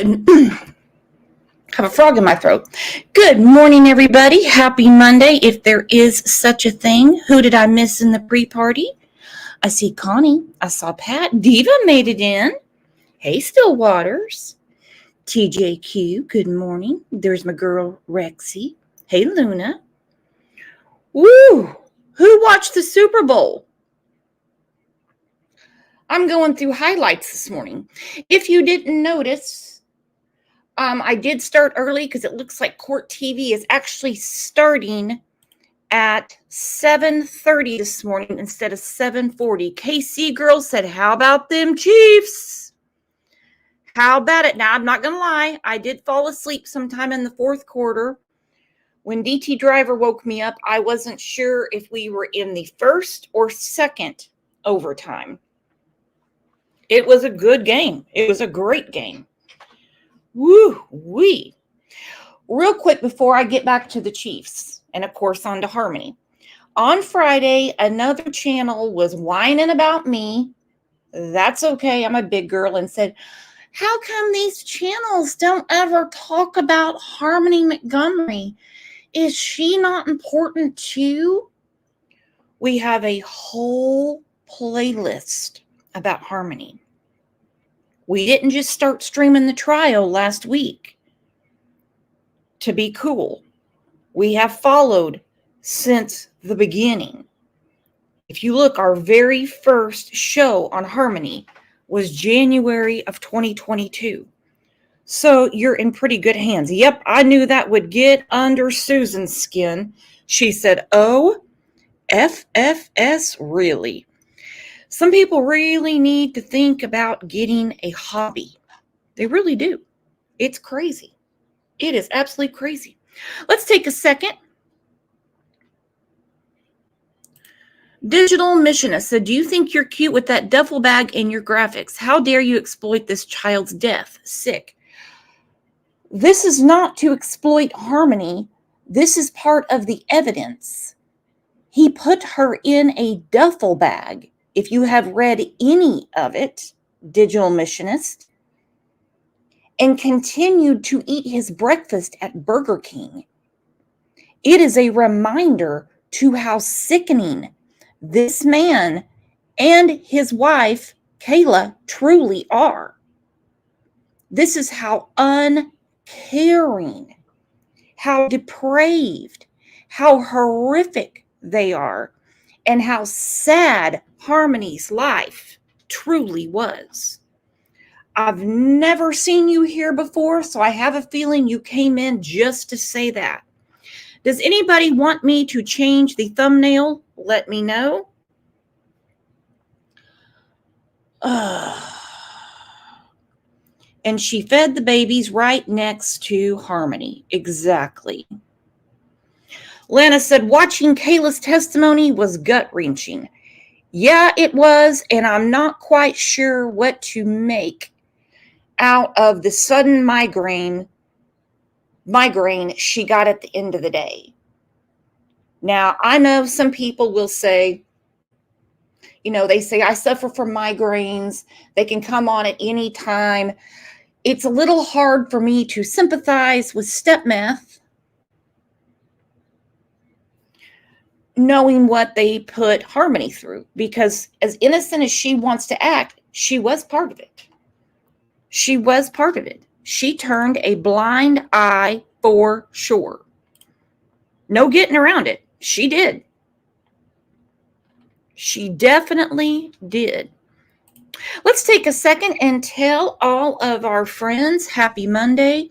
Good. Have a frog in my throat. Good morning, everybody. Happy Monday, if there is such a thing. Who did I miss in the pre-party? I see Connie. I saw Pat. Diva made it in. Hey, Stillwaters. TJQ, good morning. There's my girl, Rexy. Hey, Luna. Woo! Who watched the Super Bowl? I'm going through highlights this morning. If you didn't notice, I did start early because it looks like Court TV is actually starting at 7:30 this morning instead of 7:40. KC girl said, how about them Chiefs? How about it? Now, I'm not going to lie. I did fall asleep sometime in the fourth quarter. When DT Driver woke me up, I wasn't sure if we were in the first or second overtime. It was a good game. It was a great game. Woo-wee. Real quick before I get back to the Chiefs and, of course, on to Harmony. On Friday, another channel was whining about me. That's okay. I'm a big girl, and said, how come these channels don't ever talk about Harmony Montgomery? Is she not important too? We have a whole playlist about Harmony. We didn't just start streaming the trial last week to be cool. We have followed since the beginning. If you look, our very first show on Harmony was January of 2022. So you're in pretty good hands. Yep, I knew that would get under Susan's skin. She said, oh, FFS, really? Some people really need to think about getting a hobby. They really do. It's crazy. It is absolutely crazy. Let's take a second. Digital Missionist said, do you think you're cute with that duffel bag in your graphics? How dare you exploit this child's death? Sick. This is not to exploit Harmony. This is part of the evidence. He put her in a duffel bag. If you have read any of it, Digital Missionist, and continued to eat his breakfast at Burger King. It is a reminder to how sickening this man and his wife, Kayla, truly are. This is how uncaring, how depraved, how horrific they are, and how sad Harmony's life truly was. I've never seen you here before, so I have a feeling you came in just to say that. Does anybody want me to change the thumbnail? Let me know. And she fed the babies right next to Harmony. Exactly. Lana said, watching Kayla's testimony was gut-wrenching. Yeah, it was, and I'm not quite sure what to make out of the sudden migraine she got at the end of the day. Now, I know some people will say, they say, I suffer from migraines. They can come on at any time. It's a little hard for me to sympathize with step meth, knowing what they put Harmony through, because as innocent as she wants to act, she was part of it. She was part of it. She turned a blind eye for sure. No getting around it. She did. She definitely did. Let's take a second and tell all of our friends happy Monday.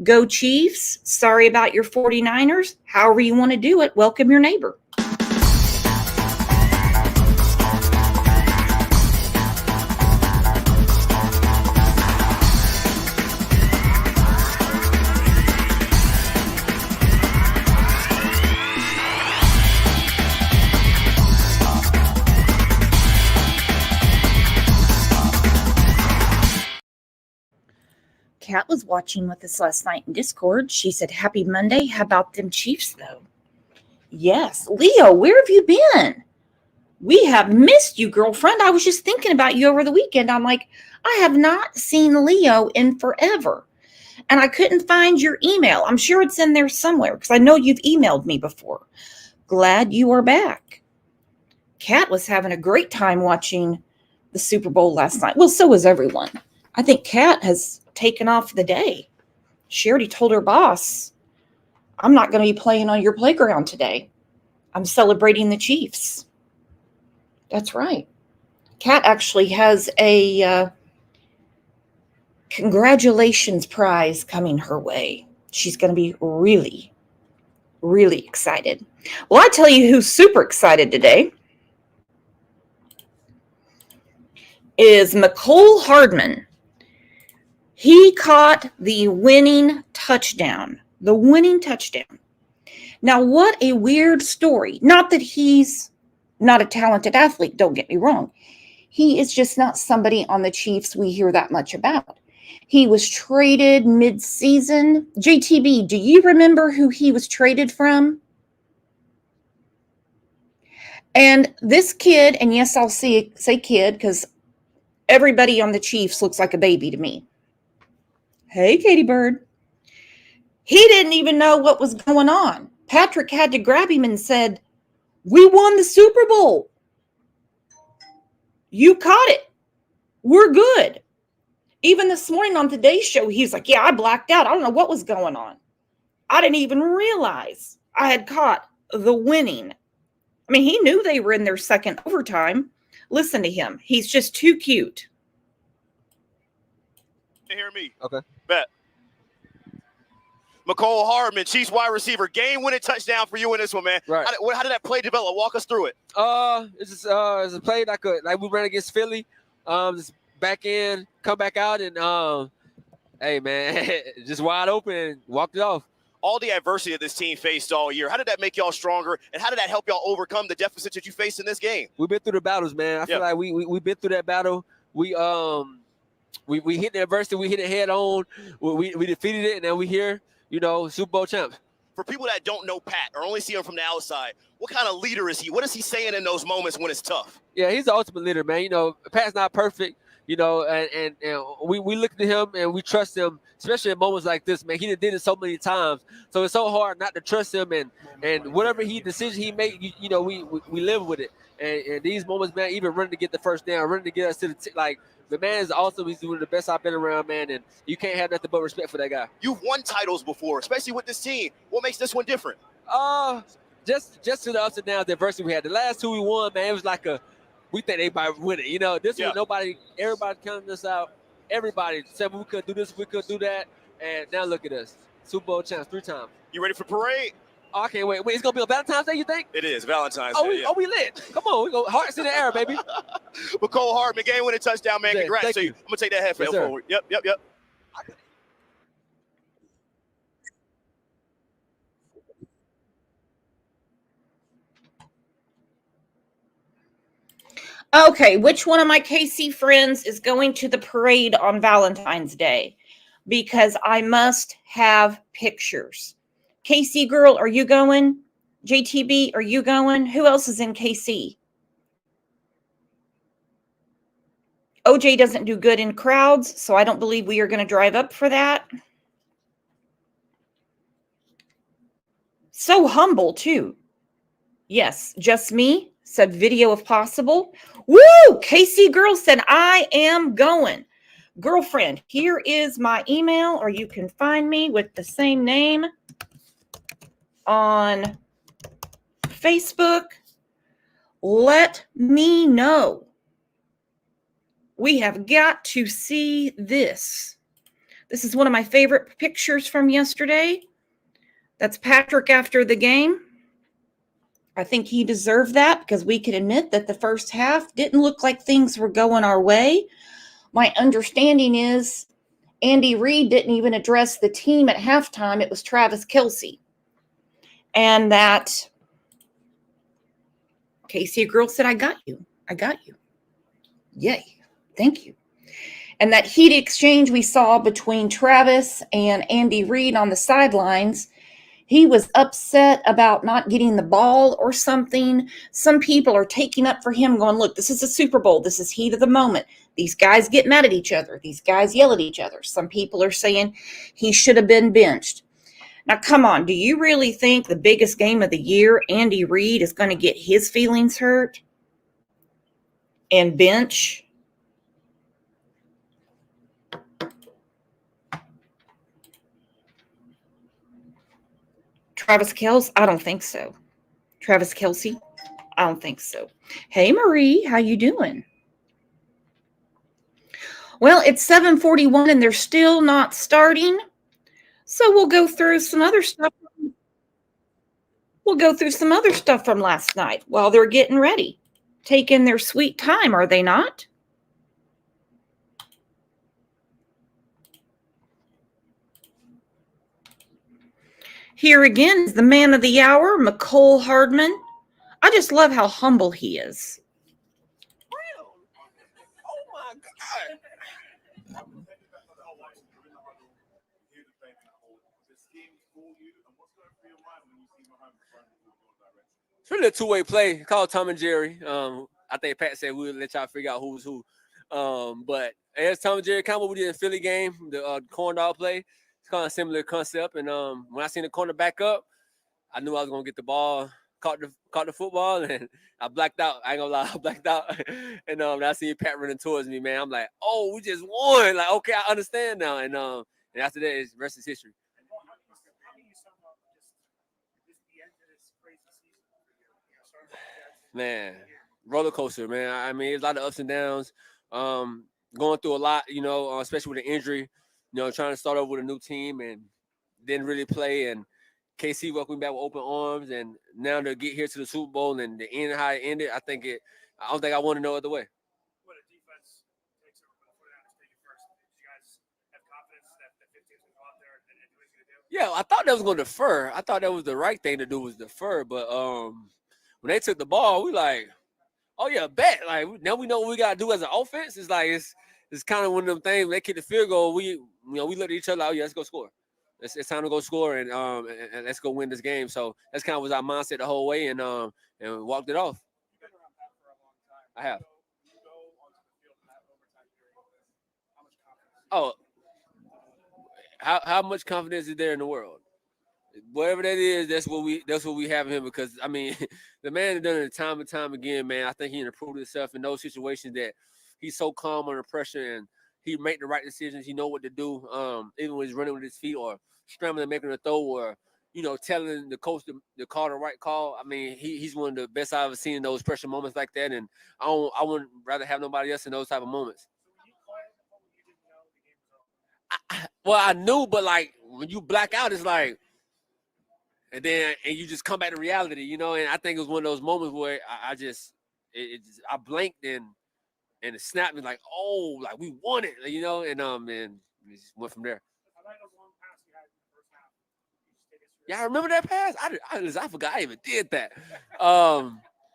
Go Chiefs. Sorry about your 49ers. However you want to do it, welcome your neighbor. Kat was watching with us last night in Discord. She said, happy Monday. How about them Chiefs, though? Yes. Leo, where have you been? We have missed you, girlfriend. I was just thinking about you over the weekend. I'm like, I have not seen Leo in forever. And I couldn't find your email. I'm sure it's in there somewhere because I know you've emailed me before. Glad you are back. Kat was having a great time watching the Super Bowl last night. Well, so was everyone. I think Kat has taken off the day. She already told her boss, I'm not going to be playing on your playground today. I'm celebrating the Chiefs. That's right. Kat actually has a congratulations prize coming her way. She's going to be really, really excited. Well, I tell you who's super excited today is Mecole Hardman. He caught the winning touchdown. The winning touchdown. Now, what a weird story. Not that he's not a talented athlete, don't get me wrong. He is just not somebody on the Chiefs we hear that much about. He was traded mid-season. JTB, do you remember who he was traded from? And this kid, and yes, I'll say kid because everybody on the Chiefs looks like a baby to me. Hey, Katie Bird. He didn't even know what was going on. Patrick had to grab him and said, we won the Super Bowl. You caught it. We're good. Even this morning on today's show, he's like, yeah, I blacked out. I don't know what was going on. I didn't even realize I had caught the winning. I mean, he knew they were in their second overtime. Listen to him. He's just too cute. You hear me? Okay. Bet. Mecole Hardman, Chiefs wide receiver, game-winning touchdown for you in this one, man. Right. How did that play develop? Walk us through it. It's just it's a play like we ran against Philly. Just back in, come back out, and hey man, just wide open and walked it off. All the adversity that this team faced all year, how did that make y'all stronger, and how did that help y'all overcome the deficits that you faced in this game? We've been through the battles, man. I feel like we've been through that battle. We hit the adversity, we hit it head on. We defeated it, and now we here. You know, Super Bowl champs. For people that don't know Pat or only see him from the outside, what kind of leader is he? What is he saying in those moments when it's tough? Yeah, he's the ultimate leader, man. You know, Pat's not perfect, you know, and we look to him and we trust him, especially in moments like this, man. He did it so many times. So it's so hard not to trust him, and whatever decision he make, you know, we live with it. And these moments, man, even running to get the first down, running to get us to the the man is awesome. He's one of the best I've been around, man, and you can't have nothing but respect for that guy. You've won titles before, especially with this team. What makes this one different? Just to the ups and downs, the adversity we had. The last two we won, man, it was like we think everybody would win it. You know, this one, everybody counting us out. Everybody said we could do this, we could do that, and now look at us. Super Bowl champs 3 times. You ready for parade? Oh, I can't wait. Wait, it's going to be on Valentine's Day, you think? It is, Valentine's Day. We lit. Come on, we go hearts in the air, baby. Mecole Hardman, game-winning touchdown, man. Congrats to you. I'm going to take that head forward. Yep. Okay, which one of my KC friends is going to the parade on Valentine's Day? Because I must have pictures. KC girl, are you going? JTB, are you going? Who else is in KC? OJ doesn't do good in crowds, so I don't believe we are going to drive up for that. So humble, too. Yes, just me. Said video if possible. Woo! KC girl said, I am going. Girlfriend, here is my email, or you can find me with the same name on Facebook. Let me know. We have got to see this. This is one of my favorite pictures from yesterday. That's Patrick after the game. I think he deserved that because we could admit that the first half didn't look like things were going our way. My understanding is Andy Reid didn't even address the team at halftime. It was Travis Kelce. And that KC girl said, I got you. I got you. Yay. Thank you. And that heated exchange we saw between Travis and Andy Reid on the sidelines, He was upset about not getting the ball or something. Some people are taking up for him, going, look, this is a Super Bowl. This is heat of the moment. These guys get mad at each other. These guys yell at each other. Some people are saying he should have been benched. Now, come on. Do you really think the biggest game of the year, Andy Reid, is going to get his feelings hurt and bench? Travis Kelce? I don't think so. Travis Kelce? I don't think so. Hey, Marie, how you doing? Well, it's 7:41 and they're still not starting. So we'll go through some other stuff. We'll go through some other stuff from last night while they're getting ready. Taking their sweet time, are they not? Here again is the man of the hour, Mecole Hardman. I just love how humble he is. Oh my God. It's really a two-way play. It's called Tom and Jerry. I think Pat said we'll let y'all figure out who's who. But as Tom and Jerry combo, we did a Philly game, the corn dog play. It's kind of a similar concept. And when I seen the corner back up, I knew I was gonna get the ball, caught the football, and I blacked out. I ain't gonna lie, I blacked out. And I seen Pat running towards me, man. I'm like, oh, we just won. Like, okay, I understand now. And after that, it's rest is history. Man, roller coaster, man. I mean, it's a lot of ups and downs. Going through a lot, especially with an injury. Trying to start over with a new team and didn't really play. And KC welcomed me back with open arms, and now to get here to the Super Bowl and the end how it ended, I don't think I want to know other way. What a defense takes over for the 49ers taking first. Did you guys have confidence that the 15's going to go out there and do what he's going to do? Yeah, I thought that was going to defer. I thought that was the right thing to do was defer, but when they took the ball, we like, oh yeah, bet. Like now we know what we gotta do as an offense. It's like it's kind of one of them things. When they kick the field goal, we look at each other like, oh yeah, let's go score. It's time to go score and let's go win this game. So that's kind of was our mindset the whole way and walked it off. You've been around Pat for a long time. I have. You go onto the field in that overtime period. How much confidence? How much confidence is there in the world? Whatever that is, that's what we have in him because I mean the man has done it time and time again, man. I think he improved himself in those situations that he's so calm under pressure and he make the right decisions. He know what to do, even when he's running with his feet or scrambling, making a throw, or telling the coach to call the right call. I mean, he's one of the best I've ever seen in those pressure moments like that, and I wouldn't rather have nobody else in those type of moments. So when you called the phone, you didn't know the game was over. Well, I knew, but like when you black out, it's like. And you just come back to reality, and I think it was one of those moments where I blanked and it snapped me like, oh, like we won it, and it just went from there. I like those long passes you had in the first half. Yeah, I remember that pass. I forgot I even did that.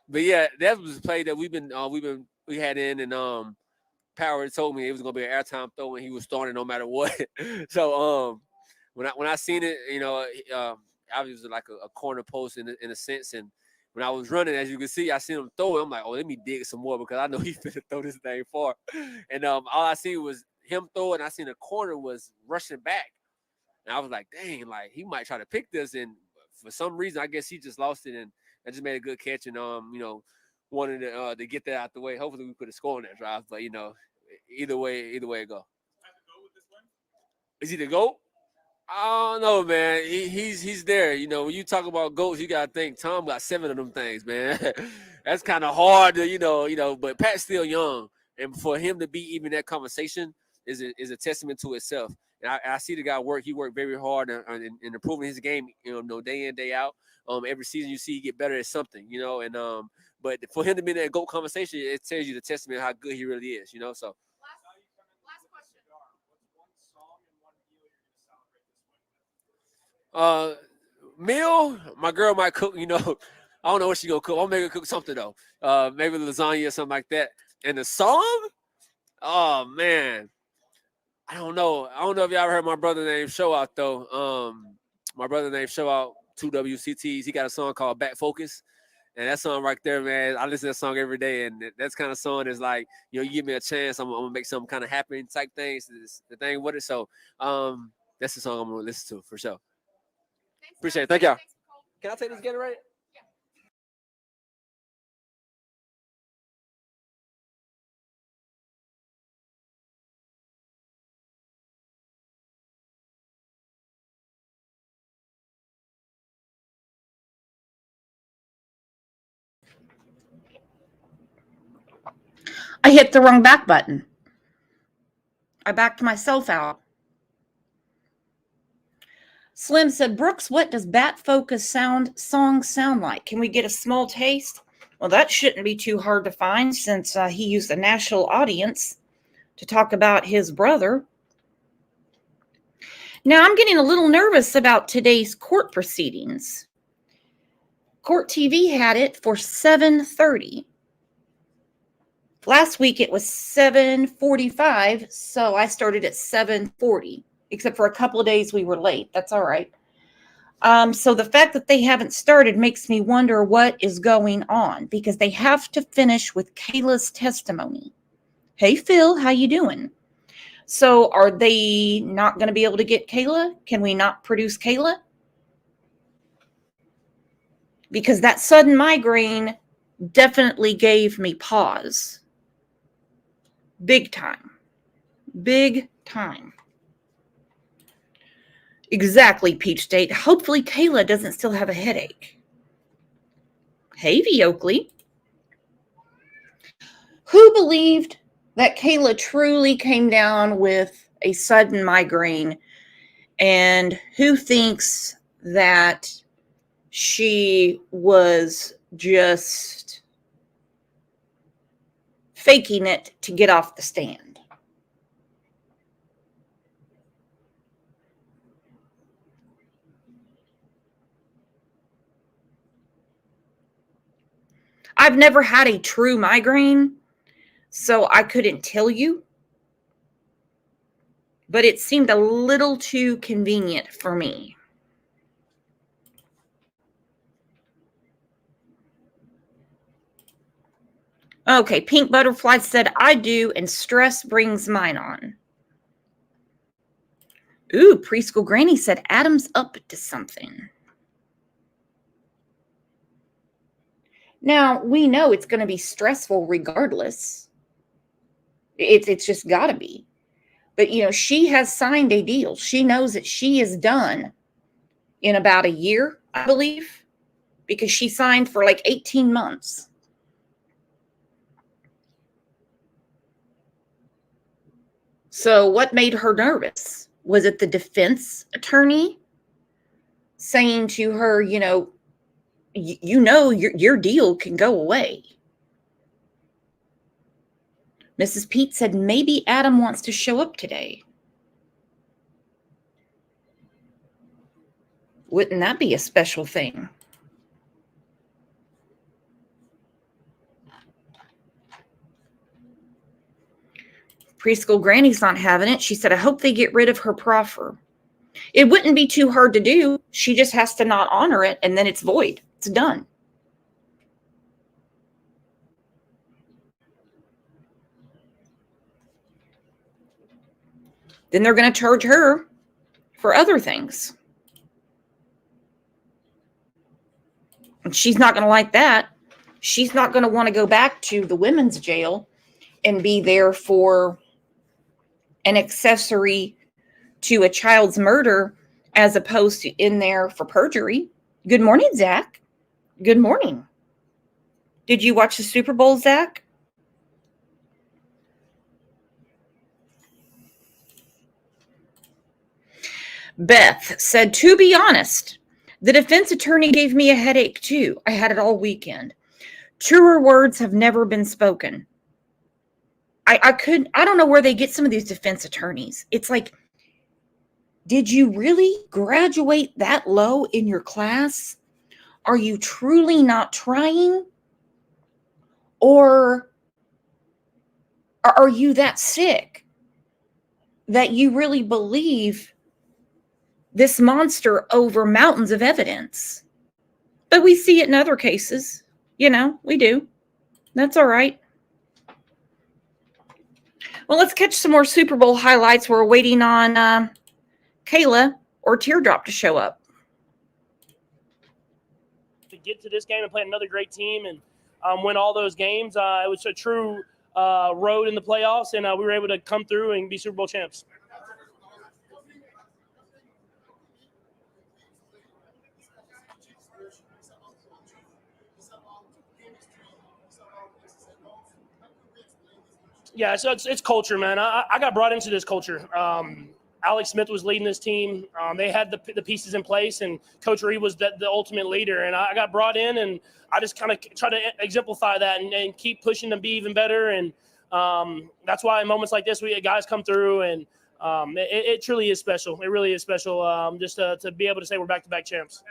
But yeah, that was a play that we had in, and Power told me it was gonna be an airtime throw and he was starting no matter what. So when I seen it, obviously like a corner post in a sense, and when I was running, as you can see, I seen him throw it. I'm like, oh, let me dig some more because I know he's finna throw this thing far. And all I see was him throw it, and I seen the corner was rushing back. And I was like, dang, like he might try to pick this, and for some reason, I guess he just lost it, and I just made a good catch, and wanted to get that out the way. Hopefully, we could have scored on that drive, but either way it go. Is he the GOAT? I don't know, man. He's there. When you talk about GOATs, you gotta think Tom got 7 of them things, man. That's kind of hard to, but Pat's still young. And for him to be even that conversation is a testament to itself. And I see the guy work. He worked very hard in improving his game, day in, day out. Every season you see he get better at something, but for him to be in that GOAT conversation, it tells you the testament of how good he really is, so. Last question. Meal, my girl might cook, I don't know what she gonna cook. I'll make her cook something though. Maybe lasagna or something like that. And the song, oh man, I don't know if y'all ever heard my brother named Show Out though. My brother named Show Out two WCTs. He got a song called Back Focus. And that song right there, man, I listen to that song every day. And that's kind of song is like, you give me a chance, I'm going to make something kind of happen type things. The thing with it. So that's the song I'm going to listen to for sure. Appreciate it. Thank y'all. Can I take this Gatorade? I hit the wrong back button. I backed myself out. Slim said, Brooks, what does Bat Focus song sound like? Can we get a small taste? Well, that shouldn't be too hard to find since he used a national audience to talk about his brother. Now, I'm getting a little nervous about today's court proceedings. Court TV had it for 7:30. Last week it was 7:45, so I started at 7:40, except for a couple of days we were late. That's all right. So the fact that they haven't started makes me wonder what is going on, because they have to finish with Kayla's testimony. Hey, Phil, how you doing? So are they not going to be able to get Kayla? Can we not produce Kayla? Because that sudden migraine definitely gave me pause. Big time. Big time. Exactly, Peach State. Hopefully Kayla doesn't still have a headache. Hey, V. Oakley. Who believed that Kayla truly came down with a sudden migraine? And who thinks that she was just faking it to get off the stand? I've never had a true migraine, so I couldn't tell you. But it seemed a little too convenient for me. Okay, Pink Butterfly said, I do, and stress brings mine on. Ooh, Preschool Granny said, Adam's up to something. Now, we know it's going to be stressful regardless. It's just got to be. But, she has signed a deal. She knows that she is done in about a year, I believe, because she signed for like 18 months. So what made her nervous? Was it the defense attorney saying to her, your deal can go away? Mrs. Pete said, maybe Adam wants to show up today. Wouldn't that be a special thing? Preschool Granny's not having it. She said, I hope they get rid of her proffer. It wouldn't be too hard to do. She just has to not honor it, and then it's void. It's done. Then they're going to charge her for other things. And she's not going to like that. She's not going to want to go back to the women's jail and be there for an accessory to a child's murder as opposed to in there for perjury. Good morning, Zach. Good morning. Did you watch the Super Bowl, Zach? Beth said, to be honest, the defense attorney gave me a headache too. I had it all weekend. Truer words have never been spoken. I don't know where they get some of these defense attorneys. It's like, did you really graduate that low in your class? Are you truly not trying? Or are you that sick that you really believe this monster over mountains of evidence. But we see it in other cases. We do. That's all right. Well, let's catch some more Super Bowl highlights. We're waiting on Kayla or Teardrop to show up. To get to this game and play another great team and win all those games, it was a true road in the playoffs, and we were able to come through and be Super Bowl champs. Yeah, so it's culture, man. I got brought into this culture. Alex Smith was leading this team. They had the pieces in place, and Coach Reed was the ultimate leader. And I got brought in, and I just kind of try to exemplify that and keep pushing to be even better. And that's why in moments like this, guys come through, and it truly is special. It really is special just to be able to say we're back-to-back champs.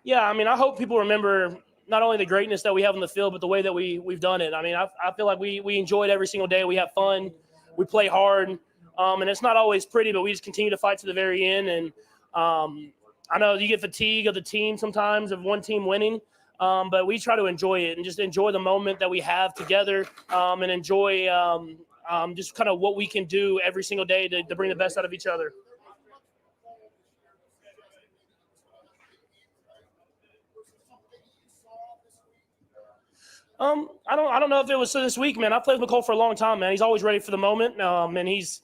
Yeah, I mean, I hope people remember not only the greatness that we have on the field, but the way that we've done it. I mean, I feel like we enjoy it every single day. We have fun. We play hard. And it's not always pretty, but we just continue to fight to the very end. And I know you get fatigue of the team sometimes, of one team winning, but we try to enjoy it and just enjoy the moment that we have together and enjoy just kind of what we can do every single day to bring the best out of each other. I don't know if it was this week, man. I played with Mecole for a long time, man. He's always ready for the moment, and he's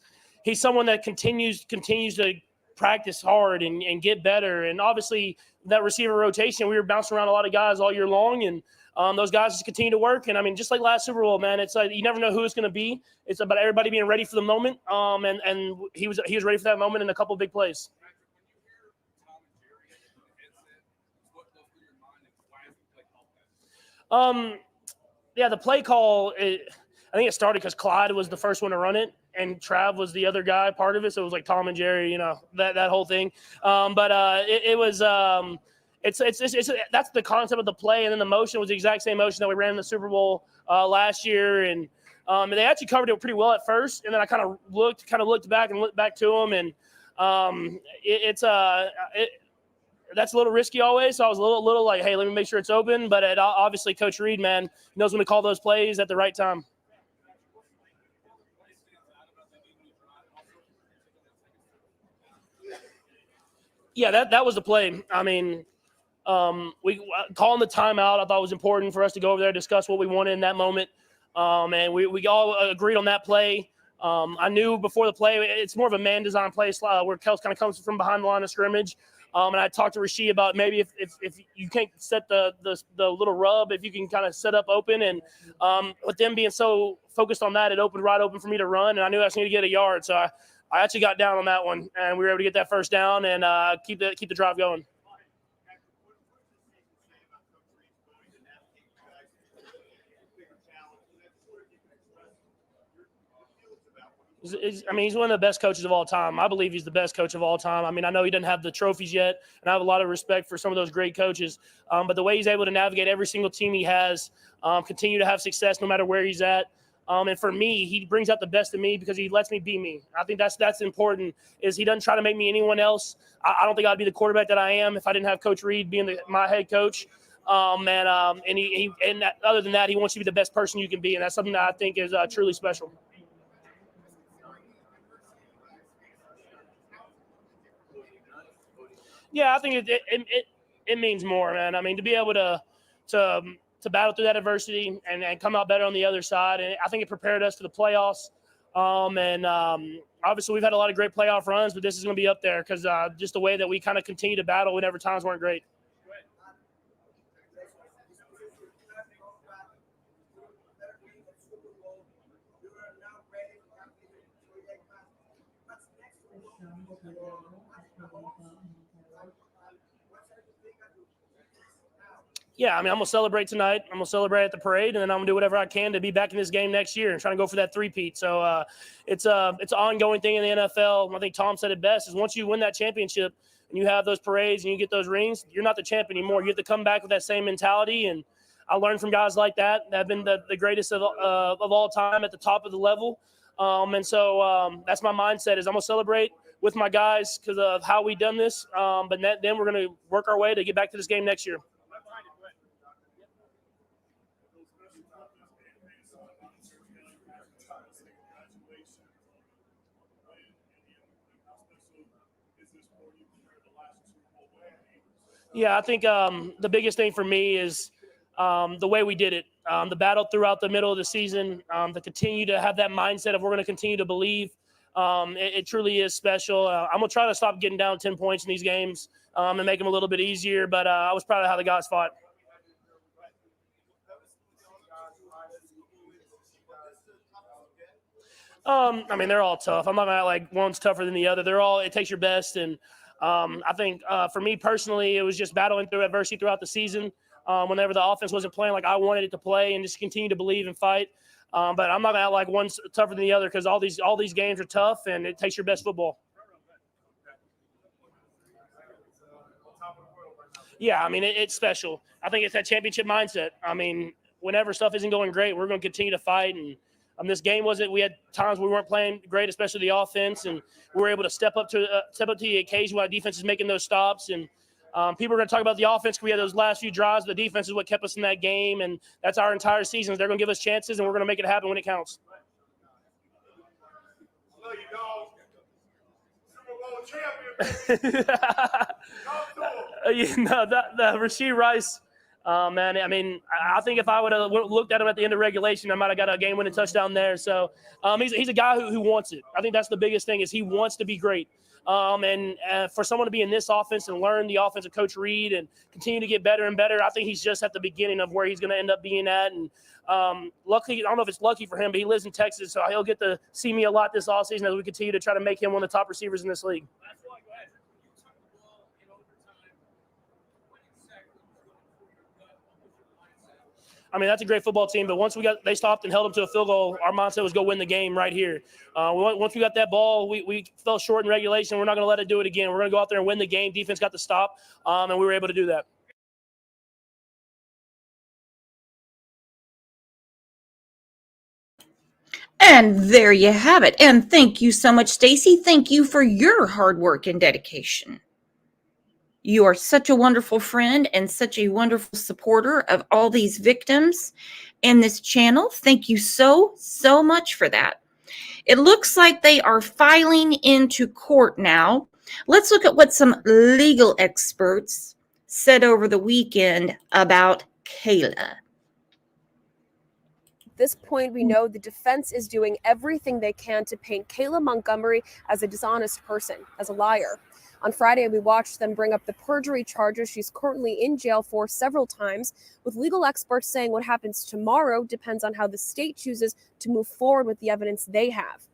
someone that continues to practice hard and get better. And obviously, that receiver rotation, we were bouncing around a lot of guys all year long, and those guys just continue to work. And I mean, just like last Super Bowl, man, it's like you never know who it's going to be. It's about everybody being ready for the moment. And he was ready for that moment in a couple of big plays. Yeah, the play call, I think it started because Clyde was the first one to run it, and Trav was the other guy, part of it. So it was like Tom and Jerry, that whole thing. It was that's the concept of the play, and then the motion was the exact same motion that we ran in the Super Bowl last year, and they actually covered it pretty well at first, and then I kind of looked back and looked back to them, and that's a little risky always. So I was a little like, hey, let me make sure it's open. But obviously, Coach Reed, man, knows when to call those plays at the right time. Yeah, that was the play. I mean, we calling the timeout I thought was important for us to go over there, discuss what we wanted in that moment. And we all agreed on that play. I knew before the play, it's more of a man design play where Kels kind of comes from behind the line of scrimmage. And I talked to Rasheed about maybe if you can't set the little rub, if you can kind of set up open. And with them being so focused on that, it opened right open for me to run. And I knew I was going to get a yard. So I actually got down on that one, and we were able to get that first down and keep the drive going. I mean, he's one of the best coaches of all time. I believe he's the best coach of all time. I mean, I know he doesn't have the trophies yet, and I have a lot of respect for some of those great coaches. But the way he's able to navigate every single team he has, continue to have success no matter where he's at. And for me, he brings out the best in me because he lets me be me. I think that's important. Is he doesn't try to make me anyone else. I don't think I'd be the quarterback that I am if I didn't have Coach Reed being my head coach. And other than that, he wants you to be the best person you can be, and that's something that I think is truly special. Yeah, I think it means more, man. I mean, to be able to battle through that adversity and come out better on the other side, and I think it prepared us for the playoffs. Obviously, we've had a lot of great playoff runs, but this is going to be up there because just the way that we kind of continue to battle whenever times weren't great. Yeah, I mean, I'm going to celebrate tonight. I'm going to celebrate at the parade, and then I'm going to do whatever I can to be back in this game next year and trying to go for that three-peat. So it's an ongoing thing in the NFL. I think Tom said it best, is once you win that championship and you have those parades and you get those rings, you're not the champ anymore. You have to come back with that same mentality. And I learned from guys like that have been the greatest of all time at the top of the level. And so that's my mindset is I'm going to celebrate with my guys because of how we done this. But then we're going to work our way to get back to this game next year. Yeah, I think the biggest thing for me is the way we did it. The battle throughout the middle of the season, to continue to have that mindset of we're going to continue to believe. It truly is special. I'm going to try to stop getting down 10 points in these games and make them a little bit easier, but I was proud of how the guys fought. I mean, they're all tough. I'm not gonna like one's tougher than the other. It takes your best. And I think for me personally, it was just battling through adversity throughout the season. Whenever the offense wasn't playing like I wanted it to play, and just continue to believe and fight. But I'm not gonna act like one's tougher than the other because all these games are tough, and it takes your best football. Yeah, I mean, it's special. I think it's that championship mindset. I mean, whenever stuff isn't going great, we're going to continue to fight. And this game we had times we weren't playing great, especially the offense, and we were able to step up to the occasion while defense is making those stops. And people are going to talk about the offense. We had those last few drives. The defense is what kept us in that game, and that's our entire season. They're going to give us chances, and we're going to make it happen when it counts. I love you, dog. Super Bowl champion, baby. The Rashee Rice, man. I mean, I think if I would have looked at him at the end of regulation, I might have got a game-winning touchdown there. So he's a guy who wants it. I think that's the biggest thing is he wants to be great. And for someone to be in this offense and learn the offense of Coach Reed and continue to get better and better, I think he's just at the beginning of where he's going to end up being at. And luckily, I don't know if it's lucky for him, but he lives in Texas, so he'll get to see me a lot this offseason as we continue to try to make him one of the top receivers in this league. I mean, that's a great football team, but once they stopped and held them to a field goal, our mindset was go win the game right here. Once we got that ball, we fell short in regulation. We're not going to let it do it again. We're going to go out there and win the game. Defense got the stop, and we were able to do that. And there you have it. And thank you so much, Stacy. Thank you for your hard work and dedication. You are such a wonderful friend and such a wonderful supporter of all these victims in this channel. Thank you so, so much for that. It looks like they are filing into court now. Let's look at what some legal experts said over the weekend about Kayla. At this point, we know the defense is doing everything they can to paint Kayla Montgomery as a dishonest person, as a liar. On Friday, we watched them bring up the perjury charges she's currently in jail for several times, with legal experts saying what happens tomorrow depends on how the state chooses to move forward with the evidence they have.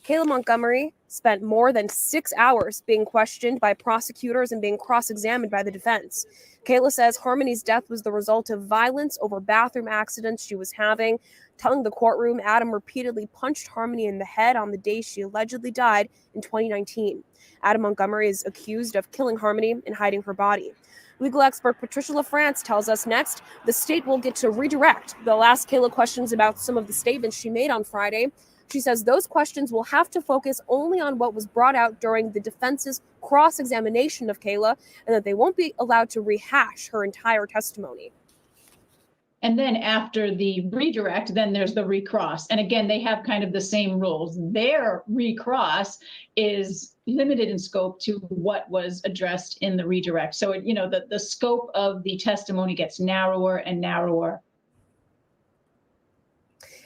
Kayla Montgomery spent more than 6 hours being questioned by prosecutors and being cross-examined by the defense. Kayla says Harmony's death was the result of violence over bathroom accidents she was having, telling the courtroom Adam repeatedly punched Harmony in the head on the day she allegedly died in 2019. Adam Montgomery is accused of killing Harmony and hiding her body. Legal expert Patricia LaFrance tells us next the state will get to redirect. They'll ask Kayla questions about some of the statements she made on Friday. She says those questions will have to focus only on what was brought out during the defense's cross-examination of Kayla, and that they won't be allowed to rehash her entire testimony. And then after the redirect, then there's the recross. And again, they have kind of the same rules. Their recross is limited in scope to what was addressed in the redirect. So, the scope of the testimony gets narrower and narrower.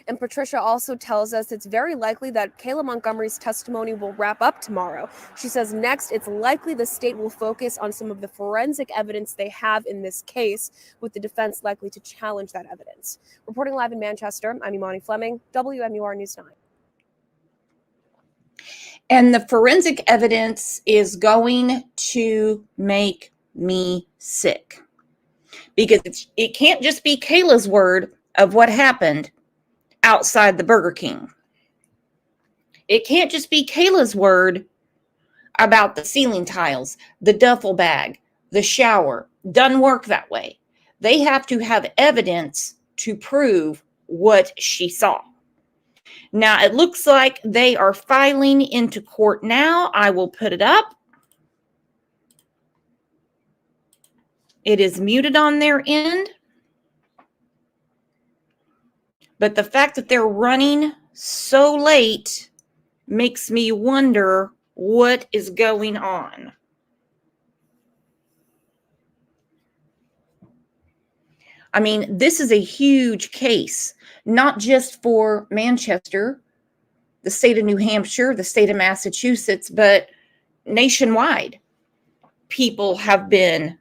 And Patricia also tells us it's very likely that Kayla Montgomery's testimony will wrap up tomorrow. She says next, it's likely the state will focus on some of the forensic evidence they have in this case, with the defense likely to challenge that evidence. Reporting live in Manchester, I'm Imani Fleming, WMUR News 9. And the forensic evidence is going to make me sick. Because it can't just be Kayla's word of what happened outside the Burger King. It can't just be Kayla's word about the ceiling tiles, the duffel bag, the shower. Doesn't work that way. They have to have evidence to prove what she saw. Now, it looks like they are filing into court now. I will put it up. It is muted on their end. But the fact that they're running so late makes me wonder what is going on. I mean, this is a huge case, not just for Manchester, the state of New Hampshire, the state of Massachusetts, but nationwide. People have been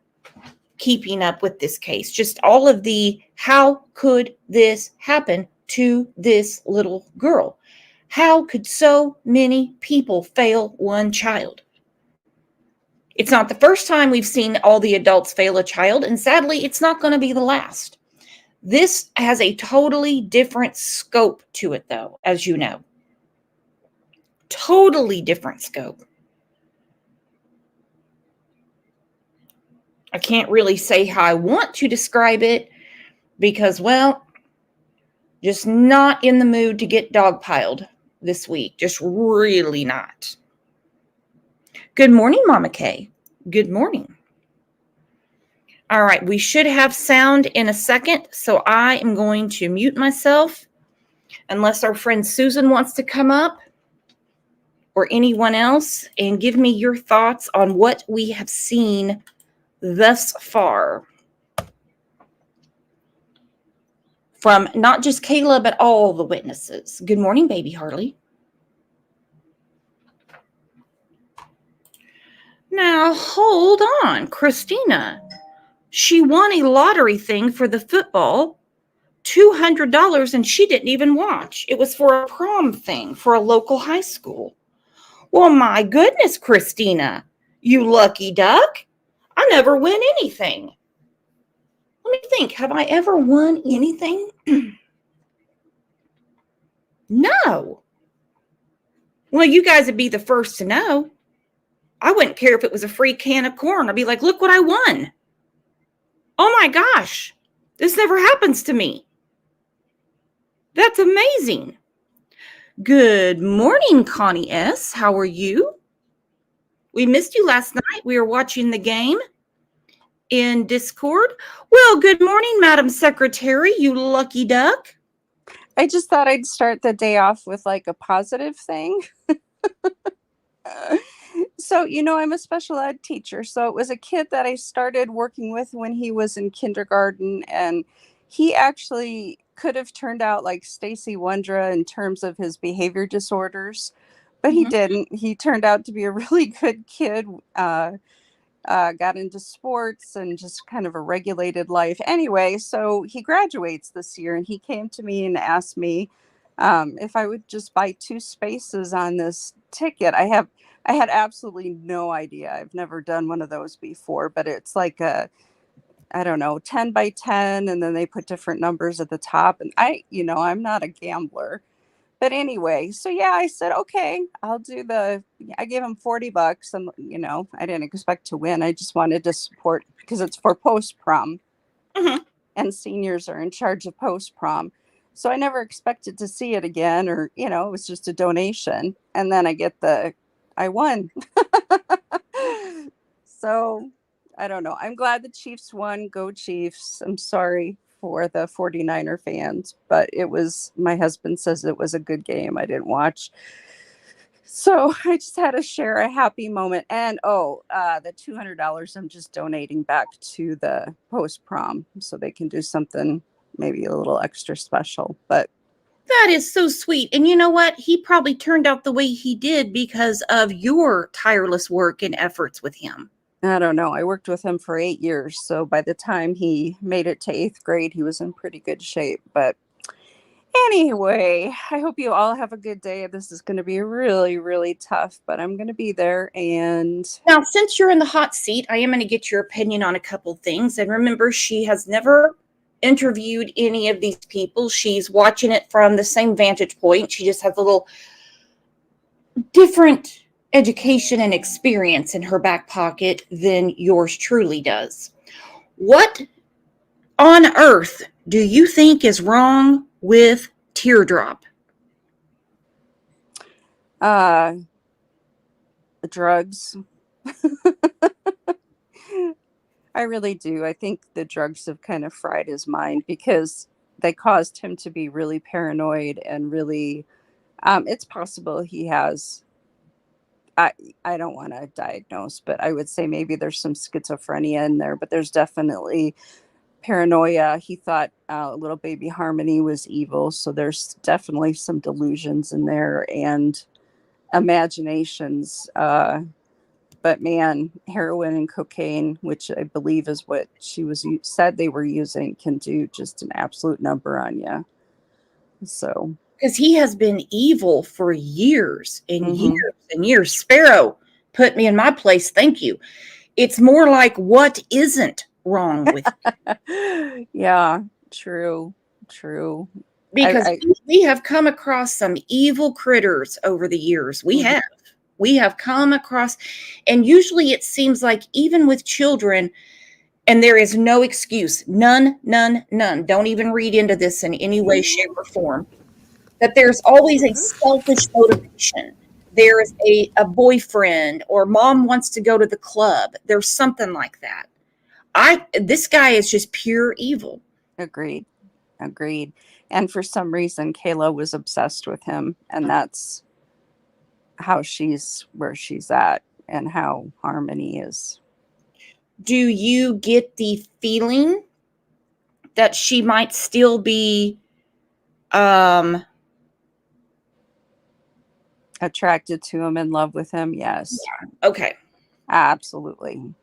keeping up with this case. Just all of the, how could this happen to this little girl? How could so many people fail one child? It's not the first time we've seen all the adults fail a child, and sadly, it's not going to be the last. This has a totally different scope to it, though, as you know. Totally different scope. I can't really say how I want to describe it because, well, just not in the mood to get dogpiled this week. Just really not. Good morning, Mama Kay. Good morning. All right, we should have sound in a second, so I am going to mute myself unless our friend Susan wants to come up or anyone else and give me your thoughts on what we have seen thus far from not just Kayla, but all the witnesses. Good morning, baby Harley. Now, hold on, Christina. She won a lottery thing for the football, $200, and she didn't even watch. It was for a prom thing for a local high school. Well, my goodness, Christina, you lucky duck. I never win anything. Let me think. Have I ever won anything? No. Well, you guys would be the first to know. I wouldn't care if it was a free can of corn. I'd be like, look what I won. Oh my gosh. This never happens to me. That's amazing. Good morning, Connie S. How are you? We missed you last night. We were watching the game in Discord. Well, good morning, Madam Secretary, you lucky duck. I just thought I'd start the day off with like a positive thing. So, I'm a special ed teacher. So it was a kid that I started working with when he was in kindergarten, and he actually could have turned out like Stacy Wondra in terms of his behavior disorders, but he didn't. He turned out to be a really good kid, got into sports and just kind of a regulated life. Anyway, so he graduates this year, and he came to me and asked me if I would just buy 2 spaces on this ticket. I had absolutely no idea. I've never done one of those before, but it's like a, I don't know, 10 by 10, and then they put different numbers at the top. And I'm not a gambler. But anyway, so yeah, I said, okay, I gave him $40. And, I didn't expect to win. I just wanted to support because it's for post-prom. And seniors are in charge of post-prom. So I never expected to see it again, or, it was just a donation. And then I won. So I don't know. I'm glad the Chiefs won. Go Chiefs. I'm sorry for the 49er fans, but my husband says it was a good game. I didn't watch. So I just had to share a happy moment. And the $200 I'm just donating back to the post-prom so they can do something maybe a little extra special. But that is so sweet. And you know what? He probably turned out the way he did because of your tireless work and efforts with him. I don't know. I worked with him for 8 years. So by the time he made it to 8th grade, he was in pretty good shape. But anyway, I hope you all have a good day. This is going to be really, really tough, but I'm going to be there. And now, since you're in the hot seat, I am going to get your opinion on a couple things. And remember, she has never interviewed any of these people. She's watching it from the same vantage point. She just has a little different education and experience in her back pocket than yours truly does. What on earth do you think is wrong with Teardrop? The drugs. I really do. I think the drugs have kind of fried his mind because they caused him to be really paranoid and really, it's possible he has, I don't want to diagnose, but I would say maybe there's some schizophrenia in there, but there's definitely paranoia. He thought little baby Harmony was evil. So there's definitely some delusions in there and imaginations. But man, heroin and cocaine, which I believe is what she said they were using, can do just an absolute number on you. So, because he has been evil for years and Mhm. years and years. Sparrow put me in my place. Thank you. It's more like, what isn't wrong with you? yeah, true. Because we have come across some evil critters over the years. We Mhm. have come across, and usually it seems like even with children, and there is no excuse, none. Don't even read into this in any way, shape, or form, that there's always a selfish motivation. There is a boyfriend, or mom wants to go to the club. There's something like that. This guy is just pure evil. Agreed. And for some reason, Kayla was obsessed with him, and that's how she's where she's at and how Harmony is. Do you get the feeling that she might still be attracted to him, in love with him? Yes. Yeah. Okay. Absolutely.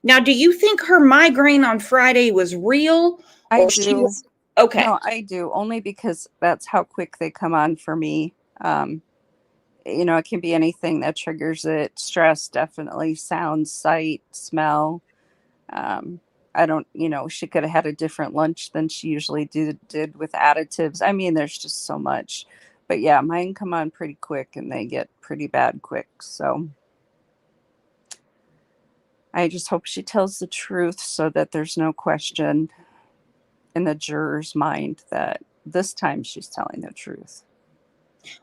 Now, do you think her migraine on Friday was real? I do. Okay. No, I do, only because that's how quick they come on for me. It can be anything that triggers it. Stress, definitely. Sound, sight, smell. I don't, she could have had a different lunch than she usually did with additives. I mean, there's just so much. But yeah, mine come on pretty quick and they get pretty bad quick. So I just hope she tells the truth so that there's no question in the juror's mind that this time she's telling the truth.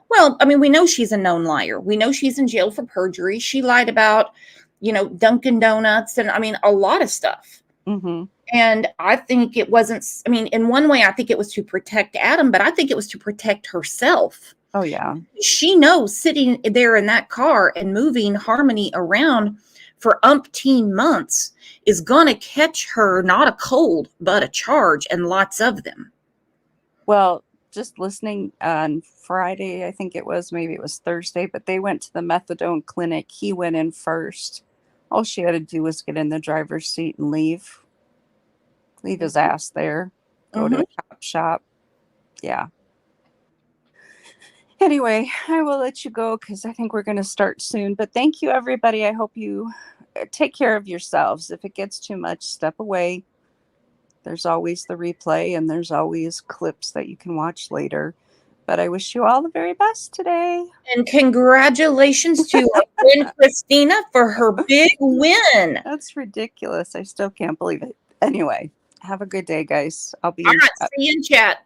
Well, I mean, we know she's a known liar. We know she's in jail for perjury. She lied about, Dunkin' Donuts and, I mean, a lot of stuff. Mm-hmm. And I think it wasn't, I mean, in one way, I think it was to protect Adam, but I think it was to protect herself. Oh, yeah. She knows sitting there in that car and moving Harmony around for umpteen months is going to catch her not a cold, but a charge, and lots of them. Well, just listening on Friday, I think it was, maybe it was Thursday, but they went to the methadone clinic. He went in first. All she had to do was get in the driver's seat and leave his ass there, go to a cop shop. Yeah. Anyway, I will let you go because I think we're going to start soon. But thank you, everybody. I hope you take care of yourselves. If it gets too much, step away. There's always the replay and there's always clips that you can watch later. But I wish you all the very best today. And congratulations to our friend Christina for her big win. That's ridiculous. I still can't believe it. Anyway, have a good day, guys. I'll be all in right, chat. see you in chat.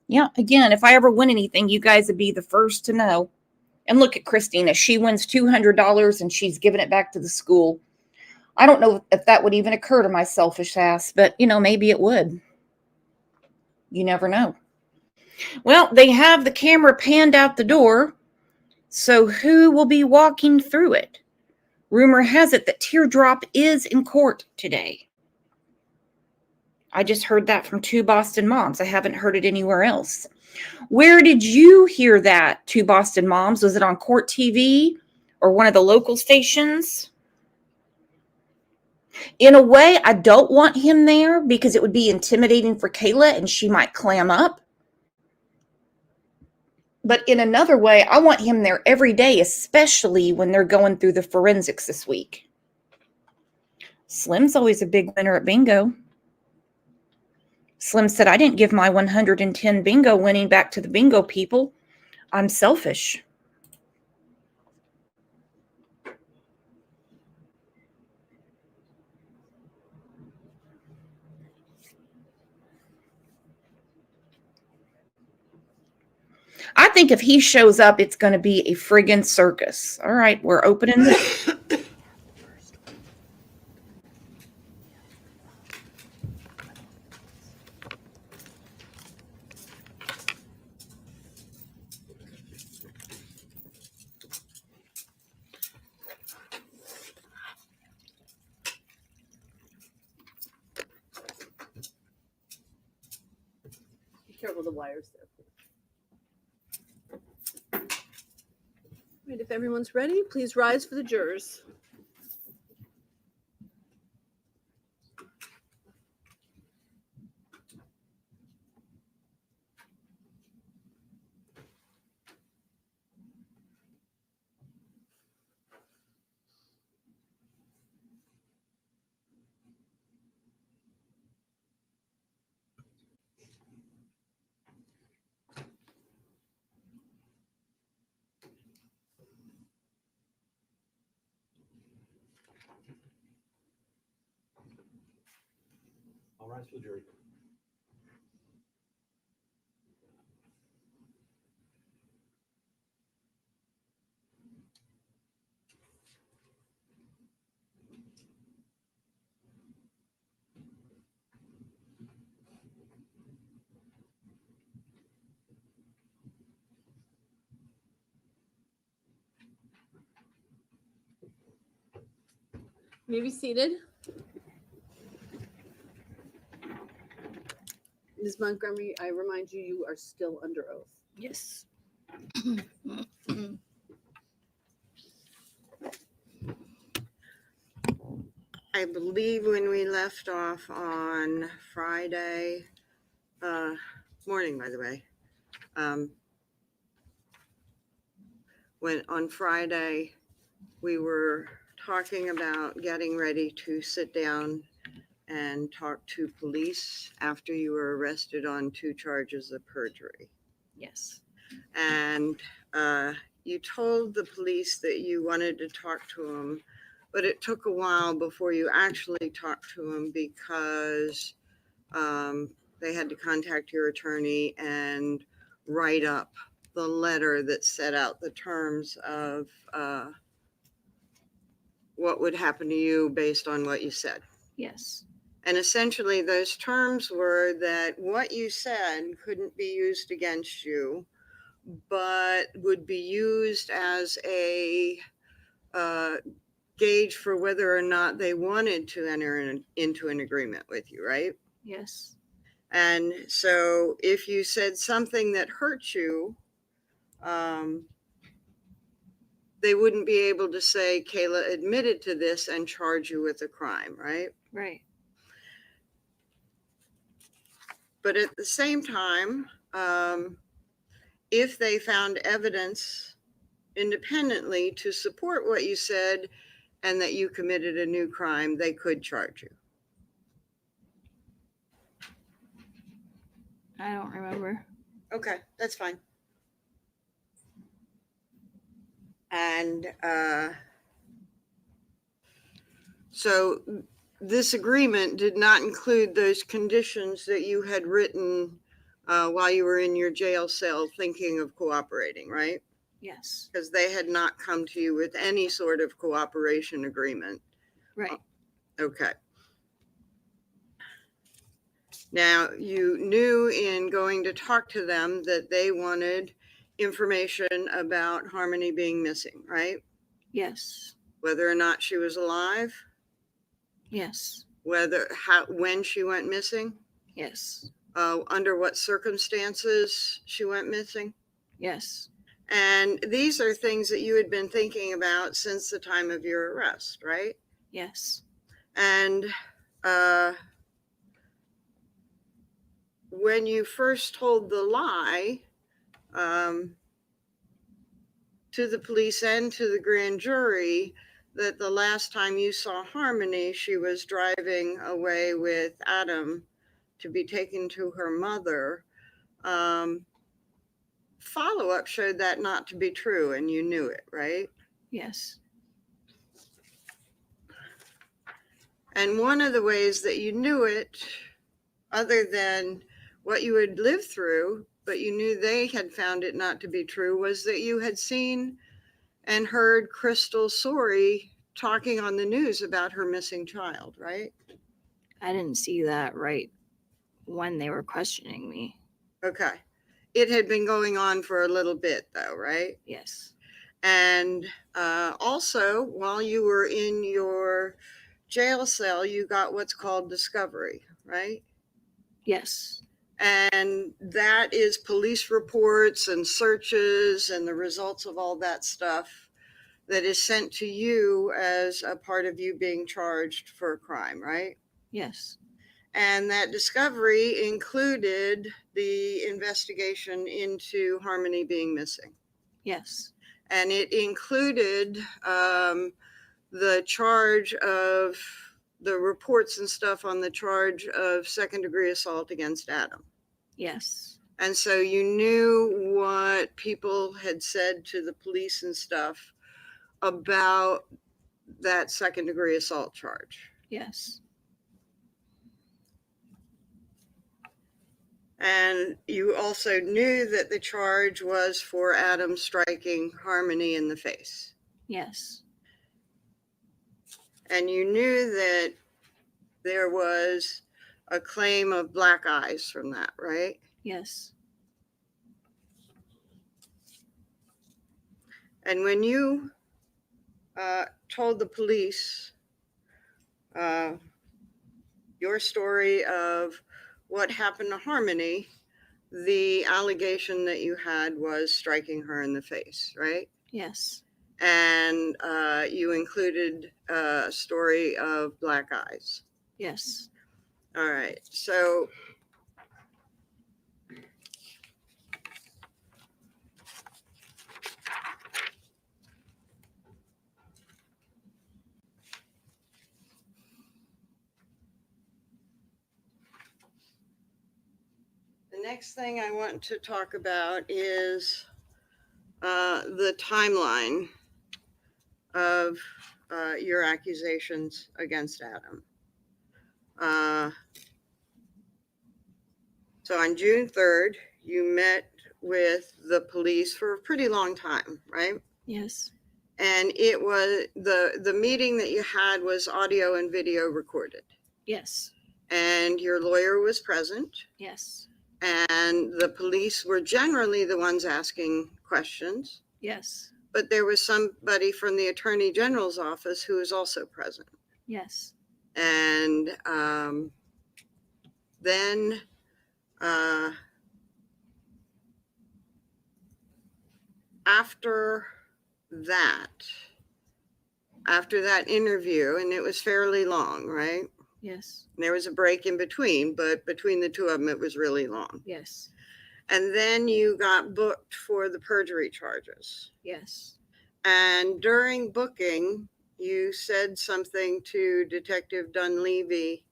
Yeah, again, if I ever win anything, you guys would be the first to know. And look at Christina. She wins $200 and she's giving it back to the school. I don't know if that would even occur to my selfish ass, but, maybe it would. You never know. Well, they have the camera panned out the door. So who will be walking through it? Rumor has it that Teardrop is in court today. I just heard that from two Boston moms. I haven't heard it anywhere else. Where did you hear that, two Boston moms? Was it on Court TV or one of the local stations? In a way, I don't want him there because it would be intimidating for Kayla and she might clam up. But in another way, I want him there every day, especially when they're going through the forensics this week. Slim's always a big winner at bingo. Slim said, I didn't give my 110 bingo winning back to the bingo people. I'm selfish. I think if he shows up, it's going to be a friggin' circus. All right, we're opening the... Be careful the wires there. Right, if everyone's ready, please rise for the jurors. All rise for the jury. You may be seated. Ms. Montgomery, I remind you, you are still under oath. Yes. I believe when we left off on Friday morning, by the way, when on Friday we were talking about getting ready to sit down and talk to police after you were arrested on 2 charges of perjury. Yes. And you told the police that you wanted to talk to them, but it took a while before you actually talked to them because they had to contact your attorney and write up the letter that set out the terms of what would happen to you based on what you said. Yes. And essentially those terms were that what you said couldn't be used against you, but would be used as a gauge for whether or not they wanted to enter into an agreement with you, right? Yes. And so if you said something that hurt you, they wouldn't be able to say Kayla admitted to this and charge you with a crime, right? Right. But at the same time, if they found evidence independently to support what you said and that you committed a new crime, they could charge you. I don't remember. Okay, that's fine. And so this agreement did not include those conditions that you had written while you were in your jail cell thinking of cooperating, right? Yes. Because they had not come to you with any sort of cooperation agreement. Right. Okay. Now, you knew in going to talk to them that they wanted information about Harmony being missing, right? Yes. Whether or not she was alive, Yes. when she went missing, Yes. under what circumstances she went missing. Yes. And these are things that you had been thinking about since the time of your arrest, right? Yes. And when you first told the lie, to the police and to the grand jury that the last time you saw Harmony, she was driving away with Adam to be taken to her mother. Follow-up showed that not to be true, and you knew it, right? Yes. And one of the ways that you knew it, other than what you had lived through, but you knew they had found it not to be true, was that you had seen and heard Crystal Sorey talking on the news about her missing child, right? I didn't see that right when they were questioning me. Okay. It had been going on for a little bit, though, right? Yes. And also, while you were in your jail cell, you got what's called discovery, right? Yes. And that is police reports and searches and the results of all that stuff that is sent to you as a part of you being charged for a crime, right? Yes. And that discovery included the investigation into Harmony being missing. Yes. And it included the charge of the reports and stuff on the charge of second-degree assault against Adam. Yes. And so you knew what people had said to the police and stuff about that second-degree assault charge. Yes. And you also knew that the charge was for Adam striking Harmony in the face. Yes. And you knew that there was a claim of black eyes from that, right? Yes. And when you told the police your story of what happened to Harmony, the allegation that you had was striking her in the face, right? Yes. And you included a story of black eyes. Yes. All right. So the next thing I want to talk about is the timeline of your accusations against Adam. So on June 3rd, you met with the police for a pretty long time, right? Yes. And it was the meeting that you had was audio and video recorded. Yes. And your lawyer was present. Yes. And the police were generally the ones asking questions. Yes. But there was somebody from the Attorney General's office who was also present. Yes. And then after that interview, and it was fairly long, right? Yes. There was a break in between, but between the two of them, it was really long. Yes. And then you got booked for the perjury charges. Yes. And during booking, you said something to Detective Dunleavy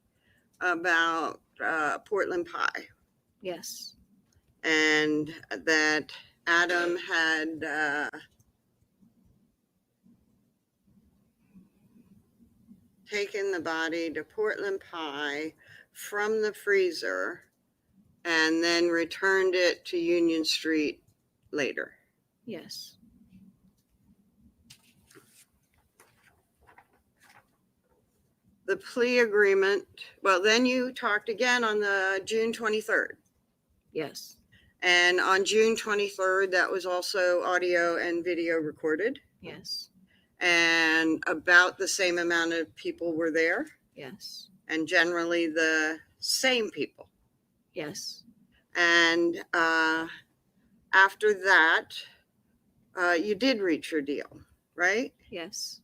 about Portland pie. Yes. And that Adam had taken the body to Portland pie from the freezer and then returned it to Union Street later. Yes. The plea agreement, well, then you talked again on the June 23rd. Yes. And on June 23rd, that was also audio and video recorded. Yes. And about the same amount of people were there. Yes. And generally the same people. Yes. And after that, you did reach your deal, right? Yes.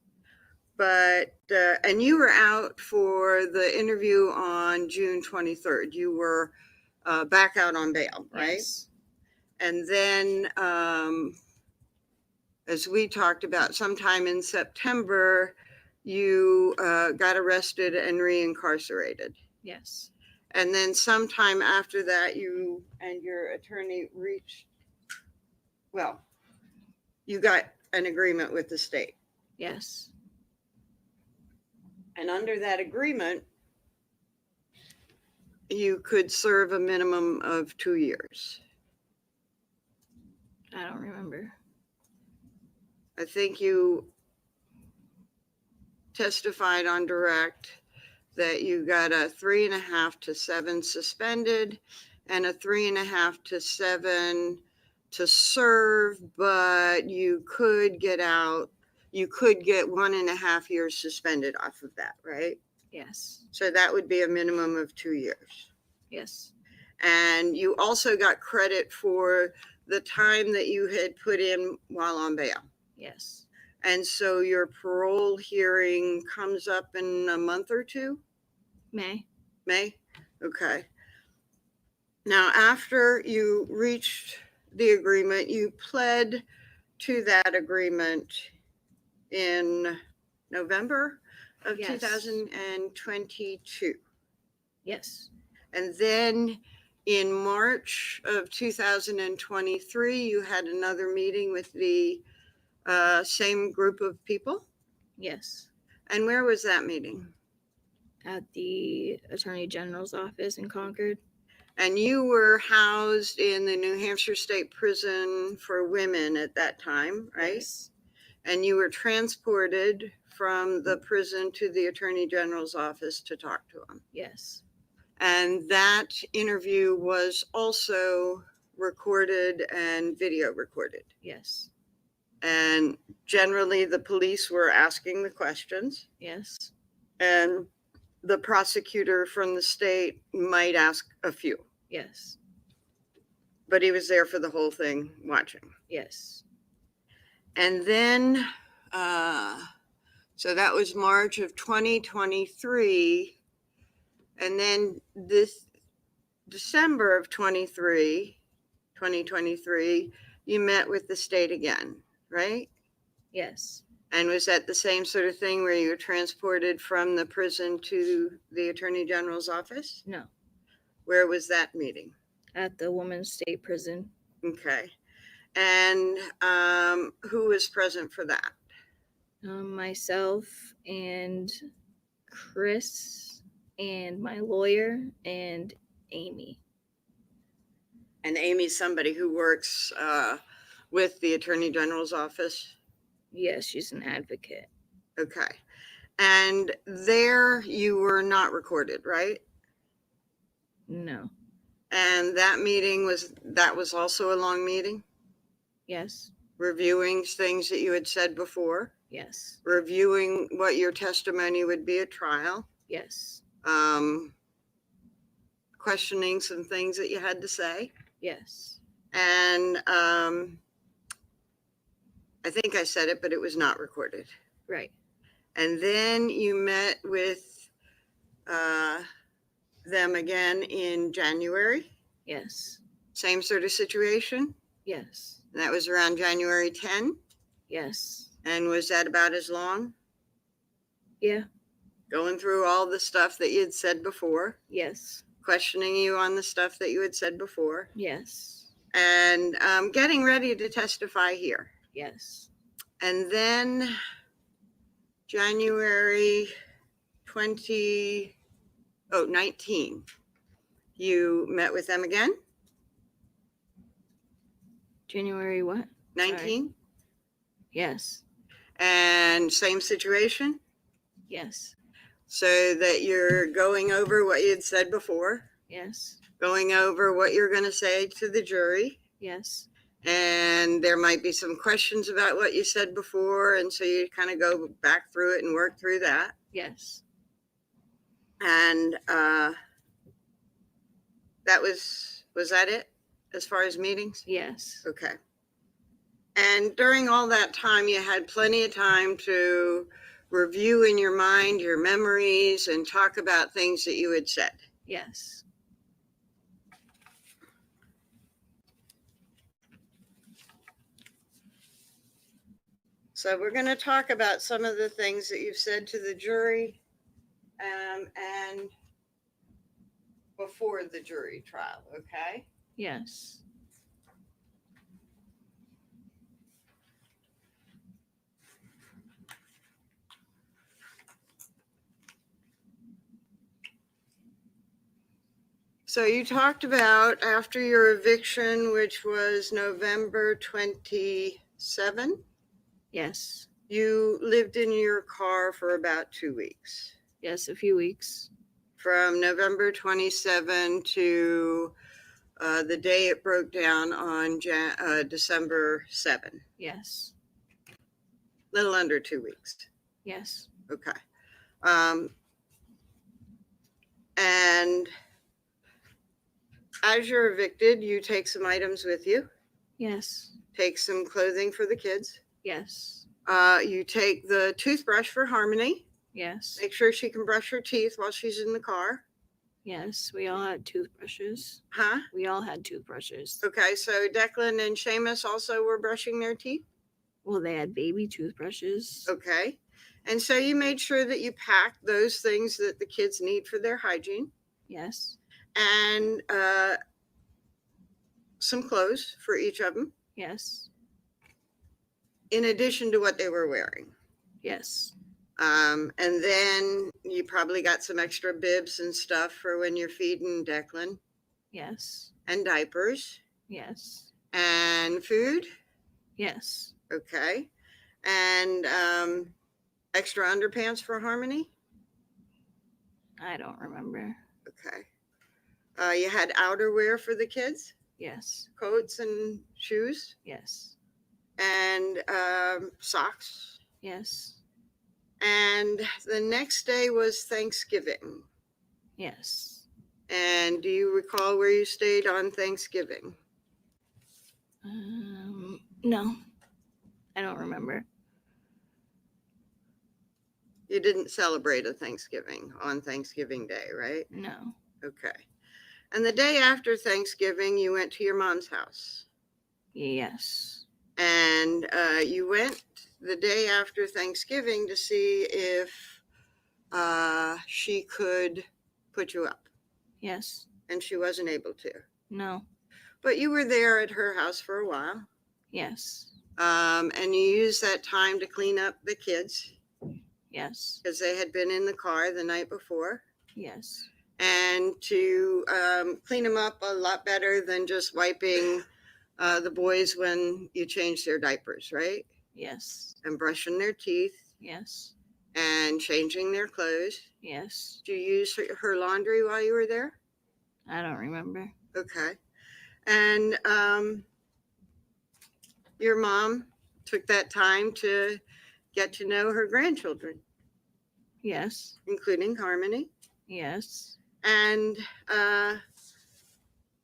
But, and you were out for the interview on June 23rd. You were back out on bail, right? Yes. And then as we talked about, sometime in September, you got arrested and reincarcerated. Yes. And then sometime after that, you and your attorney you got an agreement with the state. Yes. And under that agreement, you could serve a minimum of 2 years. I don't remember. I think you testified on direct that you got a 3.5 to 7 suspended and a 3.5 to 7 to serve, but you could get out. You could get 1.5 years suspended off of that, right? Yes. So that would be a minimum of 2 years. Yes. And you also got credit for the time that you had put in while on bail. Yes. And so your parole hearing comes up in a month or two? May. May? Okay. Now, after you reached the agreement, you pled to that agreement in November of Yes. 2022. Yes. And then in March of 2023, you had another meeting with the same group of people. Yes. And where was that meeting? At the Attorney General's office in Concord. And you were housed in the New Hampshire State Prison for Women at that time, right? Yes. And you were transported from the prison to the Attorney General's office to talk to him. Yes. And that interview was also recorded and video recorded. Yes. And generally the police were asking the questions, Yes. and the prosecutor from the state might ask a few, Yes. but he was there for the whole thing watching. Yes. And then, so that was March of 2023. And then this December of 2023, you met with the state again, right? Yes. And was that the same sort of thing where you were transported from the prison to the Attorney General's office? No. Where was that meeting? At the Women's State Prison. Okay. And who was present for that? Myself and Chris and my lawyer and Amy. And Amy's somebody who works with the Attorney General's office? Yes, she's an advocate. Okay. And there you were not recorded, right? No. And that meeting was also a long meeting? Yes. Reviewing things that you had said before? Yes. Reviewing what your testimony would be at trial? Yes. Questioning some things that you had to say? Yes. And I think I said it, but it was not recorded. Right. And then you met with them again in January? Yes. Same sort of situation? Yes. And that was around January 10? Yes. And was that about as long? Yeah. Going through all the stuff that you had said before? Yes. Questioning you on the stuff that you had said before? Yes. And getting ready to testify here? Yes. And then January 19, you met with them again? January what? 19? Yes. And same situation? Yes. So that you're going over what you had said before, Yes. going over what you're going to say to the jury, Yes. and there might be some questions about what you said before, and so you kind of go back through it and work through that. Yes. And that was that it as far as meetings? Yes. Okay. And during all that time, you had plenty of time to review in your mind your memories and talk about things that you had said. Yes. So we're going to talk about some of the things that you've said to the jury and before the jury trial, okay? Yes. So you talked about after your eviction, which was November 27, Yes. you lived in your car for about 2 weeks. Yes, a few weeks. From November 27 to the day it broke down on December 7. Yes. Little under 2 weeks. Yes. Okay. And as you're evicted, you take some items with you, Yes. take some clothing for the kids. Yes. You take the toothbrush for Harmony. Yes. Make sure she can brush her teeth while she's in the car. Yes. We all had toothbrushes. Huh? We all had toothbrushes. Okay, so Declan and Seamus also were brushing their teeth? Well, they had baby toothbrushes. Okay. And so you made sure that you packed those things that the kids need for their hygiene. Yes. And some clothes for each of them, Yes. in addition to what they were wearing. Yes. And then you probably got some extra bibs and stuff for when you're feeding Declan, Yes. and diapers, Yes. and food. Yes. Okay. And extra underpants for Harmony. I don't remember. Okay. You had outerwear for the kids, Yes. coats and shoes, Yes. and socks. Yes. And the next day was Thanksgiving. Yes. And do you recall where you stayed on Thanksgiving? No. I don't remember. You didn't celebrate a Thanksgiving on Thanksgiving Day, right? No. Okay. And the day after Thanksgiving, you went to your mom's house. Yes. And you went the day after Thanksgiving to see if she could put you up. Yes. And she wasn't able to. No. But you were there at her house for a while. Yes. And you used that time to clean up the kids. Yes. Because they had been in the car the night before. Yes. And to clean them up a lot better than just wiping the boys when you change their diapers, right? Yes. And brushing their teeth. Yes. And changing their clothes. Yes. Did you use her laundry while you were there? I don't remember. Okay. And your mom took that time to get to know her grandchildren. Yes. Including Harmony. Yes. And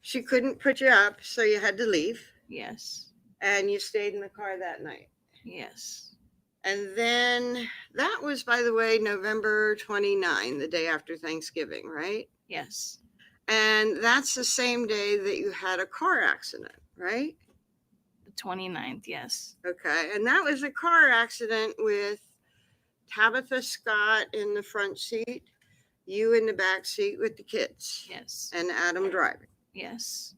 she couldn't put you up, so you had to leave. Yes. And you stayed in the car that night. Yes. And then that was, by the way, November 29, the day after Thanksgiving, right? Yes. And that's the same day that you had a car accident, right? The 29th, yes. Okay. And that was a car accident with Tabitha Scott in the front seat, you in the back seat with the kids. Yes. And Adam driving. Yes.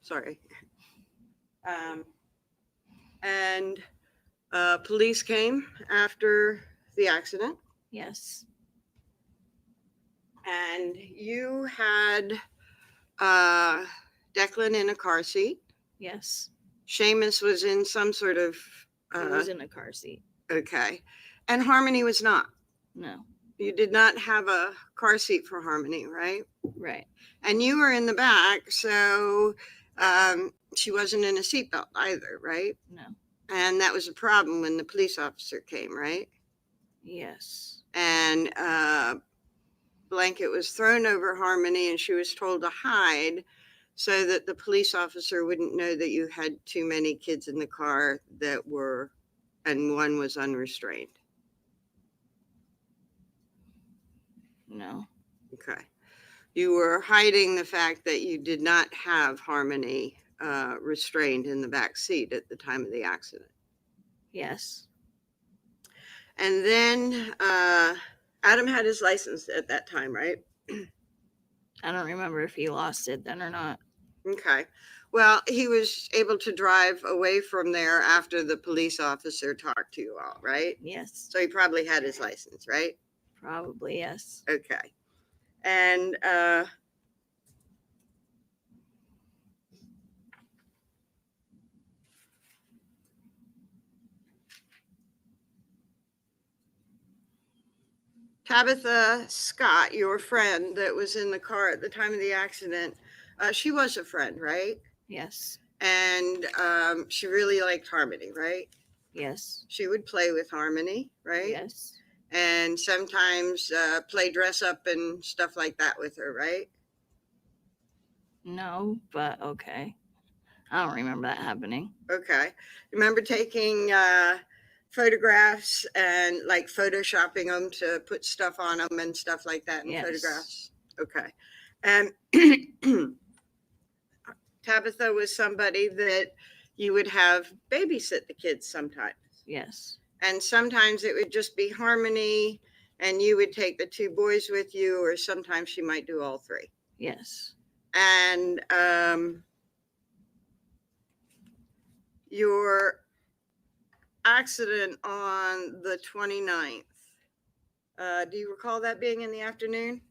Sorry. And police came after the accident. Yes. And you had Declan in a car seat. Yes. Seamus was in some sort of... He was in a car seat. Okay. And Harmony was not. No. You did not have a car seat for Harmony, right? Right. And you were in the back, so she wasn't in a seatbelt either, right? No. And that was a problem when the police officer came, right? Yes. And blanket was thrown over Harmony and she was told to hide so that the police officer wouldn't know that you had too many kids in the car that were, and one was unrestrained. No. Okay. You were hiding the fact that you did not have Harmony restrained in the back seat at the time of the accident. Yes. And then Adam had his license at that time, right? I don't remember if he lost it then or not. Okay. Well, he was able to drive away from there after the police officer talked to you all, right? Yes. So he probably had his license, right? Probably, yes. Okay. And Tabitha Scott, your friend that was in the car at the time of the accident, she was a friend, right? Yes. And she really liked Harmony, right? Yes. She would play with Harmony, right? Yes. And sometimes play dress up and stuff like that with her, right? No, but okay. I don't remember that happening. Okay. Remember taking photographs and like photoshopping them to put stuff on them and stuff like that in Yes. photographs? Okay. And Tabitha was somebody that you would have babysit the kids sometimes. Yes. And sometimes it would just be Harmony and you would take the two boys with you, or sometimes she might do all three. Yes. And your accident on the 29th, do you recall that being in the afternoon?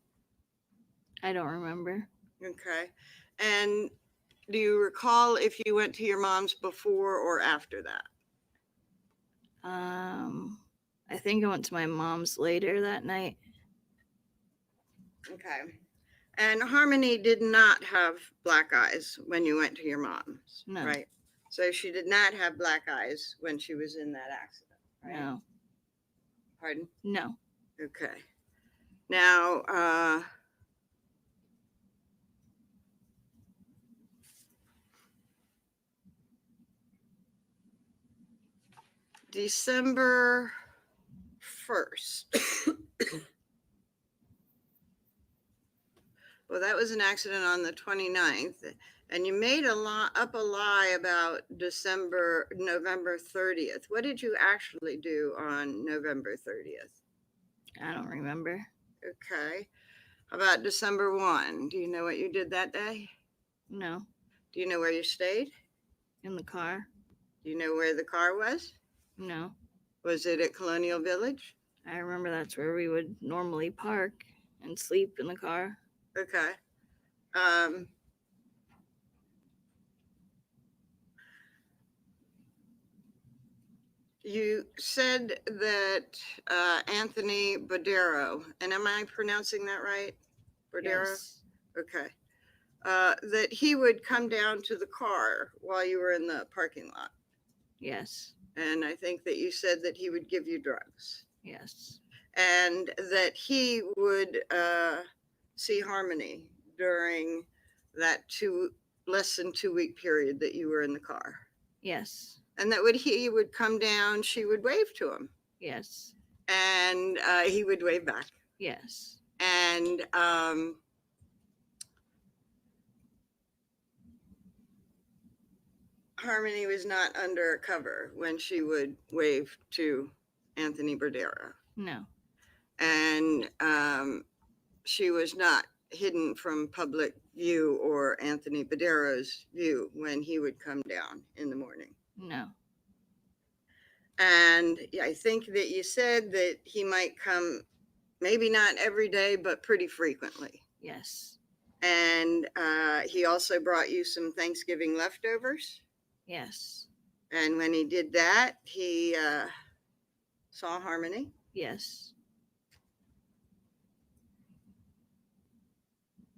I don't remember. Okay. And do you recall if you went to your mom's before or after that? I think I went to my mom's later that night. Okay. And Harmony did not have black eyes when you went to your mom's, No. right? So she did not have black eyes when she was in that accident, right? No. Pardon? No. Okay. Now, December 1st. Well, that was an accident on the 29th. And you made up a lie about November 30th. What did you actually do on November 30th? I don't remember. Okay. How about December 1? Do you know what you did that day? No. Do you know where you stayed? In the car? Do you know where the car was? No. Was it at Colonial Village? I remember that's where we would normally park and sleep in the car. Okay. You said that Anthony Badero, and am I pronouncing that right? Badero? Yes. Okay. That he would come down to the car while you were in the parking lot. Yes. And I think that you said that he would give you drugs. Yes. And that he would see Harmony during that less than 2 week period that you were in the car. Yes. And that he would come down, she would wave to him. Yes. And he would wave back. Yes. And Harmony was not under cover when she would wave to Anthony Badero. No. And she was not hidden from public view or Anthony Badero's view when he would come down in the morning. No. And I think that you said that he might come, maybe not every day, but pretty frequently. Yes. And he also brought you some Thanksgiving leftovers. Yes. And when he did that, he saw Harmony. Yes.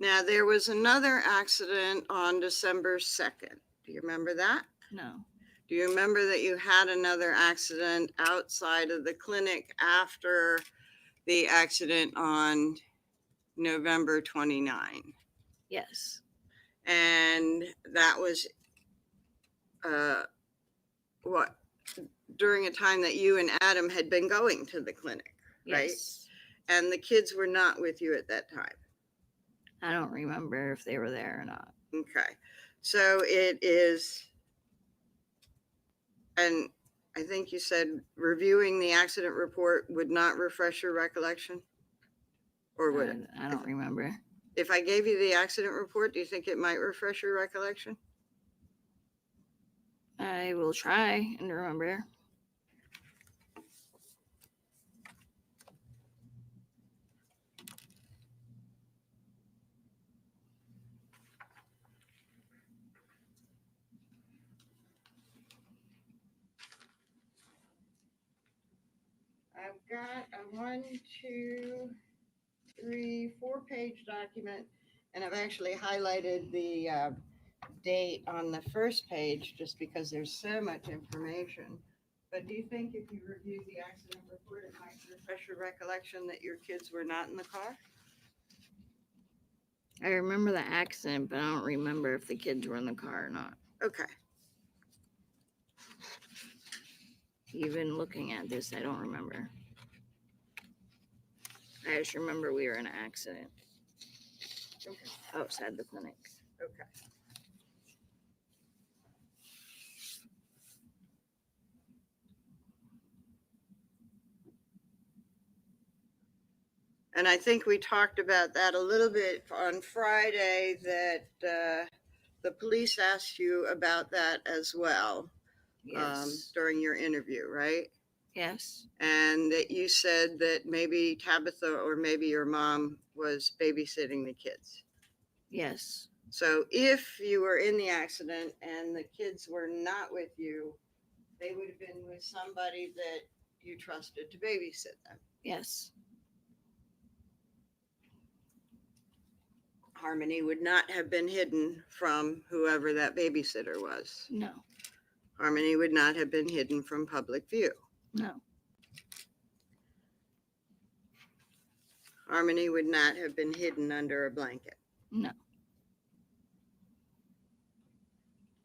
Now, there was another accident on December 2nd. Do you remember that? No. Do you remember that you had another accident outside of the clinic after the accident on November 29? Yes. And that was during a time that you and Adam had been going to the clinic, right? Yes. And the kids were not with you at that time. I don't remember if they were there or not. Okay. So it is, and I think you said reviewing the accident report would not refresh your recollection? Or would it? I don't remember. If I gave you the accident report, do you think it might refresh your recollection? I will try and remember. I've got a 1, 2, 3, 4-page document, and I've actually highlighted the date on the first page just because there's so much information. But do you think if you review the accident report, it might refresh your recollection that your kids were not in the car? I remember the accident, but I don't remember if the kids were in the car or not. Okay. Even looking at this, I don't remember. I just remember we were in an accident outside the clinic. Okay. And I think we talked about that a little bit on Friday, that the police asked you about that as well. Yes. During your interview, right? Yes. And that you said that maybe Tabitha or maybe your mom was babysitting the kids. Yes. So if you were in the accident and the kids were not with you, they would have been with somebody that you trusted to babysit them. Yes. Harmony would not have been hidden from whoever that babysitter was. No. Harmony would not have been hidden from public view. No. Harmony would not have been hidden under a blanket. No.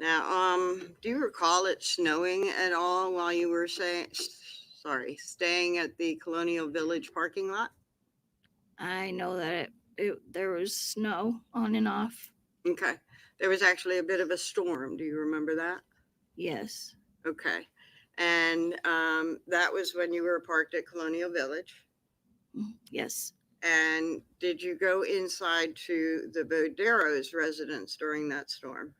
Now, do you recall it snowing at all while you were staying at the Colonial Village parking lot? I know that there was snow on and off. Okay. There was actually a bit of a storm. Do you remember that? Yes. Okay. And that was when you were parked at Colonial Village. Yes. And did you go inside to the Badero's residence during that storm?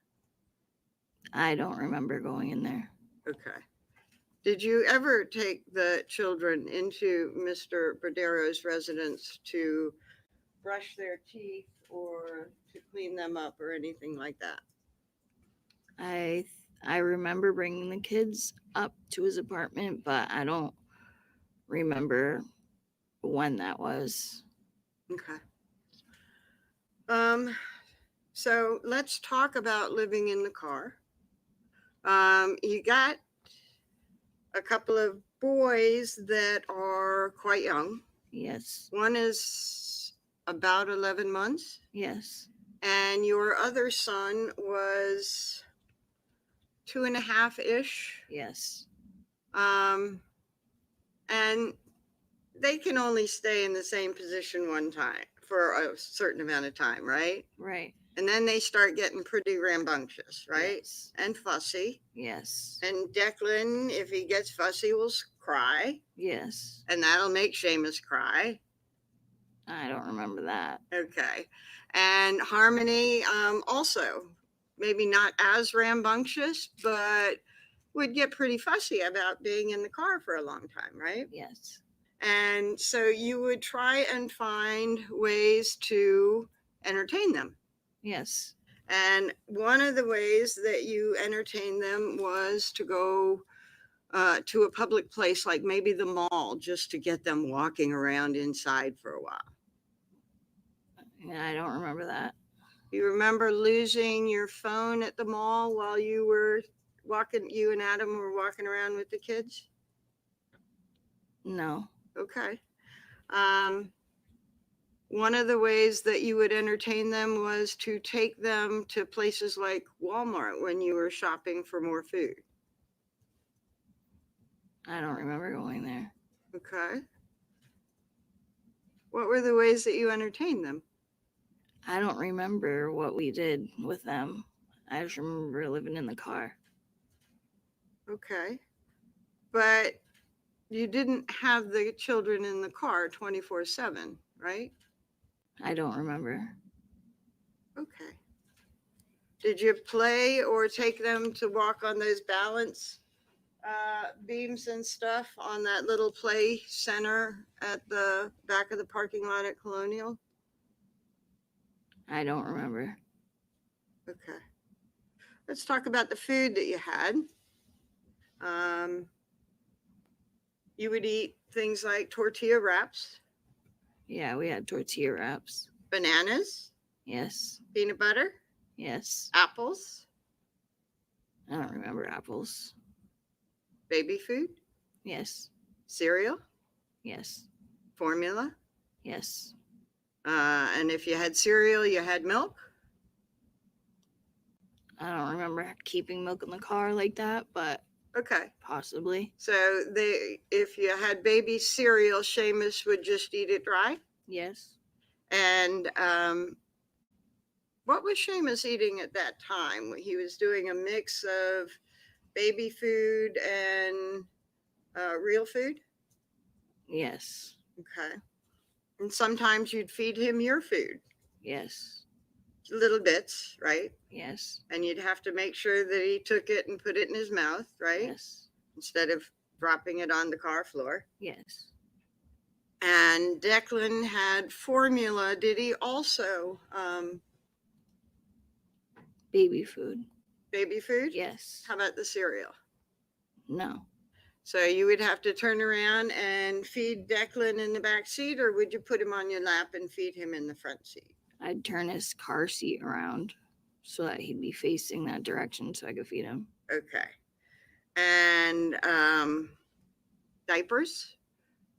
I don't remember going in there. Okay. Did you ever take the children into Mr. Badero's residence to brush their teeth or to clean them up or anything like that? I remember bringing the kids up to his apartment, but I don't remember when that was. Okay. So let's talk about living in the car. You got a couple of boys that are quite young. Yes. One is about 11 months. Yes. And your other son was 2.5-ish. Yes. And they can only stay in the same position one time for a certain amount of time, right? Right. And then they start getting pretty rambunctious, right? Yes. And fussy. Yes. And Declan, if he gets fussy, will cry. Yes. And that'll make Seamus cry. I don't remember that. Okay. And Harmony also, maybe not as rambunctious, but would get pretty fussy about being in the car for a long time, right? Yes. And so you would try and find ways to entertain them. Yes. And one of the ways that you entertained them was to go to a public place like maybe the mall, just to get them walking around inside for a while. Yeah, I don't remember that. You remember losing your phone at the mall while you were walking, you and Adam were walking around with the kids? No. Okay. One of the ways that you would entertain them was to take them to places like Walmart when you were shopping for more food. I don't remember going there. Okay. What were the ways that you entertained them? I don't remember what we did with them. I just remember living in the car. Okay. But you didn't have the children in the car 24/7, right? I don't remember. Okay. Did you play or take them to walk on those balance beams and stuff on that little play center at the back of the parking lot at Colonial? I don't remember. Okay. Let's talk about the food that you had. You would eat things like tortilla wraps, Yeah, we had tortilla wraps. bananas, Yes. peanut butter, Yes. apples, I don't remember apples. baby food, Yes. cereal, Yes. formula. Yes. And if you had cereal, you had milk. I don't remember keeping milk in the car like that, but Okay. possibly. So if you had baby cereal, Seamus would just eat it dry. Yes. And what was Seamus eating at that time? He was doing a mix of baby food and real food. Yes. Okay. And sometimes you'd feed him your food, Yes. little bits, right? Yes. And you'd have to make sure that he took it and put it in his mouth, right? Yes. Instead of dropping it on the car floor. Yes. And Declan had formula. Did he also Baby food. baby food? Yes. How about the cereal? No. So you would have to turn around and feed Declan in the back seat, or would you put him on your lap and feed him in the front seat? I'd turn his car seat around so that he'd be facing that direction so I could feed him. Okay. And diapers?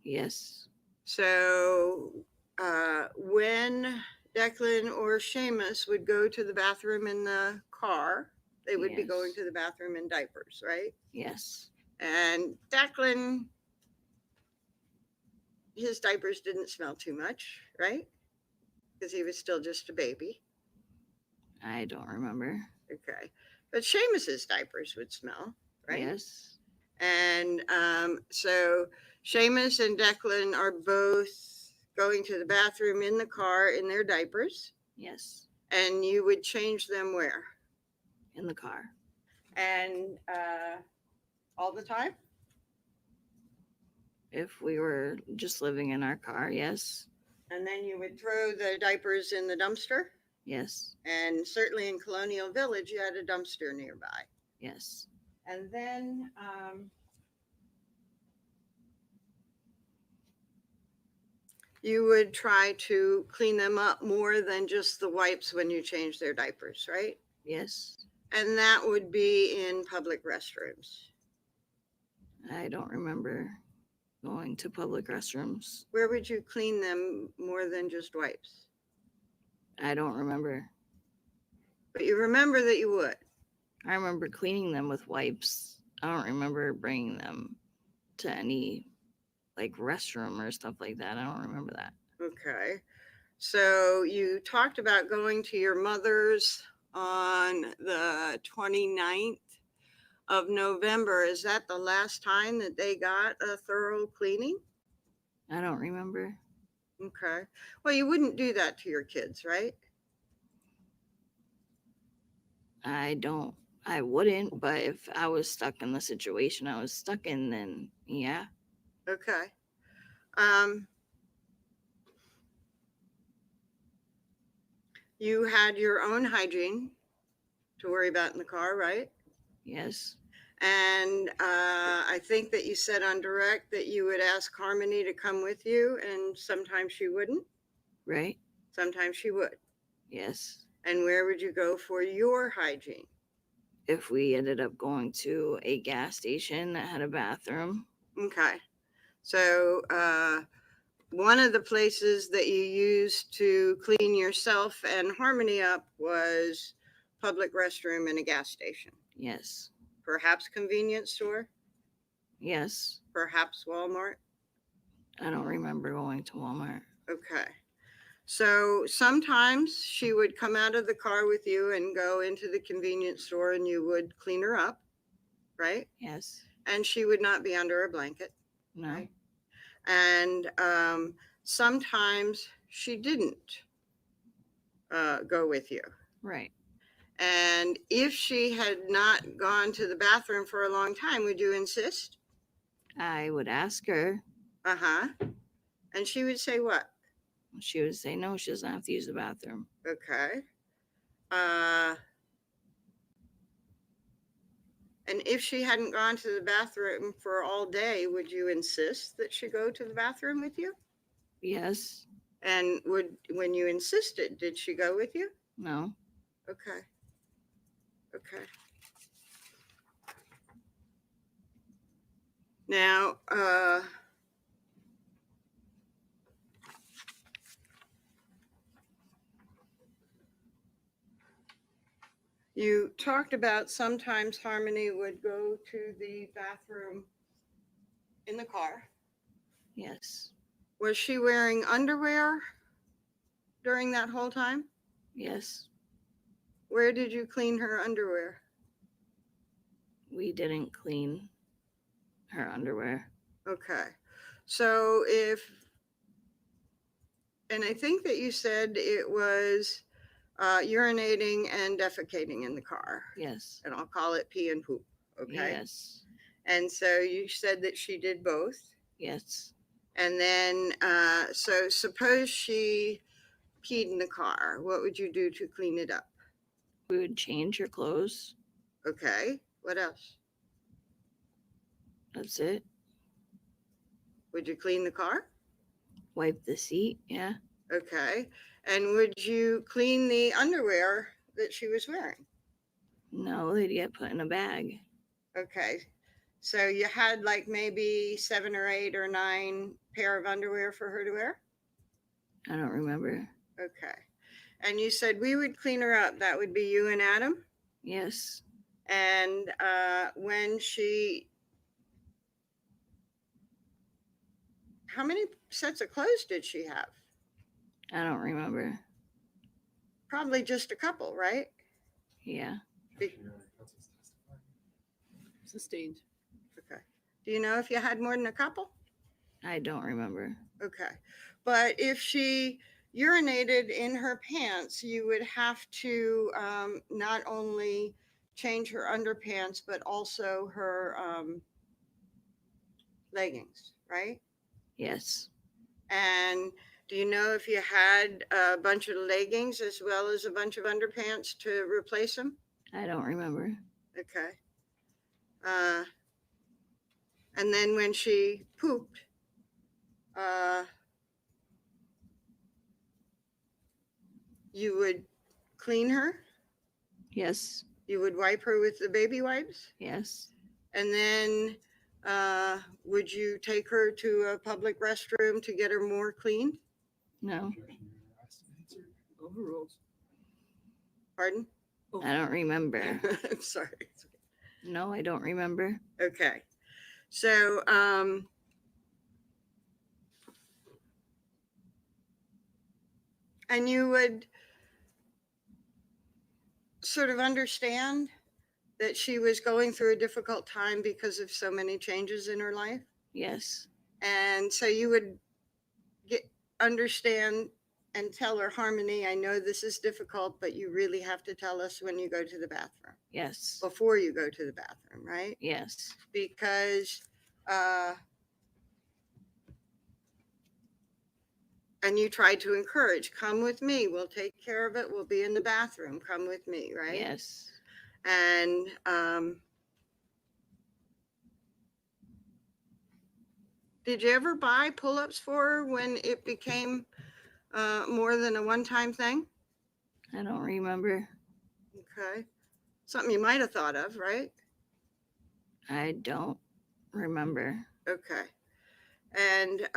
Yes. So when Declan or Seamus would go to the bathroom in the car, they would be going Yes. to the bathroom in diapers, right? Yes. And Declan, his diapers didn't smell too much, right? Because he was still just a baby. I don't remember. Okay. But Seamus's diapers would smell, right? Yes. And so Seamus and Declan are both going to the bathroom in the car in their diapers. Yes. And you would change them where? In the car. And all the time? If we were just living in our car, yes. And then you would throw the diapers in the dumpster? Yes. And certainly in Colonial Village, you had a dumpster nearby. Yes. And then you would try to clean them up more than just the wipes when you change their diapers, right? Yes. And that would be in public restrooms. I don't remember going to public restrooms. Where would you clean them more than just wipes? I don't remember. But you remember that you would. I remember cleaning them with wipes. I don't remember bringing them to any like restroom or stuff like that. I don't remember that. Okay. So you talked about going to your mother's on the 29th of November. Is that the last time that they got a thorough cleaning? I don't remember. Okay. Well, you wouldn't do that to your kids, right? I wouldn't, but if I was stuck in the situation I was stuck in, then yeah. Okay. You had your own hygiene to worry about in the car, right? Yes. And I think that you said on direct that you would ask Harmony to come with you, and sometimes she wouldn't. Right? Sometimes she would. Yes. And where would you go for your hygiene? If we ended up going to a gas station that had a bathroom. Okay. So one of the places that you used to clean yourself and Harmony up was public restroom in a gas station. Yes. Perhaps convenience store? Yes. Perhaps Walmart? I don't remember going to Walmart. Okay. So sometimes she would come out of the car with you and go into the convenience store and you would clean her up, right? Yes. and she would not be under a blanket. No. Right. And sometimes she didn't go with you. Right. And if she had not gone to the bathroom for a long time, would you insist? I would ask her. Uh-huh. And she would say what? She would say no, she doesn't have to use the bathroom. Okay. And if she hadn't gone to the bathroom for all day, would you insist that she go to the bathroom with you? Yes. And when you insisted, did she go with you? No. Okay. Okay. Now, you talked about sometimes Harmony would go to the bathroom in the car. Yes. Was she wearing underwear during that whole time? Yes. Where did you clean her underwear? We didn't clean her underwear. Okay. And I think that you said it was urinating and defecating in the car. Yes. And I'll call it pee and poop. Okay. Yes. And so you said that she did both. Yes. And then, so suppose she peed in the car. What would you do to clean it up? We would change her clothes. Okay. What else? That's it. Would you clean the car? Wipe the seat. Yeah. Okay. And would you clean the underwear that she was wearing? No, they'd get put in a bag. Okay. So you had like maybe 7 or 8 or 9 pair of underwear for her to wear? I don't remember. Okay. And you said we would clean her up. That would be you and Adam? Yes. And when she... How many sets of clothes did she have? I don't remember. Probably just a couple, right? Yeah. Sustained. Okay. Do you know if you had more than a couple? I don't remember. Okay. But if she urinated in her pants, you would have to not only change her underpants, but also her leggings, right? Yes. And do you know if you had a bunch of leggings as well as a bunch of underpants to replace them? I don't remember. Okay. And then when she pooped, you would clean her? Yes. You would wipe her with the baby wipes? Yes. And then would you take her to a public restroom to get her more clean? No. Overruled. Pardon? I don't remember. I'm sorry. No, I don't remember. Okay. So, and you would sort of understand that she was going through a difficult time because of so many changes in her life? Yes. And so you would understand and tell her, Harmony, I know this is difficult, but you really have to tell us when you go to the bathroom. Yes. Before you go to the bathroom, right? Yes. Because, and you try to encourage, come with me, we'll take care of it, we'll be in the bathroom, come with me, right? Yes. And did you ever buy pull-ups for her when it became more than a one-time thing? I don't remember. Okay. Something you might have thought of, right? I don't remember. Okay. And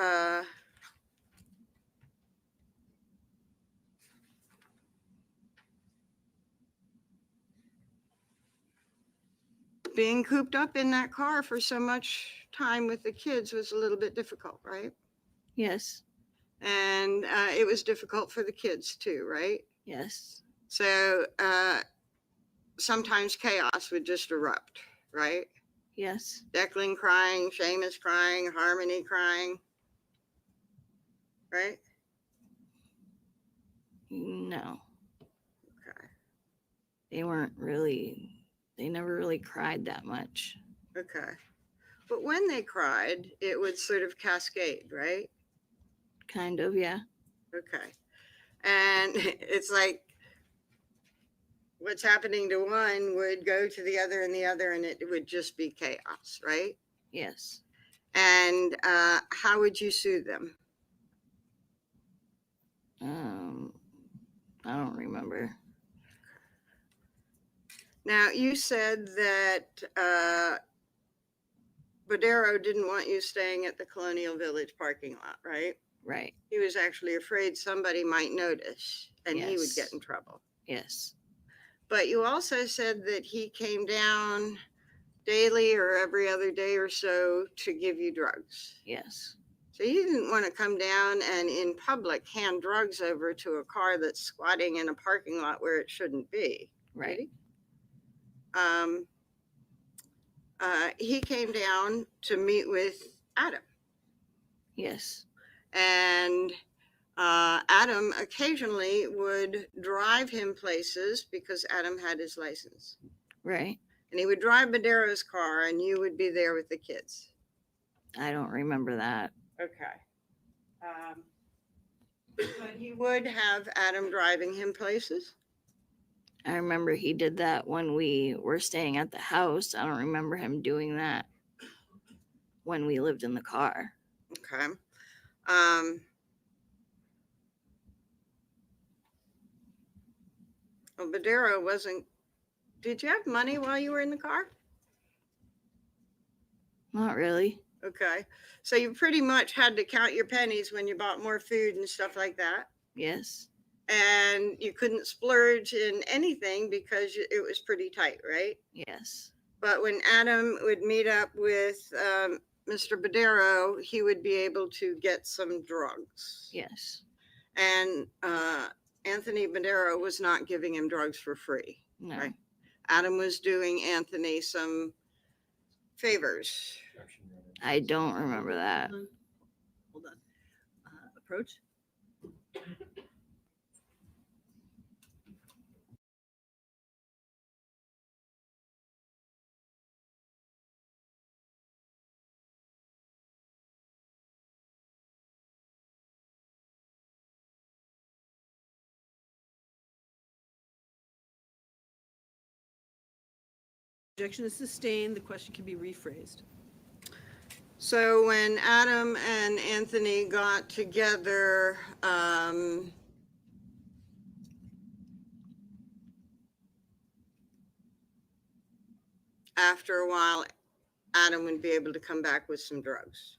being cooped up in that car for so much time with the kids was a little bit difficult, right? Yes. And it was difficult for the kids too, right? Yes. So sometimes chaos would just erupt, right? Yes. Declan crying, Seamus crying, Harmony crying, right? No. Okay. They never really cried that much. Okay. But when they cried, it would sort of cascade, right? Kind of, yeah. Okay. And it's like what's happening to one would go to the other, and it would just be chaos, right? Yes. And how would you sue them? I don't remember. Now, you said that Badero didn't want you staying at the Colonial Village parking lot, right? Right. He was actually afraid somebody might notice and he would Yes. get in trouble. Yes. But you also said that he came down daily or every other day or so to give you drugs. Yes. So you didn't want to come down and in public hand drugs over to a car that's squatting in a parking lot where it shouldn't be. Right. He came down to meet with Adam. Yes. And Adam occasionally would drive him places because Adam had his license. Right. And he would drive Badero's car and you would be there with the kids. I don't remember that. Okay. But he would have Adam driving him places? I remember he did that when we were staying at the house. I don't remember him doing that when we lived in the car. Okay. Well, Badero wasn't. Did you have money while you were in the car? Not really. Okay. So you pretty much had to count your pennies when you bought more food and stuff like that. Yes. And you couldn't splurge in anything because it was pretty tight, right? Yes. But when Adam would meet up with Mr. Badero, he would be able to get some drugs. Yes. And Anthony Badero was not giving him drugs for free. No. Right? Adam was doing Anthony some favors. I don't remember that. Hold on. Approach. Objection is sustained. The question can be rephrased. So when Adam and Anthony got together, after a while, Adam would be able to come back with some drugs.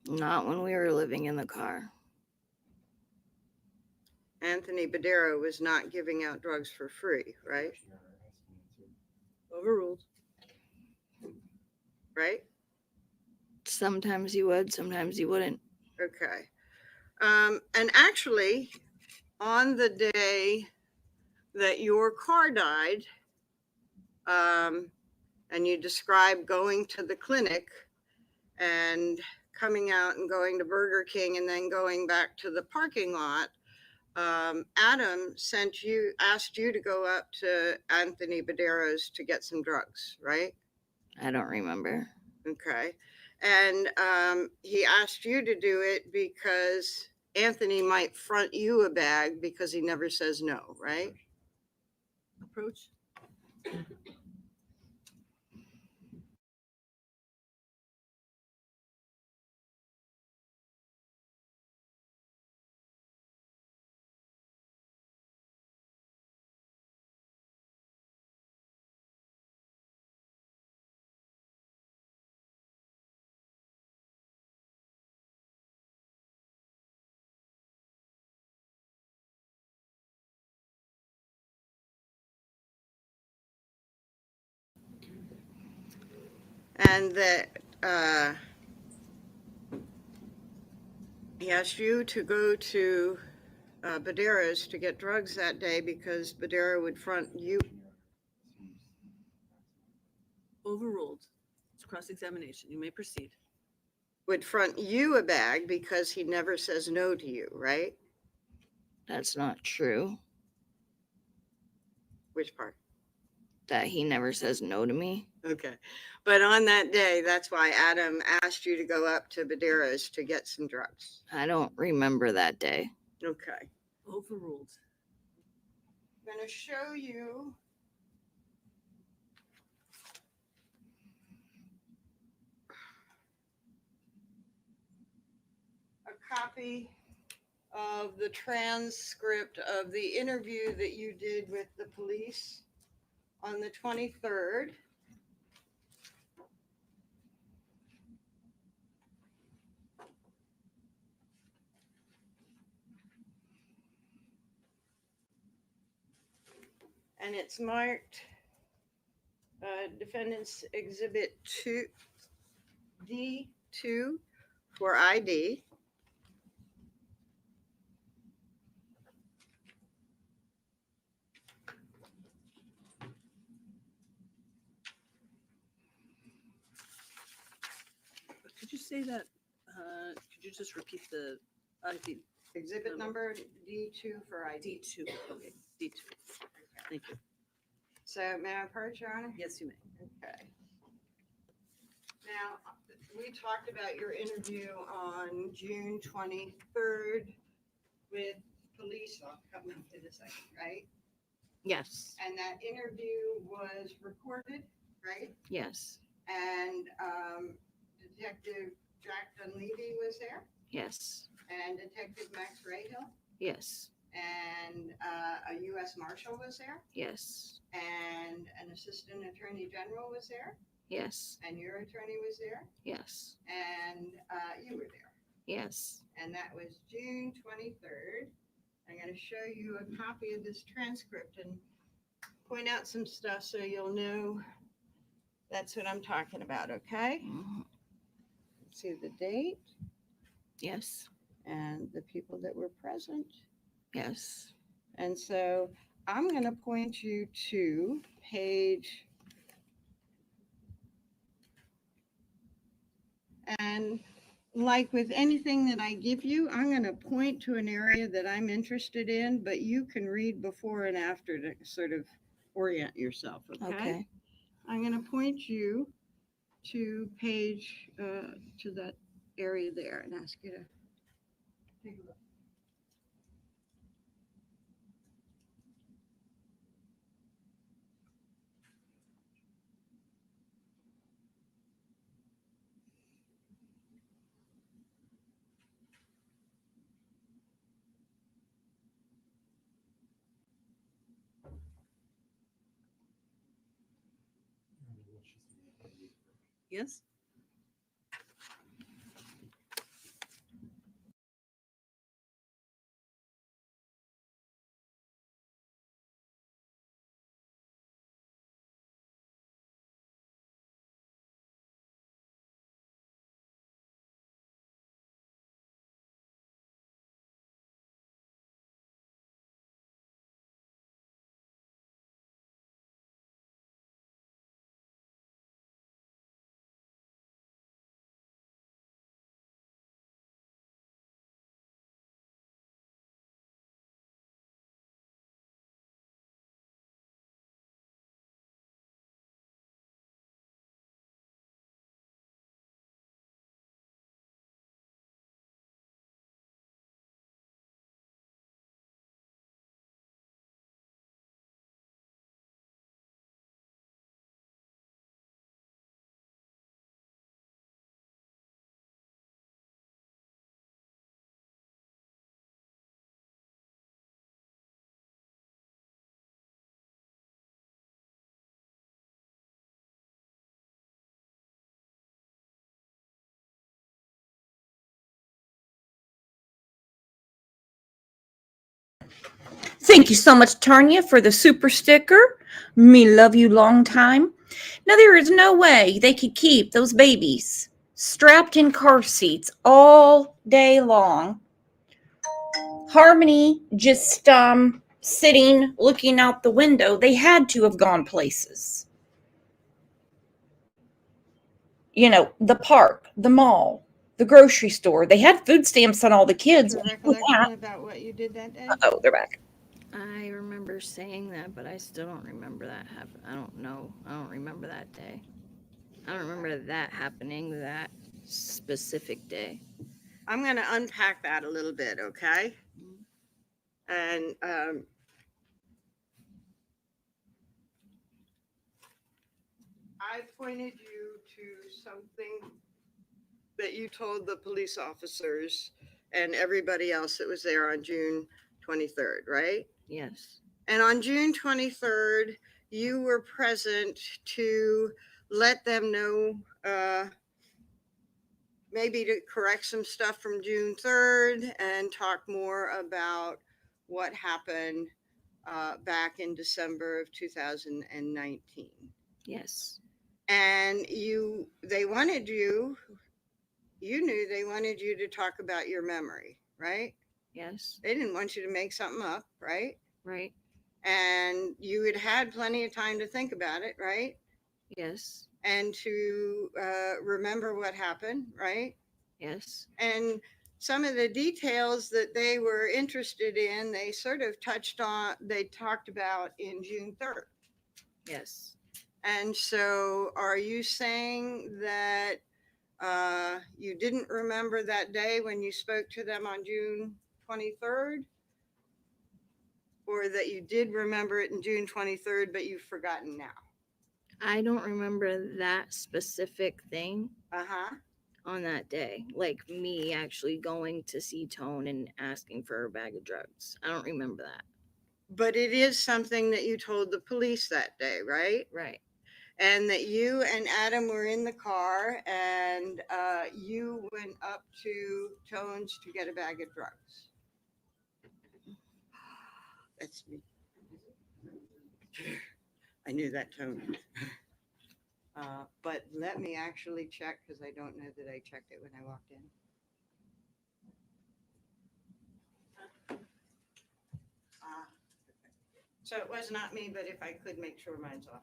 Not when we were living in the car. Anthony Badero was not giving out drugs for free, right? Overruled. Right? Sometimes he would, sometimes he wouldn't. Okay. And actually, on the day that your car died, and you described going to the clinic and coming out and going to Burger King and then going back to the parking lot, Adam asked you to go up to Anthony Badero's to get some drugs, right? I don't remember. Okay. And he asked you to do it because Anthony might front you a bag because he never says no, right? Approach. And that he asked you to go to Badero's to get drugs that day because Badero would front you. Overruled. It's cross-examination. You may proceed. Would front you a bag because he never says no to you, right? That's not true. Which part? That he never says no to me. Okay. But on that day, that's why Adam asked you to go up to Badero's to get some drugs. I don't remember that day. Okay. Overruled. I'm going to show you a copy of the transcript of the interview that you did with the police on the 23rd. And it's marked Defendant's Exhibit 2, D2 for ID. Could you say that? Could you just repeat the ID? Exhibit number D2 for ID. D2. Okay, D2. Thank you. So may I approach, Your Honor? Yes, you may. Okay. Now, we talked about your interview on June 23rd with police. I'll come up in a second, right? Yes. And that interview was recorded, right? Yes. And Detective Jack Dunleavy was there, Yes. and Detective Max Rahill, Yes. and a U.S. Marshal was there, Yes. and an Assistant Attorney General was there, Yes. and your attorney was there, Yes. and you were there. Yes. And that was June 23rd. I'm going to show you a copy of this transcript and point out some stuff so you'll know that's what I'm talking about, okay? Mhm. See the date Yes. and the people that were present. Yes. And so I'm going to point you to page, and like with anything that I give you, I'm going to point to an area that I'm interested in, but you can read before and after to sort of orient yourself, okay? Okay. I'm going to point you to page, to that area there and ask you to take a look. Yes? Thank you so much, Tanya, for the super sticker. Me love you long time. Now, there is no way they could keep those babies strapped in car seats all day long. Harmony just sitting, looking out the window. They had to have gone places. You know, the park, the mall, the grocery store. They had food stamps on all the kids. Your recollection about what you did that day? Oh, they're back. I remember saying that, but I still don't remember that happen. I don't know. I don't remember that day. I don't remember that happening that specific day. I'm going to unpack that a little bit, okay? And I pointed you to something that you told the police officers and everybody else that was there on June 23rd, right? Yes. And on June 23rd, you were present to let them know, maybe to correct some stuff from June 3rd and talk more about what happened back in December of 2019. Yes. And they wanted you knew they wanted you to talk about your memory, right? Yes. They didn't want you to make something up, right? Right. And you had had plenty of time to think about it, right? Yes. And to remember what happened, right? Yes. And some of the details that they were interested in, they sort of they talked about in June 3rd. Yes. And so are you saying that you didn't remember that day when you spoke to them on June 23rd? Or that you did remember it in June 23rd, but you've forgotten now? I don't remember that specific thing Uh-huh. on that day. Like me actually going to see Tone and asking for a bag of drugs. I don't remember that. But it is something that you told the police that day, right? Right. And that you and Adam were in the car and you went up to Tone's to get a bag of drugs. That's me. I knew that tone. But let me actually check because I don't know that I checked it when I walked in. So it was not me, but if I could make sure mine's off.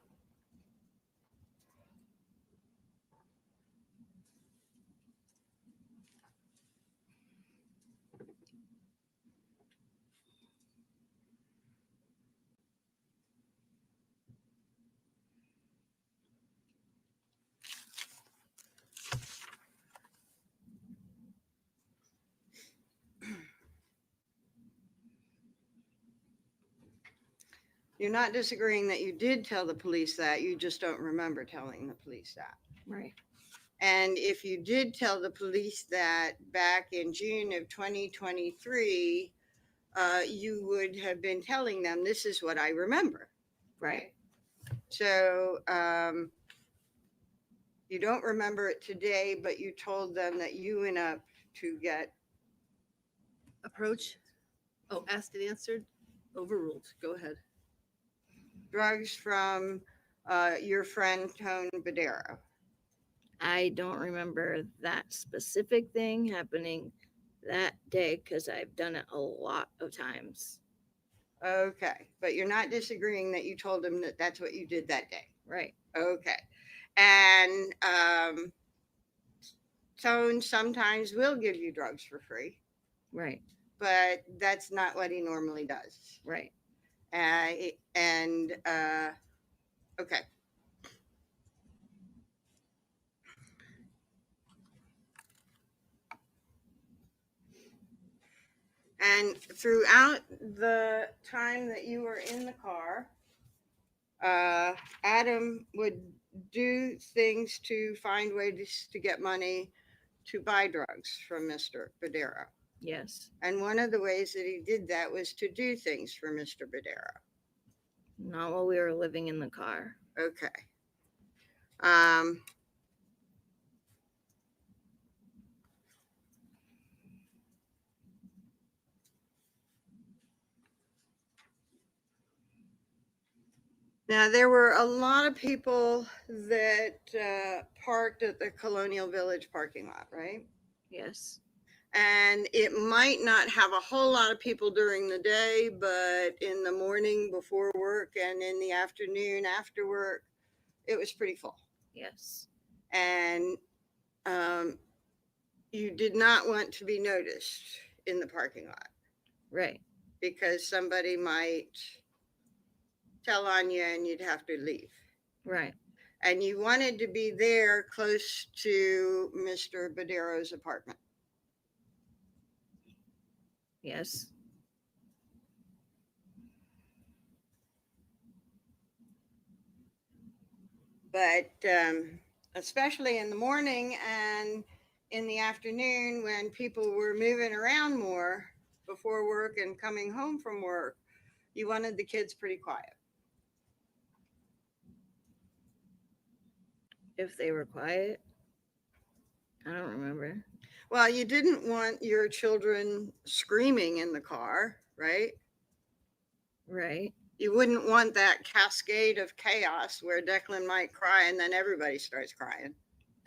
You're not disagreeing that you did tell the police that, you just don't remember telling the police that. Right. And if you did tell the police that back in June of 2023, you would have been telling them, this is what I remember. Right. So you don't remember it today, but you told them that you went up to get Approach. Oh, asked and answered. Overruled. Go ahead. drugs from your friend Tone Badero. I don't remember that specific thing happening that day because I've done it a lot of times. Okay, but you're not disagreeing that you told them that that's what you did that day. Right. Okay. And Tone sometimes will give you drugs for free. Right. But that's not what he normally does. Right. Okay. And throughout the time that you were in the car, Adam would do things to find ways to get money to buy drugs from Mr. Badero. Yes. And one of the ways that he did that was to do things for Mr. Badero. Not while we were living in the car. Okay. Now, there were a lot of people that parked at the Colonial Village parking lot, right? Yes. And it might not have a whole lot of people during the day, but in the morning before work and in the afternoon after work, it was pretty full. Yes. and you did not want to be noticed in the parking lot Right. because somebody might tell on you and you'd have to leave. Right. And you wanted to be there close to Mr. Badero's apartment. Yes. But especially in the morning and in the afternoon when people were moving around more before work and coming home from work, you wanted the kids pretty quiet. If they were quiet, I don't remember. Well, you didn't want your children screaming in the car, right? Right. You wouldn't want that cascade of chaos where Declan might cry and then everybody starts crying.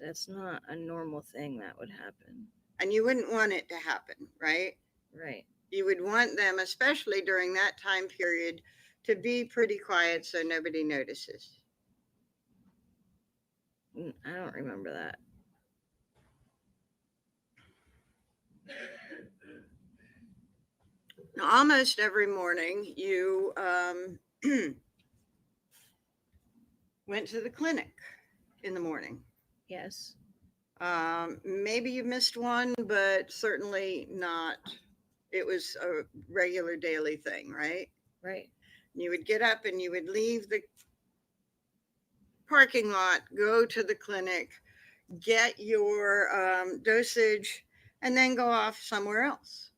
That's not a normal thing that would happen. And you wouldn't want it to happen, right? Right. You would want them, especially during that time period, to be pretty quiet so nobody notices. I don't remember that. Almost every morning you went to the clinic in the morning. Yes. Maybe you missed one, but certainly not. It was a regular daily thing, right? Right. You would get up and you would leave the parking lot, go to the clinic, get your dosage, and then go off somewhere else.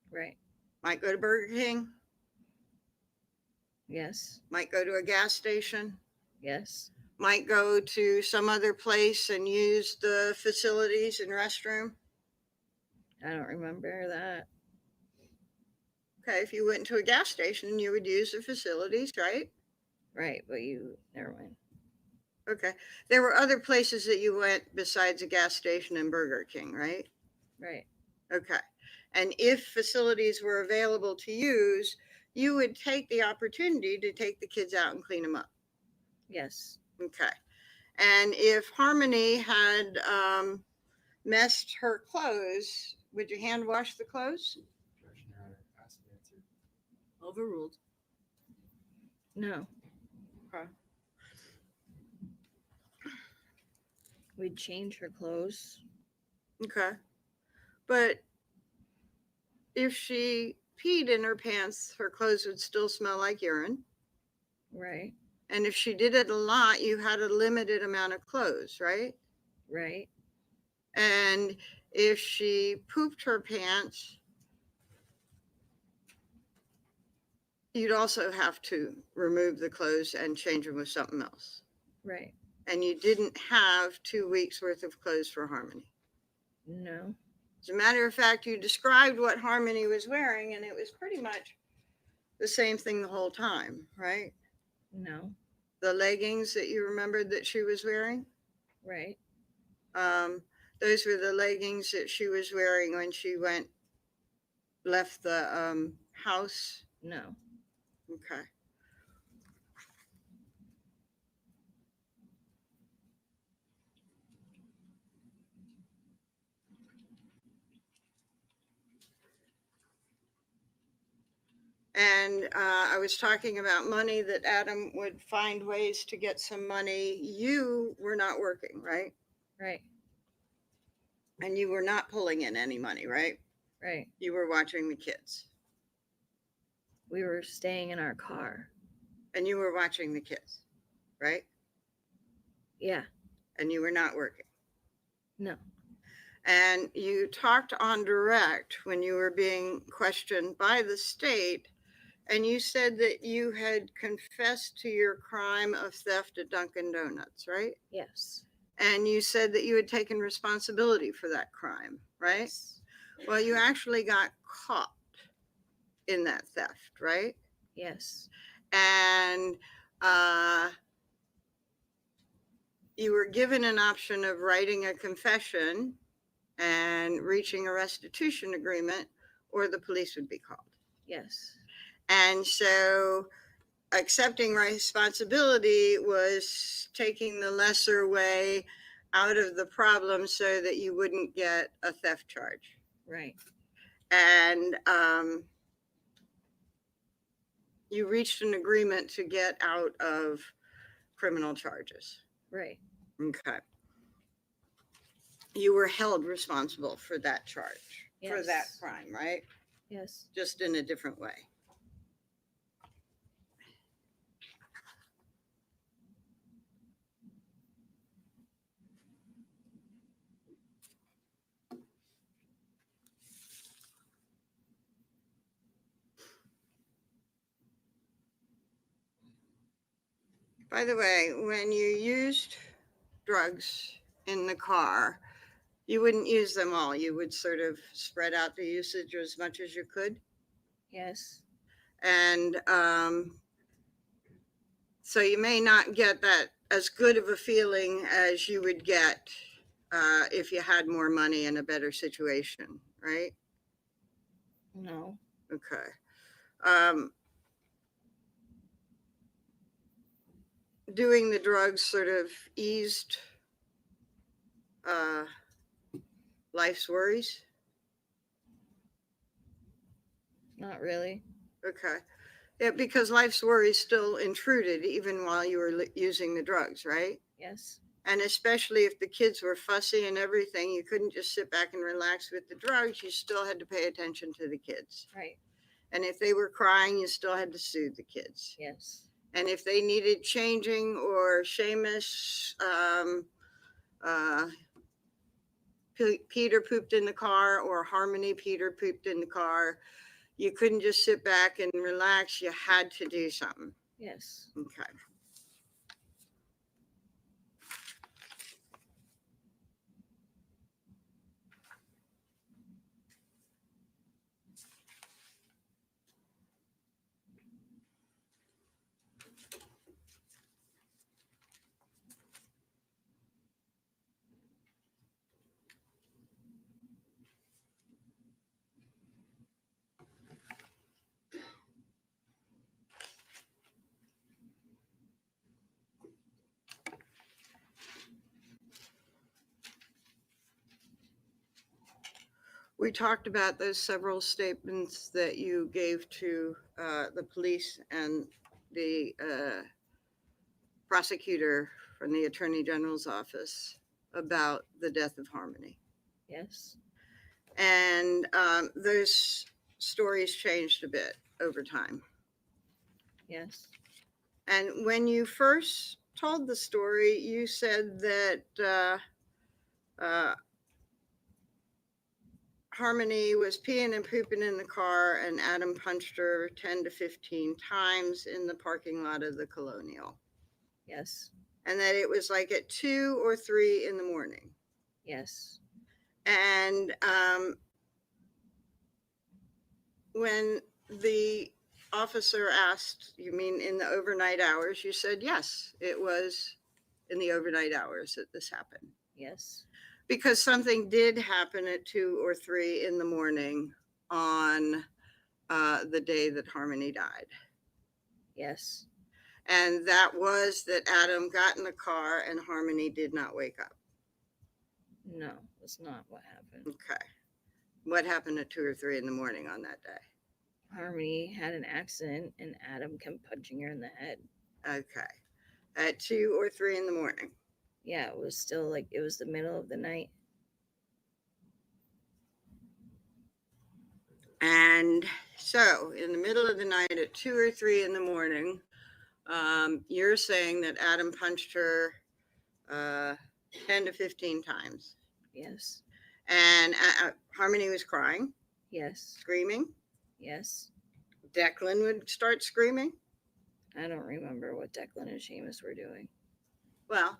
Right. Might go to Burger King. Yes. Might go to a gas station. Yes. Might go to some other place and use the facilities and restroom. I don't remember that. Okay, if you went to a gas station, you would use the facilities, right? Right, but never mind. Okay. There were other places that you went besides a gas station and Burger King, right? Right. Okay. And if facilities were available to use, you would take the opportunity to take the kids out and clean them up. Yes. Okay. And if Harmony had messed her clothes, would you hand wash the clothes? Overruled. No. Okay. We'd change her clothes. Okay. But if she peed in her pants, her clothes would still smell like urine. Right. And if she did it a lot, you had a limited amount of clothes, right? Right. And if she pooped her pants, you'd also have to remove the clothes and change them with something else. Right. And you didn't have 2 weeks worth of clothes for Harmony. No. As a matter of fact, you described what Harmony was wearing, and it was pretty much the same thing the whole time, right? No. The leggings that you remembered that she was wearing, Right. those were the leggings that she was wearing when she left the house. No. Okay. And I was talking about money, that Adam would find ways to get some money. You were not working, right? Right. And you were not pulling in any money, right? Right. You were watching the kids. We were staying in our car. And you were watching the kids, right? Yeah. And you were not working. No. And you talked on direct when you were being questioned by the state, and you said that you had confessed to your crime of theft at Dunkin' Donuts, right? Yes. And you said that you had taken responsibility for that crime, right? Yes. Well, you actually got caught in that theft, right? Yes. And you were given an option of writing a confession and reaching a restitution agreement, or the police would be called. Yes. And so accepting responsibility was taking the lesser way out of the problem so that you wouldn't get a theft charge. Right. And you reached an agreement to get out of criminal charges. Right. Okay. You were held responsible for that charge, for that Yes. crime, right? Yes. Just in a different way. By the way, when you used drugs in the car, you wouldn't use them all. You would sort of spread out the usage as much as you could. Yes. And so you may not get that as good of a feeling as you would get if you had more money and a better situation, right? No. Okay. Doing the drugs sort of eased life's worries? Not really. Okay. Yeah, because life's worries still intruded even while you were using the drugs, right? Yes. And especially if the kids were fussy and everything, you couldn't just sit back and relax with the drugs. You still had to pay attention to the kids. Right. And if they were crying, you still had to soothe the kids. Yes. And if they needed changing, or Seamus, Peter pooped in the car, or Harmony, Peter pooped in the car, you couldn't just sit back and relax. You had to do something. Yes. Okay. We talked about those several statements that you gave to the police and the prosecutor from the Attorney General's office about the death of Harmony. Yes. And those stories changed a bit over time. Yes. And when you first told the story, you said that Harmony was peeing and pooping in the car, and Adam punched her 10 to 15 times in the parking lot of the Colonial. Yes. And that it was like at 2 or 3 in the morning. Yes. And when the officer asked, you mean in the overnight hours? You said, yes, it was in the overnight hours that this happened. Yes. Because something did happen at 2 or 3 in the morning on the day that Harmony died. Yes. And that was that Adam got in the car and Harmony did not wake up. No, that's not what happened. Okay. What happened at 2 or 3 in the morning on that day? Harmony had an accident and Adam kept punching her in the head. Okay. At 2 or 3 in the morning. Yeah, it was still like, it was the middle of the night. And so in the middle of the night at 2 or 3 in the morning, you're saying that Adam punched her 10 to 15 times. Yes. And Harmony was crying. Yes. Screaming. Yes. Declan would start screaming. I don't remember what Declan and Seamus were doing. Well,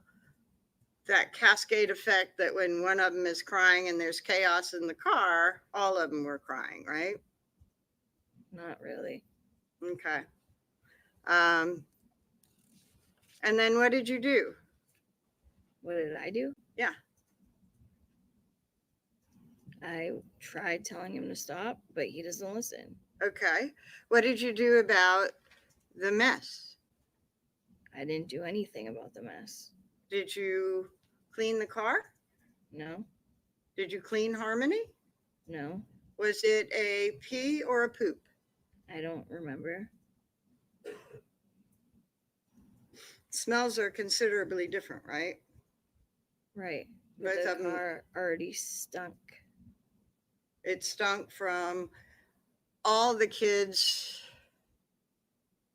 that cascade effect that when one of them is crying and there's chaos in the car, all of them were crying, right? Not really. Okay. And then what did you do? What did I do? Yeah. I tried telling him to stop, but he doesn't listen. Okay. What did you do about the mess? I didn't do anything about the mess. Did you clean the car? No, Did you clean Harmony? no, Was it a pee or a poop? I don't remember. Smells are considerably different, right? Right. But Both the of them, car already stunk. it stunk from all the kids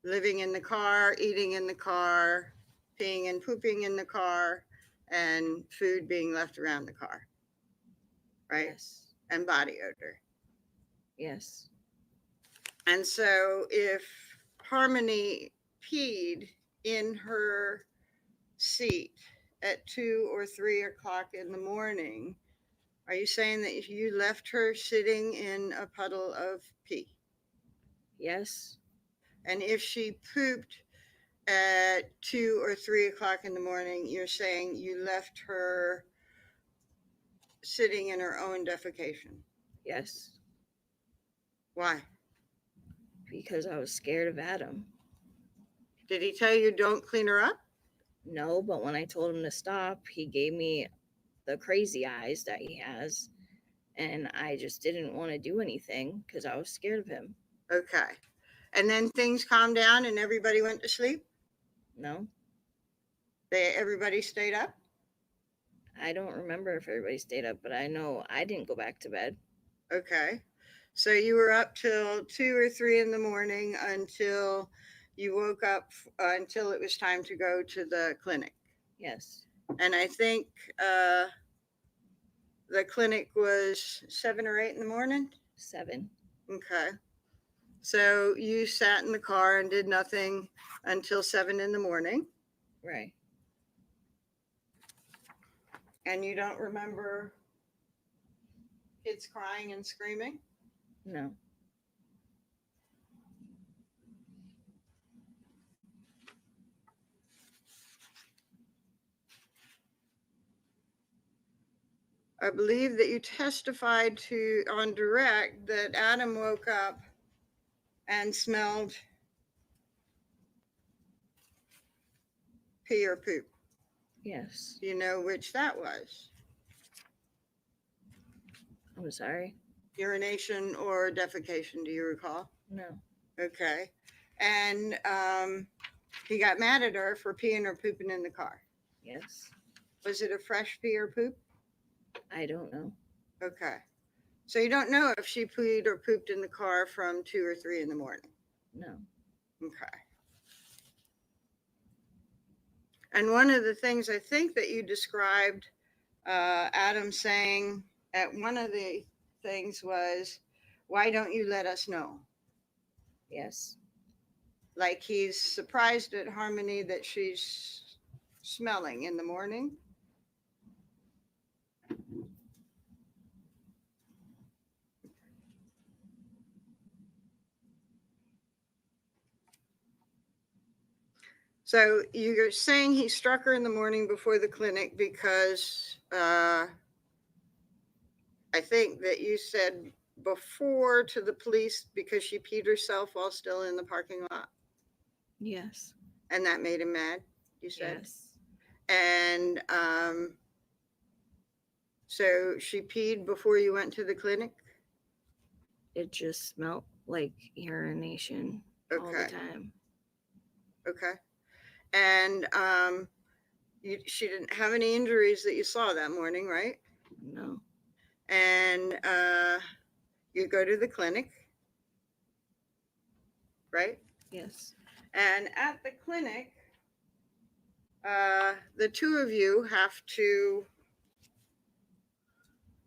living in the car, eating in the car, peeing and pooping in the car, and food being left around the car, right? Yes. And body odor. Yes. And so if Harmony peed in her seat at 2 or 3 o'clock in the morning, are you saying that you left her sitting in a puddle of pee? Yes. And if she pooped at 2 or 3 o'clock in the morning, you're saying you left her sitting in her own defecation? Yes. Why? Because I was scared of Adam. Did he tell you don't clean her up? No, but when I told him to stop, he gave me the crazy eyes that he has. And I just didn't want to do anything because I was scared of him. Okay. And then things calmed down and everybody went to sleep? No, Everybody stayed up? I don't remember if everybody stayed up, but I know I didn't go back to bed. Okay. So you were up till 2 or 3 in the morning until you woke up, until it was time to go to the clinic. Yes. And I think the clinic was 7 or 8 in the morning? 7. Okay. So you sat in the car and did nothing until 7 in the morning. Right. And you don't remember kids crying and screaming? No. I believe that you testified to on direct that Adam woke up and smelled pee or poop. Yes. Do you know which that was? I'm sorry. Urination or defecation, do you recall? No. Okay. And he got mad at her for peeing or pooping in the car. Yes. Was it a fresh pee or poop? I don't know. Okay. So you don't know if she peed or pooped in the car from 2 or 3 in the morning? No. Okay. And one of the things I think that you described Adam saying at one of the things was, why don't you let us know? Yes. Like he's surprised at Harmony that she's smelling in the morning. So you're saying he struck her in the morning before the clinic because I think that you said before to the police because she peed herself while still in the parking lot. Yes. And that made him mad, you said? Yes. And so she peed before you went to the clinic? It just smelled like urination all the Okay. time. Okay. And she didn't have any injuries that you saw that morning, right? No. And you go to the clinic, right? Yes. And at the clinic, the two of you have to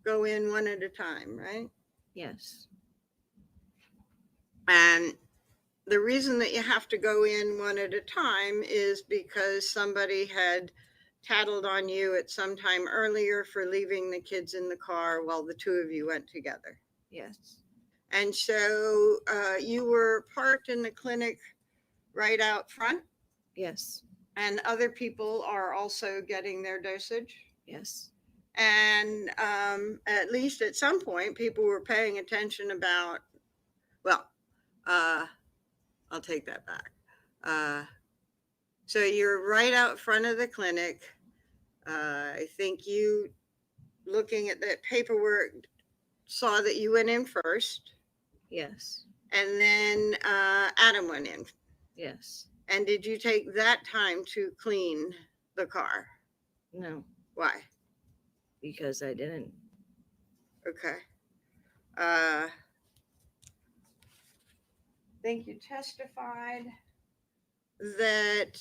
go in one at a time, right? Yes. And the reason that you have to go in one at a time is because somebody had tattled on you at some time earlier for leaving the kids in the car while the two of you went together. Yes. And so you were parked in the clinic right out front, Yes. and other people are also getting their dosage. Yes. And at least at some point, people were paying attention about, well, I'll take that back. So you're right out front of the clinic. I think you, looking at that paperwork, saw that you went in first, Yes. and then Adam went in. Yes. And did you take that time to clean the car? No, Why? because I didn't. Okay. I think you testified that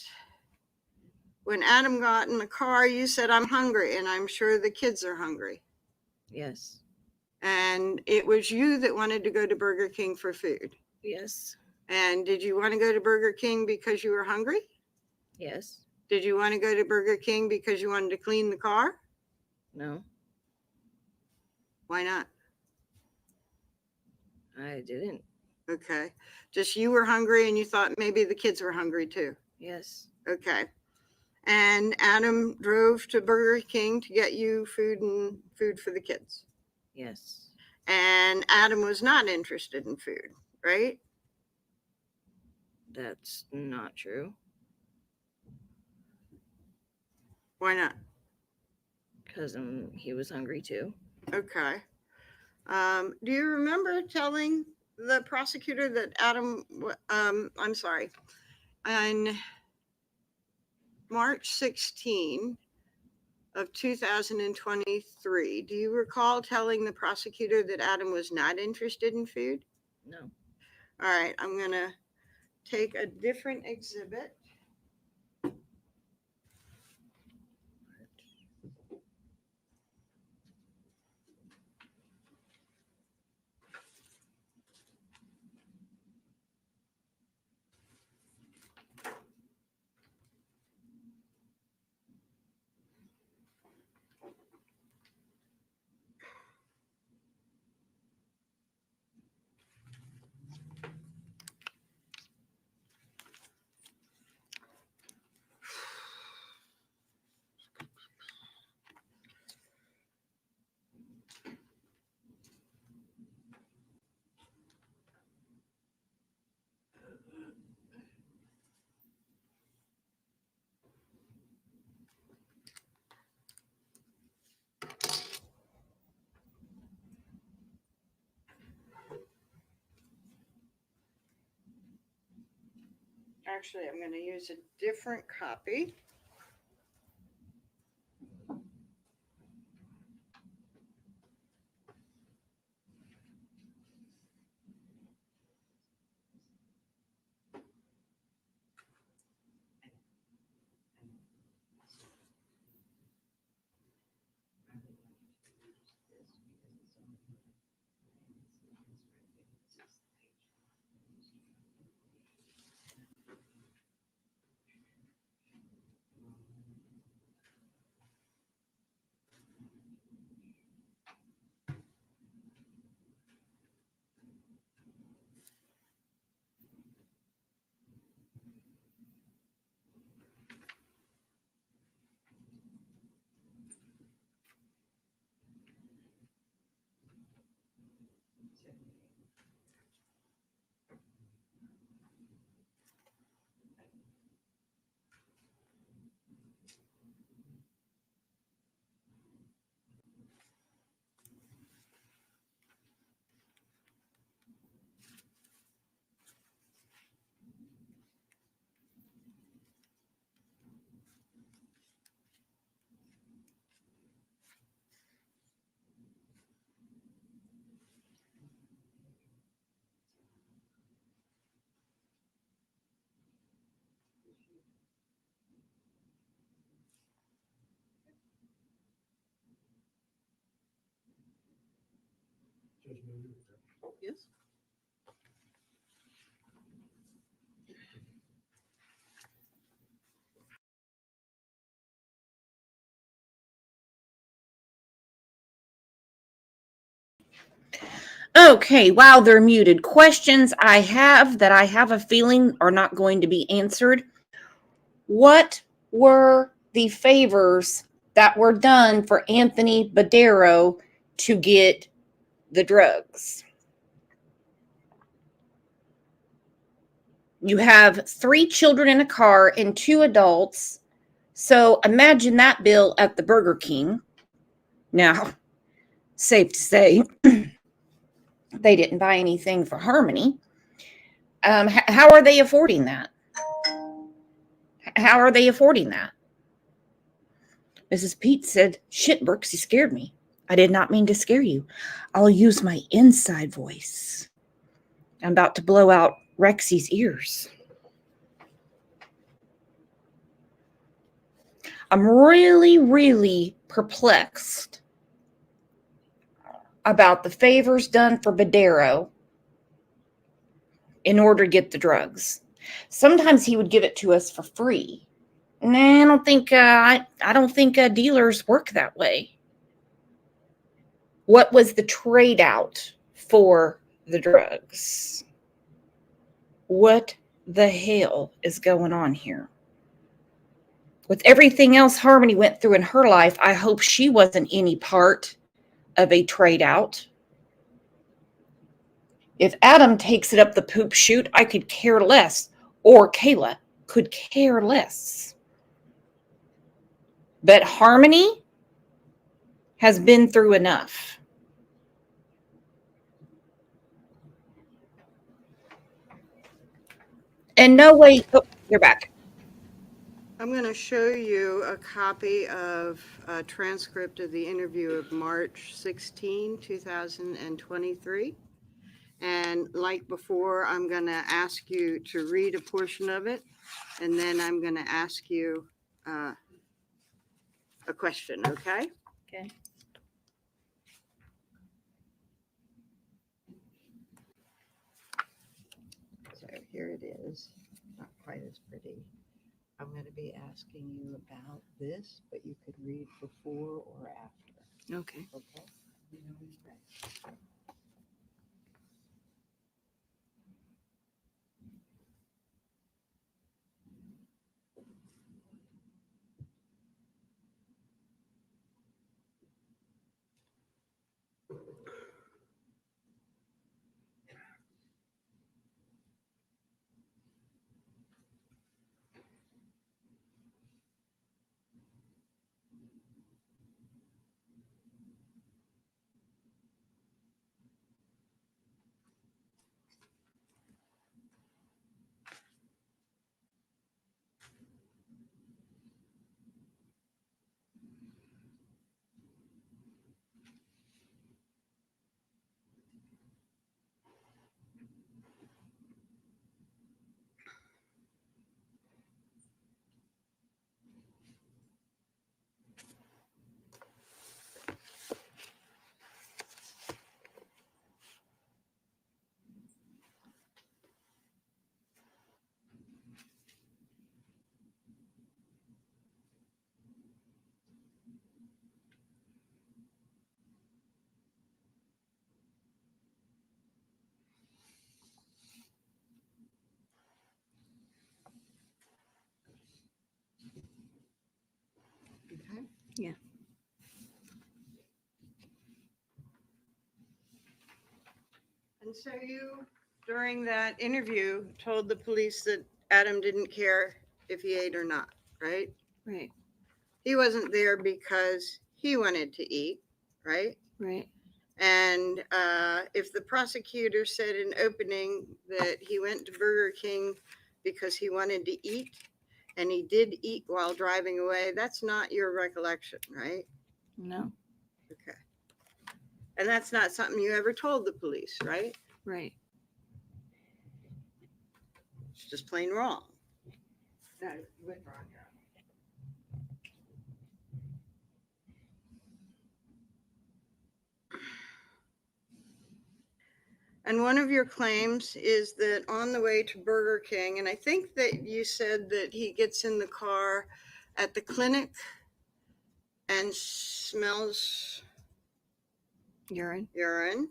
when Adam got in the car, you said, I'm hungry, and I'm sure the kids are hungry. Yes. And it was you that wanted to go to Burger King for food. Yes. And did you want to go to Burger King because you were hungry? Yes. Did you want to go to Burger King because you wanted to clean the car? No, Why not? I didn't. Okay. Just you were hungry and you thought maybe the kids were hungry too. Yes. Okay. And Adam drove to Burger King to get you food and food for the kids. Yes. And Adam was not interested in food, right? That's not true. Why not? Because he was hungry too. Okay. Do you remember telling the prosecutor that Adam, I'm sorry, on March 16 of 2023, do you recall telling the prosecutor that Adam was not interested in food? No. All right, I'm going to take a different exhibit. Actually, I'm going to use a different copy. Yes. Okay, while they're muted, questions I have that I have a feeling are not going to be answered. What were the favors that were done for Anthony Badero to get the drugs? You have 3 children in a car and 2 adults. So imagine that bill at the Burger King. Now, safe to say, they didn't buy anything for Harmony. How are they affording that? How are they affording that? Mrs. Pete said, "Shit, Brooks, you scared me. I did not mean to scare you. I'll use my inside voice. I'm about to blow out Rexy's ears." I'm really, really perplexed about the favors done for Badero in order to get the drugs. Sometimes he would give it to us for free. Nah, I don't think dealers work that way. What was the trade out for the drugs? What the hell is going on here? With everything else Harmony went through in her life, I hope she wasn't any part of a trade out. If Adam takes it up the poop chute, I could care less, or Kayla could care less. But Harmony has been through enough. And no way, oh, you're back. I'm going to show you a copy of a transcript of the interview of March 16, 2023. And like before, I'm going to ask you to read a portion of it, and then I'm going to ask you a question, okay? Okay. So here it is. Not quite as pretty. I'm going to be asking you about this, but you could read before or after. Okay. Okay? Okay? Yeah. And so you, during that interview, told the police that Adam didn't care if he ate or not, right? Right. He wasn't there because he wanted to eat, right? Right. And if the prosecutor said in opening that he went to Burger King because he wanted to eat, and he did eat while driving away, that's not your recollection, right? No. Okay. And that's not something you ever told the police, right? Right. It's just plain wrong. No, you went wrong. And one of your claims is that on the way to Burger King, and I think that you said that he gets in the car at the clinic and smells Urine.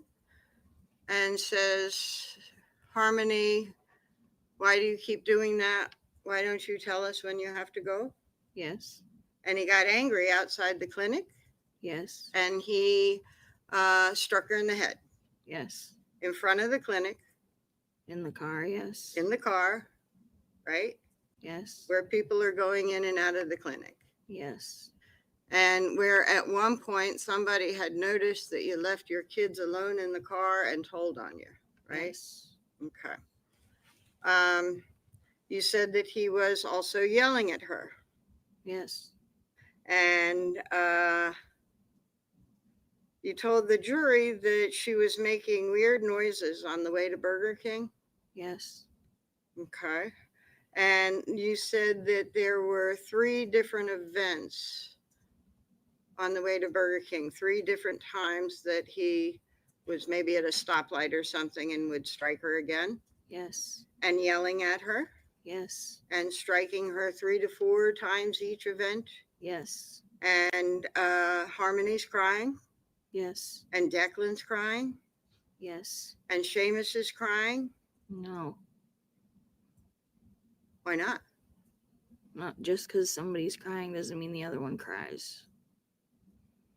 And says, "Harmony, why do you keep doing that? Why don't you tell us when you have to go?" Yes. And he got angry outside the clinic, Yes. and he struck her in the head Yes. in front of the clinic, In the car. Yes. in the car, right? Yes. Where people are going in and out of the clinic. Yes. And where at one point somebody had noticed that you left your kids alone in the car and told on you, right? Yes. Okay. You said that he was also yelling at her. Yes. And you told the jury that she was making weird noises on the way to Burger King. Yes. Okay. And you said that there were 3 different events on the way to Burger King, 3 different times that he was maybe at a stoplight or something and would strike her again. Yes. And yelling at her. Yes. And striking her 3 to 4 times each event. Yes. And Harmony's crying. Yes. And Declan's crying. Yes. And Seamus is crying. No. Why not? Not just because somebody's crying doesn't mean the other one cries.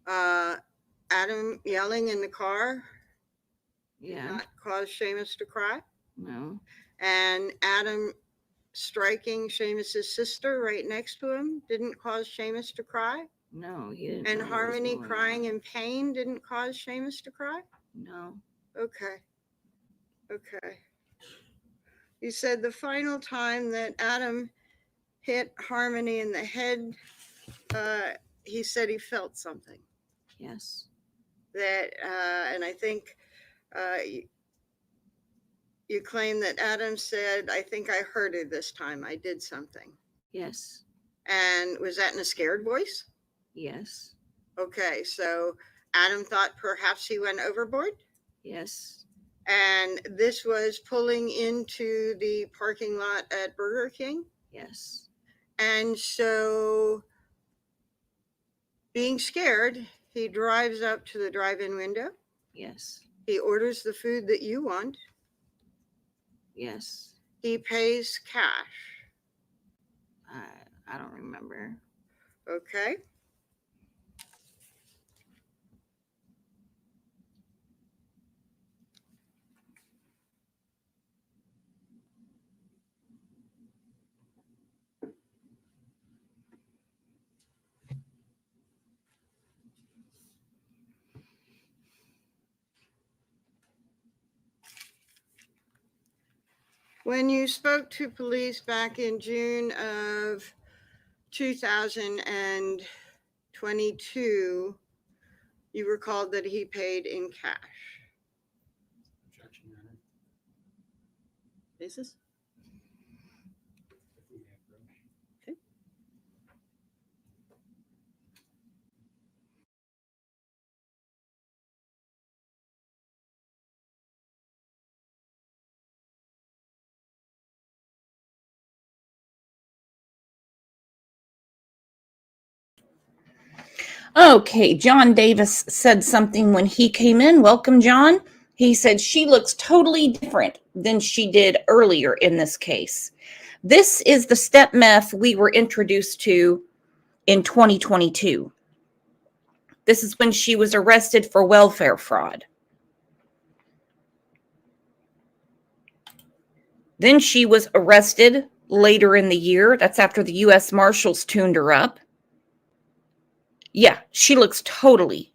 Adam yelling in the car did Yeah. not cause Seamus to cry. No. And Adam striking Seamus's sister right next to him didn't cause Seamus to cry. No, he didn't. And know what was Harmony going crying on. in pain didn't cause Seamus to cry. No. Okay. Okay. You said the final time that Adam hit Harmony in the head, he said he felt something. Yes. That, and I think you claim that Adam said, I think I heard her this time. I did something. Yes. And was that in a scared voice? Yes. Okay, so Adam thought perhaps he went overboard? Yes. And this was pulling into the parking lot at Burger King? Yes. And so, being scared, he drives up to the drive-in window. Yes. He orders the food that you want. Yes. He pays cash. I don't remember. Okay. When you spoke to police back in June of 2022, you recalled that he paid in cash. Objection, Your Honor. Basis? If we have room. Okay. Okay, John Davis said something when he came in. Welcome, John. He said she looks totally different than she did earlier in this case. This is the step meth we were introduced to in 2022. This is when she was arrested for welfare fraud. Then she was arrested later in the year. That's after the U.S. Marshals tuned her up. Yeah, she looks totally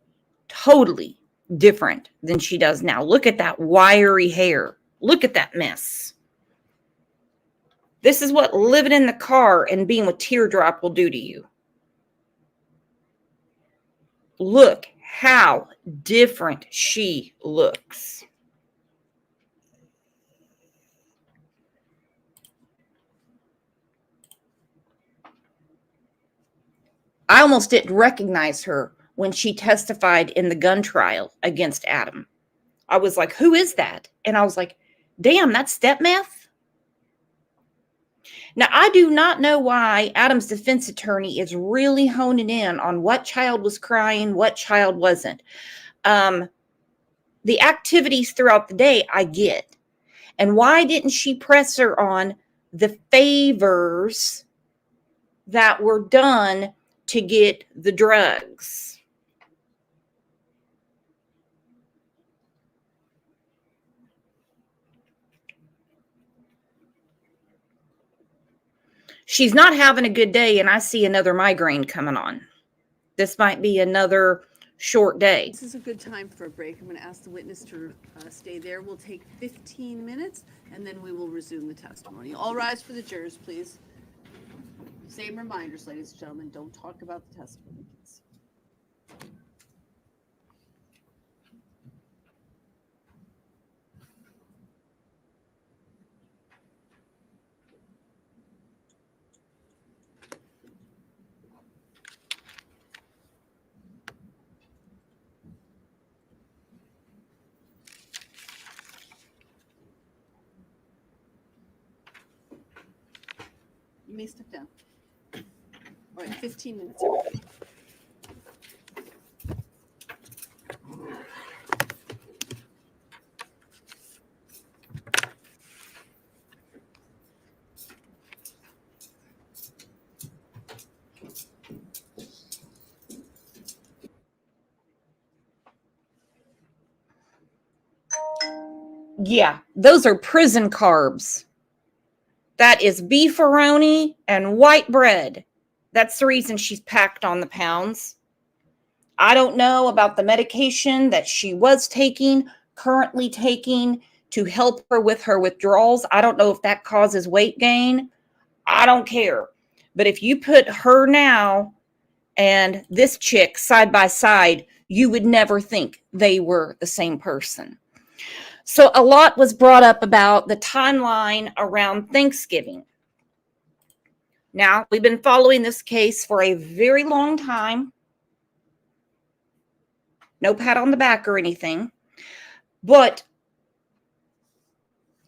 different than she does now. Look at that wiry hair. Look at that mess. This is what living in the car and being with Teardrop will do to you. Look how different she looks. I almost didn't recognize her when she testified in the gun trial against Adam. I was like, who is that? And I was like, damn, that's step meth? Now, I do not know why Adam's defense attorney is really honing in on what child was crying, what child wasn't. The activities throughout the day, I get. And why didn't she press her on the favors that were done to get the drugs? She's not having a good day, and I see another migraine coming on. This might be another short day. This is a good time for a break. I'm going to ask the witness to stay there. We'll take 15 minutes, and then we will resume the testimony. All rise for the jurors, please. Same reminders, ladies and gentlemen, don't talk about the testimony, please. You may step down. All right, 15 minutes, everybody. Yeah, those are prison carbs. That is beefaroni and white bread. That's the reason she's packed on the pounds. I don't know about the medication that she was taking, currently taking to help her with her withdrawals. I don't know if that causes weight gain. I don't care. But if you put her now and this chick side by side, you would never think they were the same person. So a lot was brought up about the timeline around Thanksgiving. Now, we've been following this case for a very long time. No pat on the back or anything. But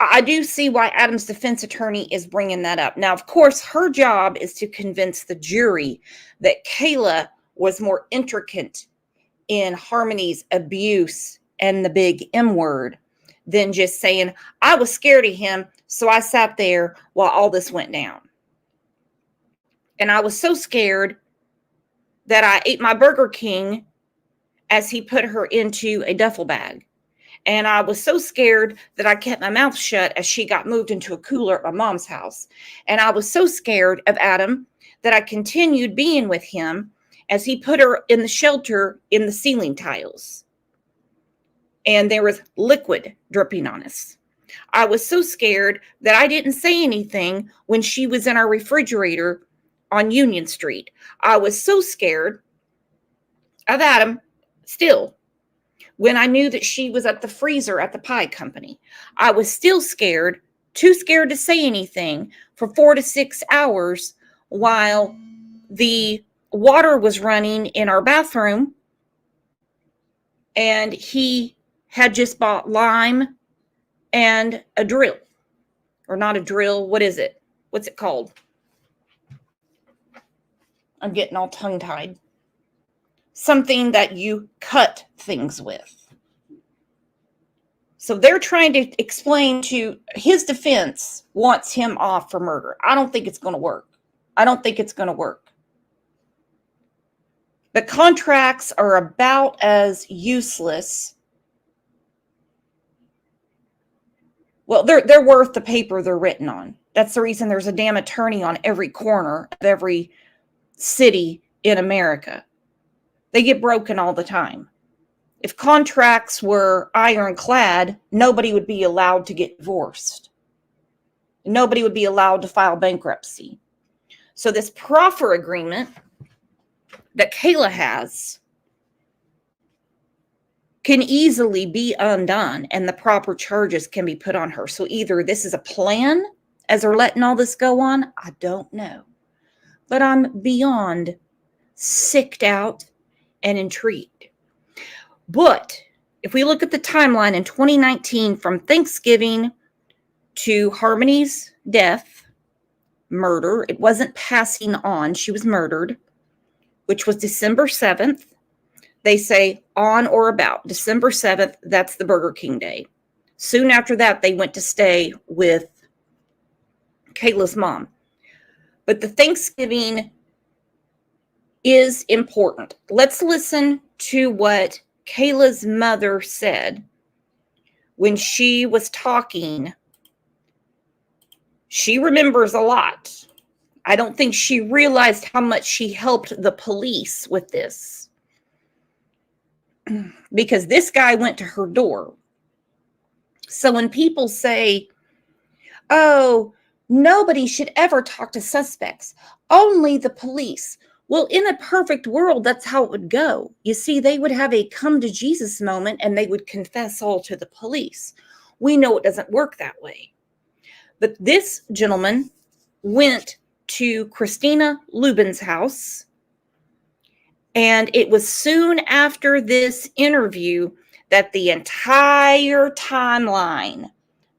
I do see why Adam's defense attorney is bringing that up. Now, of course, her job is to convince the jury that Kayla was more intricate in Harmony's abuse and the big M word than just saying, I was scared of him, so I sat there while all this went down. And I was so scared that I ate my Burger King as he put her into a duffel bag. And I was so scared that I kept my mouth shut as she got moved into a cooler at my mom's house. And I was so scared of Adam that I continued being with him as he put her in the shelter in the ceiling tiles. And there was liquid dripping on us. I was so scared that I didn't say anything when she was in our refrigerator on Union Street. I was so scared of Adam still when I knew that she was at the freezer at the pie company. I was still scared, too scared to say anything for 4 to 6 hours while the water was running in our bathroom and he had just bought lime and a drill. Or not a drill, what is it? What's it called? I'm getting all tongue-tied. Something that you cut things with. So they're trying to explain to his defense wants him off for murder. I don't think it's going to work. I don't think it's going to work. The contracts are about as useless. Well, they're worth the paper they're written on. That's the reason there's a damn attorney on every corner of every city in America. They get broken all the time. If contracts were ironclad, nobody would be allowed to get divorced. Nobody would be allowed to file bankruptcy. So this proffer agreement that Kayla has can easily be undone and the proper charges can be put on her. So either this is a plan as they're letting all this go on, I don't know. But I'm beyond sicked out and intrigued. But if we look at the timeline in 2019 from Thanksgiving to Harmony's death, murder, it wasn't passing on, she was murdered, which was December 7th. They say on or about December 7th, that's the Burger King day. Soon after that, they went to stay with Kayla's mom. But the Thanksgiving is important. Let's listen to what Kayla's mother said when she was talking. She remembers a lot. I don't think she realized how much she helped the police with this. Because this guy went to her door. So when people say, oh, nobody should ever talk to suspects, only the police. Well, in a perfect world, that's how it would go. You see, they would have a come to Jesus moment and they would confess all to the police. We know it doesn't work that way. But this gentleman went to Christina Lubin's house, and it was soon after this interview that the entire timeline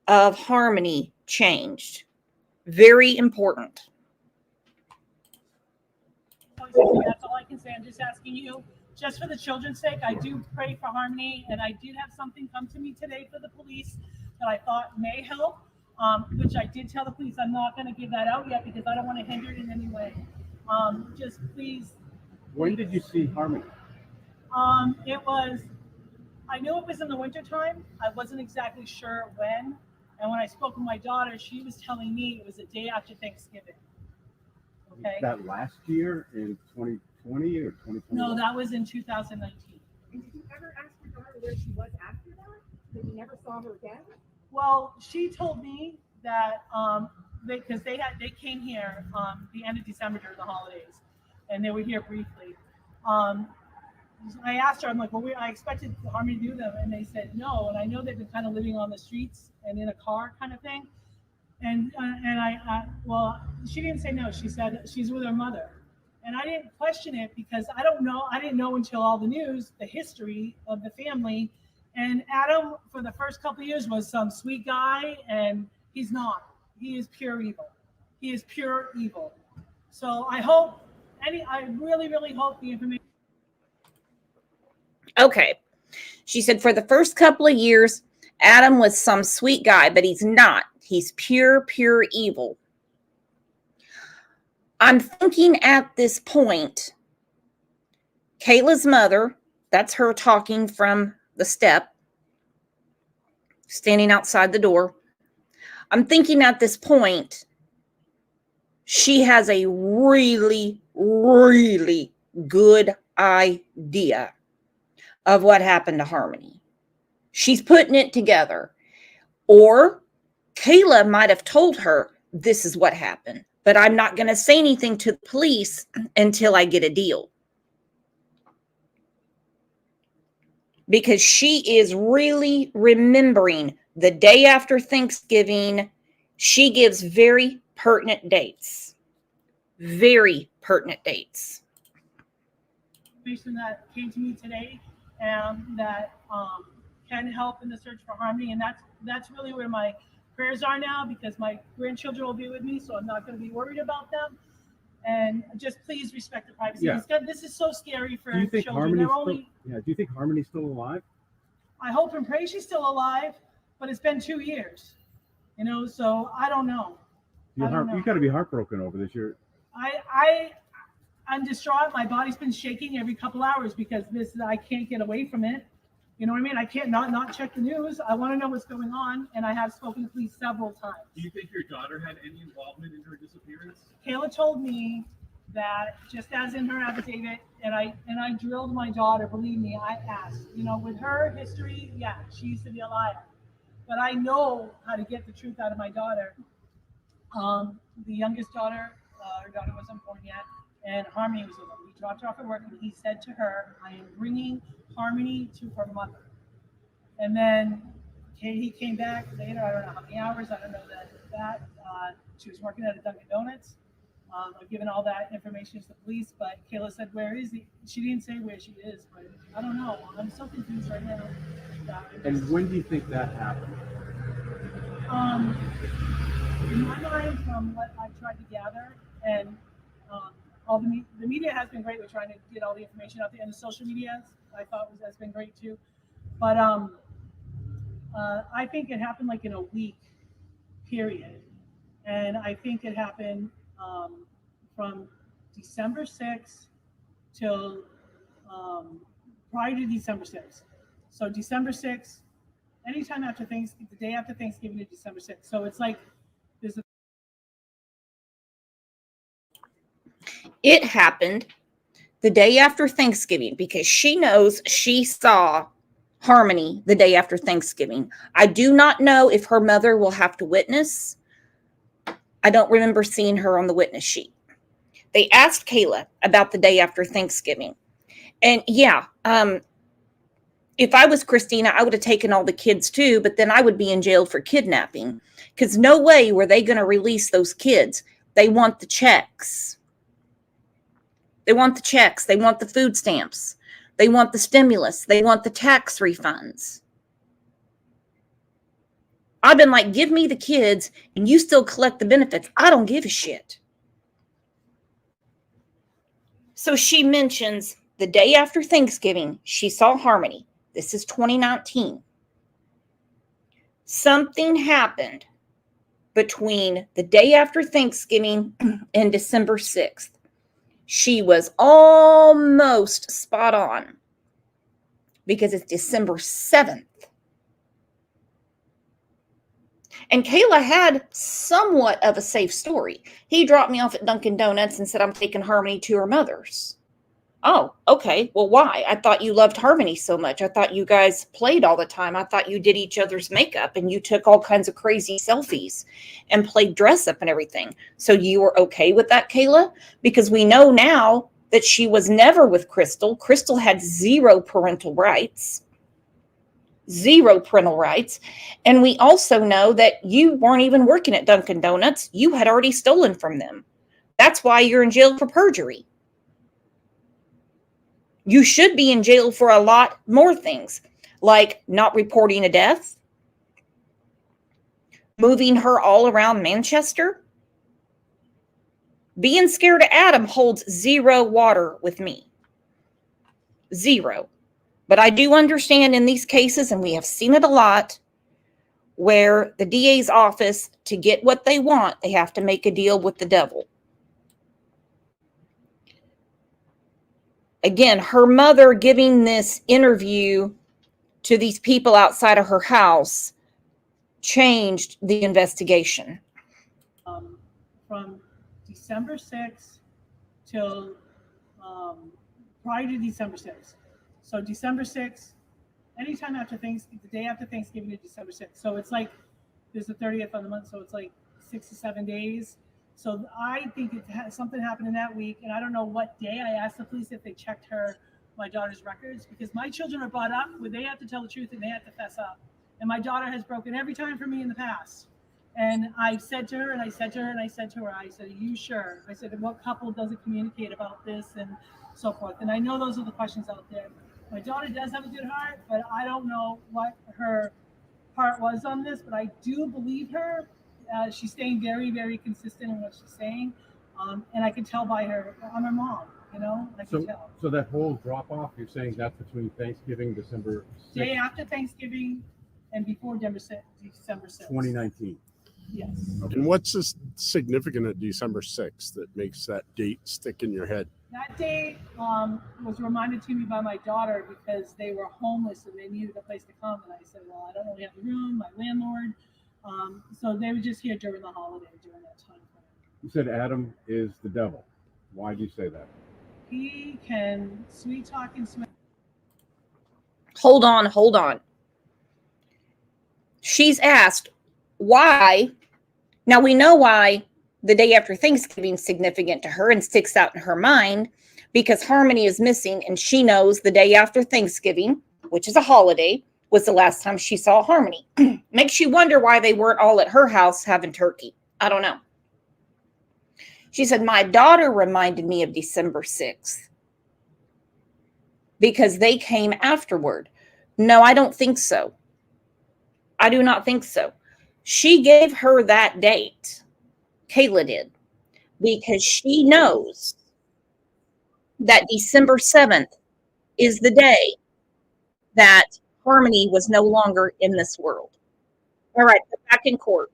of Harmony changed. Very important. That's all I can say. I'm just asking you, just for the children's sake, I do pray for Harmony, and I did have something come to me today for the police that I thought may help, which I did tell the police I'm not going to give that out yet because I don't want to hinder it in any way. Just please. When did you see Harmony? It was, I knew it was in the wintertime. I wasn't exactly sure when. And when I spoke with my daughter, she was telling me it was a day after Thanksgiving. Okay. That last year in 2020 or 2021? No, that was in 2019. And did you ever ask your daughter where she was after that? That you never saw her again? Well, she told me that because they came here the end of December during the holidays, and they were here briefly. I asked her, I'm like, well, I expected Harmony to do them, and they said no. And I know they've been kind of living on the streets and in a car kind of thing. And well, she didn't say no. She said she's with her mother. And I didn't question it because I didn't know until all the news, the history of the family. And Adam, for the first couple of years, was some sweet guy, and he's not. He is pure evil. He is pure evil. So I really, really hope the information. Okay. She said for the first couple of years, Adam was some sweet guy, but he's not. He's pure evil. I'm thinking at this point, Kayla's mother, that's her talking from the step, standing outside the door. I'm thinking at this point, she has a really, really good idea of what happened to Harmony. She's putting it together. Or Kayla might have told her this is what happened, but I'm not going to say anything to the police until I get a deal. Because she is really remembering the day after Thanksgiving. She gives very pertinent dates. Very pertinent dates. Information that came to me today that can help in the search for Harmony, and that's really where my prayers are now, because my grandchildren will be with me, so I'm not going to be worried about them. And just please respect the privacy. Yeah. This is so scary for Do you think children. Do you think Harmony's still alive? I hope and pray she's still alive, but it's been 2 years, so I don't know. You got to be heartbroken over this. I'm distraught. My body's been shaking every couple hours because I can't get away from it. You know what I mean? I can't not check the news. I want to know what's going on, and I have spoken to police several times. Do you think your daughter had any involvement in her disappearance? Kayla told me that, just as in her affidavit, and I drilled my daughter. Believe me, I asked. With her history, yeah, she used to be a liar, but I know how to get the truth out of my daughter. The youngest daughter, her daughter wasn't born yet, and Harmony was with him. He dropped her off at work, and he said to her, "I am bringing Harmony to her mother." And then he came back later. I don't know how many hours. I don't know that. She was working at a Dunkin' Donuts. I've given all that information to the police, but Kayla said, "Where is he?" She didn't say where she is, but I don't know. I'm so confused right now. And when do you think that happened? In my mind, from what I've tried to gather, and all the media has been great with trying to get all the information out there, and the social media I thought has been great too. But I think it happened like in a week period, and I think it happened from December 6th till prior to December 6th. So December 6th, anytime after Thanksgiving, the day after Thanksgiving to December 6th. So it's like there's a It happened the day after Thanksgiving because she knows she saw Harmony the day after Thanksgiving. I do not know if her mother will have to witness. I don't remember seeing her on the witness sheet. They asked Kayla about the day after Thanksgiving. And yeah, if I was Christina, I would have taken all the kids too, but then I would be in jail for kidnapping because no way were they going to release those kids. They want the checks. They want the checks. They want the food stamps. They want the stimulus. They want the tax refunds. I've been like, give me the kids and you still collect the benefits. I don't give a shit. So she mentions the day after Thanksgiving, she saw Harmony. This is 2019. Something happened between the day after Thanksgiving and December 6th. She was almost spot on because it's December 7th. And Kayla had somewhat of a safe story. He dropped me off at Dunkin' Donuts and said, I'm taking Harmony to her mother's. Oh, okay. Well, why? I thought you loved Harmony so much. I thought you guys played all the time. I thought you did each other's makeup and you took all kinds of crazy selfies and played dress up and everything. So you were okay with that, Kayla? Because we know now that she was never with Crystal. Crystal had zero parental rights. Zero parental rights. And we also know that you weren't even working at Dunkin' Donuts. You had already stolen from them. That's why you're in jail for perjury. You should be in jail for a lot more things, like not reporting a death, moving her all around Manchester. Being scared of Adam holds zero water with me. Zero. But I do understand in these cases, and we have seen it a lot, where the DA's office, to get what they want, they have to make a deal with the devil. Again, her mother giving this interview to these people outside of her house changed the investigation. From December 6th till prior to December 6th. So December 6th, anytime after Thanksgiving, the day after Thanksgiving to December 6th. So it's like, there's the 30th of the month, so it's like 6 to 7 days. So I think something happened in that week, and I don't know what day. I asked the police if they checked my daughter's records, because my children are brought up where they have to tell the truth and they have to fess up. And my daughter has broken every time for me in the past. And I said to her, and I said to her, and I said to her, I said, are you sure? I said, what couple doesn't communicate about this and so forth? And I know those are the questions out there. My daughter does have a good heart, but I don't know what her heart was on this, but I do believe her. She's staying very, very consistent in what she's saying. And I can tell by her, I'm her mom, I can tell. So that whole drop off, you're saying that's between Thanksgiving, December 6th? Day after Thanksgiving and before December 6th. 2019. Yes. Okay. And what's the significance of December 6th that makes that date stick in your head? That date was reminded to me by my daughter because they were homeless and they needed a place to come. And I said, well, I don't really have a room, my landlord. So they were just here during the holiday, during that time frame. You said Adam is the devil. Why do you say that? He can sweet talk and sweet. Hold on. She's asked why. Now we know why the day after Thanksgiving is significant to her and sticks out in her mind, because Harmony is missing and she knows the day after Thanksgiving, which is a holiday, was the last time she saw Harmony. Makes you wonder why they weren't all at her house having turkey. I don't know. She said, my daughter reminded me of December 6th because they came afterward. No, I don't think so. I do not think so. She gave her that date. Kayla did, because she knows that December 7th is the day that Harmony was no longer in this world. All right, back in court.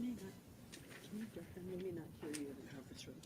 may not. Can you get them? They may not hear you in the conference room.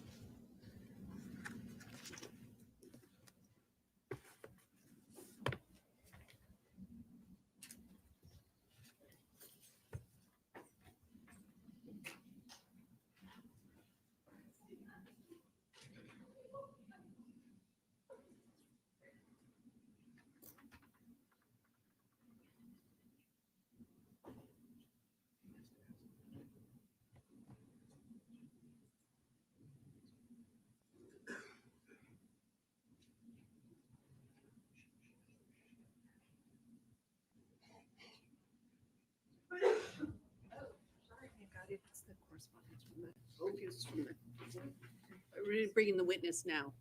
It's the correspondence from the refusals from the. We're bringing the witness now.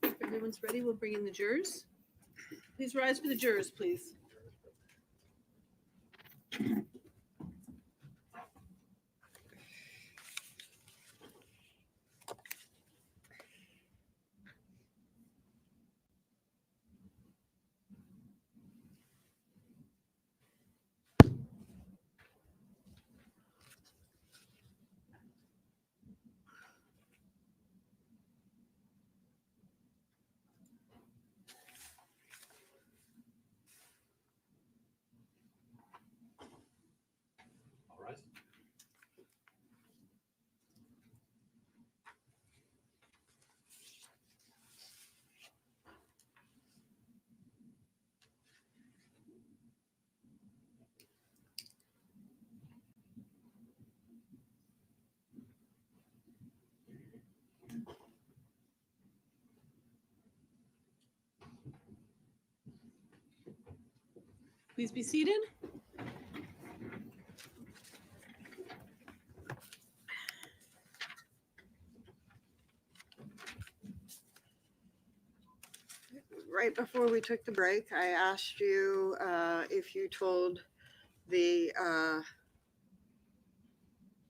If everyone's ready, we'll bring in the jurors. Please rise for the jurors, please. All right. Please be seated. Right before we took the break, I asked you if you told the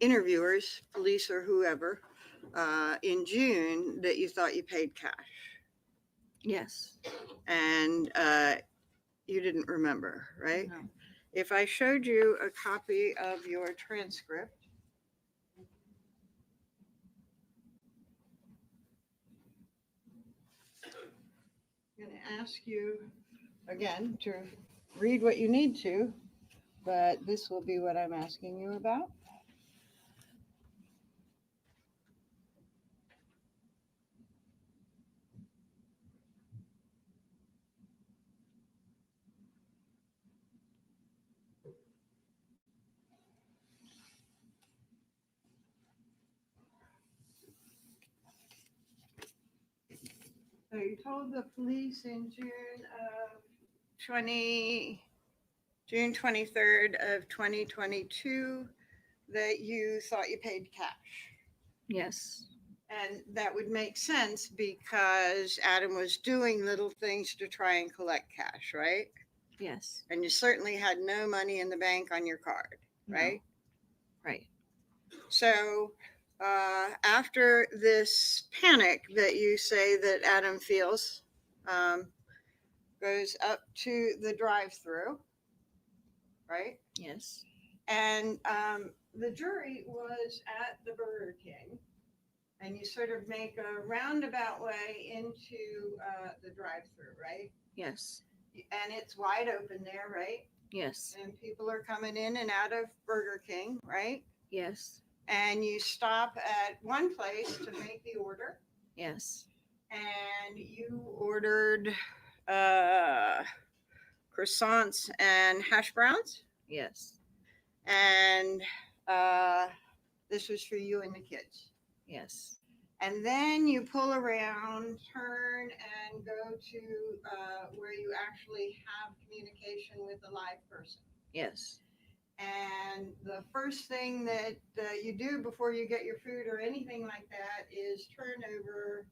interviewers, police or whoever, in June that you thought you paid cash. Yes. And you didn't remember, right? No. If I showed you a copy of your transcript, I'm going to ask you again to read what you need to, but this will be what I'm asking you about. So you told the police in June 23rd of 2022 that you thought you paid cash. Yes. And that would make sense because Adam was doing little things to try and collect cash, right? Yes. And you certainly had no money in the bank on your card, right? No. Right. So after this panic that you say that Adam feels, goes up to the drive-through, right? Yes. And the jury was at the Burger King, and you sort of make a roundabout way into the drive-through, right? Yes. And it's wide open there, right? Yes. And people are coming in and out of Burger King, right? Yes. And you stop at one place to make the order, Yes. and you ordered croissants and hash browns, Yes. and this was for you and the kids. Yes. And then you pull around, turn, and go to where you actually have communication with the live person. Yes. And the first thing that you do before you get your food or anything like that is turn over,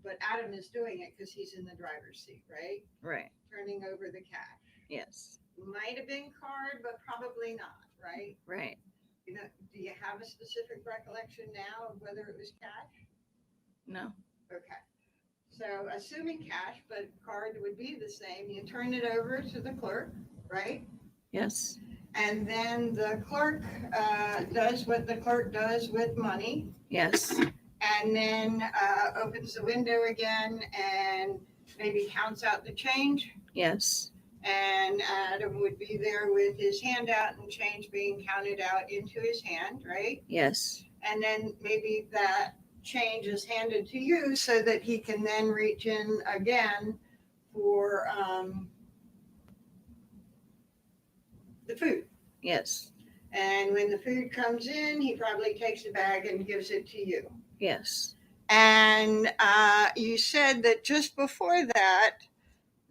but Adam is doing it because he's in the driver's seat, right? Right. Turning over the cash. Yes. Might have been card, but probably not, right? Right. You know, do you have a specific recollection now of whether it was cash? No. Okay. So assuming cash, but card would be the same, you turn it over to the clerk, right? Yes. And then the clerk does what the clerk does with money. Yes. And then opens the window again and maybe counts out the change. Yes. And Adam would be there with his hand out and change being counted out into his hand, right? Yes. And then maybe that change is handed to you so that he can then reach in again for the food. Yes. And when the food comes in, he probably takes the bag and gives it to you. Yes. And you said that just before that,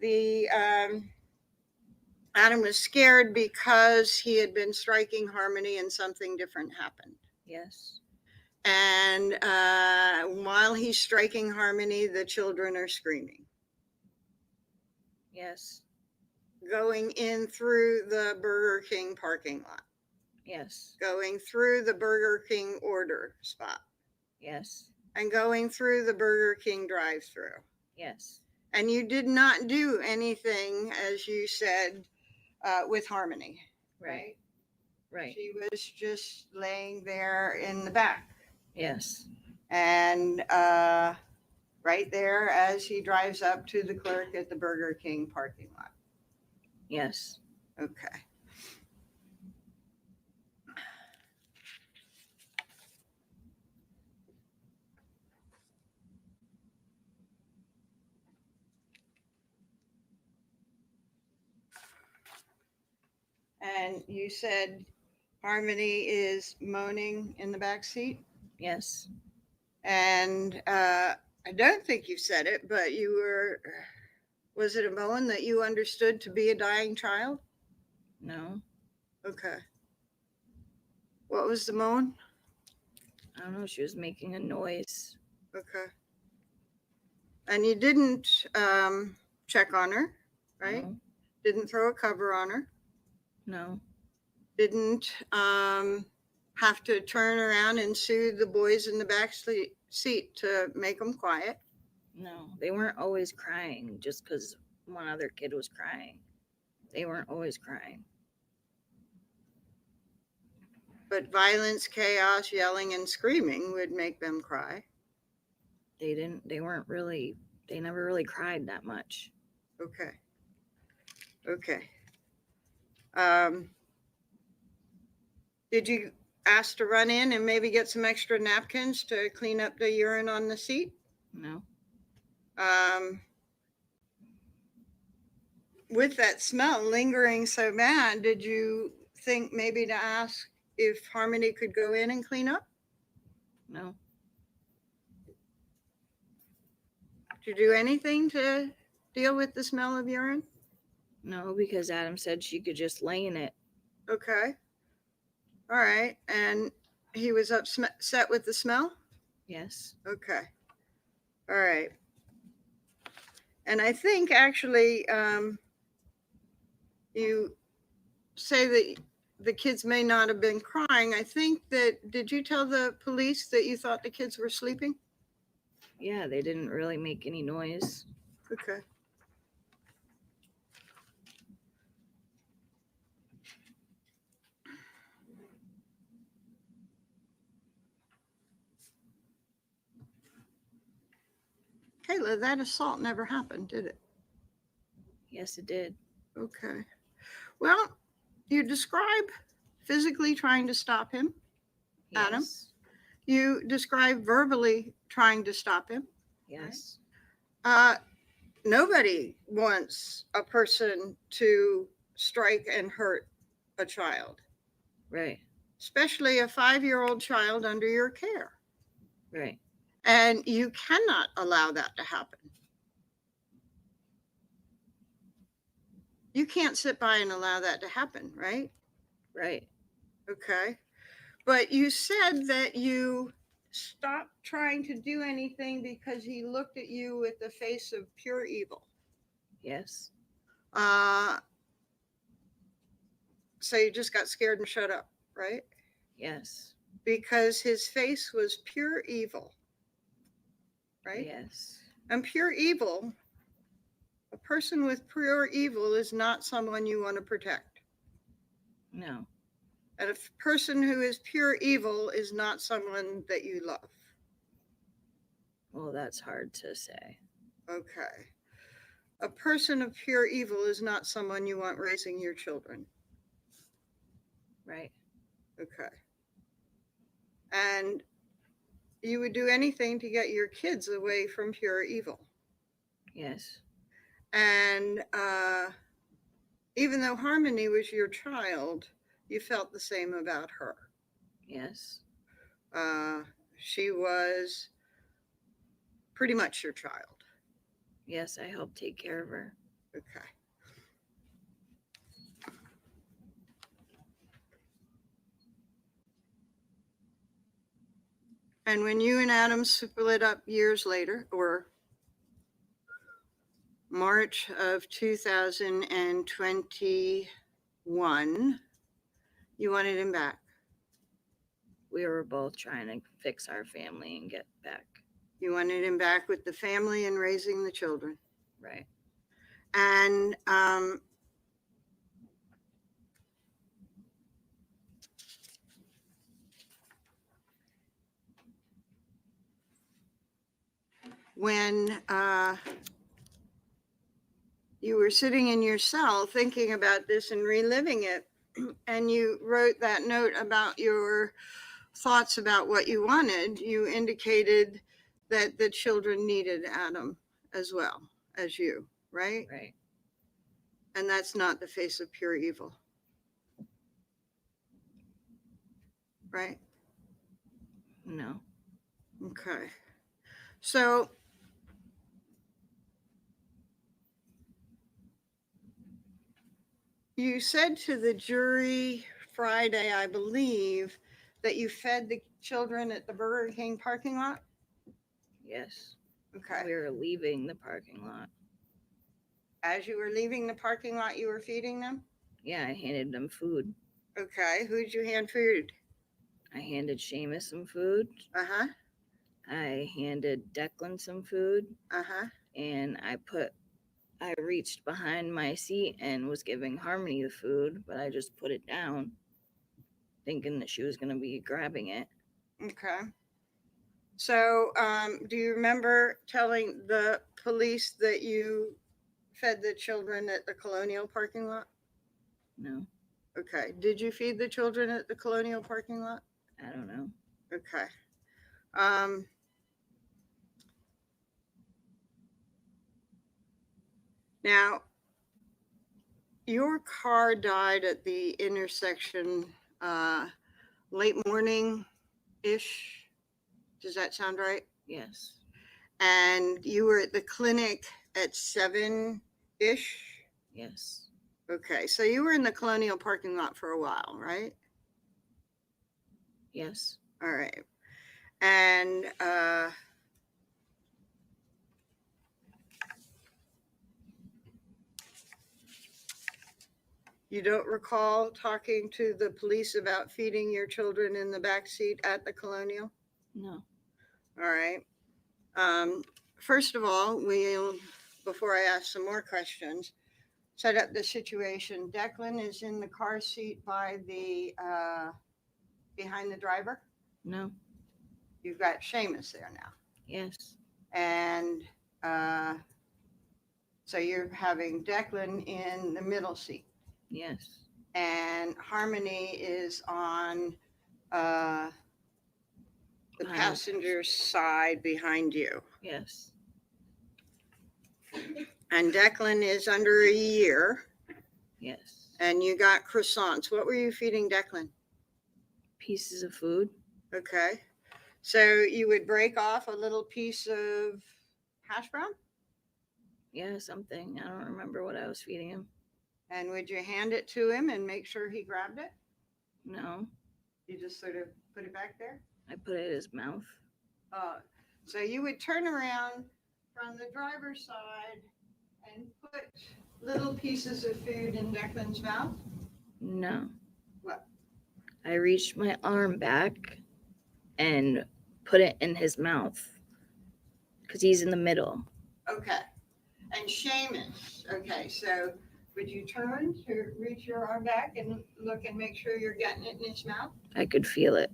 the Adam was scared because he had been striking Harmony and something different happened. Yes. And while he's striking Harmony, the children are screaming. Yes. Going in through the Burger King parking lot. Yes. Going through the Burger King order spot. Yes. And going through the Burger King drive-thru. Yes. And you did not do anything, as you said, with Harmony. Right. Right. She was just laying there in the back. Yes. And right there as he drives up to the clerk at the Burger King parking lot. Yes. Okay. And you said Harmony is moaning in the back seat? Yes. And I don't think you said it, but was it a moan that you understood to be a dying child? No. Okay. What was the moan? I don't know. She was making a noise. Okay. And you didn't check on her, right? No. Didn't throw a cover on her? No. Didn't have to turn around and soothe the boys in the back seat to make them quiet? No. They weren't always crying just because one other kid was crying. They weren't always crying. But violence, chaos, yelling, and screaming would make them cry. They never really cried that much. Okay. Okay. Did you ask to run in and maybe get some extra napkins to clean up the urine on the seat? No. With that smell lingering so bad, did you think maybe to ask if Harmony could go in and clean up? No. Did you do anything to deal with the smell of urine? No, because Adam said she could just lay in it. Okay. All right. And he was upset with the smell? Yes. Okay. All right. And I think actually you say that the kids may not have been crying. I think did you tell the police that you thought the kids were sleeping? Yeah, they didn't really make any noise. Okay. Kayla, that assault never happened, did it? Yes, it did. Okay. Well, you describe physically trying to stop him, Yes. Adam. You describe verbally trying to stop him. Yes. Nobody wants a person to strike and hurt a child. Right. Especially a 5-year-old child under your care. Right. And you cannot allow that to happen. You can't sit by and allow that to happen, right? Right. Okay. But you said that you stopped trying to do anything because he looked at you with the face of pure evil. Yes. So you just got scared and shut up, right? Yes. Because his face was pure evil, right? Yes. And pure evil, a person with pure evil is not someone you want to protect. No. And a person who is pure evil is not someone that you love. Well, that's hard to say. Okay. A person of pure evil is not someone you want raising your children. Right. Okay. And you would do anything to get your kids away from pure evil. Yes. And even though Harmony was your child, you felt the same about her. Yes. She was pretty much your child. Yes, I helped take care of her. Okay. And when you and Adam split up years later, or March of 2021, you wanted him back. We were both trying to fix our family and get back. You wanted him back with the family and raising the children. Right. And when you were sitting in your cell thinking about this and reliving it, and you wrote that note about your thoughts about what you wanted, you indicated that the children needed Adam as well as you, right? Right. And that's not the face of pure evil. Right? No. Okay. So you said to the jury Friday, I believe, that you fed the children at the Burger King parking lot? Yes. Okay. We were leaving the parking lot. As you were leaving the parking lot, you were feeding them? Yeah, I handed them food. Okay. Who'd you hand food? I handed Seamus some food. Uh-huh. I handed Declan some food. Uh-huh. And I reached behind my seat and was giving Harmony the food, but I just put it down, thinking that she was going to be grabbing it. Okay. So, do you remember telling the police that you fed the children at the Colonial parking lot? No. Okay. Did you feed the children at the Colonial parking lot? I don't know. Okay. Now, your car died at the intersection late morning-ish. Does that sound right? Yes. And you were at the clinic at 7-ish? Yes. Okay, so you were in the Colonial parking lot for a while, right? Yes. All right. And you don't recall talking to the police about feeding your children in the back seat at the Colonial? No. All right. First of all, we'll, before I ask some more questions, set up the situation. Declan is in the car seat by the behind the driver. No. You've got Seamus there now. Yes. And so you're having Declan in the middle seat. Yes. And Harmony is on the passenger side behind you. Yes. And Declan is under a year. Yes. And you got croissants. What were you feeding Declan? Pieces of food. Okay. So you would break off a little piece of hash brown? Yeah, something. I don't remember what I was feeding him. And would you hand it to him and make sure he grabbed it? No, You just sort of put it back there? I put it in his mouth. So you would turn around from the driver's side and put little pieces of food in Declan's mouth? No. What? I reached my arm back and put it in his mouth because he's in the middle. Okay. And Seamus, okay, so would you turn to reach your arm back and look and make sure you're getting it in his mouth? I could feel it.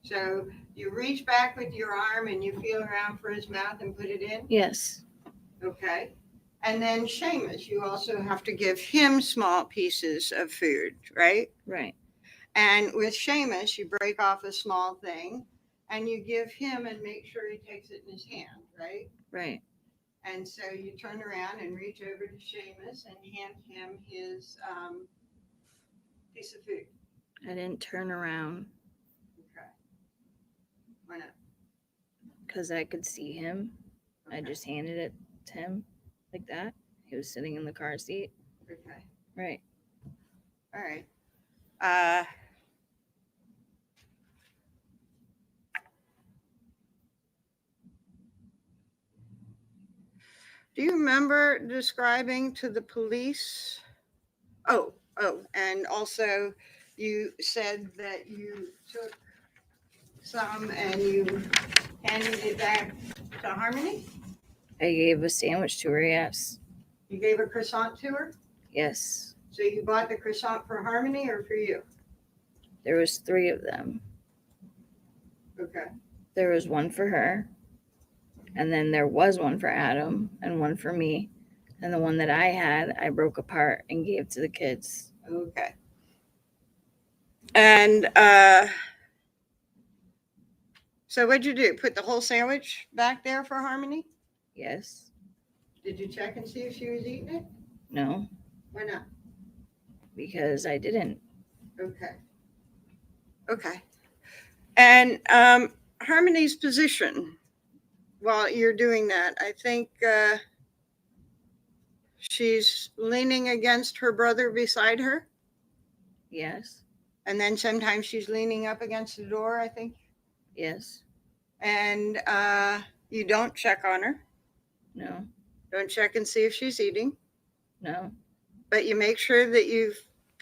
So you reach back with your arm and you feel around for his mouth and put it in? Yes. Okay. And then Seamus, you also have to give him small pieces of food, right? Right. And with Seamus, you break off a small thing and you give him and make sure he takes it in his hand, right? Right. And so you turn around and reach over to Seamus and hand him his piece of food. I didn't turn around Okay. Why not? because I could see him. Okay. I just handed it to him like that. He was sitting in the car seat. Okay. Right. All right. Do you remember describing to the police? Oh, and also you said that you took some and you handed it back to Harmony? I gave a sandwich to her, yes. You gave a croissant to her? Yes. So you bought the croissant for Harmony or for you? There was 3 of them. Okay. There was one for her, and then there was one for Adam and one for me. And the one that I had, I broke apart and gave to the kids. Okay. And so what'd you do? Put the whole sandwich back there for Harmony? Yes. Did you check and see if she was eating it? No, Why not? because I didn't. Okay. Okay. And Harmony's position while you're doing that, I think she's leaning against her brother beside her. Yes. And then sometimes she's leaning up against the door, I think. Yes. And you don't check on her. No. Don't check and see if she's eating. No. But you make sure that you've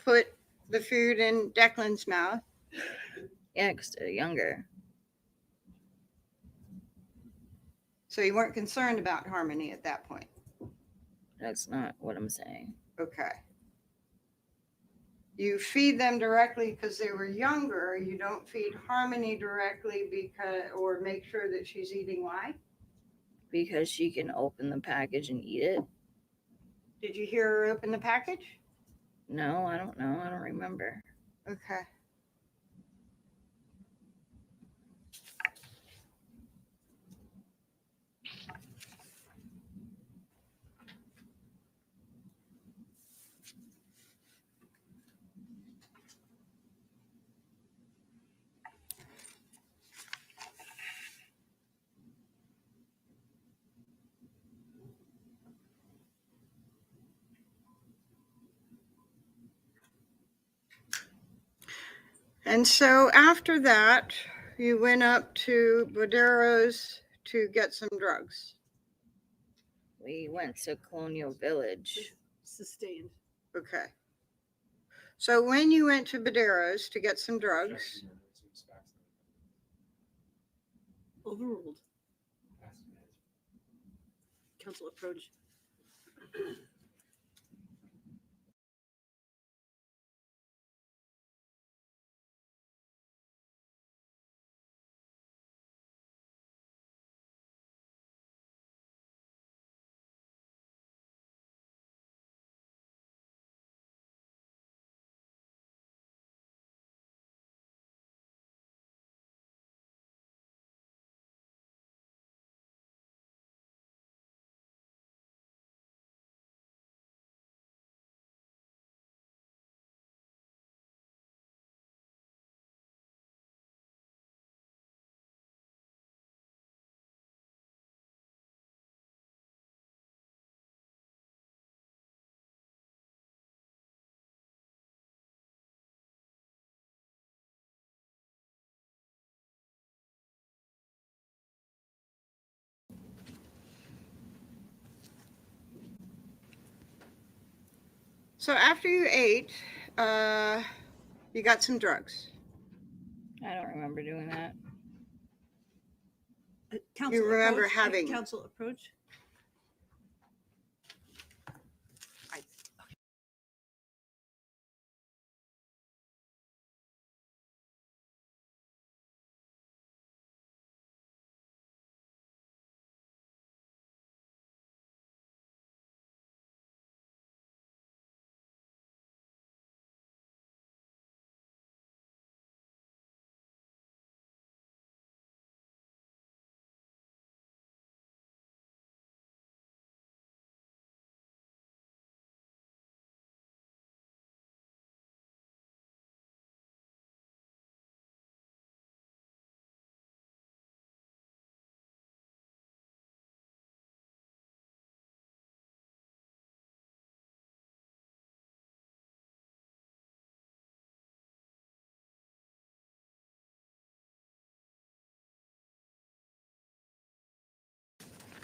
put the food in Declan's mouth. Yeah, because they're younger. So you weren't concerned about Harmony at that point. That's not what I'm saying. Okay. You feed them directly because they were younger. You don't feed Harmony directly because, or make sure that she's eating. Why? Because she can open the package and eat it. Did you hear her open the package? No, I don't know. I don't remember. Okay. And so after that, you went up to Badero's to get some drugs. We went to Colonial Village. Sustained. Okay. So when you went to Badero's to get some drugs, Overruled. Council approach. So after you ate, you got some drugs. I don't remember doing that. You remember approach, having council approach?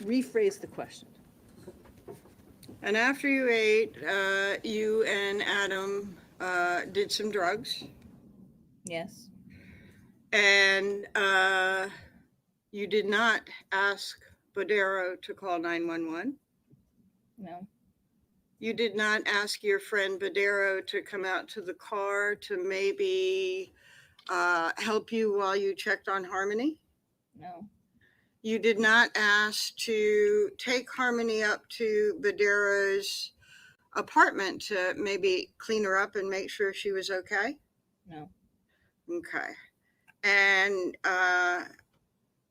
Rephrase the question. And after you ate, you and Adam did some drugs. Yes. And you did not ask Badero to call 911. No. You did not ask your friend Badero to come out to the car to maybe help you while you checked on Harmony. No. You did not ask to take Harmony up to Badero's apartment to maybe clean her up and make sure she was okay. No. Okay. And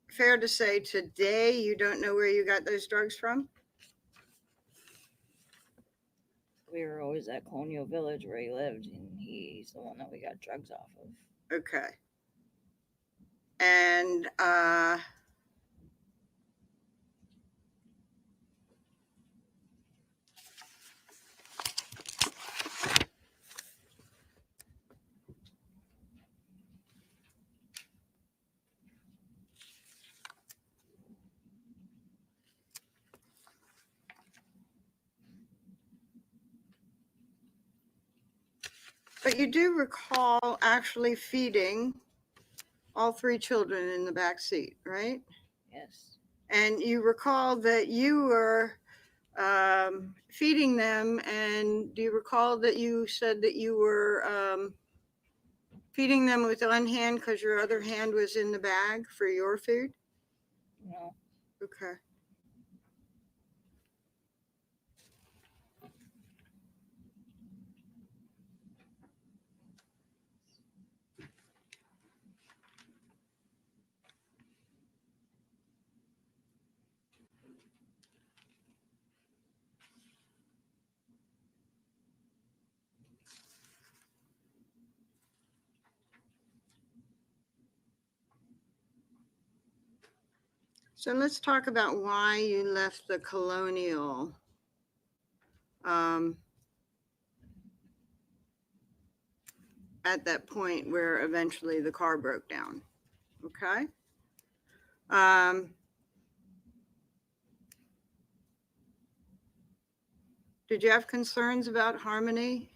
fair to say today you don't know where you got those drugs from? We were always at Colonial Village where he lived, and he's the one that we got drugs off of. Okay. And but you do recall actually feeding all three children in the back seat, right? Yes. And you recall that you were feeding them, and do you recall that you said that you were feeding them with one hand because your other hand was in the bag for your food? No. Okay. So let's talk about why you left the Colonial. At that point where eventually the car broke down. Okay. Did you have concerns about Harmony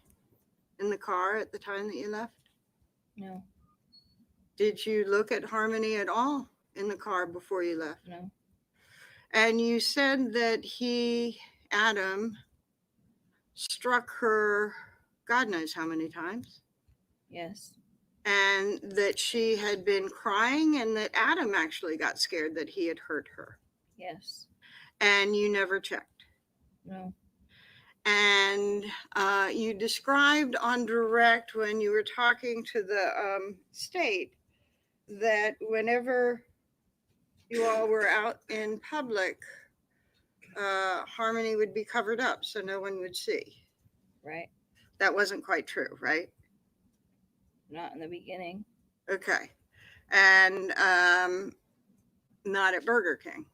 in the car at the time that you left? No. Did you look at Harmony at all in the car before you left? No. And you said that Adam, struck her God knows how many times. Yes. And that she had been crying, and that Adam actually got scared that he had hurt her. Yes. And you never checked. No. And you described on direct when you were talking to the state that whenever you all were out in public, Harmony would be covered up so no one would see. Right. That wasn't quite true, right? Not in the beginning. Okay. And not at Burger King.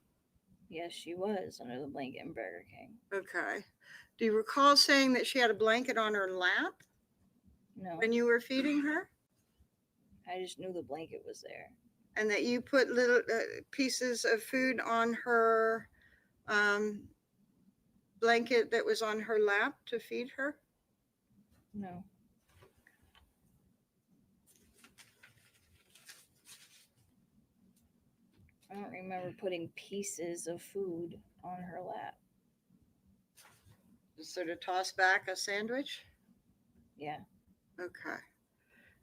Yes, she was under the blanket in Burger King. Okay. Do you recall saying that she had a blanket on her lap? No. When you were feeding her? I just knew the blanket was there. And that you put little pieces of food on her blanket that was on her lap to feed her? No. I don't remember putting pieces of food on her lap. Sort of toss back a sandwich? Yeah. Okay.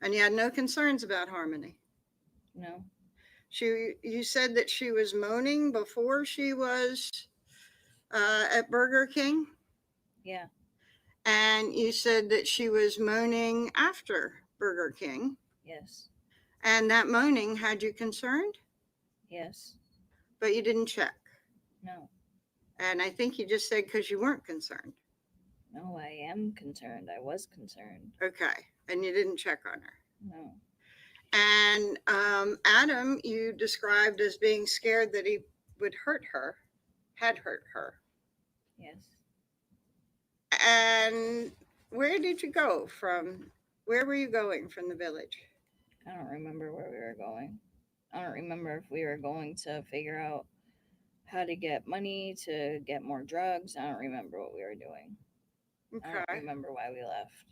And you had no concerns about Harmony? No. You said that she was moaning before she was at Burger King? Yeah. And you said that she was moaning after Burger King? Yes. And that moaning had you concerned? Yes. But you didn't check? No. And I think you just said because you weren't concerned. No, I am concerned. I was concerned. Okay. And you didn't check on her? No. And Adam, you described as being scared that he would hurt her, had hurt her. Yes. And where did you go from? Where were you going from the village? I don't remember where we were going. I don't remember if we were going to figure out how to get money to get more drugs. I don't remember what we were doing. Okay. I don't remember why we left.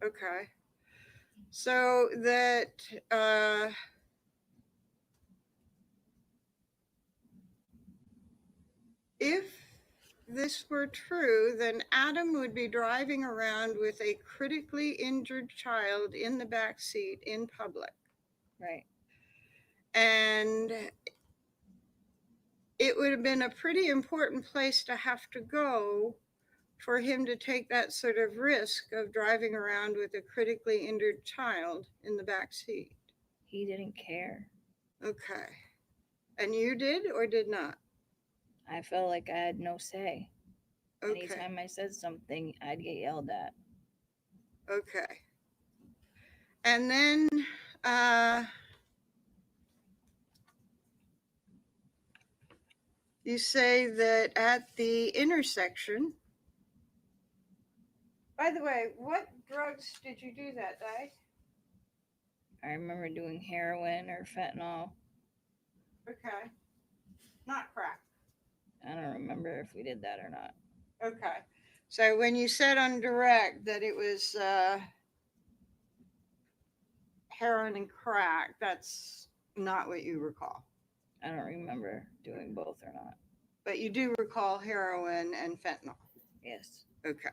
Okay. So that if this were true, then Adam would be driving around with a critically injured child in the back seat in public. Right. And it would have been a pretty important place to have to go for him to take that sort of risk of driving around with a critically injured child in the back seat. He didn't care. Okay. And you did or did not? I felt like I had no say. Okay. Anytime I said something, I'd get yelled at. Okay. And then you say that at the intersection. By the way, what drugs did you do that day? I remember doing heroin or fentanyl. Okay. Not crack. I don't remember if we did that or not. Okay. So when you said on direct that it was heroin and crack, that's not what you recall. I don't remember doing both or not. But you do recall heroin and fentanyl. Yes. Okay.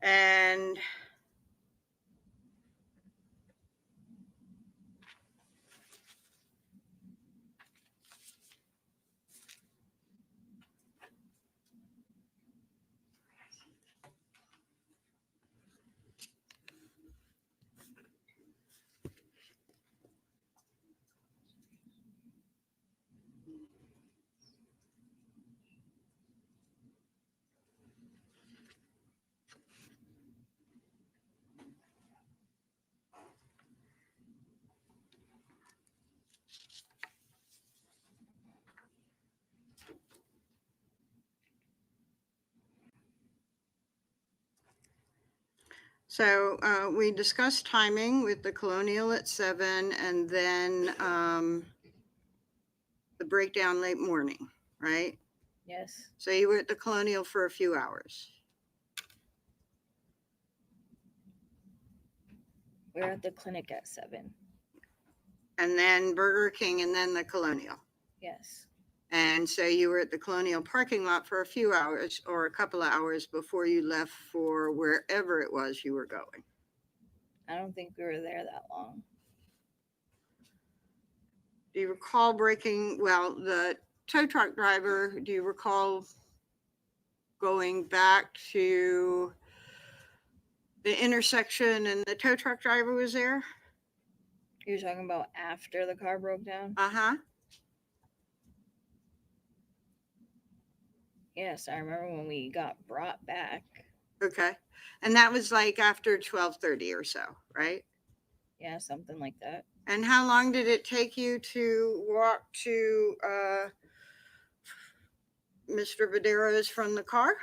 And so we discussed timing with the Colonial at 7 and then the breakdown late morning, right? Yes. So you were at the Colonial for a few hours. We were at the clinic at 7. And then Burger King and then the Colonial. Yes. And so you were at the Colonial parking lot for a few hours or a couple of hours before you left for wherever it was you were going. I don't think we were there that long. Do you recall the tow truck driver, do you recall going back to the intersection and the tow truck driver was there? You're talking about after the car broke down? Uh-huh. Yes, I remember when we got brought back. Okay. And that was like after 12:30 or so, right? Yeah, something like that. And how long did it take you to walk to Mr. Badero's from the car?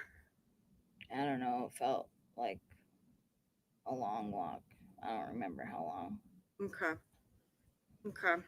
I don't know. It felt like a long walk. I don't remember how long. Okay. Okay.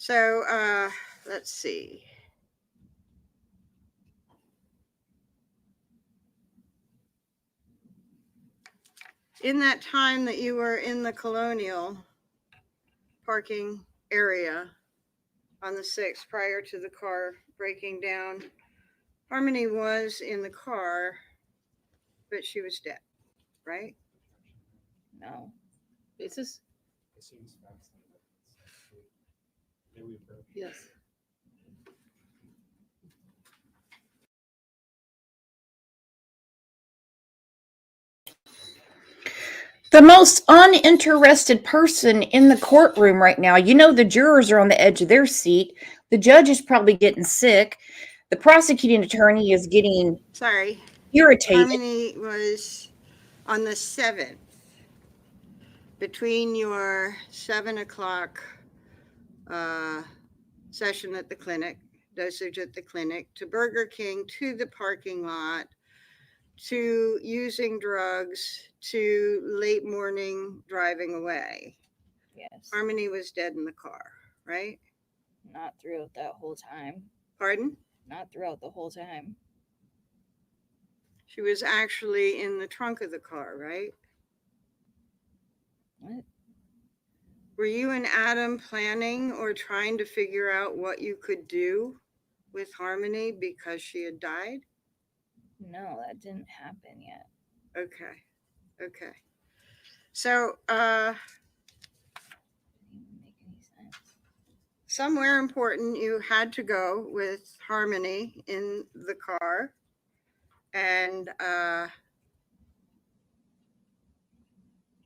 So let's see. In that time that you were in the Colonial parking area on the 6th, prior to the car breaking down, Harmony was in the car, but she was dead, right? No. Basis? Yes. The most uninterested person in the courtroom right now. You know, the jurors are on the edge of their seat. The judge is probably getting sick. The prosecuting attorney is getting irritated. Harmony was on the 7th, between your 7 o'clock session at the clinic, dosage at the clinic, to Burger King, to the parking lot, to using drugs, to late morning driving away. Yes. Harmony was dead in the car, right? Not throughout that whole time. Pardon? Not throughout the whole time. She was actually in the trunk of the car, right? What? Were you and Adam planning or trying to figure out what you could do with Harmony because she had died? No, that didn't happen yet. Okay. Okay. So, somewhere important, you had to go with Harmony in the car, and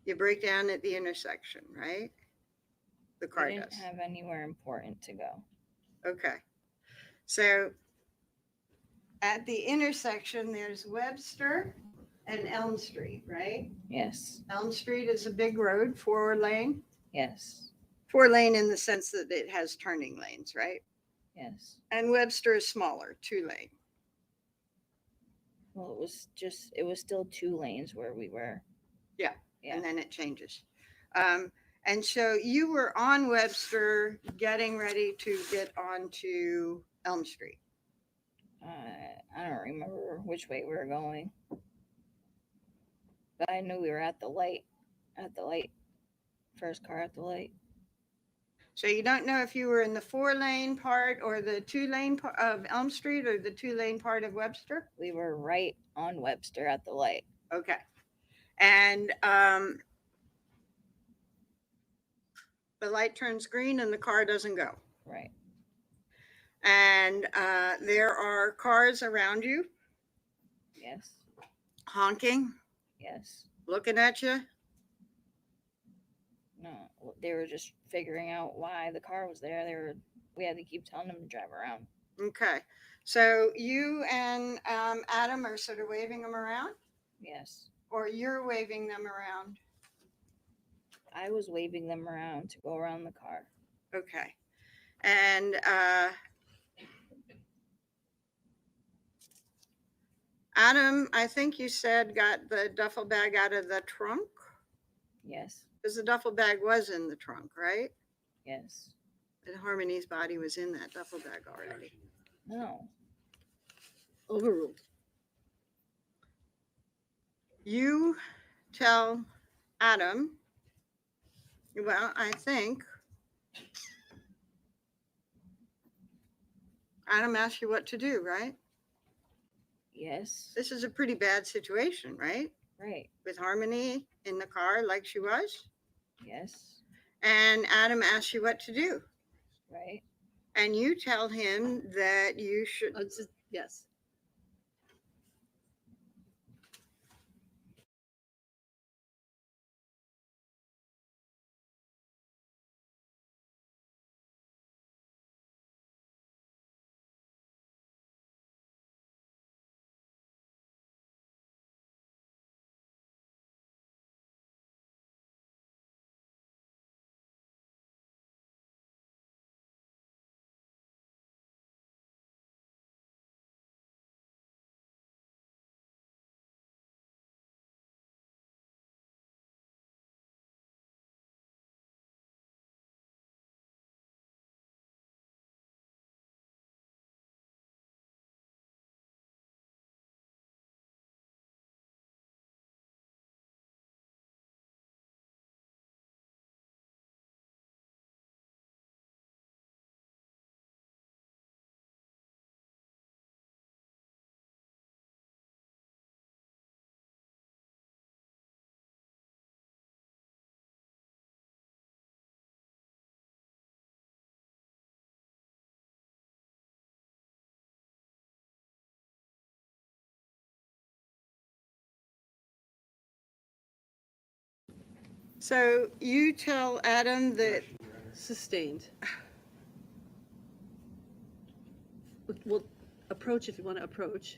you break down at the intersection, right? The car We didn't does. have anywhere important to go. Okay. So at the intersection, there's Webster and Elm Street, right? Yes. Elm Street is a big road, 4-lane. Yes. 4-lane in the sense that it has turning lanes, right? Yes. And Webster is smaller, 2-lane. Well, it was still 2 lanes where we were. Yeah. Yeah. And then it changes. And so you were on Webster getting ready to get onto Elm Street. I don't remember which way we were going. But I knew we were at the light. First car at the light. So you don't know if you were in the 4-lane part or the 2-lane part of Elm Street or the 2-lane part of Webster? We were right on Webster at the light. Okay. And the light turns green and the car doesn't go. Right. And there are cars around you. Yes. Honking. Yes. Looking at you. No, they were just figuring out why the car was there. We had to keep telling them to drive around. Okay. So you and Adam are sort of waving them around? Yes. Or you're waving them around? I was waving them around to go around the car. Okay. And Adam, I think you said, got the duffel bag out of the trunk? Yes. Because the duffel bag was in the trunk, right? Yes. And Harmony's body was in that duffel bag already. No. Overruled. You tell Adam, well, I think Adam asked you what to do, right? Yes. This is a pretty bad situation, right? Right. With Harmony in the car like she was. Yes. And Adam asked you what to do. Right. And you tell him that you should. Yes. So you tell Adam that Sustained. We'll approach if you want to approach.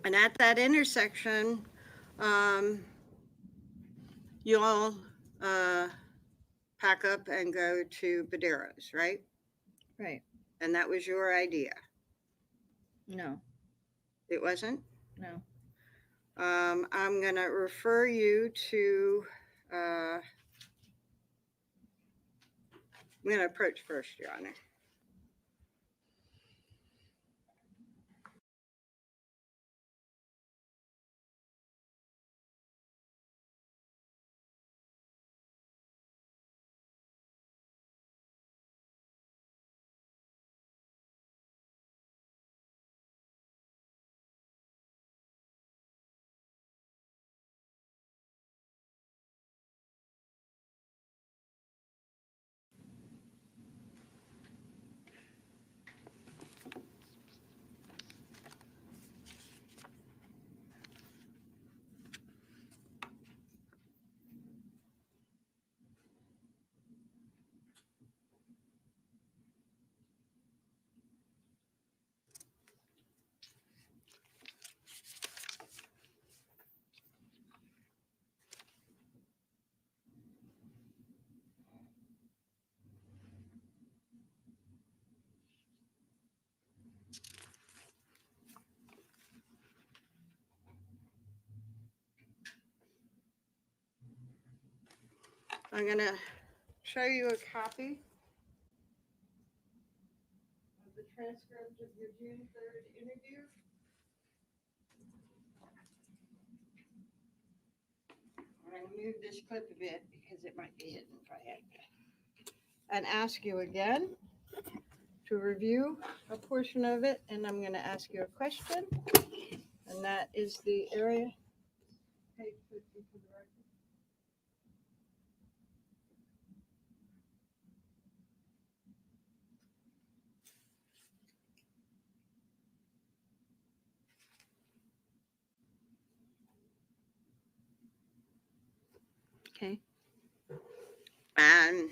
And at that intersection, you all pack up and go to Badero's, right? Right. And that was your idea. No. It wasn't? No. I'm going to refer you to, I'm going to approach first, Your Honor. I'm going to show you a copy of the transcript of your June 3rd interview. I'm going to move this clip a bit because it might be hidden if I had to. And ask you again to review a portion of it, and I'm going to ask you a question, and that is the area. Page 50 for the record. Okay. And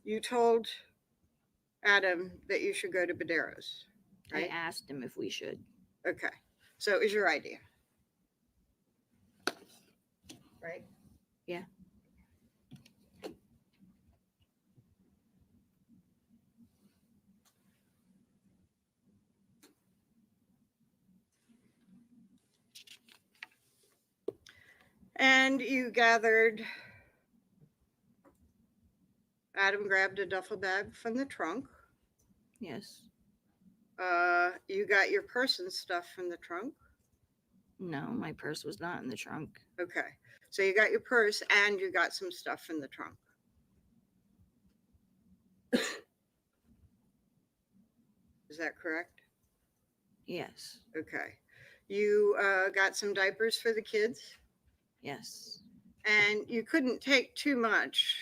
you told Adam that you should go to Badero's, I right? asked him if we should. Okay. So it was your idea, right? Yeah. And you gathered, Adam grabbed a duffel bag from the trunk. Yes. You got your purse and stuff from the trunk. No, my purse was not in the trunk. Okay. So you got your purse and you got some stuff from the trunk. Is that correct? Yes. Okay. You got some diapers for the kids? Yes. And you couldn't take too much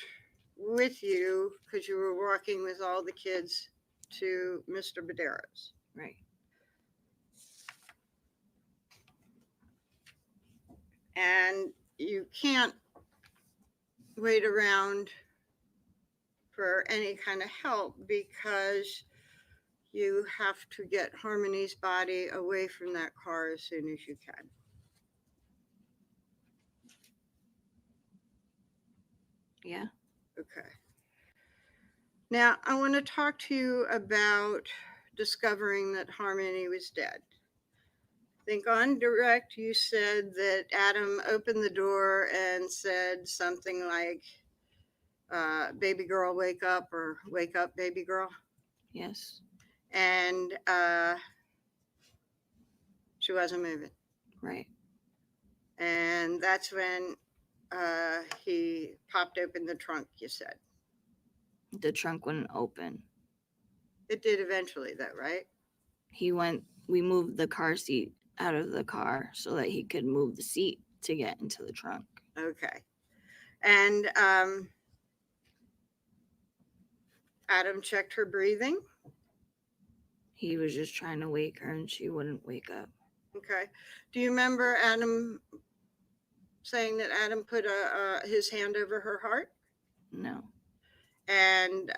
with you because you were walking with all the kids to Mr. Badero's. Right. and you can't wait around for any kind of help because you have to get Harmony's body away from that car as soon as you can. Yeah. Okay. Now, I want to talk to you about discovering that Harmony was dead. I think on direct, you said that Adam opened the door and said something like, baby girl, wake up, or wake up, baby girl. Yes. And she wasn't moving. Right. And that's when he popped open the trunk, you said. The trunk wouldn't open. It did eventually, though, right? We moved the car seat out of the car so that he could move the seat to get into the trunk. Okay. And Adam checked her breathing. He was just trying to wake her and she wouldn't wake up. Okay. Do you remember Adam saying that Adam put his hand over her heart? No. And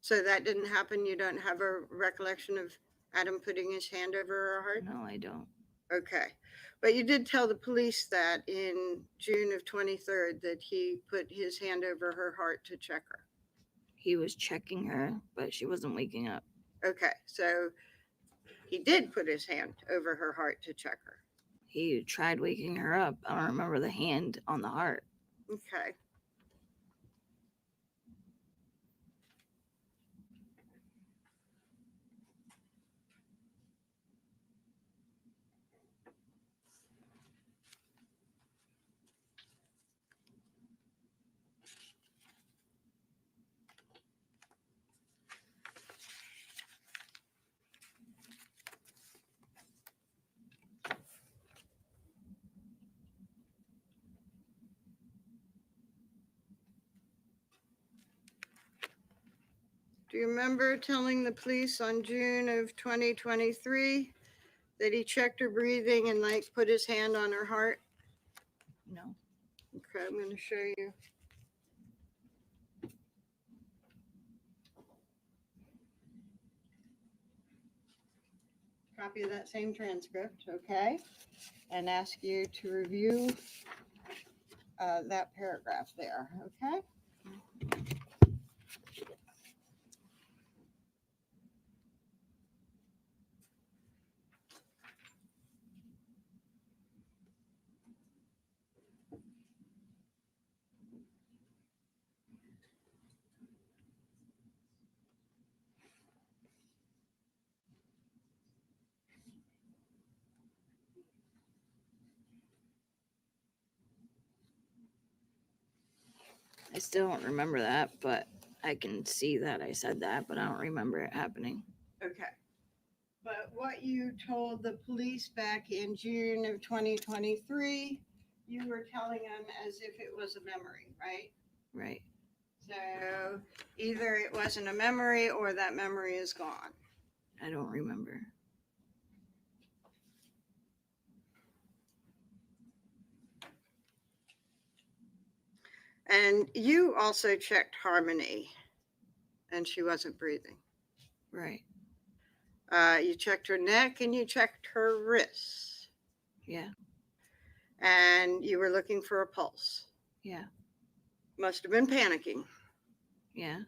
so that didn't happen? You don't have a recollection of Adam putting his hand over her heart? No, I don't. Okay. But you did tell the police that in June of 23rd that he put his hand over her heart to check her. He was checking her, but she wasn't waking up. Okay. So he did put his hand over her heart to check her. He tried waking her up. I don't remember the hand on the heart. Okay. Do you remember telling the police on June of 2023 that he checked her breathing and like put his hand on her heart? No. Okay, I'm going to show you. Copy of that same transcript, okay? And ask you to review that paragraph there, okay? I still don't remember that, but I can see that I said that, but I don't remember it happening. Okay. But what you told the police back in June of 2023, you were telling them as if it was a memory, right? Right. So either it wasn't a memory or that memory is gone. I don't remember. And you also checked Harmony, and she wasn't breathing. Right. You checked her neck and you checked her wrists. Yeah. And you were looking for a pulse. Yeah. Must have been panicking. Yeah.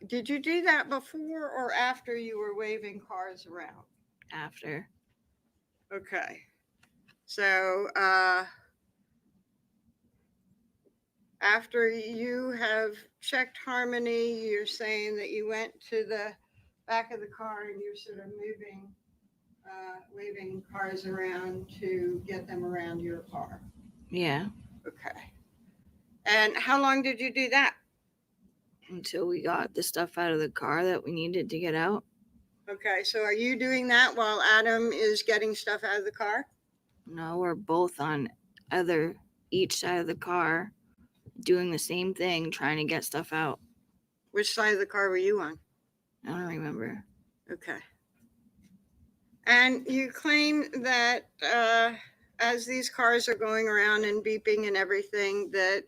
Did you do that before or after you were waving cars around? After. Okay. So after you have checked Harmony, you're saying that you went to the back of the car and you're sort of moving, waving cars around to get them around your car. Yeah. Okay. And how long did you do that? Until we got the stuff out of the car that we needed to get out. Okay, so are you doing that while Adam is getting stuff out of the car? No, we're both on each side of the car doing the same thing, trying to get stuff out. Which side of the car were you on? I don't remember. Okay. And you claim that as these cars are going around and beeping and everything, that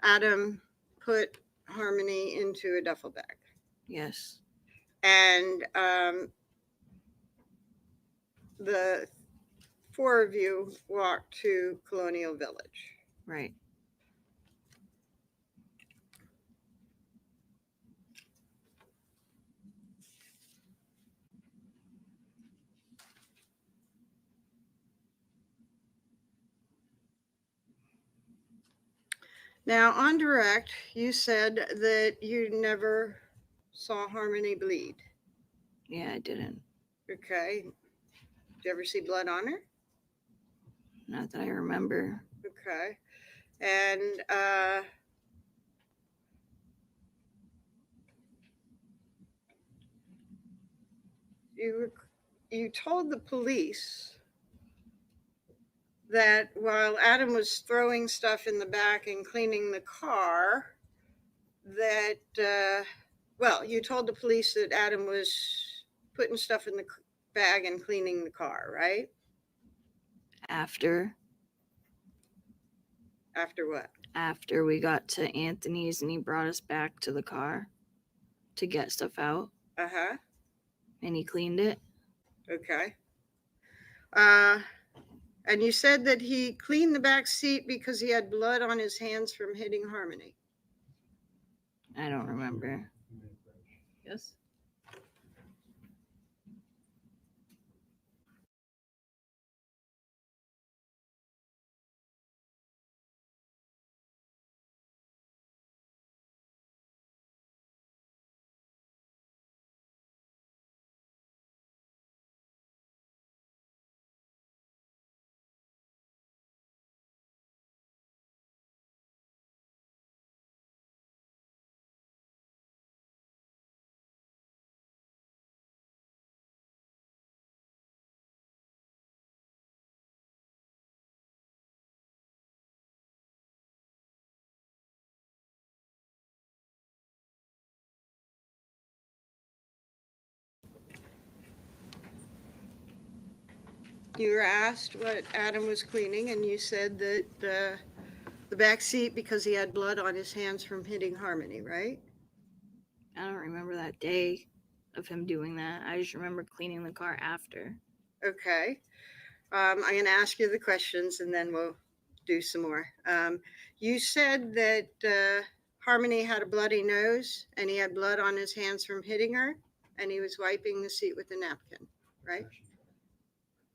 Adam put Harmony into a duffel bag. Yes. And the four of you walked to Colonial Village. Right. Now, on direct, you said that you never saw Harmony bleed. Yeah, I didn't. Okay. Did you ever see blood on her? Not that I remember. Okay. And you told the police that while Adam was throwing stuff in the back and cleaning the car, that well, you told the police that Adam was putting stuff in the bag and cleaning the car, right? After What? After we got to Anthony's and he brought us back to the car to get stuff out. Uh-huh. And he cleaned it. Okay. And you said that he cleaned the back seat because he had blood on his hands from hitting Harmony. I don't remember. Yes. You were asked what Adam was cleaning, and you said that the back seat because he had blood on his hands from hitting Harmony, right? I don't remember that day of him doing that. I just remember cleaning the car after. Okay. I'm going to ask you the questions, and then we'll do some more. You said that Harmony had a bloody nose, and he had blood on his hands from hitting her, and he was wiping the seat with a napkin, right?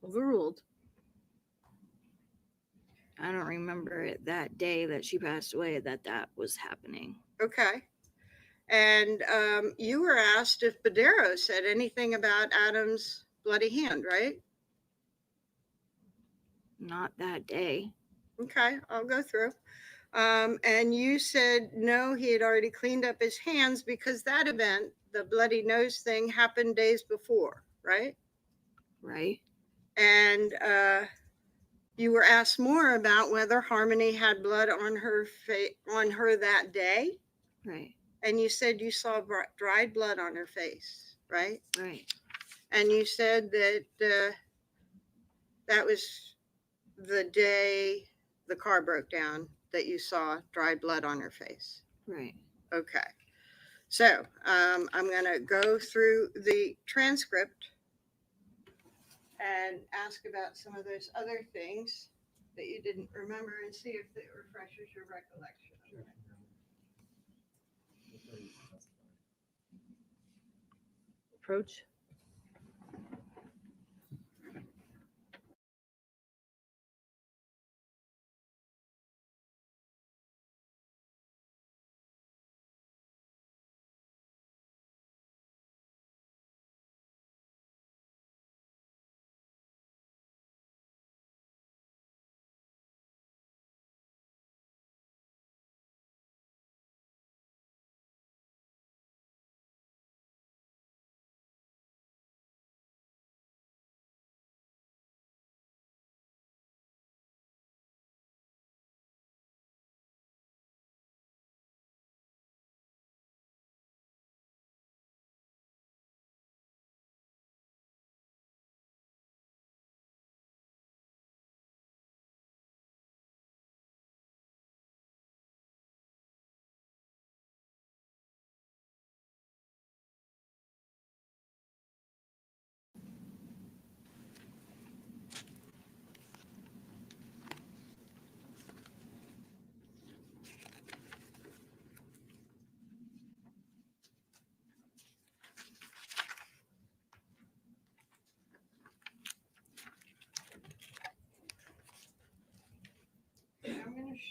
Overruled. I don't remember it that day that she passed away that was happening. Okay. And you were asked if Badero said anything about Adam's bloody hand, right? Not that day. Okay, I'll go through. And you said no, he had already cleaned up his hands because that event, the bloody nose thing, happened days before, right? Right. And you were asked more about whether Harmony had blood on her on her that day. Right. And you said you saw dried blood on her face, right? Right. And you said that that was the day the car broke down, that you saw dried blood on her face. Right. Okay. So I'm going to go through the transcript and ask about some of those other things that you didn't remember and see if it refreshes your recollection. Approach.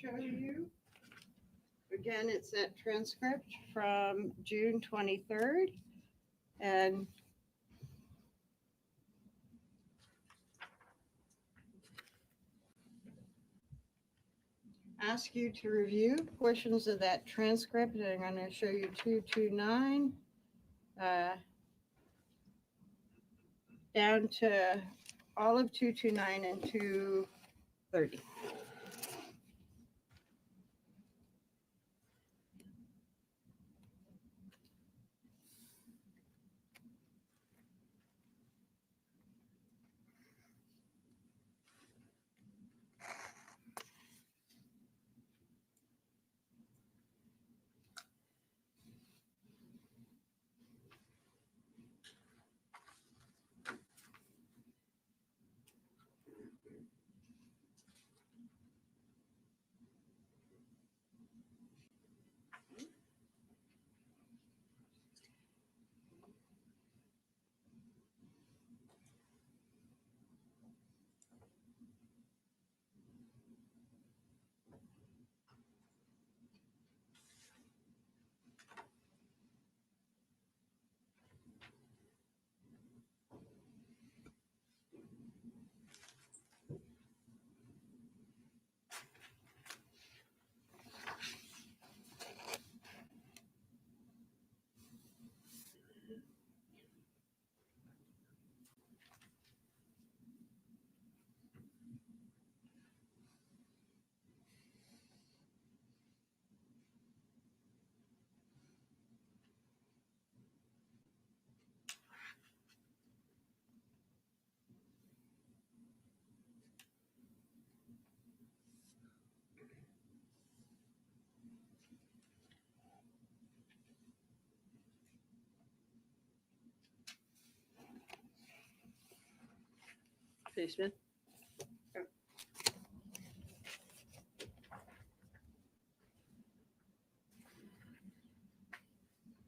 show you. Again, it's that transcript from June 23rd. And ask you to review portions of that transcript. And I'm going to show you 229 down to all of 229 and 230. Smith.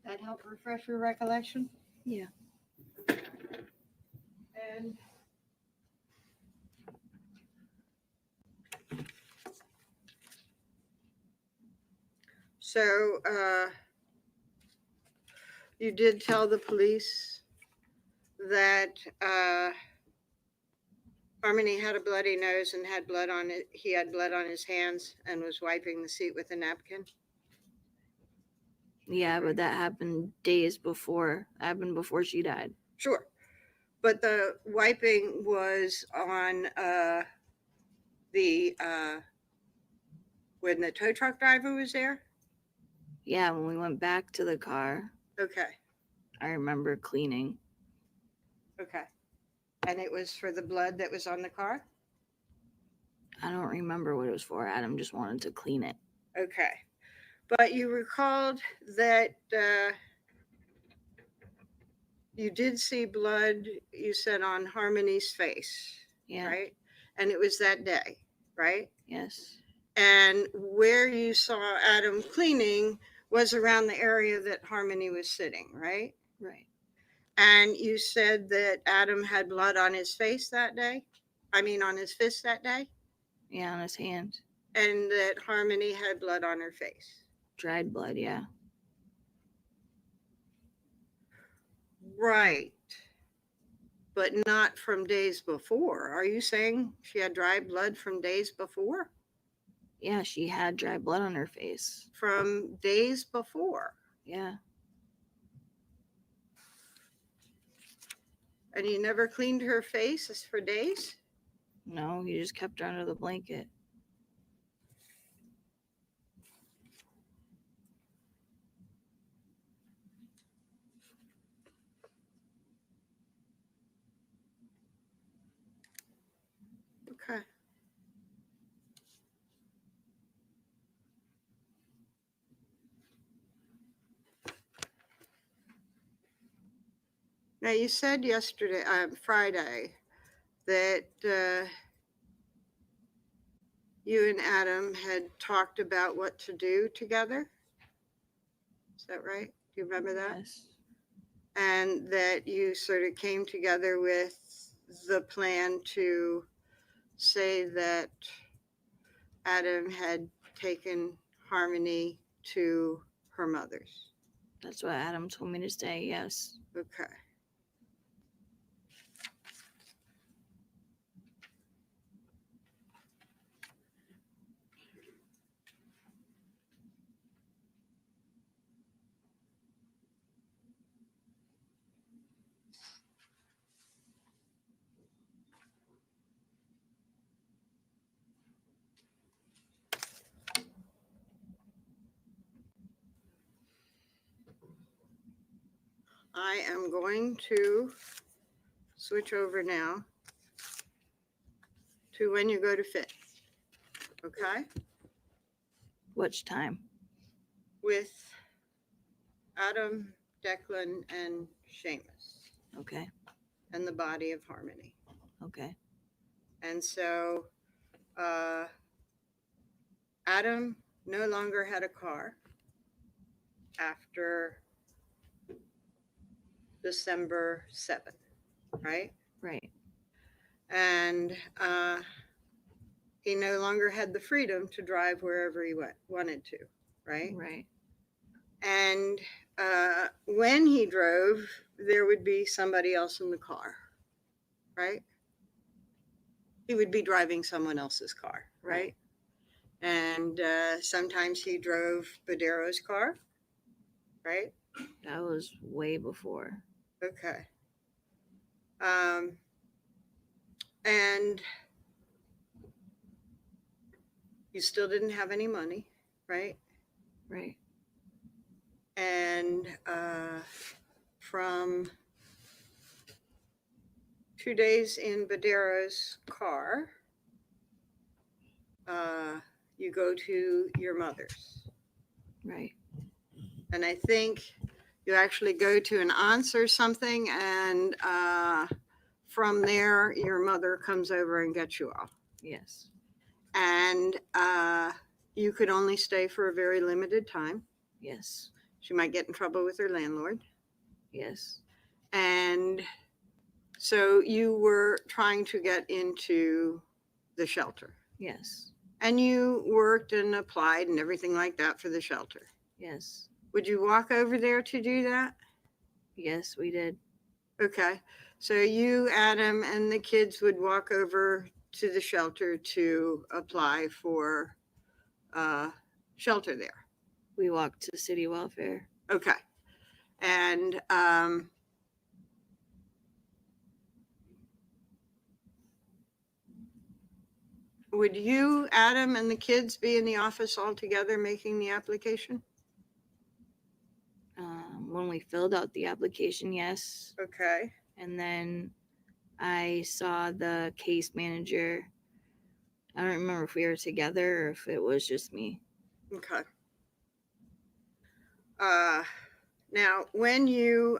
That help refresh your recollection? Yeah. And so you did tell the police that Harmony had a bloody nose and had blood on it. He had blood on his hands and was wiping the seat with a napkin. Yeah, but that happened days before. Happened before she died. Sure. But the wiping was on when the tow truck driver was there? Yeah, when we went back to the car, Okay. I remember cleaning. Okay. And it was for the blood that was on the car? I don't remember what it was for. Adam just wanted to clean it. Okay. But you recalled that you did see blood, you said, on Harmony's face, Yeah. right? And it was that day, right? Yes. And where you saw Adam cleaning was around the area that Harmony was sitting, right? Right. And you said that Adam had blood on his face that day? I mean, on his fist that day? Yeah, on his hand. And that Harmony had blood on her face? Dried blood, yeah. Right. But not from days before. Are you saying she had dry blood from days before? Yeah, she had dry blood on her face. From days before? Yeah. And you never cleaned her face for days? No, you just kept her under the blanket. Okay. Now you said yesterday, Friday, that you and Adam had talked about what to do together. Is that right? Do you remember that? Yes. And that you sort of came together with the plan to say that Adam had taken Harmony to her mother's? That's what Adam told me to say. Yes. Okay. I am going to switch over now to when you go to fit. Okay? Which time? With Adam, Declan, and Seamus, Okay. and the body of Harmony. Okay. And so Adam no longer had a car after December 7th, right? Right. And he no longer had the freedom to drive wherever he wanted to, right? Right. And when he drove, there would be somebody else in the car, right? He would be driving someone else's car, right? And sometimes he drove Badero's car, right? That was way before. Okay. And you still didn't have any money, right? Right. And from 2 days in Badero's car, you go to your mother's. Right. And I think you actually go to an aunt's or something, and from there, your mother comes over and gets you off. Yes. And you could only stay for a very limited time. Yes. She might get in trouble with her landlord. Yes. And so you were trying to get into the shelter. Yes. And you worked and applied and everything like that for the shelter. Yes. Would you walk over there to do that? Yes, we did. Okay. So you, Adam, and the kids would walk over to the shelter to apply for shelter there. We walked to city welfare. Okay. And would you, Adam, and the kids be in the office all together making the application? When we filled out the application, yes. Okay. And then I saw the case manager. I don't remember if we were together or if it was just me. Okay. Now, when you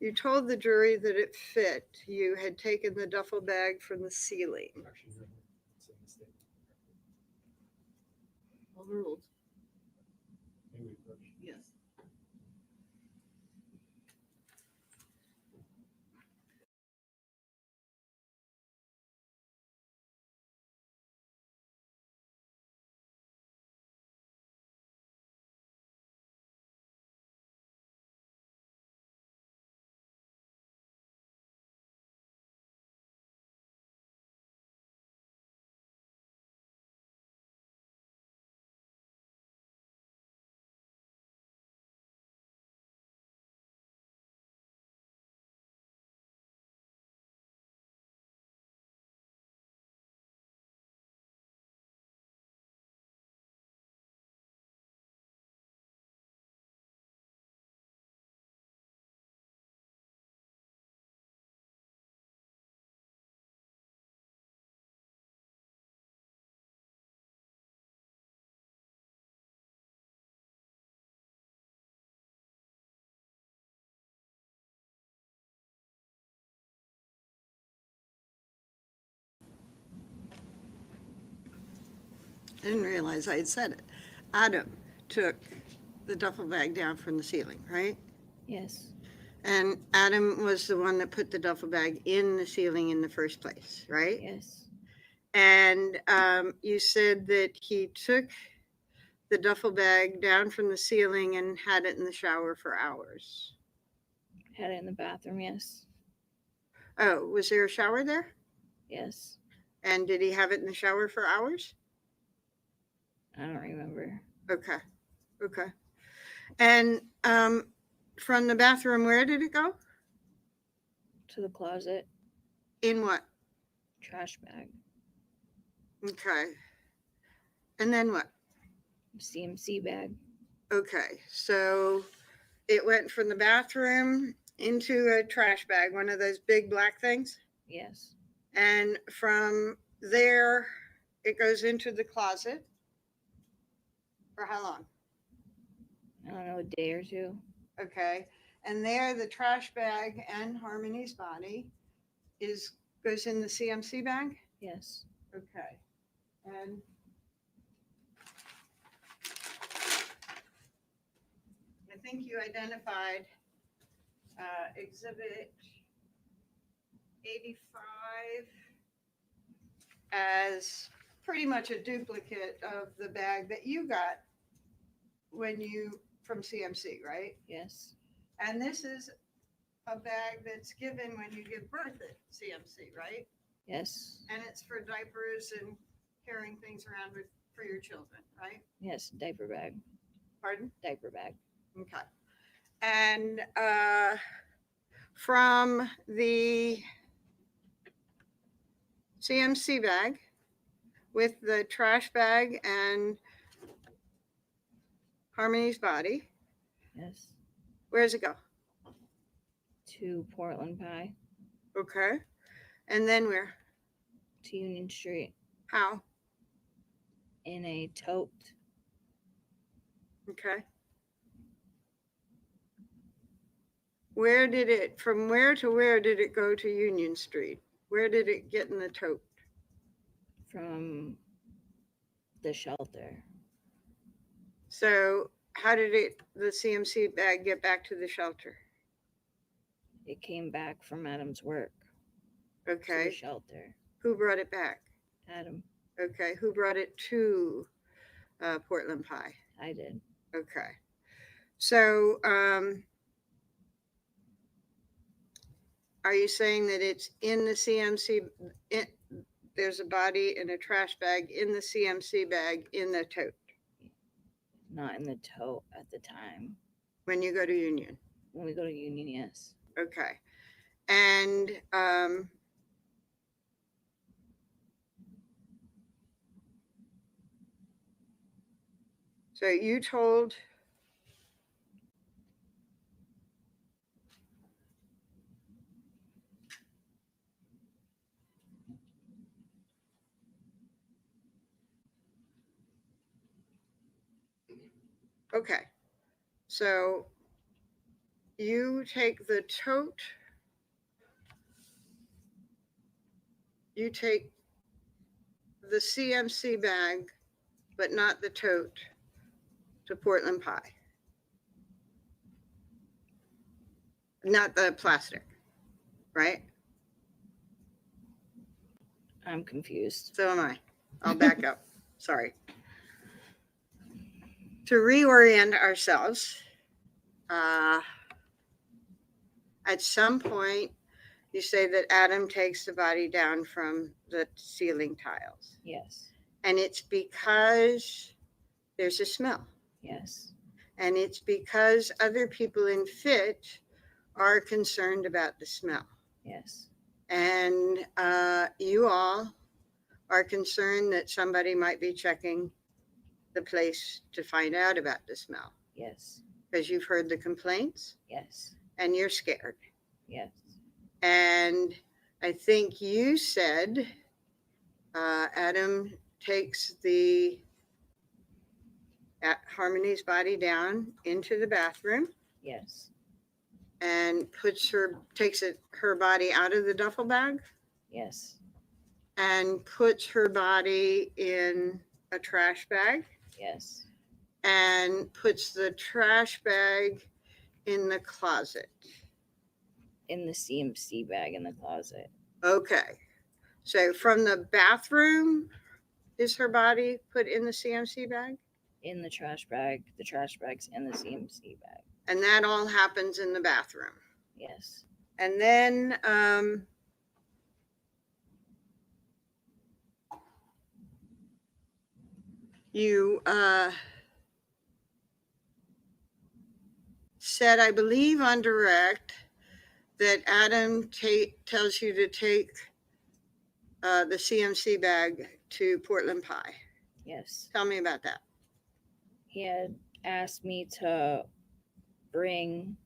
you told the jury that it fit, you had taken the duffel bag from the ceiling. Overruled. Yes. I didn't realize I had said it. Adam took the duffel bag down from the ceiling, right? Yes. And Adam was the one that put the duffel bag in the ceiling in the first place, right? Yes. And you said that he took the duffel bag down from the ceiling and had it in the shower for hours. Had it in the bathroom, yes. Oh, was there a shower there? Yes. And did he have it in the shower for hours? I don't remember. Okay. Okay. And from the bathroom, where did it go? To the closet. In what? Trash bag. Okay. And then what? CMC bag. Okay. So it went from the bathroom into a trash bag, one of those big black things. Yes. And from there, it goes into the closet. For how long? I don't know, a day or two. Okay. And there, the trash bag and Harmony's body goes in the CMC bag? Yes. Okay. And I think you identified Exhibit 85 as pretty much a duplicate of the bag that you got from CMC, right? Yes. And this is a bag that's given when you give birth at CMC, right? Yes. And it's for diapers and carrying things around for your children, right? Yes, diaper bag. Pardon? Diaper bag. Okay. And from the CMC bag with the trash bag and Harmony's body, Yes. where does it go? To Portland Pie. Okay. And then where? To Union Street. How? In a tote. Okay. From where to where did it go to Union Street? Where did it get in the tote? From the shelter. So how did the CMC bag get back to the shelter? It came back from Adam's work. Okay. To the shelter. Who brought it back? Adam. Okay. Who brought it to Portland Pie? I did. Okay. So are you saying that it's in the CMC? There's a body in a trash bag in the CMC bag in the tote? Not in the tote at the time. When you go to Union? When we go to Union, yes. Okay. And so you told okay. So you take the tote, you take the CMC bag, but not the tote, to Portland Pie. Not the plastic, right? I'm confused. So am I. I'll back up. Sorry. To reorient ourselves, at some point, you say that Adam takes the body down from the ceiling tiles. Yes. And it's because there's a smell. Yes. And it's because other people in FIT are concerned about the smell. Yes. And you all are concerned that somebody might be checking the place to find out about the smell. Yes. Because you've heard the complaints. Yes. And you're scared. Yes. And I think you said Adam takes Harmony's body down into the bathroom. Yes. And takes her body out of the duffel bag. Yes. And puts her body in a trash bag. Yes. And puts the trash bag in the closet. In the CMC bag in the closet. Okay. So from the bathroom, is her body put in the CMC bag? In the trash bag. The trash bag's in the CMC bag. And that all happens in the bathroom. Yes. And then you said, I believe on direct, that Adam tells you to take the CMC bag to Portland Pie. Yes. Tell me about that. He had asked me to bring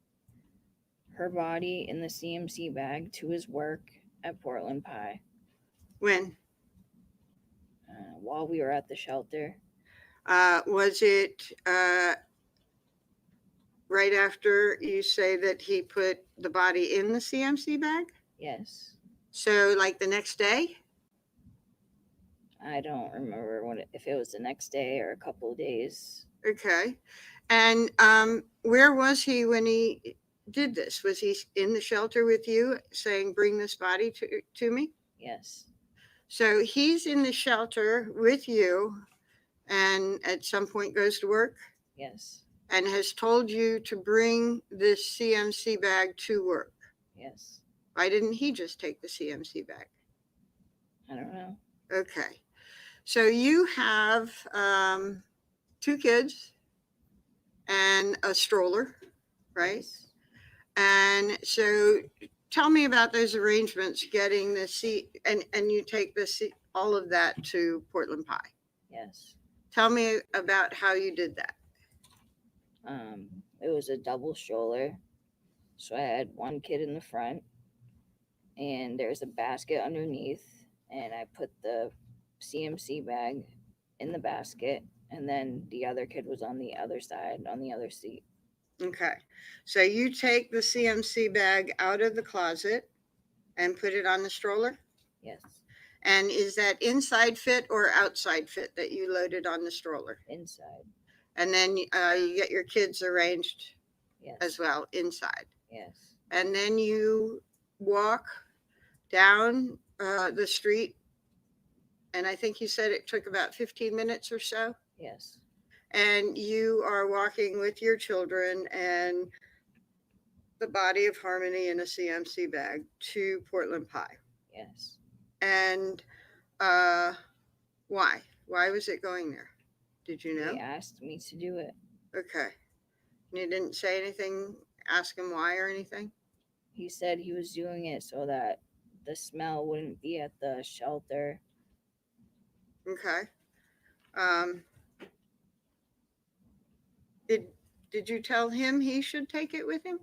her body in the CMC bag to his work at Portland Pie. When? While we were at the shelter. Was it right after you say that he put the body in the CMC bag? Yes. So like the next day? I don't remember if it was the next day or a couple of days. Okay. And where was he when he did this? Was he in the shelter with you saying, bring this body to me? Yes. So he's in the shelter with you and at some point goes to work? Yes. And has told you to bring this CMC bag to work? Yes. Why didn't he just take the CMC bag? I don't know. Okay. So you have 2 kids and a stroller, right? Yes. And so tell me about those arrangements, getting the seat, and you take the seat, all of that to Portland Pie. Yes. Tell me about how you did that. It was a double stroller. So I had one kid in the front and there's a basket underneath, and I put the CMC bag in the basket, and then the other kid was on the other side, on the other seat. Okay. So you take the CMC bag out of the closet and put it on the stroller? Yes. And is that inside fit or outside fit that you loaded on the stroller? Inside. And then you get your kids arranged Yes. as well inside. Yes. And then you walk down the street. And I think you said it took about 15 minutes or so. Yes. And you are walking with your children and the body of Harmony in a CMC bag to Portland Pie. Yes. And why? Why was it going there? Did you know? He asked me to do it. Okay. You didn't say anything, ask him why or anything? He said he was doing it so that the smell wouldn't be at the shelter. Okay. Did you tell him he should take it with him?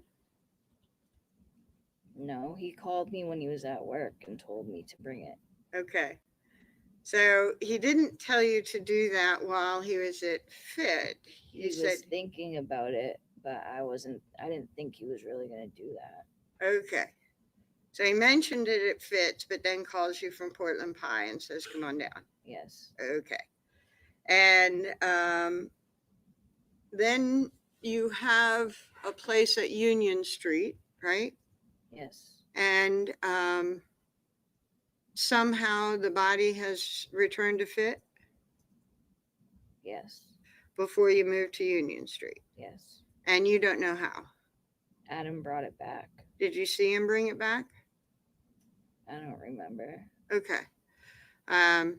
No, he called me when he was at work and told me to bring it. Okay. So he didn't tell you to do that while he was at FIT. He was thinking about it, but I didn't think he was really going to do that. Okay. So he mentioned it at FIT, but then calls you from Portland Pie and says, come on down. Yes. Okay. And then you have a place at Union Street, right? Yes. And somehow the body has returned to FIT? Yes. Before you moved to Union Street? Yes. And you don't know how? Adam brought it back. Did you see him bring it back? I don't remember. Okay. I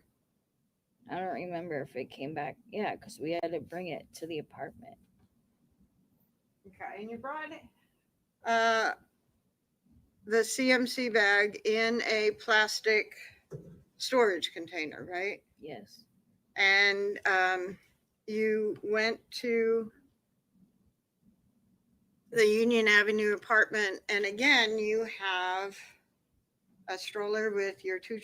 don't remember if it came back. Yeah, because we had to bring it to the apartment. Okay, and you brought it? The CMC bag in a plastic storage container, right? Yes. And you went to the Union Avenue apartment, and again, you have a stroller with your 2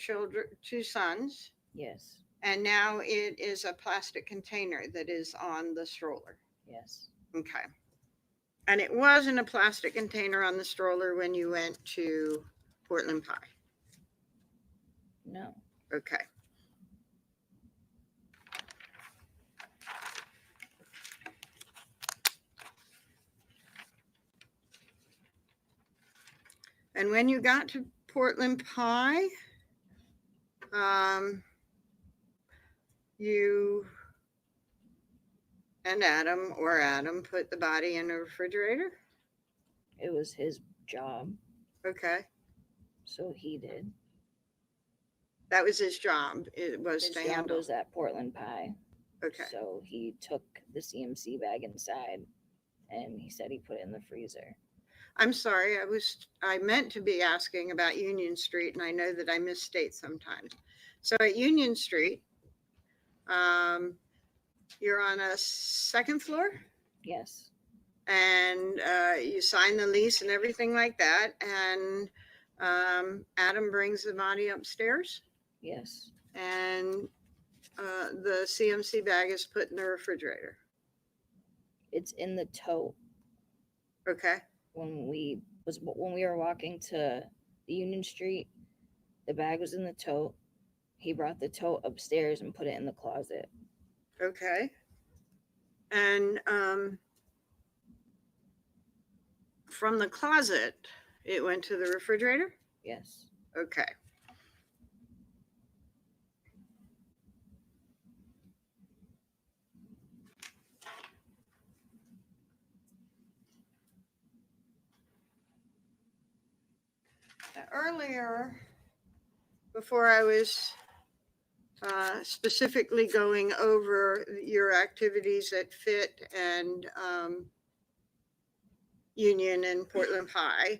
sons. Yes. And now it is a plastic container that is on the stroller. Yes. Okay. And it wasn't a plastic container on the stroller when you went to Portland Pie? No. Okay. And when you got to Portland Pie, you and Adam put the body in a refrigerator? It was his job, Okay. so he did. That was his job. It was His to job handle. was at Portland Pie. Okay. So he took the CMC bag inside and he said he put it in the freezer. I'm sorry. I meant to be asking about Union Street, and I know that I misstate sometimes. So at Union Street, you're on a second floor? Yes. And you sign the lease and everything like that. And Adam brings the body upstairs? Yes. And the CMC bag is put in the refrigerator? It's in the tote. Okay. When we were walking to the Union Street, the bag was in the tote. He brought the tote upstairs and put it in the closet. Okay. And from the closet, it went to the refrigerator? Yes. Okay. Earlier, before I was specifically going over your activities at FIT and Union and Portland Pie,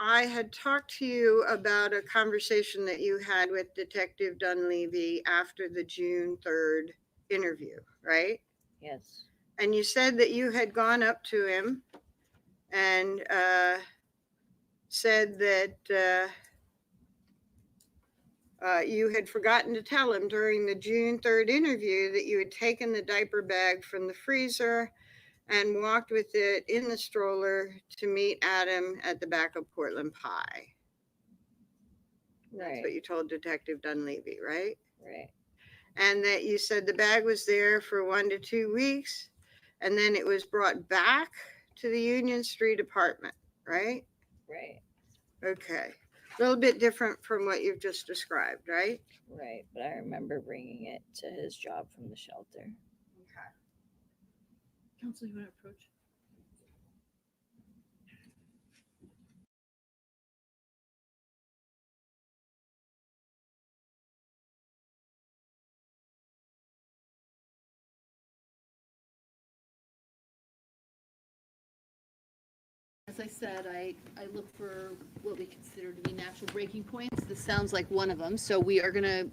I had talked to you about a conversation that you had with Detective Dunleavy after the June 3rd interview, right? Yes. And you said that you had gone up to him and said that you had forgotten to tell him during the June 3rd interview that you had taken the diaper bag from the freezer and walked with it in the stroller to meet Adam at the back of Portland Pie. Right. That's what you told Detective Dunleavy, right? Right. And that you said the bag was there for 1 to 2 weeks, and then it was brought back to the Union Street apartment, right? Right. Okay. A little bit different from what you've just described, right? Right. But I remember bringing it to his job from the shelter. Okay. Counsel, you want to approach? As I said, I look for what we consider to be natural breaking points. This sounds like one of them. So we're gonna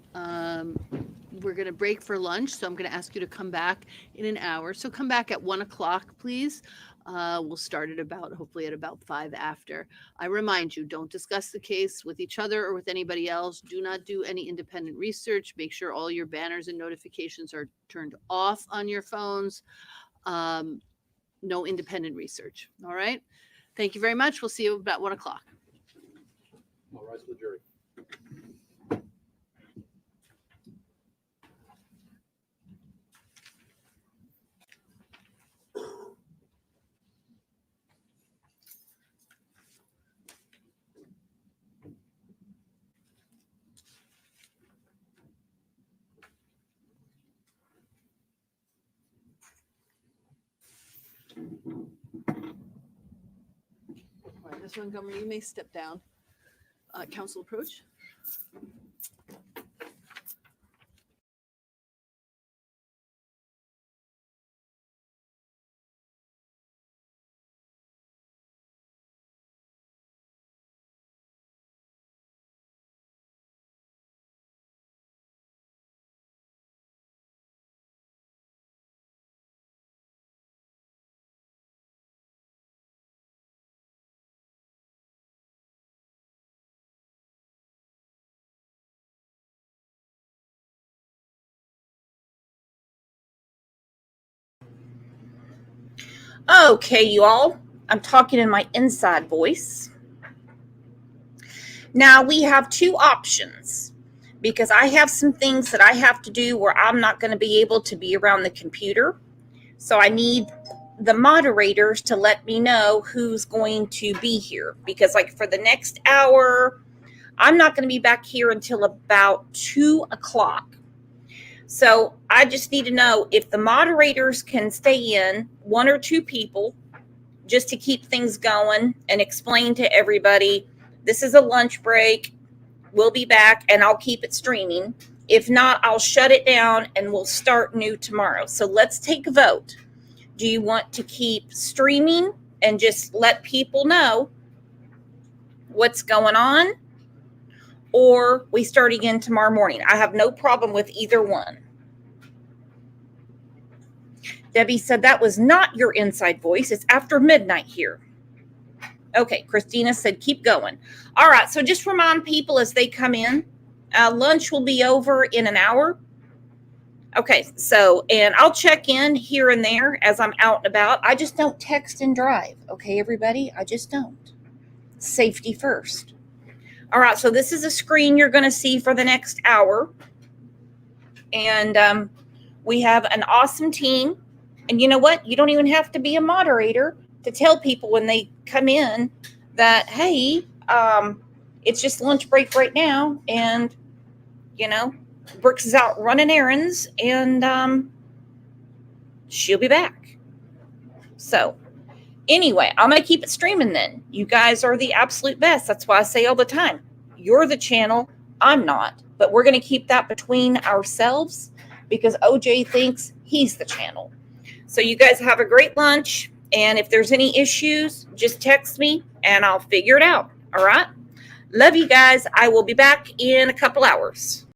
break for lunch. So I'm gonna ask you to come back in an hour. So come back at 1 o'clock, please. We'll start at hopefully at about 5 after. I remind you, don't discuss the case with each other or with anybody else. Do not do any independent research. Make sure all your banners and notifications are turned off on your phones. No independent research. All right. Thank you very much. We'll see you about 1 o'clock. All rise for the jury. All right, Ms. Montgomery, you may step down. Counsel approach. Okay, you all, I'm talking in my inside voice. Now we have two options because I have some things that I have to do where I'm not going to be able to be around the computer. So I need the moderators to let me know who's going to be here because like for the next hour, I'm not going to be back here until about 2 o'clock. So I just need to know if the moderators can stay in, 1 or 2 people, just to keep things going and explain to everybody, this is a lunch break. We'll be back and I'll keep it streaming. If not, I'll shut it down and we'll start new tomorrow. So let's take a vote. Do you want to keep streaming and just let people know what's going on? Or we start again tomorrow morning? I have no problem with either one. Debbie said that was not your inside voice. It's after midnight here. Okay, Christina said keep going. All right, so just remind people as they come in, lunch will be over in an hour. Okay, so, and I'll check in here and there as I'm out and about. I just don't text and drive. Okay, everybody, I just don't. Safety first. All right, so this is a screen you're going to see for the next hour. And we have an awesome team. And you know what? You don't even have to be a moderator to tell people when they come in that, hey, it's just lunch break right now. And, you know, Brooks is out running errands and she'll be back. So anyway, I'm going to keep it streaming then. You guys are the absolute best. That's why I say all the time, you're the channel. I'm not. But we're going to keep that between ourselves because OJ thinks he's the channel. So you guys have a great lunch. And if there's any issues, just text me and I'll figure it out. All right. Love you guys. I will be back in a couple hours.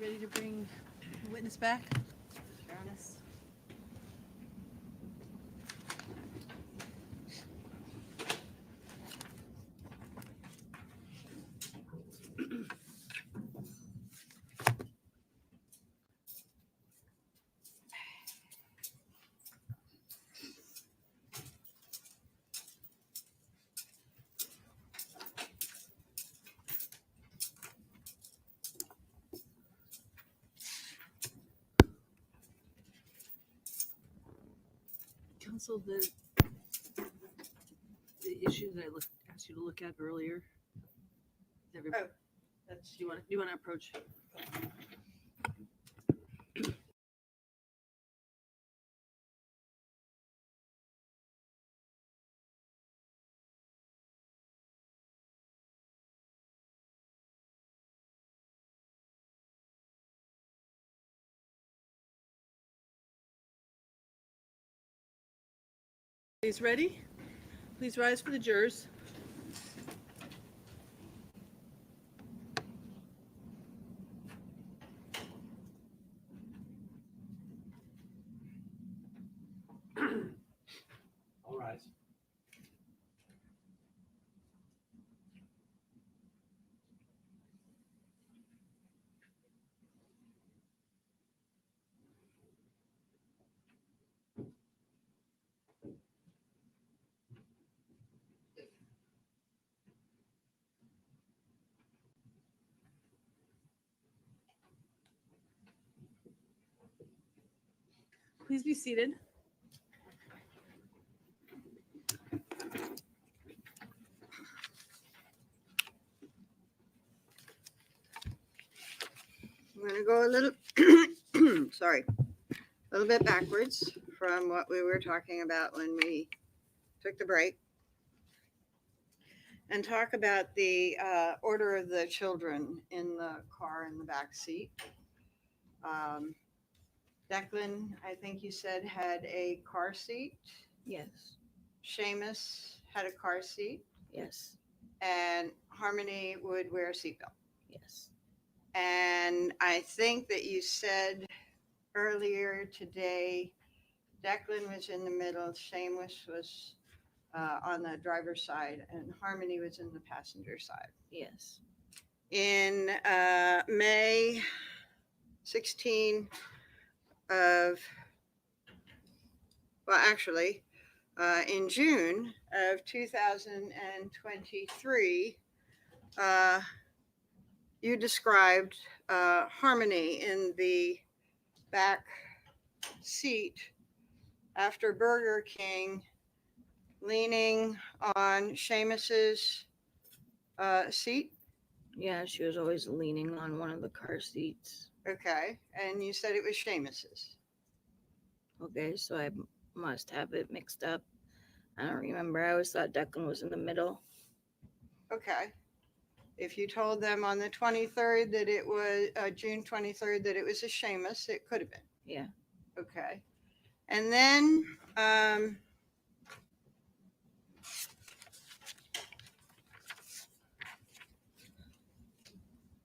ready to bring the witness back? Honest. Counsel, the issue that I asked you to look at earlier. Oh, that's Do you want to approach? Please ready? Please rise for the jurors. All rise. Please be seated. I'm going to go a little, sorry, a little bit backwards from what we were talking about when we took the break and talk about the order of the children in the car in the back seat. Declan, I think you said, had a car seat. Yes. Seamus had a car seat. Yes. And Harmony would wear a seatbelt. Yes. And I think that you said earlier today, Declan was in the middle, Seamus was on the driver's side, and Harmony was in the passenger side. Yes. In May 16 of, well, actually, in June of 2023, you described Harmony in the back seat after Burger King, leaning on Seamus's seat. Yeah, she was always leaning on one of the car seats. Okay, and you said it was Seamus's. Okay, so I must have it mixed up. I don't remember. I always thought Declan was in the middle. Okay. If you told them on the 23rd that it was June 23rd that it was a Seamus, it could have been. Yeah. Okay. And then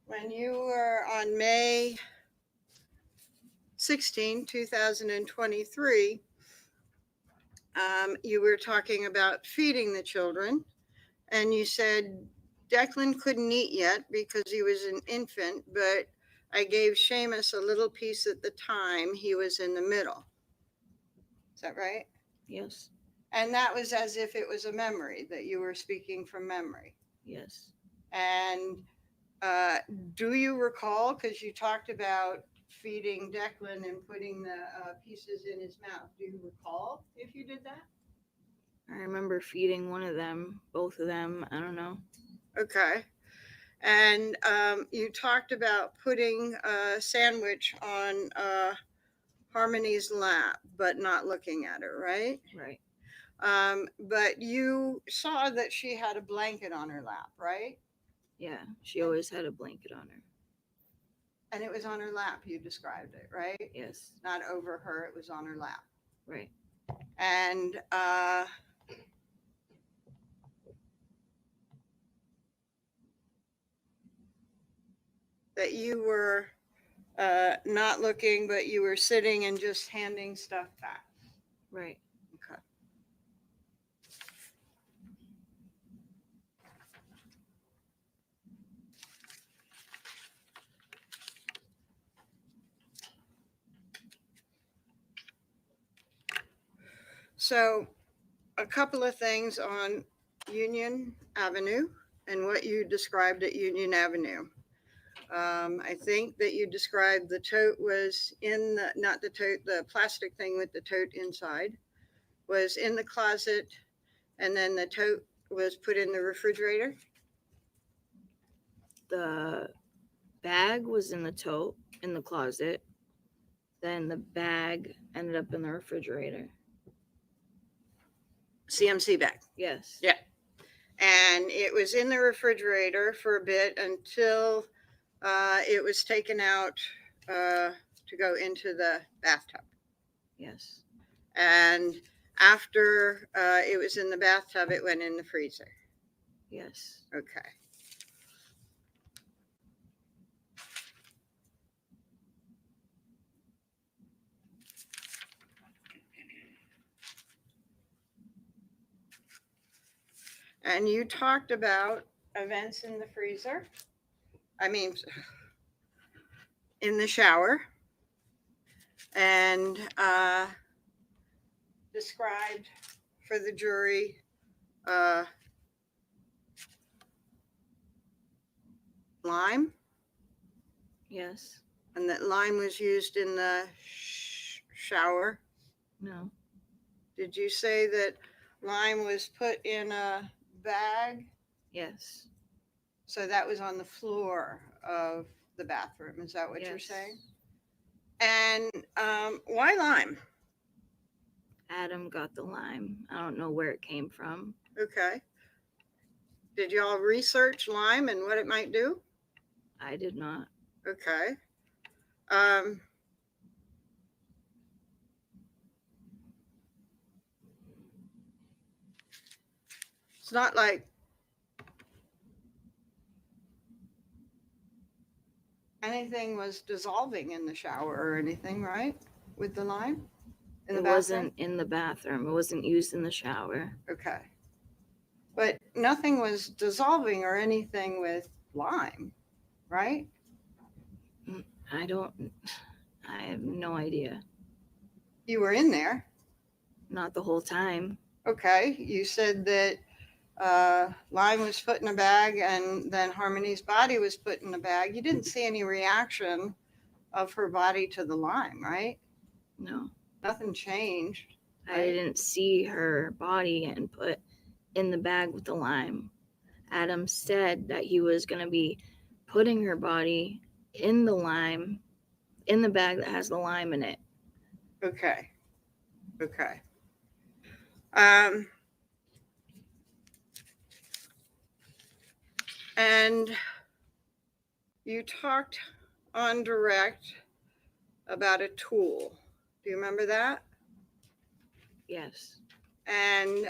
when you were on May 16, 2023, you were talking about feeding the children, and you said Declan couldn't eat yet because he was an infant, but I gave Seamus a little piece at the time he was in the middle. Is that right? Yes. And that was as if it was a memory, that you were speaking from memory. Yes. And do you recall, because you talked about feeding Declan and putting the pieces in his mouth, do you recall if you did that? I remember feeding one of them, both of them. I don't know. Okay. And you talked about putting a sandwich on Harmony's lap, but not looking at her, right? Right. But you saw that she had a blanket on her lap, right? Yeah, she always had a blanket on her. And it was on her lap, you described it, right? Yes. Not over her, it was on her lap. Right. And that you were not looking, but you were sitting and just handing stuff back. Right. Okay. So a couple of things on Union Avenue and what you described at Union Avenue. I think that you described the tote was in the, not the tote, the plastic thing with the tote inside was in the closet, and then the tote was put in the refrigerator. The bag was in the tote in the closet. Then the bag ended up in the refrigerator. CMC bag. Yes. Yeah. And it was in the refrigerator for a bit until it was taken out to go into the bathtub. Yes. And after it was in the bathtub, it went in the freezer. Yes. Okay. And you talked about events in the freezer. I mean, in the shower. And described for the jury lime. Yes. And that lime was used in the shower. No. Did you say that lime was put in a bag? Yes. So that was on the floor of the bathroom. Is that what you're Yes. saying? And why lime? Adam got the lime. I don't know where it came from. Okay. Did y'all research lime and what it might do? I did not. Okay. It's not like anything was dissolving in the shower or anything, right? With the lime? In the It bathroom? wasn't in the bathroom. It wasn't used in the shower. Okay. But nothing was dissolving or anything with lime, right? I have no idea. You were in there. Not the whole time. Okay. You said that lime was put in a bag and then Harmony's body was put in a bag. You didn't see any reaction of her body to the lime, right? No. Nothing changed. I didn't see her body and put in the bag with the lime. Adam said that he was going to be putting her body in the lime, in the bag that has the lime in it. Okay. Okay. And you talked on direct about a tool. Do you remember that? Yes. And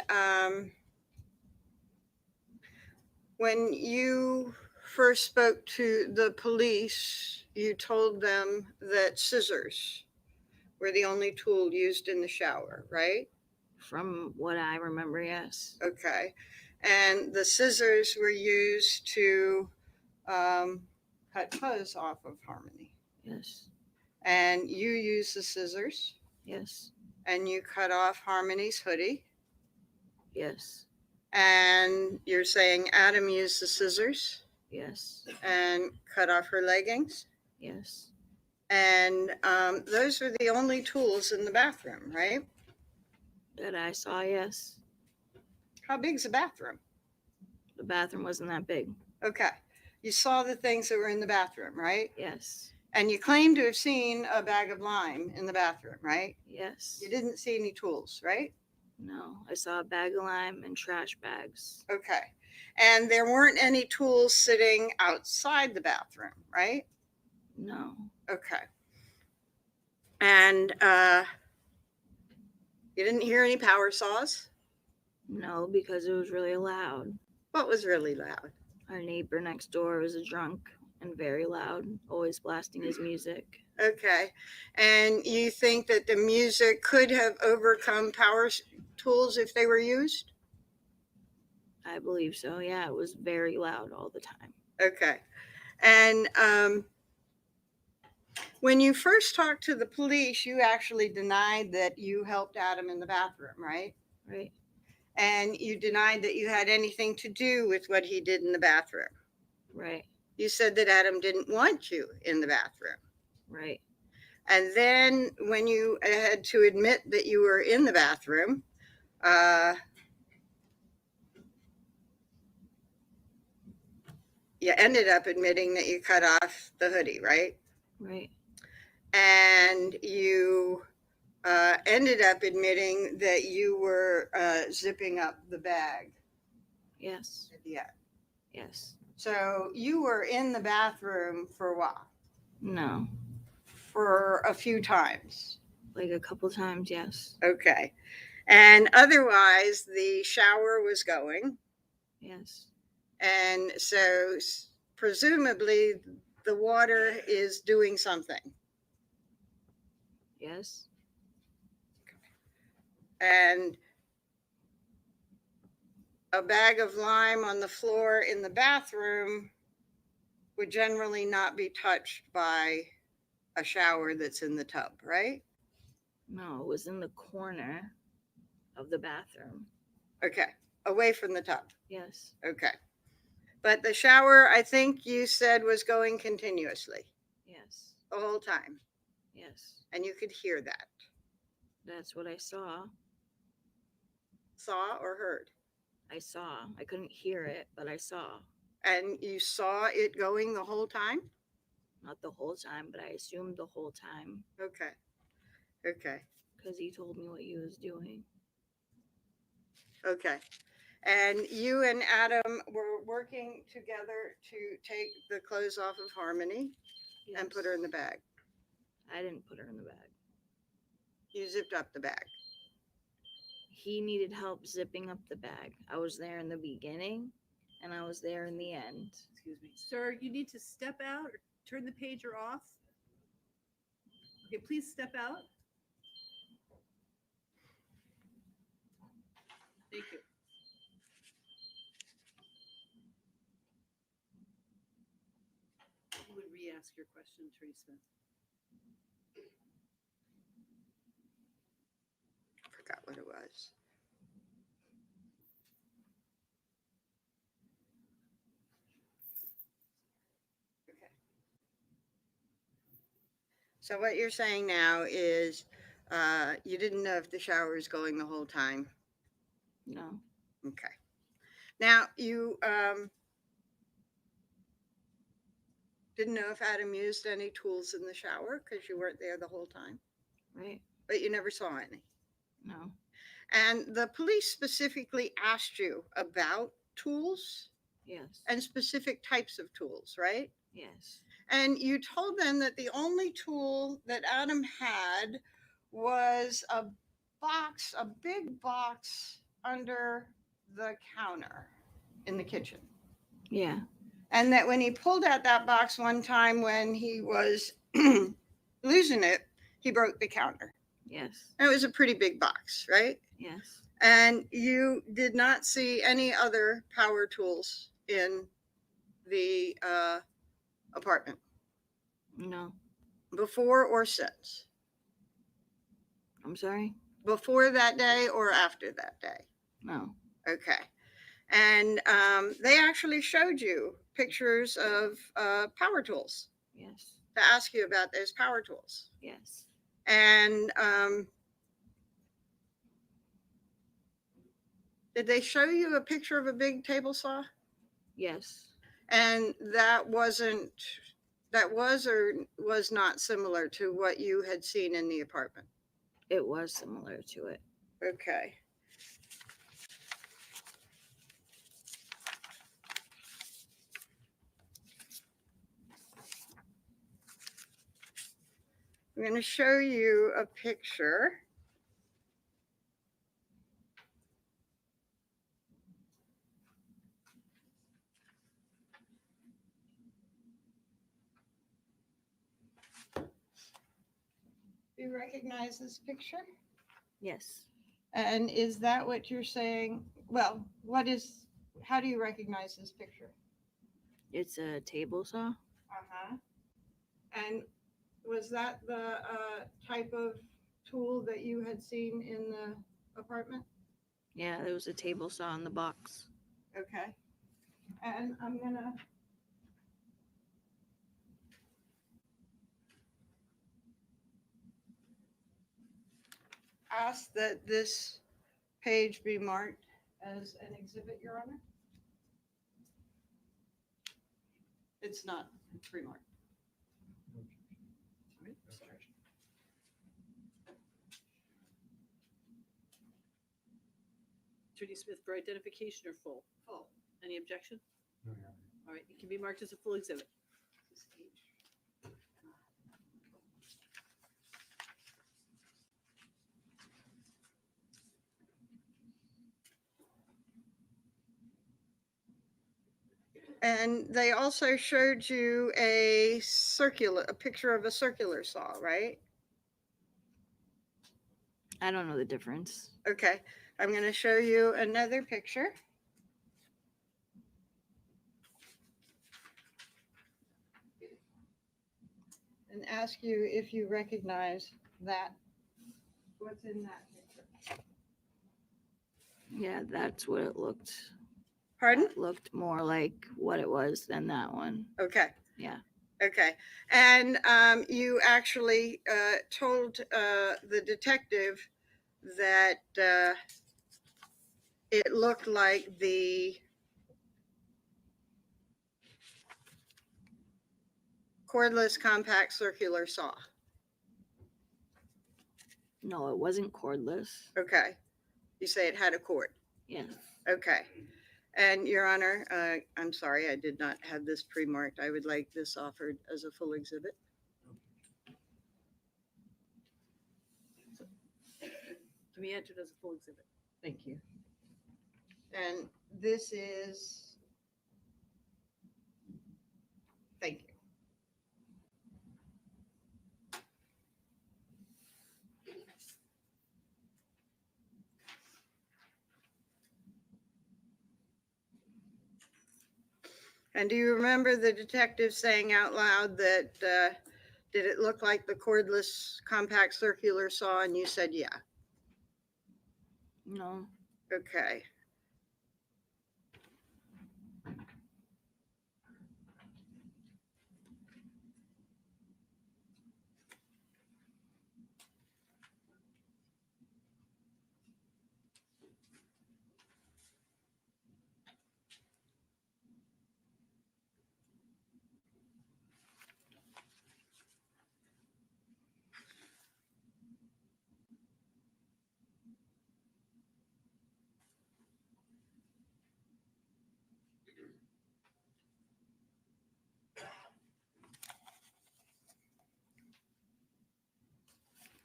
when you first spoke to the police, you told them that scissors were the only tool used in the shower, right? From what I remember, yes. Okay. And the scissors were used to cut clothes off of Harmony. Yes. And you used the scissors. Yes. And you cut off Harmony's hoodie. Yes. And you're saying Adam used the scissors. Yes. And cut off her leggings. Yes. And those were the only tools in the bathroom, right? That I saw, yes. How big's the bathroom? The bathroom wasn't that big. Okay. You saw the things that were in the bathroom, right? Yes. And you claim to have seen a bag of lime in the bathroom, right? Yes. You didn't see any tools, right? No, I saw a bag of lime and trash bags. Okay. And there weren't any tools sitting outside the bathroom, right? No. Okay. And you didn't hear any power saws? No, because it was really loud. What was really loud? Our neighbor next door was a drunk, and very loud, always blasting his music. Okay. And you think that the music could have overcome power tools if they were used? I believe so. Yeah, it was very loud all the time. Okay. And when you first talked to the police, you actually denied that you helped Adam in the bathroom, right? Right. And you denied that you had anything to do with what he did in the bathroom. Right. You said that Adam didn't want you in the bathroom. Right. And then when you had to admit that you were in the bathroom, you ended up admitting that you cut off the hoodie, right? Right. And you ended up admitting that you were zipping up the bag. Yes. Yeah. Yes. So you were in the bathroom for a while? No. For a few times? Like a couple times, yes. Okay. And otherwise, the shower was going? Yes. And so presumably the water is doing something? Yes. And a bag of lime on the floor in the bathroom would generally not be touched by a shower that's in the tub, right? No, it was in the corner of the bathroom. Okay. Away from the tub? Yes. Okay. But the shower, I think you said, was going continuously? Yes. The whole time? Yes. And you could hear that? That's what I saw. Saw or heard? I saw. I couldn't hear it, but I saw. And you saw it going the whole time? Not the whole time, but I assumed the whole time. Okay. Okay. Because he told me what he was doing. Okay. And you and Adam were working together to take the clothes off of Harmony and put her in the bag? I didn't put her in the bag. You zipped up the bag? He needed help zipping up the bag. I was there in the beginning and I was there in the end. Excuse me. Sir, you need to step out or turn the pager off. Okay, please step out. Thank you. You would re-ask your question, Attorney Smith. I forgot what it was. Okay. So what you're saying now is you didn't know if the shower was going the whole time? No. Okay. Now, you didn't know if Adam used any tools in the shower because you weren't there the whole time? Right. But you never saw any? No. And the police specifically asked you about tools? Yes. And specific types of tools, right? Yes. And you told them that the only tool that Adam had was a box, a big box under the counter in the kitchen. Yeah. And that when he pulled out that box one time when he was losing it, he broke the counter. Yes. And it was a pretty big box, right? Yes. And you did not see any other power tools in the apartment? No. Before or since? I'm sorry? Before that day or after that day? No. Okay. And they actually showed you pictures of power tools? Yes. To ask you about those power tools? Yes. And did they show you a picture of a big table saw? Yes. And that was or was not similar to what you had seen in the apartment? It was similar to it. Okay. I'm going to show you a picture. Do you recognize this picture? Yes. And is that what you're saying? Well, how do you recognize this picture? It's a table saw. Uh-huh. And was that the type of tool that you had seen in the apartment? Yeah, there was a table saw in the box. Okay. And I'm gonna ask that this page be marked as an exhibit, Your Honor. It's not pre-marked. Attorney Smith, for identification or full? Full. Any objection? No, yeah. All right, it can be marked as a full exhibit. And they also showed you a picture of a circular saw, right? I don't know the difference. Okay, I'm going to show you another picture. And ask you if you recognize that, what's in that picture. Yeah, that's what it looked. Pardon? It looked more like what it was than that one. Okay. Yeah. Okay. And you actually told the detective that it looked like the cordless compact circular saw. No, it wasn't cordless. Okay. You say it had a cord. Yes. Okay. And Your Honor, I'm sorry, I did not have this pre-marked. I would like this offered as a full exhibit. To be entered as a full exhibit. Thank you. And this is, thank you. And do you remember the detective saying out loud that, did it look like the cordless compact circular saw? And you said, yeah. No. Okay.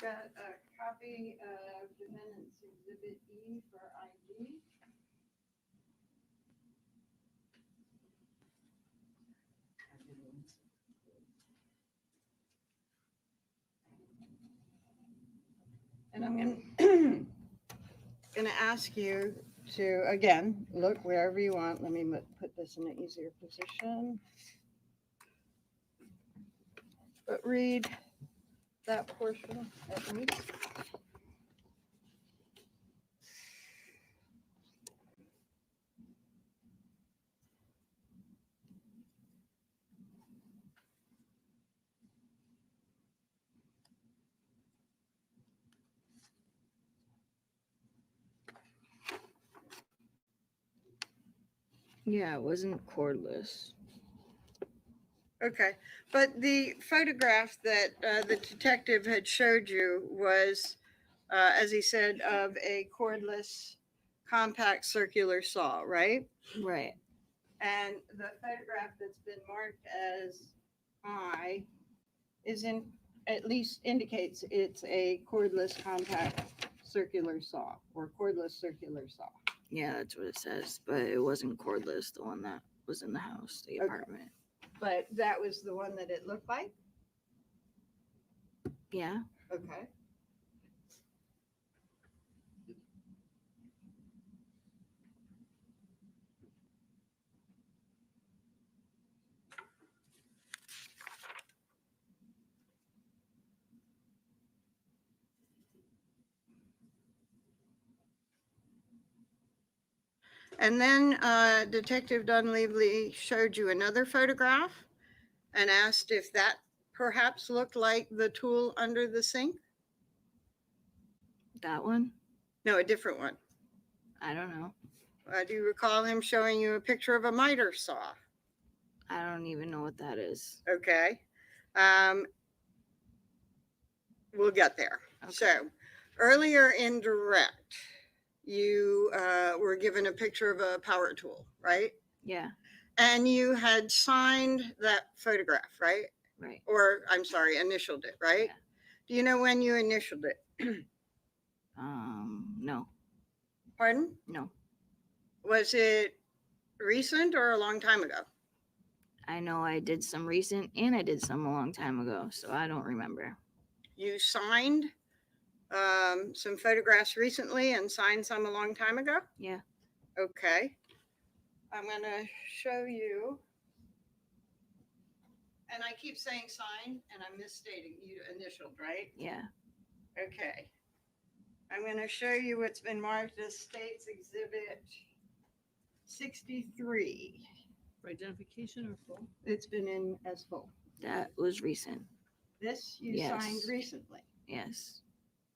Got a copy of Defendant's Exhibit E for ID. And I'm going to ask you to, again, look wherever you want. Let me put this in an easier position. But read that portion at least. Yeah, it wasn't cordless. Okay, but the photograph that the detective had showed you was, as he said, of a cordless compact circular saw, right? Right. And the photograph that's been marked as I at least indicates it's a cordless compact circular saw or cordless circular saw. Yeah, that's what it says. But it wasn't cordless, the one that was in the house, the apartment. But that was the one that it looked like? Yeah. Okay. And then Detective Dunleavy showed you another photograph and asked if that perhaps looked like the tool under the sink. That one? No, a different one. I don't know. Do you recall him showing you a picture of a miter saw? I don't even know what that is. Okay. We'll get there. Okay. So earlier in direct, you were given a picture of a power tool, right? Yeah. And you had signed that photograph, right? Right. Or I'm sorry, initialed it, right? Yeah. Do you know when you initialed it? No. Pardon? No. Was it recent or a long time ago? I know I did some recent and I did some a long time ago, so I don't remember. You signed some photographs recently and signed some a long time ago? Yeah. Okay. I'm going to show you. And I keep saying sign and I'm misstating. You initialed, right? Yeah. Okay. I'm going to show you what's been marked as States Exhibit 63. For identification or full? It's been in as full. That was recent. This you Yes. signed recently Yes.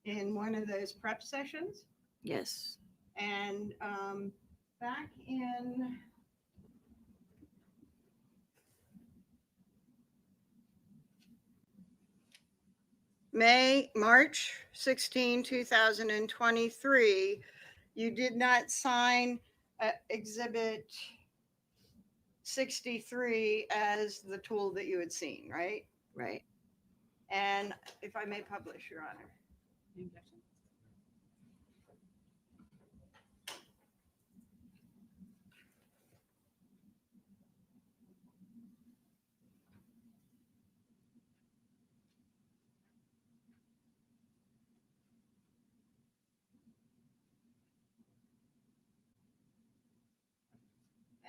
in one of those prep sessions. Yes. And back in March 16, 2023, you did not sign Exhibit 63 as the tool that you had seen, right? Right. And if I may publish, Your Honor.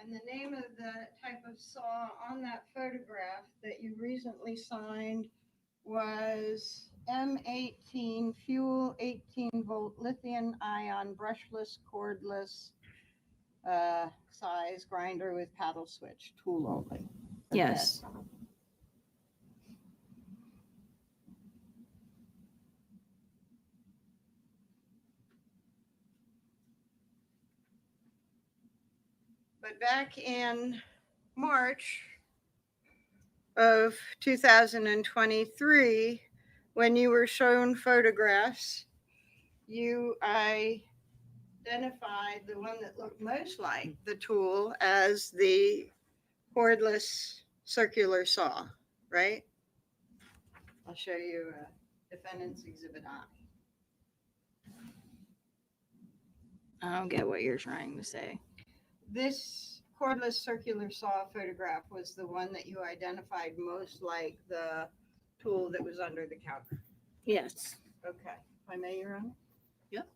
And the name of the type of saw on that photograph that you recently signed was M18 Fuel 18 volt lithium ion brushless cordless size grinder with paddle switch, tool only. Yes. But back in March of 2023, when you were shown photographs, you identified the one that looked most like the tool as the cordless circular saw, right? I'll show you Defendant's Exhibit I. I don't get what you're trying to say. This cordless circular saw photograph was the one that you identified most like the tool that was under the counter. Yes. Okay. If I may, Your Honor? Yep.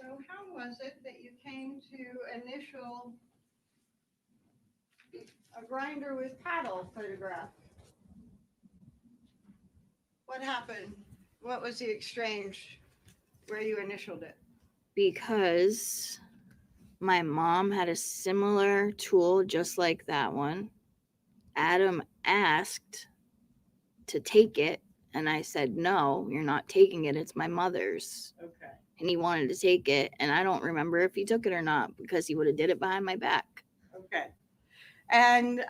So how was it that you came to initial a grinder with paddle photograph? What happened? What was the exchange where you initialed it? Because my mom had a similar tool just like that one. Adam asked to take it, and I said, no, you're not taking it. It's my mother's. Okay. And he wanted to take it, and I don't remember if he took it or not because he would have did it behind my back. Okay. And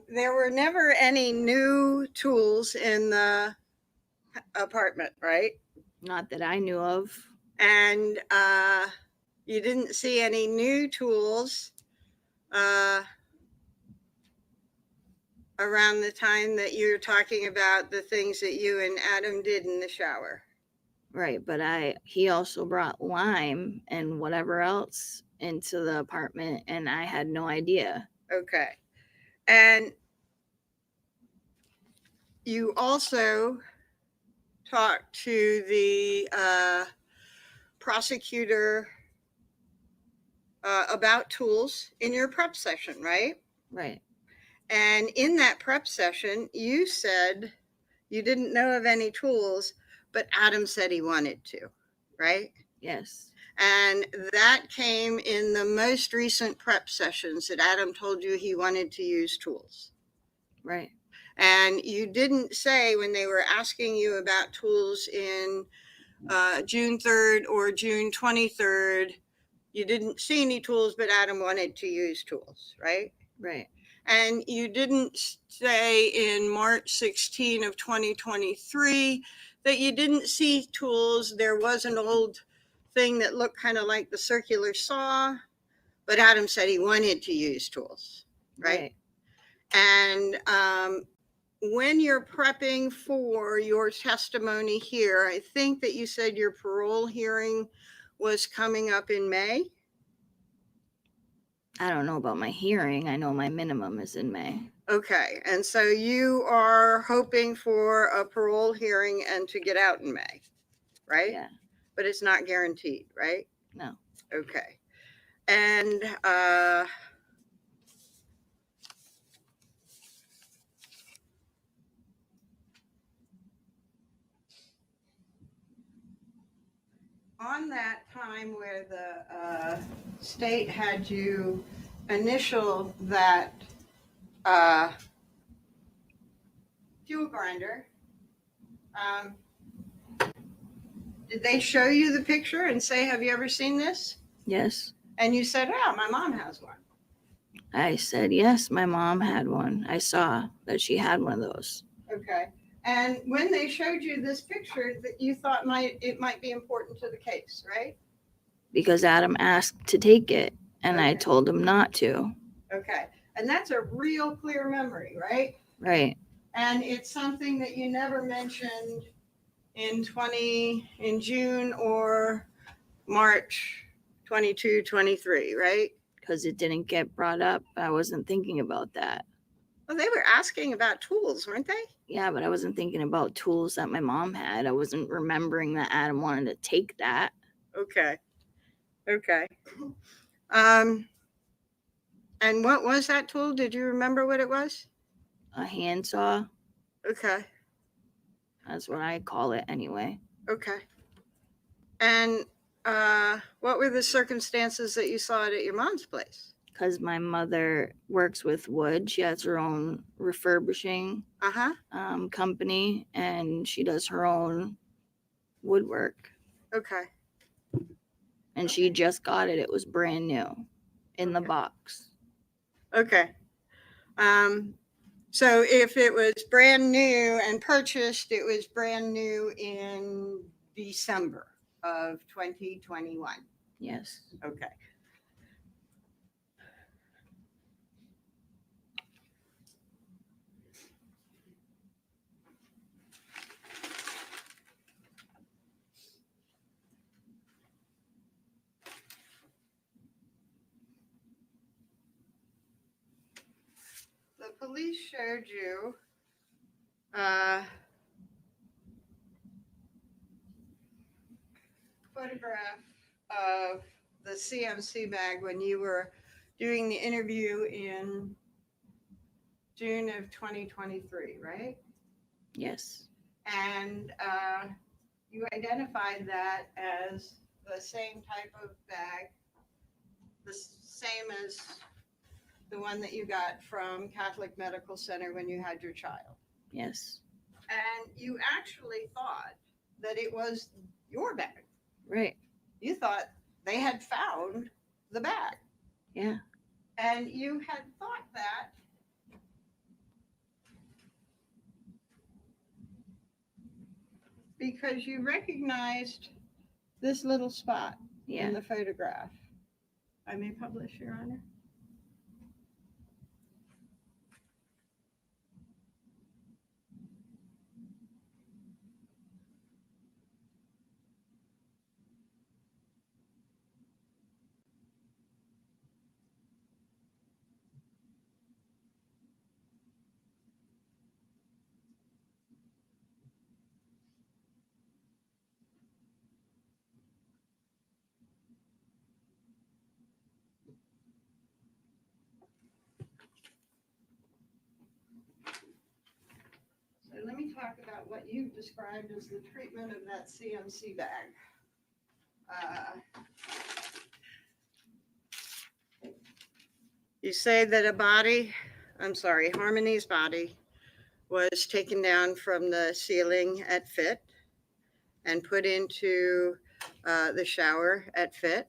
there were never any new tools in the apartment, right? Not that I knew of. And you didn't see any new tools around the time that you're talking about the things that you and Adam did in the shower. Right, but he also brought lime and whatever else into the apartment, and I had no idea. Okay. And you also talked to the prosecutor about tools in your prep session, right? Right. And in that prep session, you said you didn't know of any tools, but Adam said he wanted to, right? Yes. And that came in the most recent prep sessions that Adam told you he wanted to use tools. Right. And you didn't say when they were asking you about tools in June 3rd or June 23rd, you didn't see any tools, but Adam wanted to use tools, right? Right. And you didn't say in March 16 of 2023 that you didn't see tools. There was an old thing that looked kind of like the circular saw, but Adam said he wanted to use tools, right? And when you're prepping for your testimony here, I think that you said your parole hearing was coming up in May. I don't know about my hearing. I know my minimum is in May. Okay, and so you are hoping for a parole hearing and to get out in May, right? Yeah. But it's not guaranteed, right? No. Okay. And on that time where the state had you initial that fuel grinder, did they show you the picture and say, have you ever seen this? Yes. And you said, oh, my mom has one. I said, yes, my mom had one. I saw that she had one of those. Okay. And when they showed you this picture, that you thought it might be important to the case, right? Because Adam asked to take it, and I told him not to. Okay. And that's a real clear memory, right? Right. And it's something that you never mentioned in June or March 22, 23, right? Because it didn't get brought up. I wasn't thinking about that. Well, they were asking about tools, weren't they? Yeah, but I wasn't thinking about tools that my mom had. I wasn't remembering that Adam wanted to take that. Okay. Okay. And what was that tool? Did you remember what it was? A handsaw. Okay. That's what I call it anyway. Okay. And what were the circumstances that you saw it at your mom's place? Because my mother works with wood. She has her own refurbishing company, and she does her own woodwork. Okay. And she just got it. It was brand new in the box. Okay. So if it was brand new and purchased, it was brand new in December of 2021. Yes. Okay. The police showed you photograph of the CMC bag when you were doing the interview in June of 2023, right? Yes. And you identified that as the same type of bag, the same as the one that you got from Catholic Medical Center when you had your child. Yes. And you actually thought that it was your bag. Right. You thought they had found the bag. Yeah. And you had thought that because you recognized this little spot Yeah. in the photograph. I may publish, Your Honor. So let me talk about what you've described as the treatment of that CMC bag. You say that Harmony's body was taken down from the ceiling at Fit and put into the shower at Fit.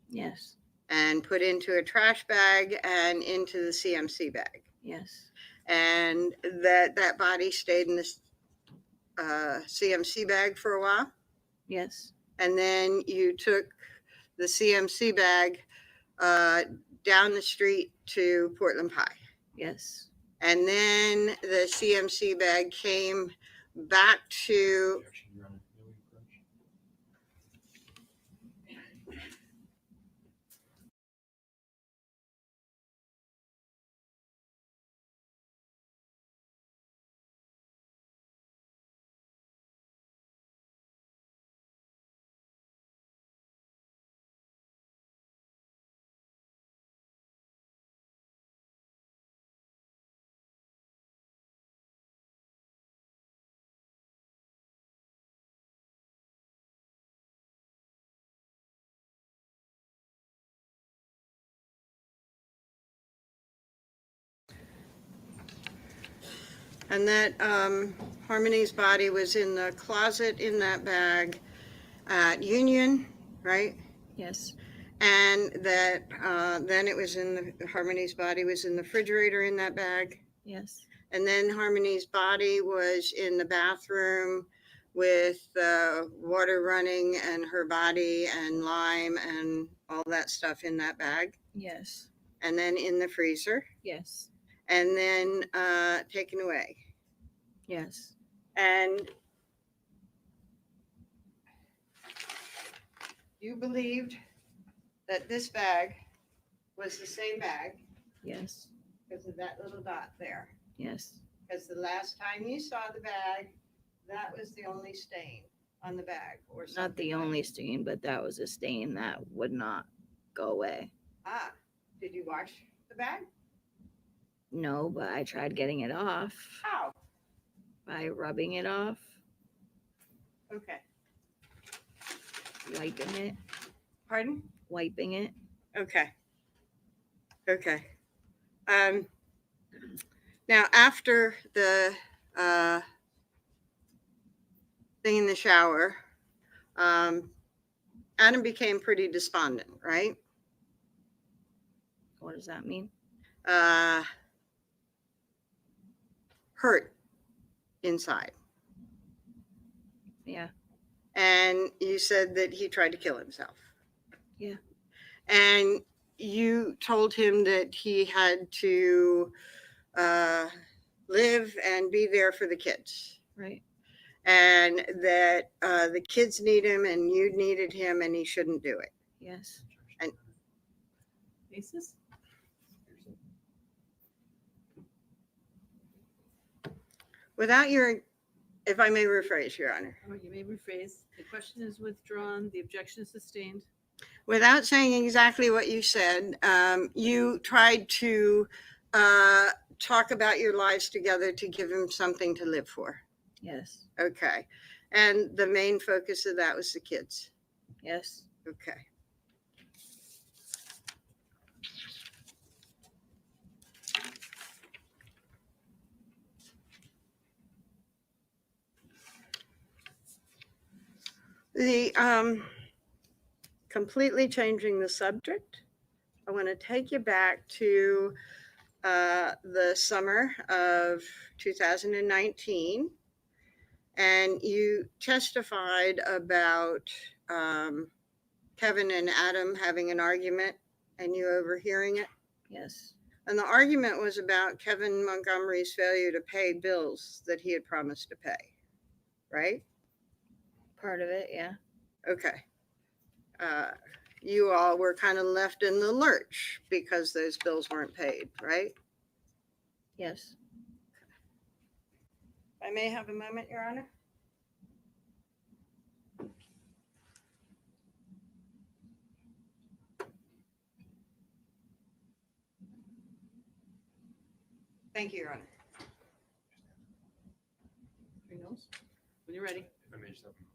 Yes. And put into a trash bag and into the CMC bag. Yes. And that body stayed in this CMC bag for a while. Yes. And then you took the CMC bag down the street to Portland Pie. Yes. And then the CMC bag came back to and that Harmony's body was in the closet in that bag at Union, right? Yes. And that then it was Harmony's body was in the refrigerator in that bag. Yes. And then Harmony's body was in the bathroom with water running and her body and lime and all that stuff in that bag. Yes. And then in the freezer. Yes. And then taken away. Yes. And you believed that this bag was the same bag Yes. because of that little dot there. Yes. Because the last time you saw the bag, that was the only stain on the bag, or something. Not the only stain, but that was a stain that would not go away. Ah, did you wash the bag? No, but I tried getting it off How? by rubbing it off, Okay. wiping it, Pardon? wiping it. Okay. Okay. Now, after the thing in the shower, Adam became pretty despondent, right? What does that mean? Hurt inside. Yeah. And you said that he tried to kill himself. Yeah. And you told him that he had to live and be there for the kids. Right. And that the kids need him and you needed him and he shouldn't do it. Yes. And Basis? without your, if I may rephrase, Your Honor, Oh, you may rephrase. The question is withdrawn. The objection is sustained. without saying exactly what you said, you tried to talk about your lives together to give him something to live for. Yes. Okay. And the main focus of that was the kids. Yes. Okay. The completely changing the subject, I want to take you back to the summer of 2019. And you testified about Kevin and Adam having an argument and you overhearing it. Yes. And the argument was about Kevin Montgomery's failure to pay bills that he had promised to pay, right? Part of it, yeah. Okay. You all were kind of left in the lurch because those bills weren't paid, right? Yes. I may have a moment, Your Honor. Thank you, Your Honor. Your nose. When you're ready. If I may just have a moment.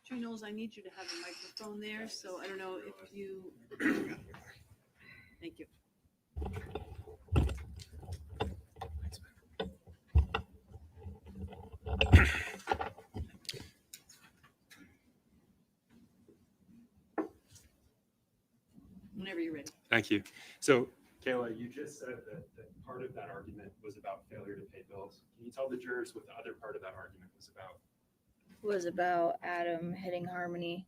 True Knowles, I need you to have a microphone there, so I don't know if you. Thank you. Whenever you're ready. Thank you. So, Kayla, you just said that part of that argument was about failure to pay bills. Can you tell the jurors what the other part of that argument was about? Was about Adam hitting Harmony.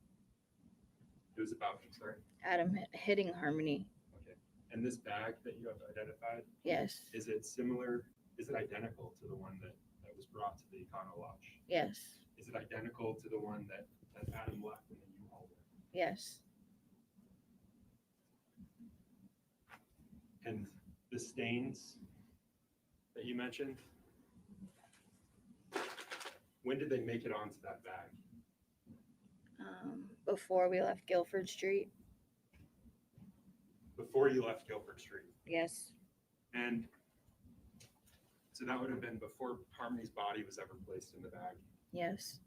It was about, I'm sorry? Adam hitting Harmony. Okay. And this bag that you have identified? Yes. Is it similar, is it identical to the one that was brought to the Econo Lodge? Yes. Is it identical to the one that Adam left in the U-Haul with? Yes. And the stains that you mentioned, when did they make it onto that bag? Before we left Guilford Street. Before you left Guilford Street? Yes. And so that would have been before Harmony's body was ever placed in the bag? Yes.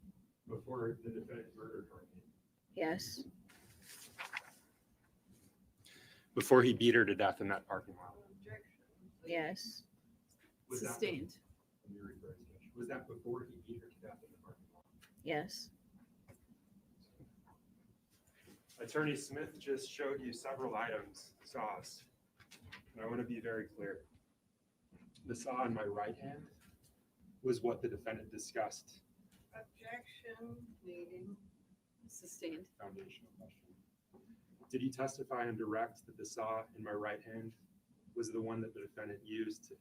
Before the defendant murdered Harmony? Yes. Before he beat her to death in that parking lot? Yes. Was Sustained. Was that before he beat her to death in the parking lot? Yes. Attorney Smith just showed you several items, saws, and I want to be very clear. The saw in my right hand was what the defendant discussed. Objection, pleading. Sustained. Foundational question. Did he testify on direct that the saw in my right hand was the one that the defendant used,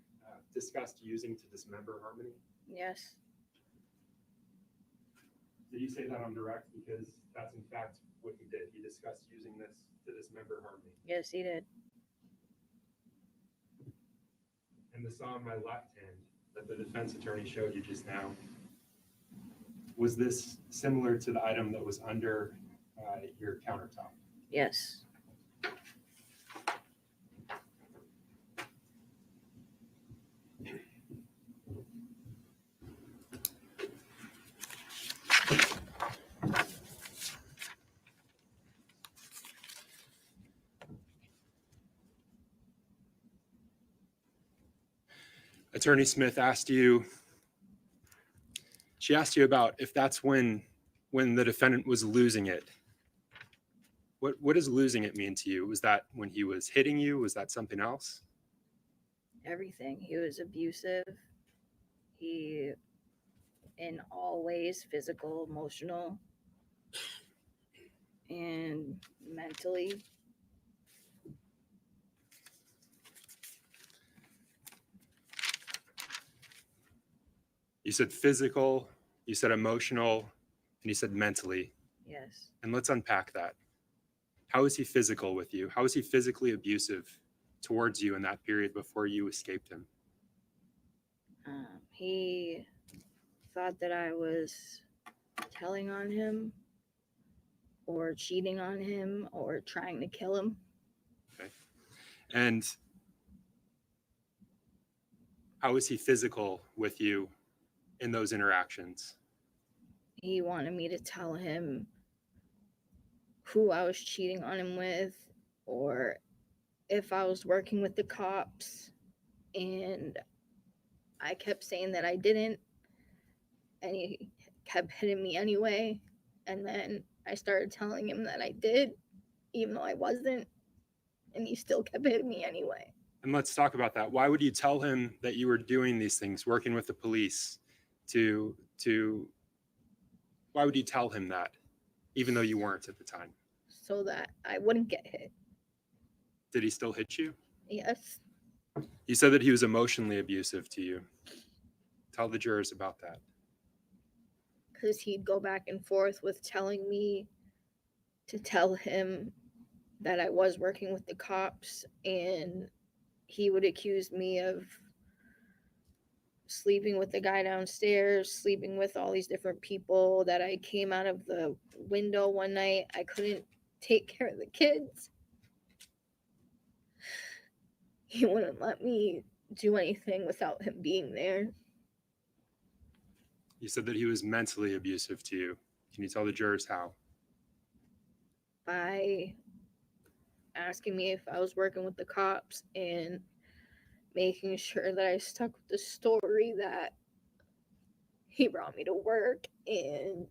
discussed using to dismember Harmony? Yes. Did he say that on direct? Because that's in fact what he did. He discussed using this to dismember Harmony. Yes, he did. And the saw in my left hand that the defense attorney showed you just now, was this similar to the item that was under your countertop? Yes. Attorney Smith asked you, she asked you about if that's when the defendant was losing it. What does losing it mean to you? Was that when he was hitting you? Was that something else? Everything. He was abusive. He, in all ways, physical, emotional, and mentally. You said physical, you said emotional, and you said mentally. Yes. And let's unpack that. How is he physical with you? How is he physically abusive towards you in that period before you escaped him? He thought that I was telling on him, or cheating on him or trying to kill him. Okay. And how was he physical with you in those interactions? He wanted me to tell him who I was cheating on him with, or if I was working with the cops, and I kept saying that I didn't, and he kept hitting me anyway. And then I started telling him that I did, even though I wasn't, and he still kept hitting me anyway. And let's talk about that. Why would you tell him that you were doing these things, working with the police, why would you tell him that, even though you weren't at the time? So that I wouldn't get hit. Did he still hit you? Yes. You said that he was emotionally abusive to you. Tell the jurors about that. Because he'd go back and forth with telling me to tell him that I was working with the cops, and he would accuse me of sleeping with the guy downstairs, sleeping with all these different people, that I came out of the window one night. I couldn't take care of the kids. He wouldn't let me do anything without him being there. You said that he was mentally abusive to you. Can you tell the jurors how? By asking me if I was working with the cops and making sure that I stuck with the story that he brought me to work and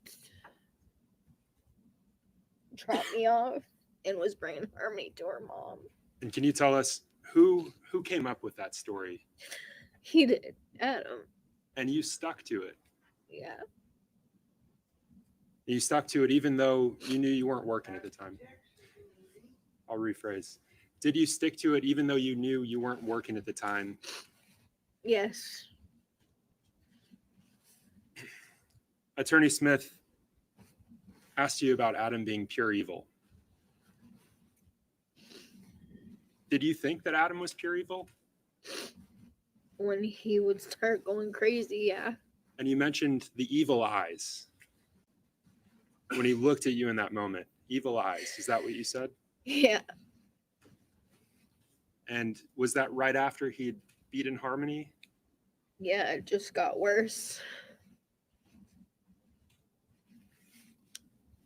dropped me off and was bringing Harmony to her mom. And can you tell us who came up with that story? He did, Adam. And you stuck to it. Yeah. You stuck to it even though you knew you weren't working at the time. I'll rephrase. Did you stick to it even though you knew you weren't working at the time? Yes. Attorney Smith asked you about Adam being pure evil. Did you think that Adam was pure evil? When he would start going crazy, yeah. And you mentioned the evil eyes. When he looked at you in that moment, evil eyes. Is that what you said? Yeah. And was that right after he'd beaten Harmony? Yeah, it just got worse.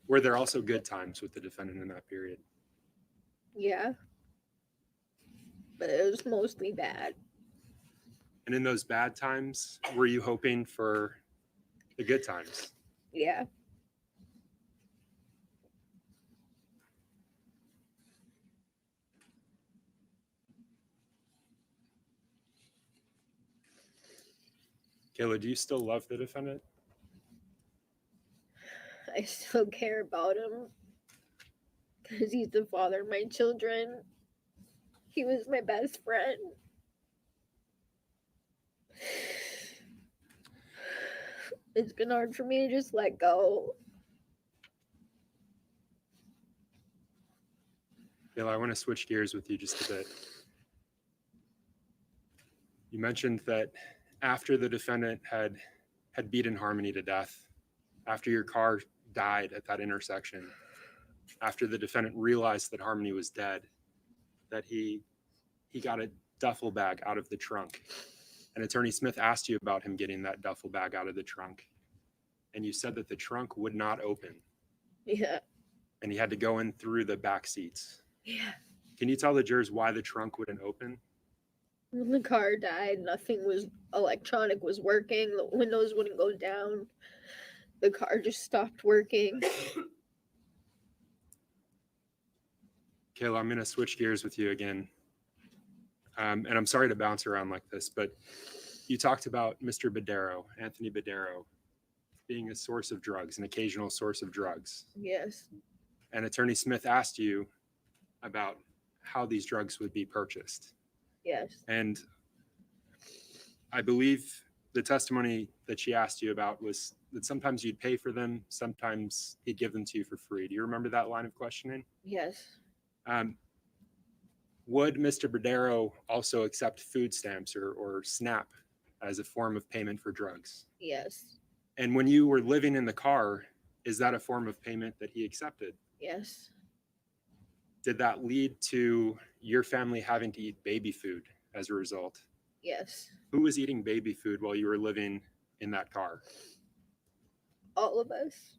Were there also good times with the defendant in that period? Yeah. But it was mostly bad. And in those bad times, were you hoping for the good times? Yeah. Kayla, do you still love the defendant? I still care about him because he's the father of my children. He was my best friend. It's been hard for me to just let go. Kayla, I want to switch gears with you just a bit. You mentioned that after the defendant had beaten Harmony to death, after your car died at that intersection, after the defendant realized that Harmony was dead, that he got a duffel bag out of the trunk. And Attorney Smith asked you about him getting that duffel bag out of the trunk. And you said that the trunk would not open. Yeah. And he had to go in through the back seats. Yeah. Can you tell the jurors why the trunk wouldn't open? When the car died, nothing was electronic was working. The windows wouldn't go down. The car just stopped working. Kayla, I'm going to switch gears with you again. And I'm sorry to bounce around like this, but you talked about Mr. Badero, Anthony Badero, being a source of drugs, an occasional source of drugs. Yes. And Attorney Smith asked you about how these drugs would be purchased. Yes. And I believe the testimony that she asked you about was that sometimes you'd pay for them, sometimes he'd give them to you for free. Do you remember that line of questioning? Yes. Would Mr. Badero also accept food stamps or SNAP as a form of payment for drugs? Yes. And when you were living in the car, is that a form of payment that he accepted? Yes. Did that lead to your family having to eat baby food as a result? Yes. Who was eating baby food while you were living in that car? All of us.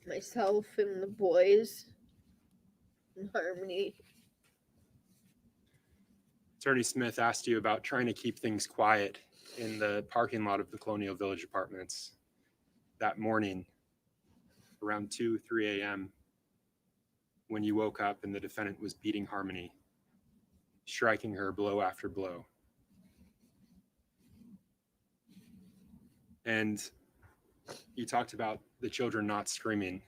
Myself and the boys. And Harmony. Attorney Smith asked you about trying to keep things quiet in the parking lot of the Colonial Village Apartments that morning around 3 a.m. when you woke up and the defendant was beating Harmony, striking her blow after blow. And you talked about the children not screaming.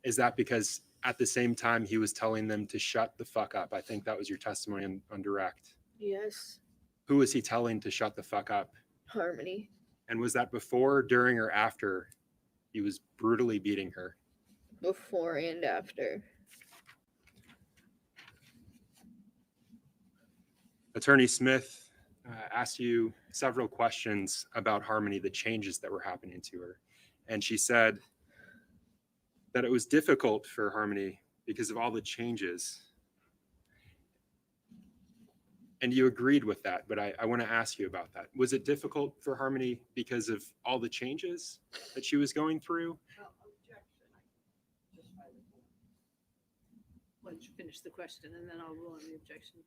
Is that because at the same time he was telling them to shut the fuck up? I think that was your testimony on direct. Yes. Who was he telling to shut the fuck up? Harmony. And was that before, during, or after he was brutally beating her? Before and after. Attorney Smith asked you several questions about Harmony, the changes that were happening to her. And she said that it was difficult for Harmony because of all the changes. And you agreed with that, but I want to ask you about that. Was it difficult for Harmony because of all the changes that she was going through? Why don't you finish the question and then I'll rule on the objection.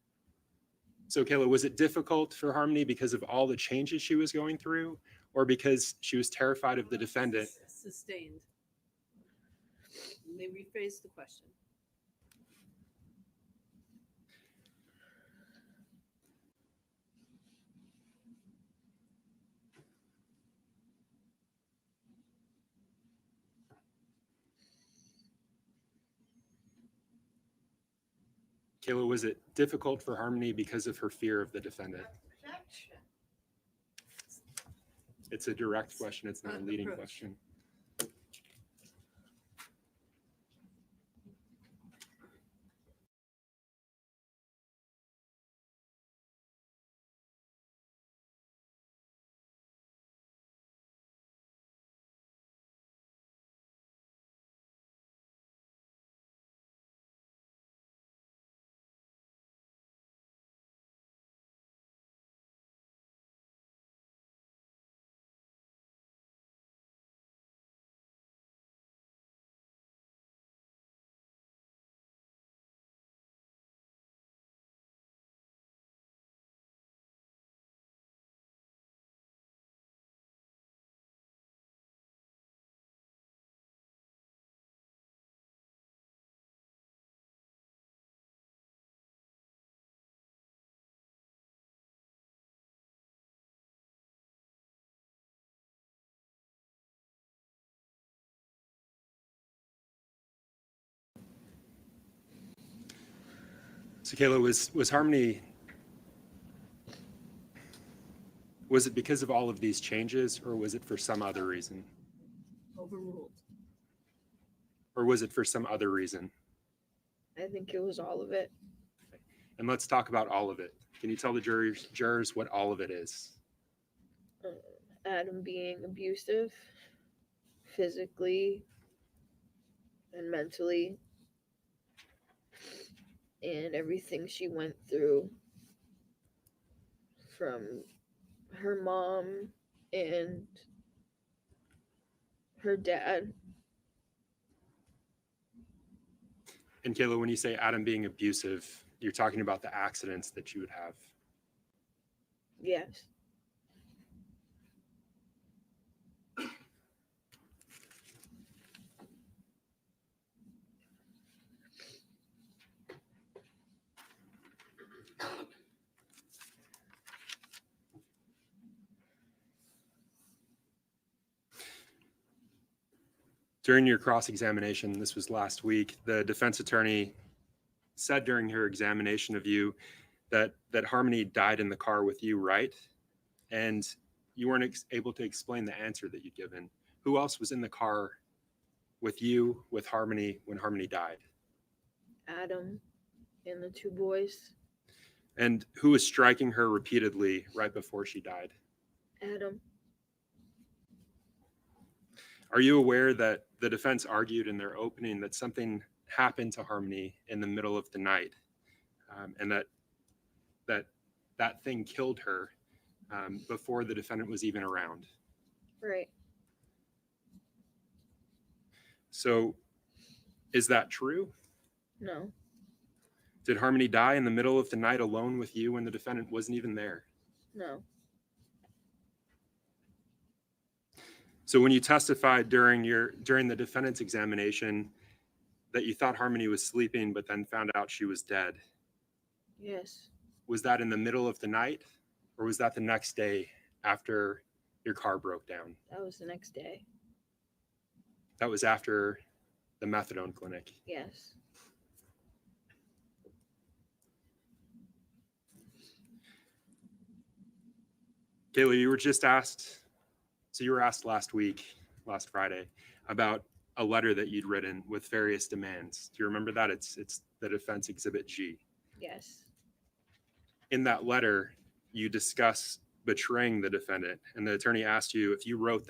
So Kayla, was it difficult for Harmony because of all the changes she was going through, or because she was terrified of the defendant? Sustained. You may rephrase the question. Kayla, was it difficult for Harmony because of her fear of the defendant? It's a direct question. It's not a leading question. So Kayla, was Harmony, was it because of all of these changes, or was it for some other reason? Overruled. Or was it for some other reason? I think it was all of it. And let's talk about all of it. Can you tell the jurors what all of it is? Adam being abusive, physically and mentally, and everything she went through from her mom and her dad. And Kayla, when you say Adam being abusive, you're talking about the accidents that you would have. Yes. During your cross-examination, this was last week, the defense attorney said during her examination of you that Harmony died in the car with you, right? And you weren't able to explain the answer that you'd given. Who else was in the car with you, with Harmony, when Harmony died? Adam and the two boys. And who was striking her repeatedly right before she died? Adam. Are you aware that the defense argued in their opening that something happened to Harmony in the middle of the night, and that thing killed her before the defendant was even around? Right. So is that true? No. Did Harmony die in the middle of the night alone with you when the defendant wasn't even there? No. So when you testified during the defendant's examination that you thought Harmony was sleeping but then found out she was dead, Yes. was that in the middle of the night, or was that the next day after your car broke down? That was the next day. That was after the methadone clinic. Yes. Kayla, you were just asked, so you were asked last Friday, about a letter that you'd written with various demands. Do you remember that? It's the defense exhibit G. Yes. In that letter, you discuss betraying the defendant, and the attorney asked you if you wrote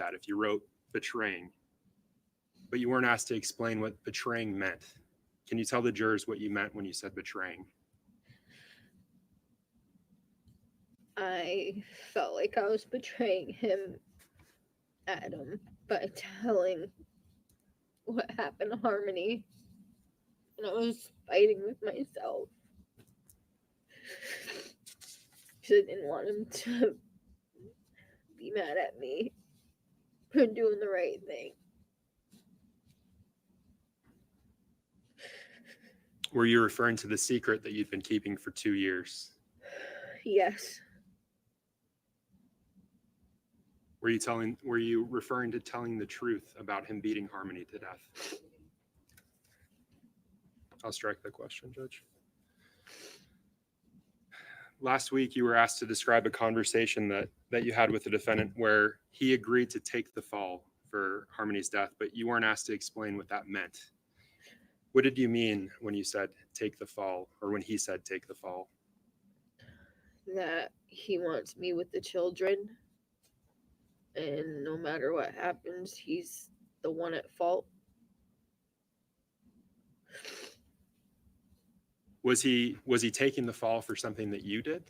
betraying, but you weren't asked to explain what betraying meant. Can you tell the jurors what you meant when you said betraying? I felt like I was betraying him, Adam, by telling what happened to Harmony. And I was fighting with myself. Because I didn't want him to be mad at me for doing the right thing. Were you referring to the secret that you'd been keeping for 2 years? Yes. Were you referring to telling the truth about him beating Harmony to death? I'll strike the question, Judge. Last week, you were asked to describe a conversation that you had with the defendant where he agreed to take the fall for Harmony's death, but you weren't asked to explain what that meant. What did you mean when you said take the fall, or when he said take the fall? That he wants me with the children. And no matter what happens, he's the one at fault. Was he taking the fall for something that you did?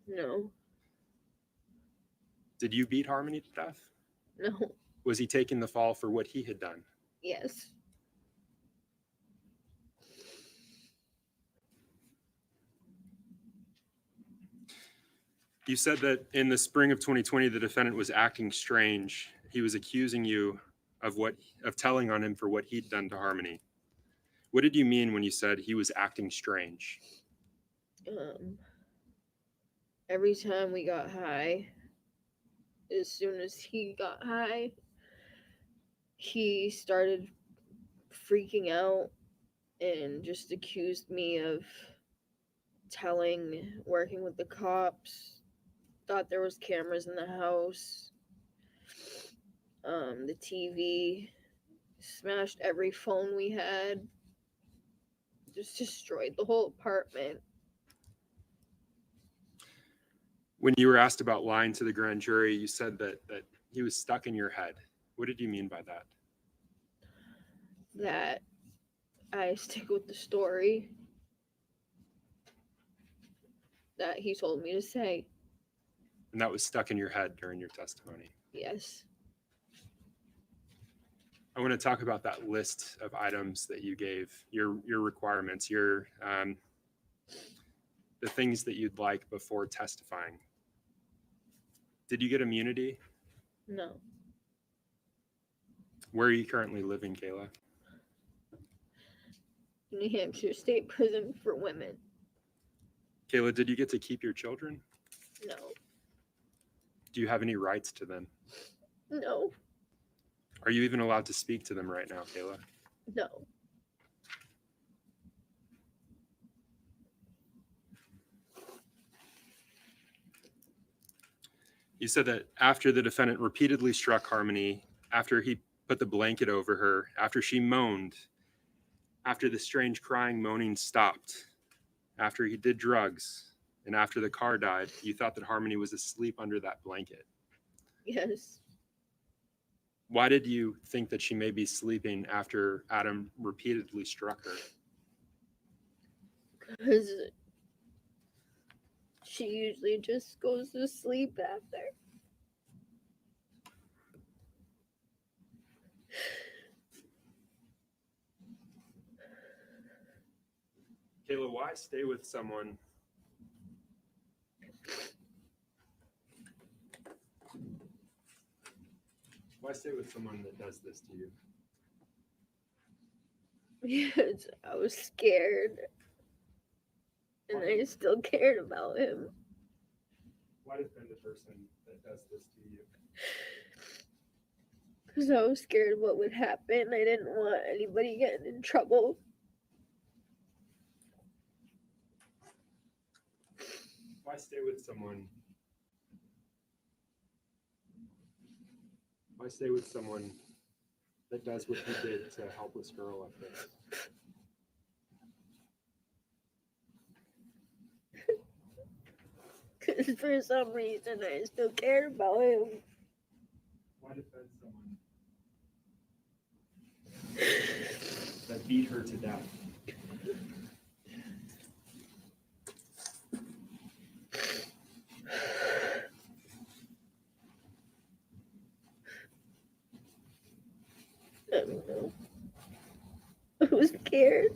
No. Did you beat Harmony to death? No. Was he taking the fall for what he had done? Yes. You said that in the spring of 2020, the defendant was acting strange. He was accusing you of telling on him for what he'd done to Harmony. What did you mean when you said he was acting strange? Every time we got high, as soon as he got high, he started freaking out and just accused me of working with the cops, thought there was cameras in the house, the TV, smashed every phone we had, just destroyed the whole apartment. When you were asked about lying to the grand jury, you said that he was stuck in your head. What did you mean by that? That I stick with the story that he told me to say. And that was stuck in your head during your testimony. Yes. I want to talk about that list of items that you gave, your requirements, the things that you'd like before testifying. Did you get immunity? No. Where are you currently living, Kayla? New Hampshire State Prison for Women. Kayla, did you get to keep your children? No. Do you have any rights to them? No. Are you even allowed to speak to them right now, Kayla? No. You said that after the defendant repeatedly struck Harmony, after he put the blanket over her, after she moaned, after the strange crying, moaning stopped, after he did drugs, And after the car died, you thought that Harmony was asleep under that blanket. Yes. Why did you think that she may be sleeping after Adam repeatedly struck her? Because she usually just goes to sleep after. Kayla, why stay with someone? Why stay with someone that does this to you? Because I was scared. And I still cared about him. Why defend the person that does this to you? Because I was scared of what would happen. I didn't want anybody getting in trouble. Why stay with someone? Why stay with someone that does what he did to a helpless girl like this? Because for some reason I still cared about him. Why defend someone that beat her to death? I don't know. I was scared.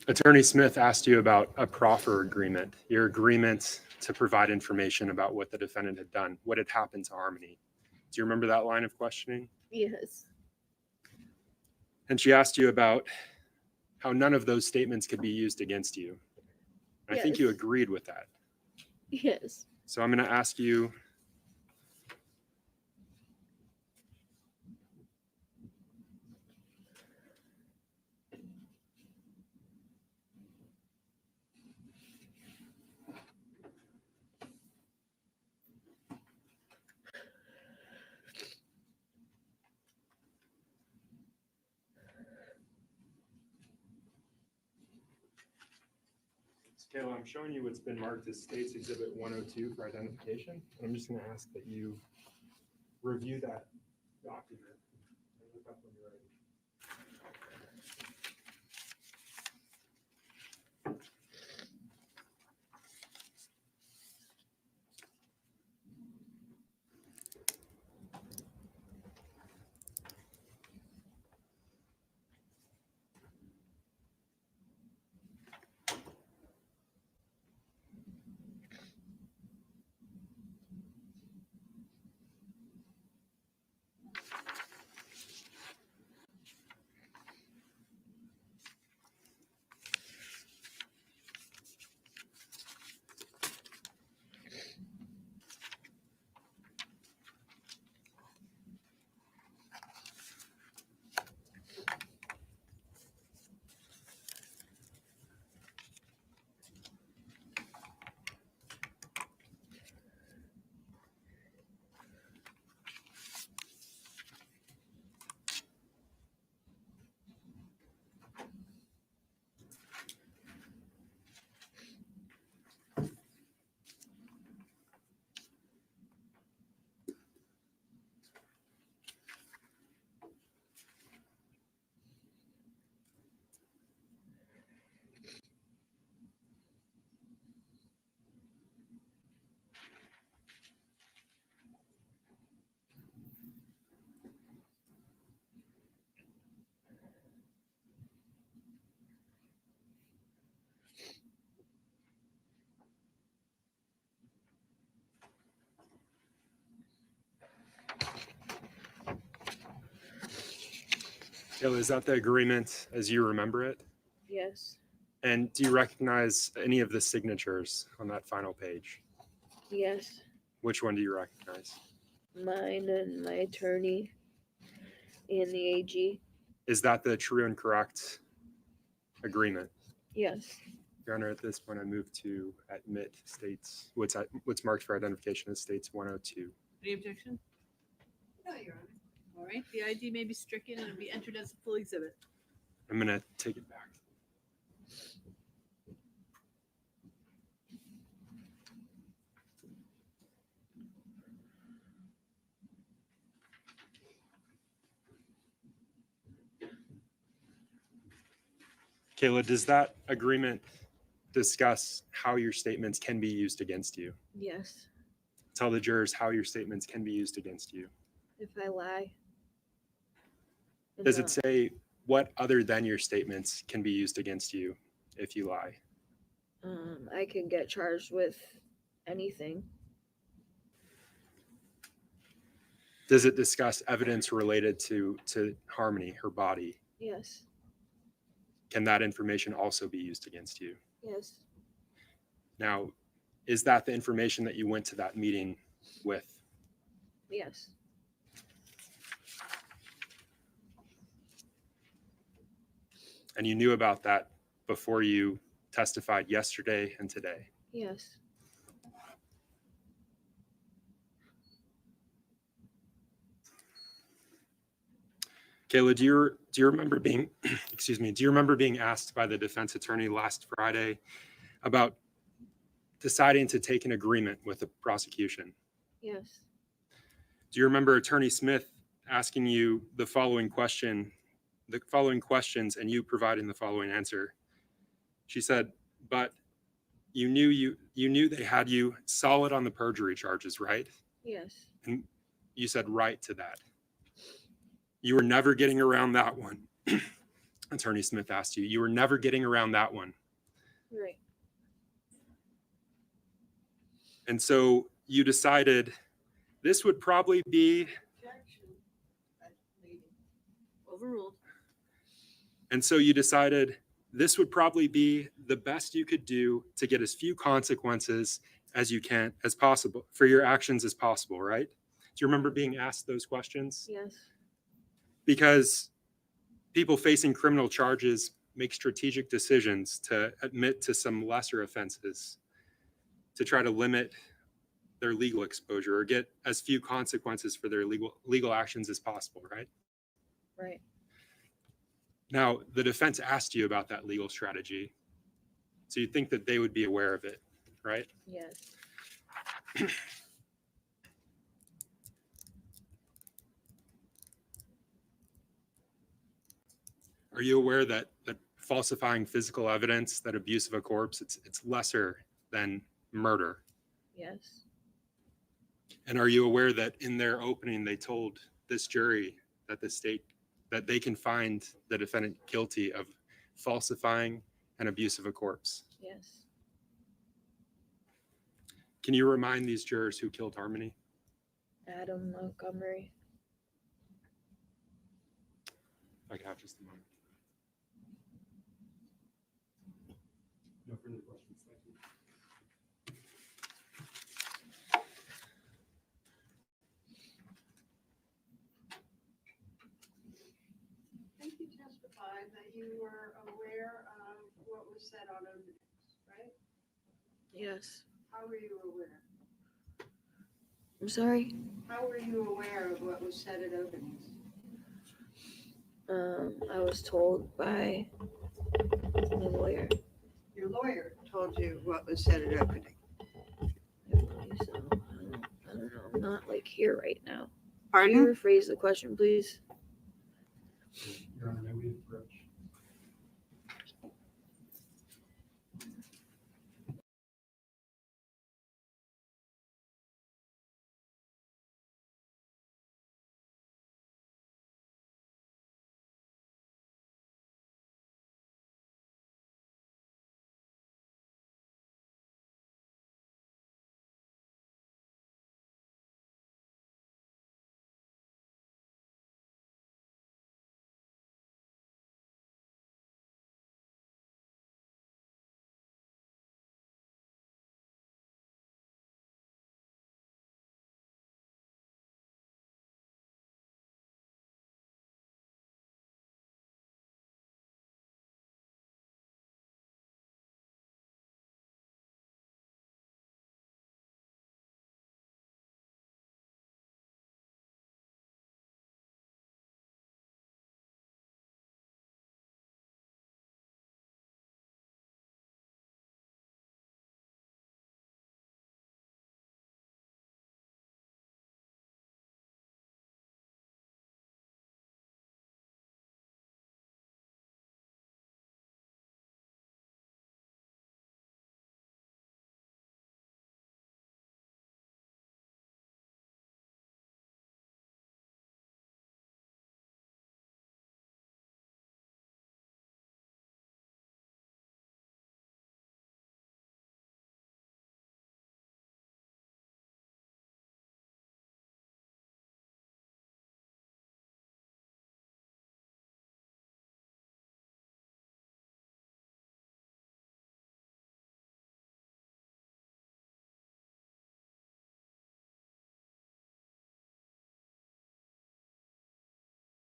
Attorney Smith asked you about a proffer agreement, your agreement to provide information about what the defendant had done, what had happened to Harmony. Do you remember that line of questioning? Yes. And she asked you about how none of those statements could be used against you. I think you Yes. agreed with that. Yes. So I'm going to ask you, Kayla, I'm showing you what's been marked as State's Exhibit 102 for identification. And I'm just going to ask that you review that document and look up when you're ready. Kayla, is that the agreement as you remember it? Yes. And do you recognize any of the signatures on that final page? Yes. Which one do you recognize? Mine and my attorney and the AG. Is that the true and correct agreement? Yes. Your Honor, at this point, I move to admit States, what's marked for identification as States 102. Any objection? No, Your Honor. All right, the ID may be stricken and be entered as a full exhibit. I'm going to take it back. Kayla, does that agreement discuss how your statements can be used against you? Yes. Tell the jurors how your statements can be used against you. If I lie. Does it say what other than your statements can be used against you if you lie? I could get charged with anything. Does it discuss evidence related to Harmony, her body? Yes. Can that information also be used against you? Yes. Now, is that the information that you went to that meeting with? Yes. And you knew about that before you testified yesterday and today? Yes. Kayla, do you remember being, excuse me, do you remember being asked by the defense attorney last Friday about deciding to take an agreement with the prosecution? Yes. Do you remember Attorney Smith asking you the following questions and you providing the following answer? She said, but you knew they had you solid on the perjury charges, right? Yes. And you said right to that. You were never getting around that one. Attorney Smith asked you. You were never getting around that one. Right. And so you decided this would probably be. Overruled. And so you decided this would probably be the best you could do to get as few consequences as you can, as possible, for your actions as possible, right? Do you remember being asked those questions? Yes. Because people facing criminal charges make strategic decisions to admit to some lesser offenses to try to limit their legal exposure or get as few consequences for their legal actions as possible, right? Right. Now, the defense asked you about that legal strategy. So you think that they would be aware of it, right? Yes. Are you aware that falsifying physical evidence, that abuse of a corpse, it's lesser than murder? Yes. And are you aware that in their opening, they told this jury that that they can find the defendant guilty of falsifying and abuse of a corpse? Yes. Can you remind these jurors who killed Harmony? Adam Montgomery. I can have just a moment. No further questions. Thank you. I think you testified that you were aware of what was said on openings, right? Yes. How were you aware? I'm sorry. How were you aware of what was said at openings? I was told by my lawyer. Your lawyer told you what was said at opening. I believe so. I don't know. I'm not like here right now. Pardon? Can you rephrase the question, please? Your Honor, may we approach?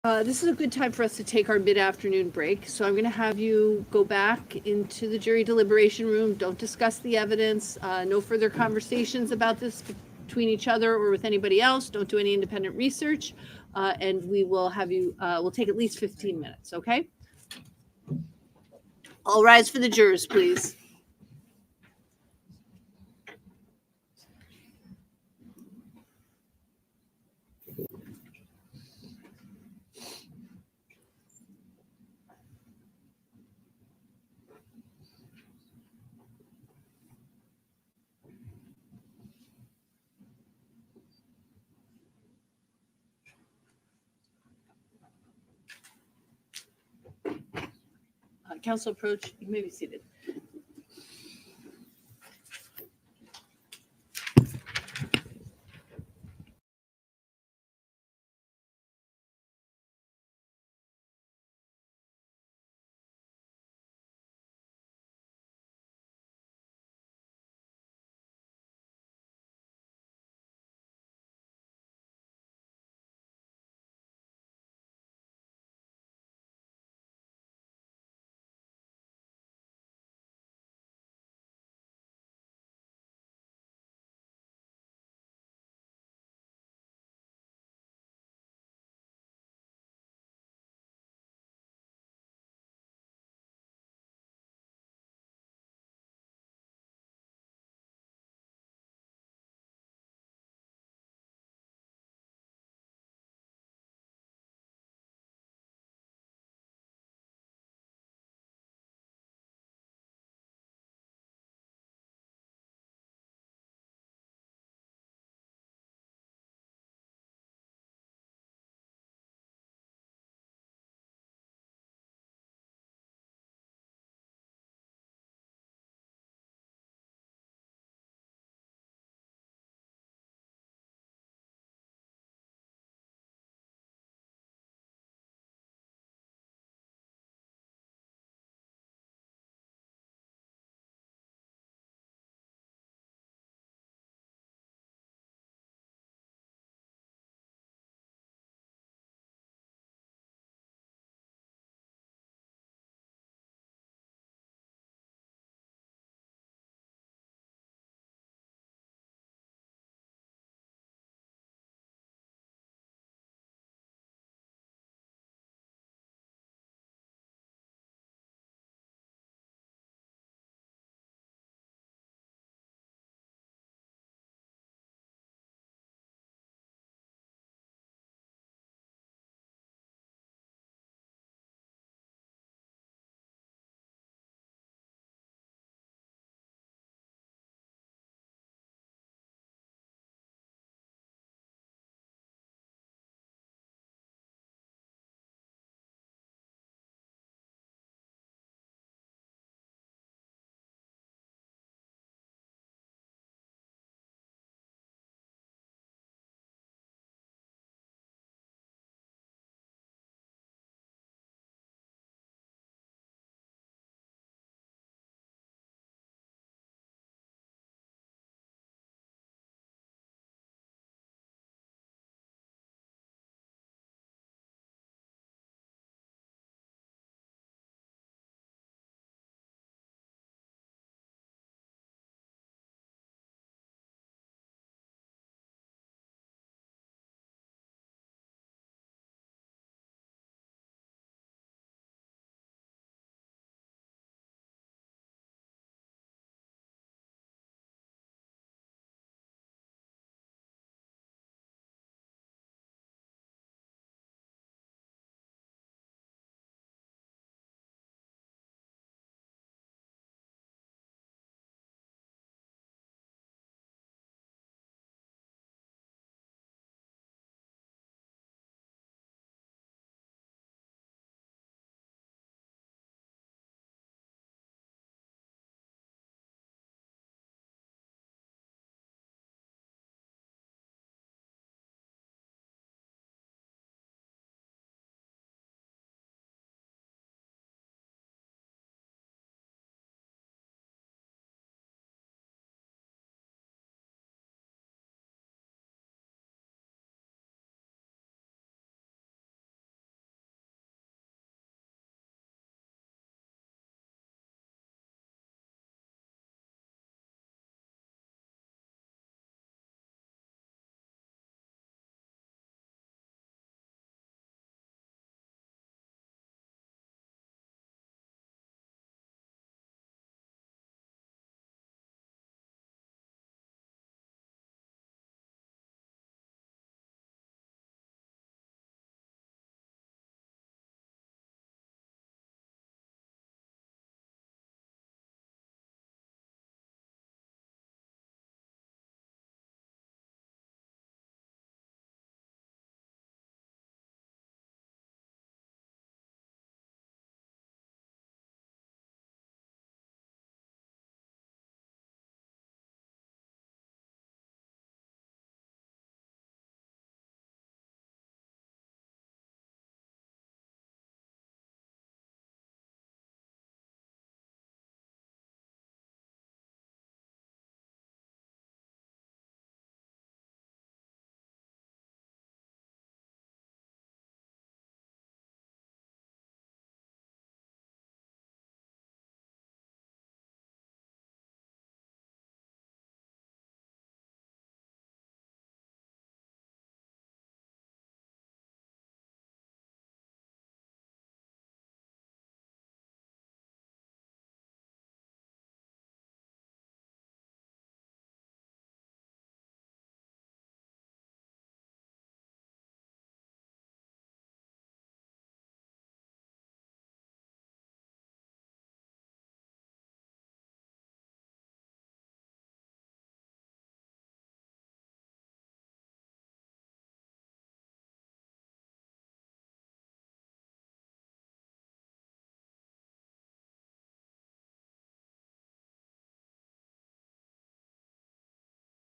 This is a good time for us to take our mid-afternoon break. So I'm going to have you go back into the jury deliberation room. Don't discuss the evidence. No further conversations about this between each other or with anybody else. Don't do any independent research. And we will have you, we'll take at least 15 minutes, okay? All rise for the jurors, please. Council approach, you may be seated.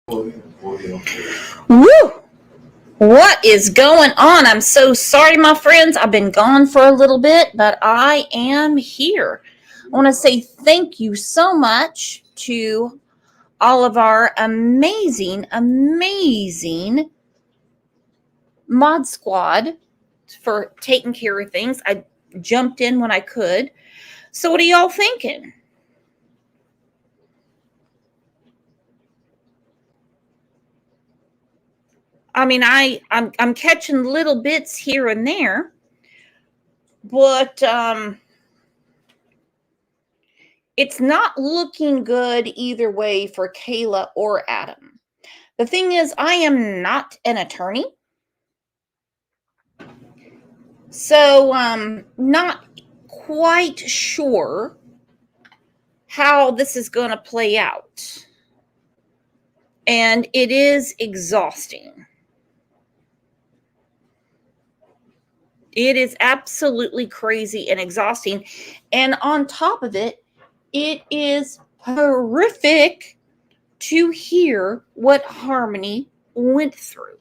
Woo! What is going on? I'm so sorry, my friends. I've been gone for a little bit, but I am here. I want to say thank you so much to all of our amazing mod squad for taking care of things. I jumped in when I could. So what are y'all thinking? I mean, I'm catching little bits here and there, but it's not looking good either way for Kayla or Adam. The thing is, I am not an attorney, so not quite sure how this is going to play out, and it is exhausting. It is absolutely crazy and exhausting. And on top of it, it is horrific to hear what Harmony went through.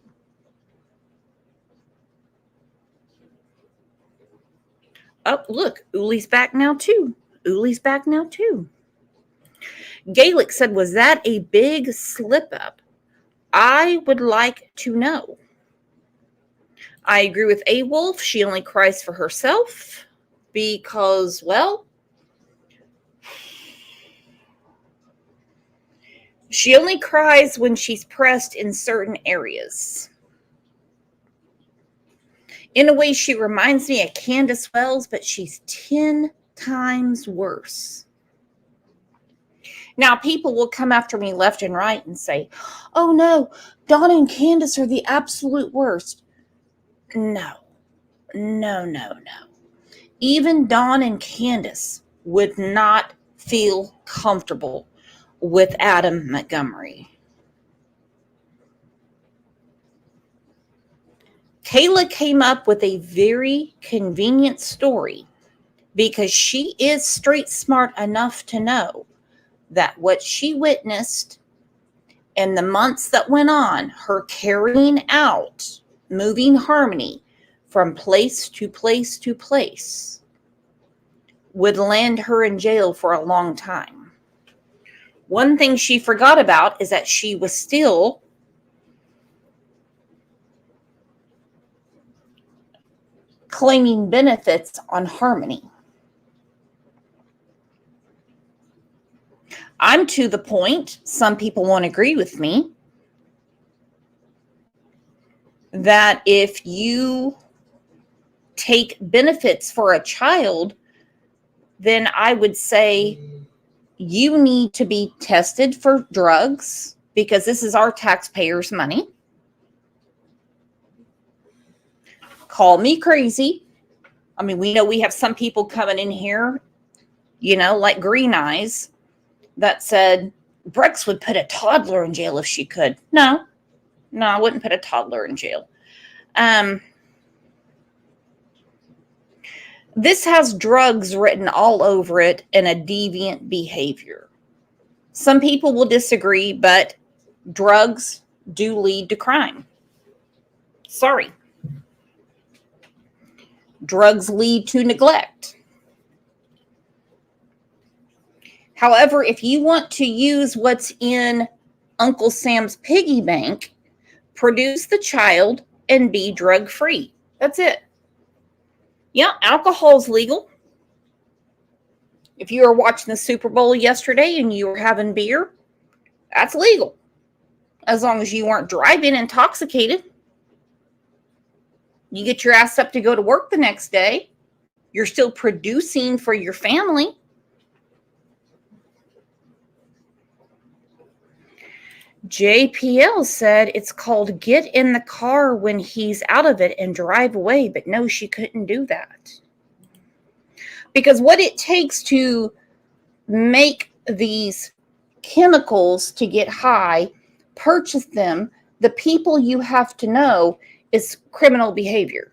Oh, look, Uli's back now too. Gaelic said, was that a big slip up? I would like to know. I agree with A Wolf. She only cries for herself because, well, she only cries when she's pressed in certain areas. In a way, she reminds me of Candace Wells, but she's 10 times worse. Now, people will come after me left and right and say, oh no, Donna and Candace are the absolute worst. No. Even Dawn and Candace would not feel comfortable with Adam Montgomery. Kayla came up with a very convenient story because she is street smart enough to know that what she witnessed in the months that went on, her carrying out, moving Harmony from place to place to place, would land her in jail for a long time. One thing she forgot about is that she was still claiming benefits on Harmony. I'm to the point, some people won't agree with me, that if you take benefits for a child, then I would say you need to be tested for drugs because this is our taxpayers' money. Call me crazy. I mean, we know we have some people coming in here, like Green Eyes, that said Brex would put a toddler in jail if she could. No, I wouldn't put a toddler in jail. This has drugs written all over it and a deviant behavior. Some people will disagree, but drugs do lead to crime. Sorry. Drugs lead to neglect. However, if you want to use what's in Uncle Sam's piggy bank, produce the child and be drug-free. That's it. Yeah, alcohol's legal. If you were watching the Super Bowl yesterday and you were having beer, that's legal. As long as you weren't driving intoxicated. You get your ass up to go to work the next day. You're still producing for your family. JPL said it's called get in the car when he's out of it and drive away. But no, she couldn't do that. Because what it takes to make these chemicals to get high, purchase them, the people you have to know is criminal behavior.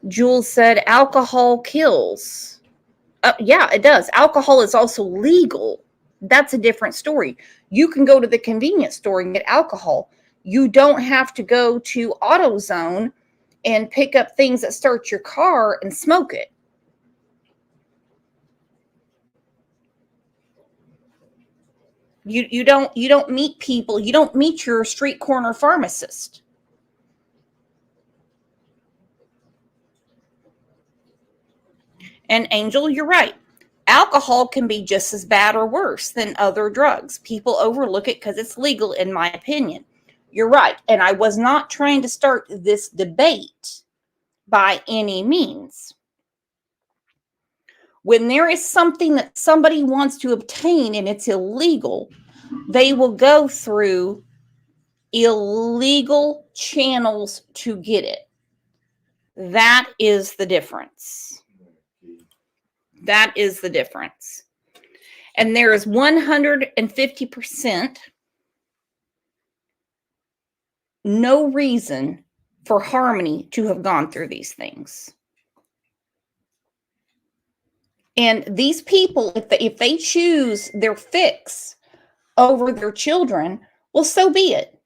Jules said alcohol kills. Yeah, it does. Alcohol is also legal That's a different story. You can go to the convenience store and get alcohol. You don't have to go to AutoZone and pick up things that start your car and smoke it. You don't meet people. You don't meet your street corner pharmacist. And Angel, you're right. Alcohol can be just as bad or worse than other drugs. People overlook it because it's legal, in my opinion. You're right. And I was not trying to start this debate by any means. When there is something that somebody wants to obtain and it's illegal, they will go through illegal channels to get it. That is the difference. That is the difference. And there is 150% no reason for Harmony to have gone through these things. And these people, if they choose their fix over their children, well, so be it.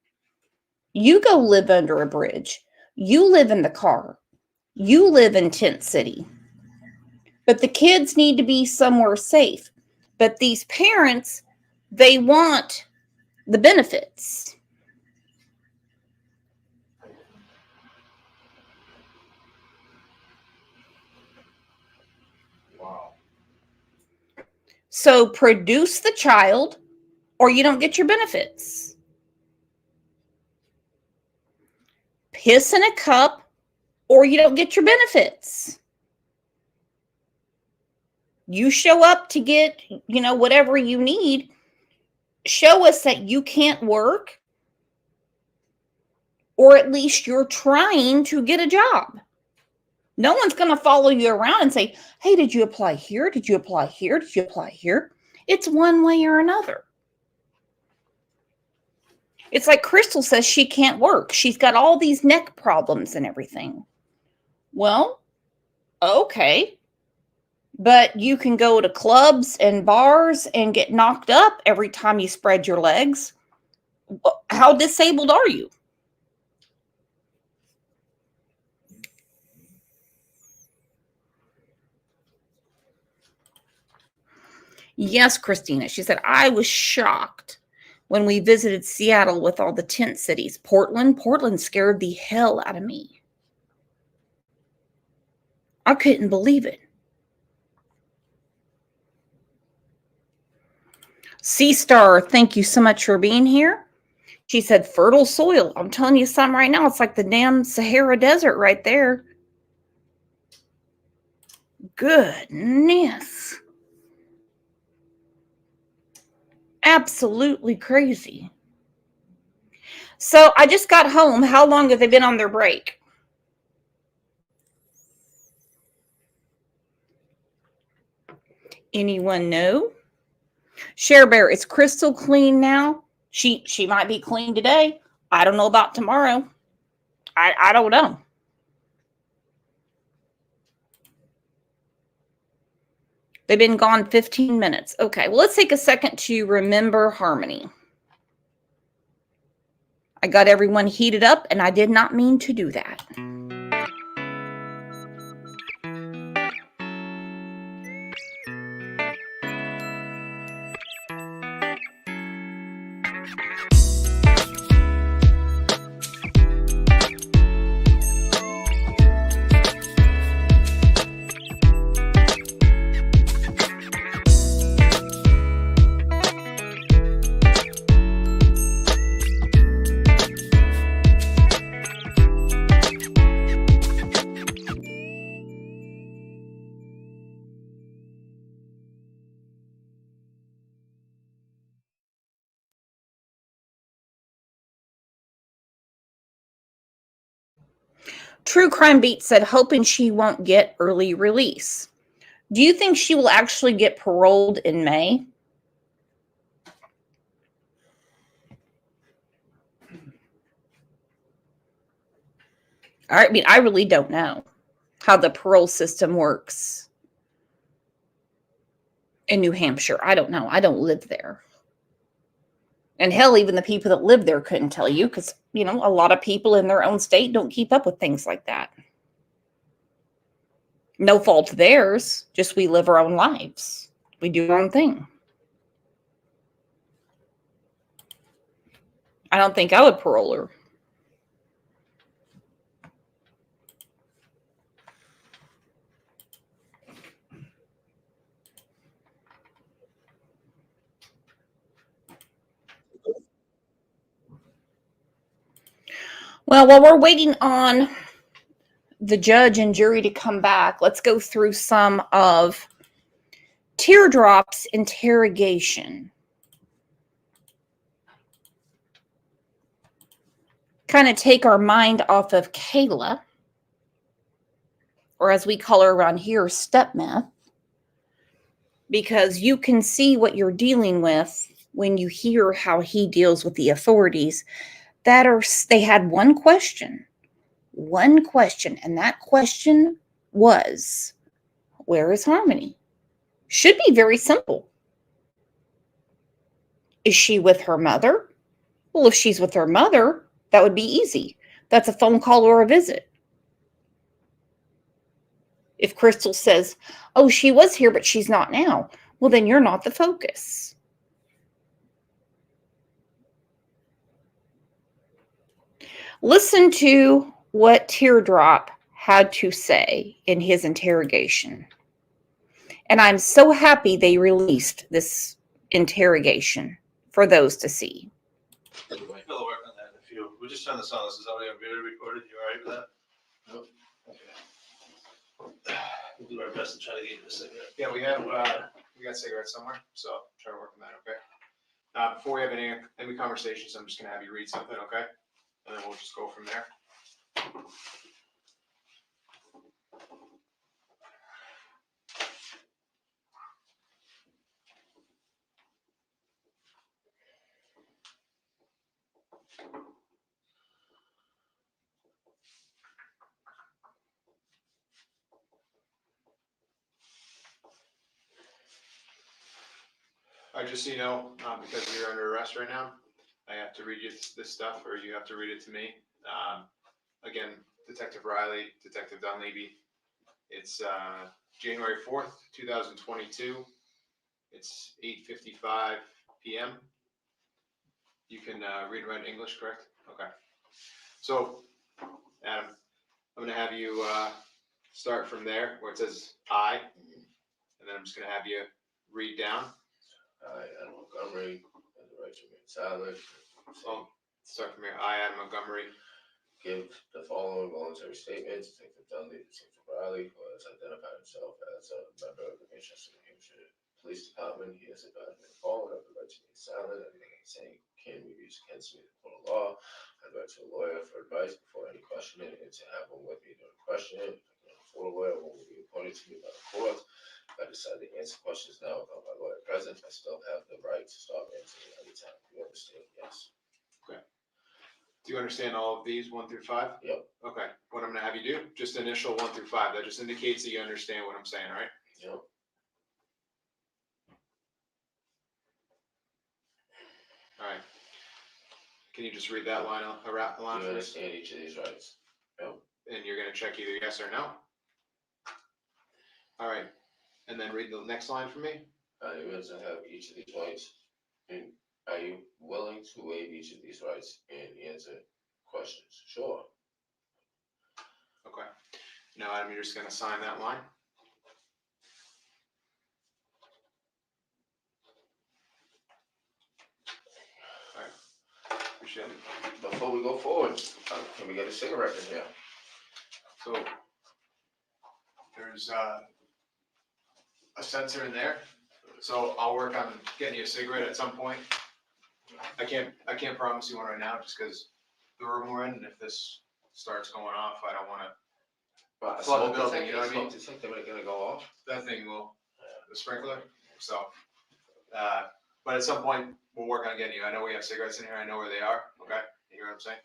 You go live under a bridge. You live in the car. You live in Tent City. But the kids need to be somewhere safe. But these parents, they want the benefits. Wow. So produce the child or you don't get your benefits. Piss in a cup or you don't get your benefits. You show up to get, whatever you need. Show us that you can't work, or at least you're trying to get a job. No one's going to follow you around and say, hey, did you apply here? Did you apply here? Did you apply here? It's one way or another. It's like Crystal says she can't work. She's got all these neck problems and everything. Well, okay. But you can go to clubs and bars and get knocked up every time you spread your legs. How disabled are you? Yes, Christina. She said, I was shocked when we visited Seattle with all the tent cities. Portland scared the hell out of me. I couldn't believe it. Sea Star, thank you so much for being here. She said, fertile soil. I'm telling you something right now. It's like the damn Sahara Desert right there. Goodness. Absolutely crazy. So I just got home. How long have they been on their break? Anyone know? Share Bear, it's crystal clean now. She might be clean today. I don't know about tomorrow. I don't know. They've been gone 15 minutes. Okay, well, let's take a second to remember Harmony. I got everyone heated up, and I did not mean to do that. True Crime Beat said, hoping she won't get early release. Do you think she will actually get paroled in May? I mean, I really don't know how the parole system works. in New Hampshire. I don't know. I don't live there. And hell, even the people that live there couldn't tell you because, you know, a lot of people in their own state don't keep up with things like that. No fault of theirs, just we live our own lives. We do our own thing. I don't think I would parole her. Well, while we're waiting on the judge and jury to come back, let's go through some of Teardrop's interrogation. Kind of take our mind off of Kayla, or as we call her around here, stepmeth, because you can see what you're dealing with when you hear how he deals with the authorities. They had one question, and that question was, where is Harmony? Should be very simple. Is she with her mother? Well, if she's with her mother, that would be easy. That's a phone call or a visit. If Crystal says, oh, she was here, but she's not now, well, then you're not the focus. Listen to what Teardrop had to say in his interrogation. And I'm so happy they released this interrogation for those to see. We'll work on that in a few. We'll just turn this on. This is already on video recorded. You all right with that? Nope. Okay. We'll do our best to try to get you a cigarette. Yeah, we got cigarettes somewhere, so try to work on that, okay? Before we have any conversations, I'm just gonna have you read something, okay? And then we'll just go from there. All right, just so you know, because you're under arrest right now, I have to read you this stuff, or you have to read it to me. Again, Detective Riley, Detective Dunleavy. It's January 4th, 2022. It's 8:55 p.m. You can read and write English, correct? Okay. So, Adam, I'm going to have you start from there where it says I, and then I'm just going to have you read down. I, Adam Montgomery, have the right to remain silent. So, start from here. I, Adam Montgomery, Give the following voluntary statements. Detective Dunleavy, Detective Riley, who has identified himself as a member of the Manchester, New Hampshire Police Department. He has advised me the following: I have the right to remain silent. Anything I say can be used against me in the court of law. I have the right to a lawyer for advice before any questioning, and to have one with me during questioning. If I can afford a lawyer, one will be appointed to me by the court. If I decide to answer questions now without my lawyer present, I still have the right to stop answering at any time. Do you understand? Yes. Okay. Do you understand all of these 1 through 5? Yep. Okay. What I'm going to have you do, just initial 1 through 5. That just indicates that you understand what I'm saying, all right? Yep. All right. Can you just read that line Do you understand each of these rights? Yep. And you're going to check either yes or no. All right. And then read the next line for me. You guys have each of these rights. And are you willing to waive each of these rights and answer questions? Sure. Okay. Now, Adam, you're just going to sign that line. All right. Appreciate it. Before we go forward, can we get a cigarette in here? So there's a sensor in there. So I'll work on getting you a cigarette at some point. I can't promise you one right now just because the room we're in, and if this starts going off, I don't want to flood the building, you know what I mean? Detective ain't gonna go off. That thing will, the sprinkler. So, but at some point, we'll work on getting you. I know we have cigarettes in here. I know where they are. Okay? You hear what I'm saying?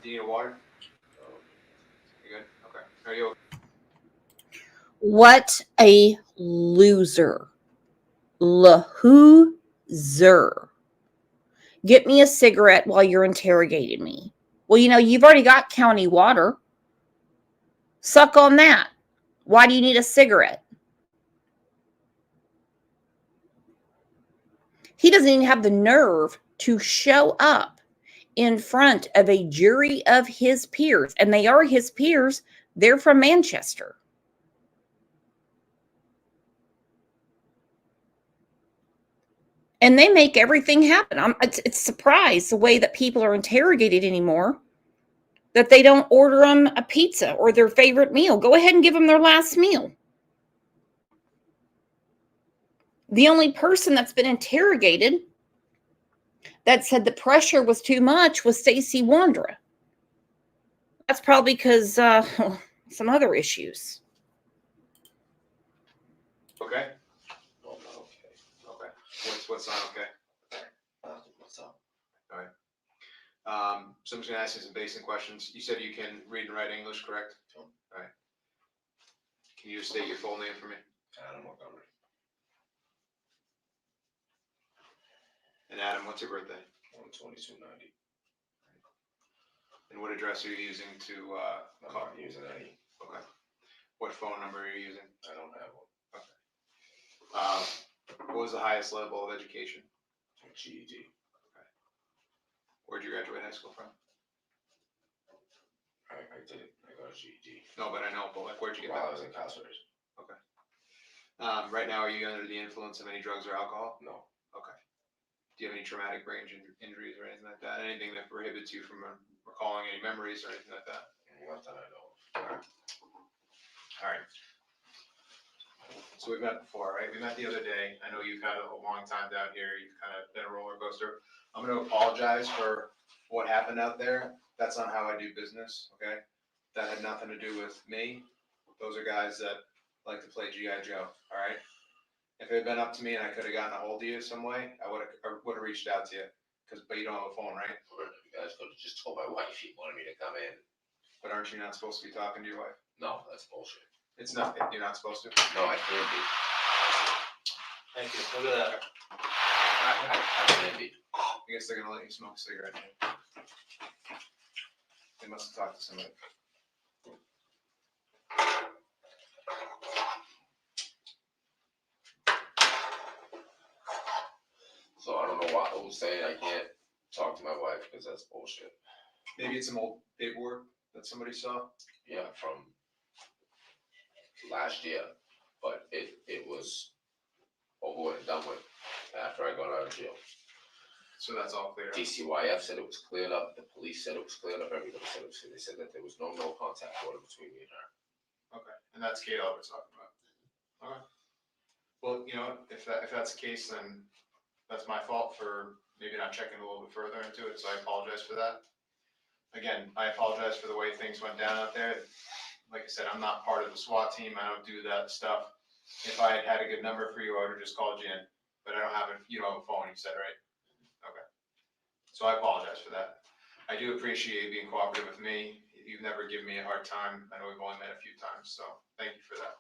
Do you need water? You good? Okay. Are you okay? What a loser. Loser. Get me a cigarette while you're interrogating me. Well, you've already got county water. Suck on that. Why do you need a cigarette? He doesn't even have the nerve to show up in front of a jury of his peers. And they are his peers. They're from Manchester. And they make everything happen. It's surprised the way that people are interrogated anymore, that they don't order them a pizza or their favorite meal. Go ahead and give them their last meal. The only person that's been interrogated that said the pressure was too much was Stacey Wandra. That's probably because some other issues. Okay. Okay. What's not okay? What's up? All right. So I'm just gonna ask you some basic questions. You said you can read and write English, correct? Sure. All right. Can you just state your full name for me? Adam Montgomery. And Adam, what's your birthday? 2290. And what address are you using to I'm call? not using any. Okay. What phone number are you using? I don't have one. Okay. What was the highest level of education? GED. Okay. Where'd you graduate high school from? I did. I got a GED. No, but I know. But like, where'd you get While I that? was incarcerated. Okay. Right now, are you under the influence of any drugs or alcohol? No. Okay. Do you have any traumatic brain injuries or anything like that? Anything that prohibits you from recalling any memories or anything like that? Not that I know of. All right. So we've met before, right? We met the other day. I know you've had a long time down here. You've kind of been a roller coaster. I'm going to apologize for what happened out there. That's not how I do business, okay? That had nothing to do with me. Those are guys that like to play G.I. Joe, all right? If it had been up to me and I could have gotten a hold of you some way, I would have reached out to you. But you don't have a phone, right? You guys could have just told my wife she wanted me to come in. But aren't you not supposed to be talking to your wife? No, that's bullshit. It's not. You're not supposed to. No, I can't be. Thank you. Look at that. I can't be. I guess they're gonna let you smoke a cigarette. They must have talked to somebody. So I don't know why I was saying I can't talk to my wife because that's bullshit. Maybe it's some old paperwork that somebody saw. Yeah, from last year, but it was over and done with after I got out of jail. So that's all clear. DCYF said it was cleared up. The police said it was cleared up. Everybody said it was. They said that there was no contact order between me and her. Okay, and that's Kayla we're talking about. Okay. Well, you know, if that's the case, then that's my fault for maybe not checking a little bit further into it. So I apologize for that. Again, I apologize for the way things went down out there. Like I said, I'm not part of the SWAT team. I don't do that stuff. If I had had a good number for you, I would have just called you in. But I don't have it. You don't have a phone. You said, right? Okay. So I apologize for that. I do appreciate you being cooperative with me. You've never given me a hard time. I know we've only met a few times, so thank you for that.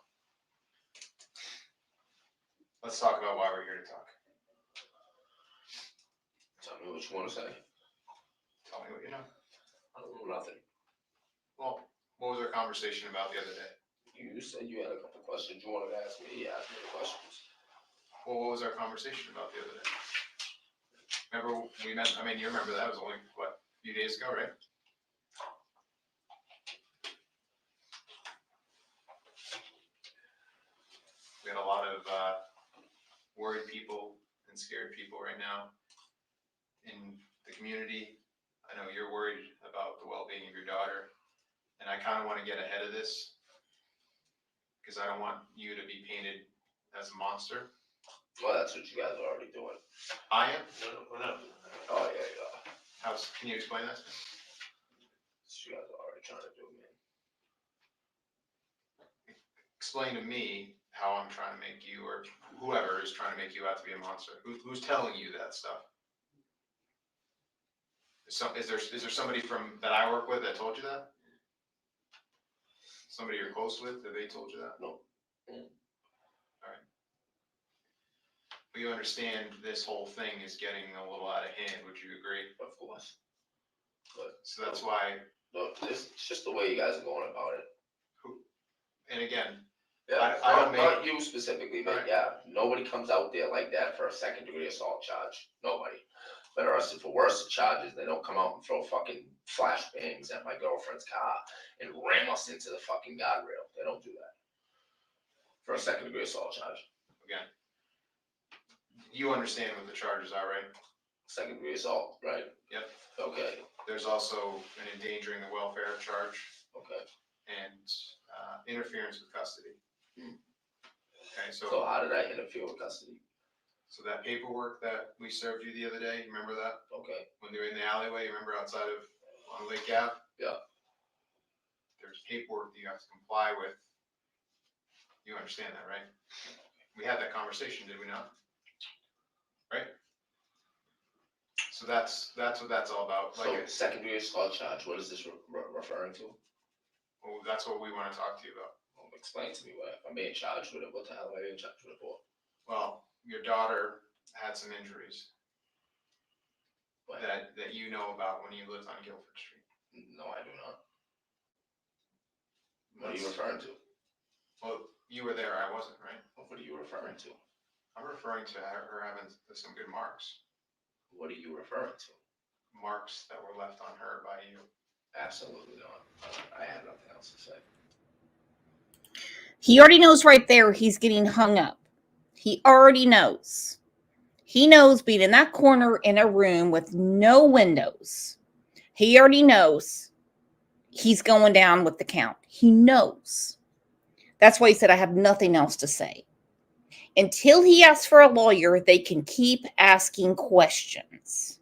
Let's talk about why we're here to talk. Tell me what you want to say. Tell me what you know. I don't know nothing. Well, what was our conversation about the other day? You said you had a couple questions you wanted to ask me. You asked me the questions. Well, what was our conversation about the other day? Remember we met, I mean, you remember that was only, what, a few days ago, right? We had a lot of worried people and scared people right now in the community. I know you're worried about the well-being of your daughter, and I kind of want to get ahead of this because I don't want you to be painted as a monster. Well, that's what you guys are already doing. I am? No. Oh, yeah. Can you explain that? That's what you guys are already trying to do, man. Explain to me how I'm trying to make you, or whoever is trying to make you out to be a monster. Who's telling you that stuff? Is there somebody from that I work with that told you that? Somebody you're close with, that they told you that? No. All right. But you understand this whole thing is getting a little out of hand. Would you agree? Of course. But So that's why. look, it's just the way you guys are going about it. And again, Yeah, I don't not you specifically, but Right. yeah, nobody comes out there like that for a second-degree assault charge. Nobody. But for worse charges, they don't come out and throw fucking flashbangs at my girlfriend's car and ram us into the fucking guardrail. They don't do that for a second-degree assault charge. Again, you understand what the charges are, right? Second-degree assault, right? Yep. Okay. There's also an endangering the welfare charge. Okay. And interference with custody. Okay, So how did I interfere with custody? So that paperwork that we served you the other day, you remember that? Okay. When they were in the alleyway, you remember outside of on Lake Ave? Yeah. There's paperwork that you have to comply with. You understand that, right? We had that conversation, did we not? Right? So that's what that's all about. So second-degree assault charge, what is this referring to? Well, that's what we want to talk to you about. Well, explain to me if I'm being charged with it. What the hell am I being charged with it for? Well, your daughter had some injuries What? that you know about when you lived on Guilford Street. No, I do not. What are you referring to? Well, you were there, I wasn't, right? What are you referring to? I'm referring to her having some good marks. What are you referring to? Marks that were left on her by you. Absolutely not. I have nothing else to say. He already knows right there he's getting hung up. He already knows. He knows being in that corner in a room with no windows. He already knows he's going down with the count. He knows. That's why he said, I have nothing else to say. Until he asks for a lawyer, they can keep asking questions.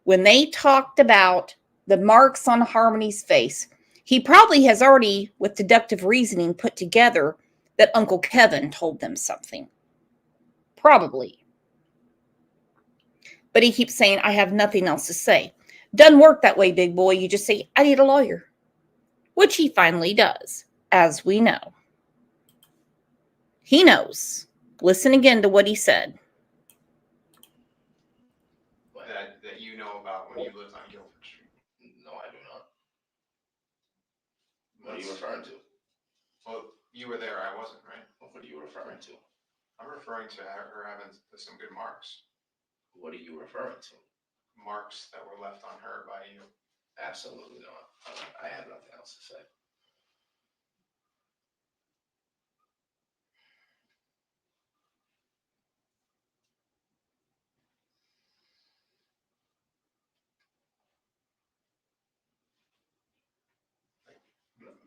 When they talked about the marks on Harmony's face, he probably has already, with deductive reasoning, put together that Uncle Kevin told them something. Probably. But he keeps saying, I have nothing else to say. Doesn't work that way, big boy. You just say, I need a lawyer. Which he finally does, as we know. He knows. Listen again to what he said. That you know about when you lived on Guilford Street. No, I do not. What are you referring to? Well, you were there, I wasn't, right? What are you referring to? I'm referring to her having some good marks. What are you referring to? Marks that were left on her by you. Absolutely not. I have nothing else to say.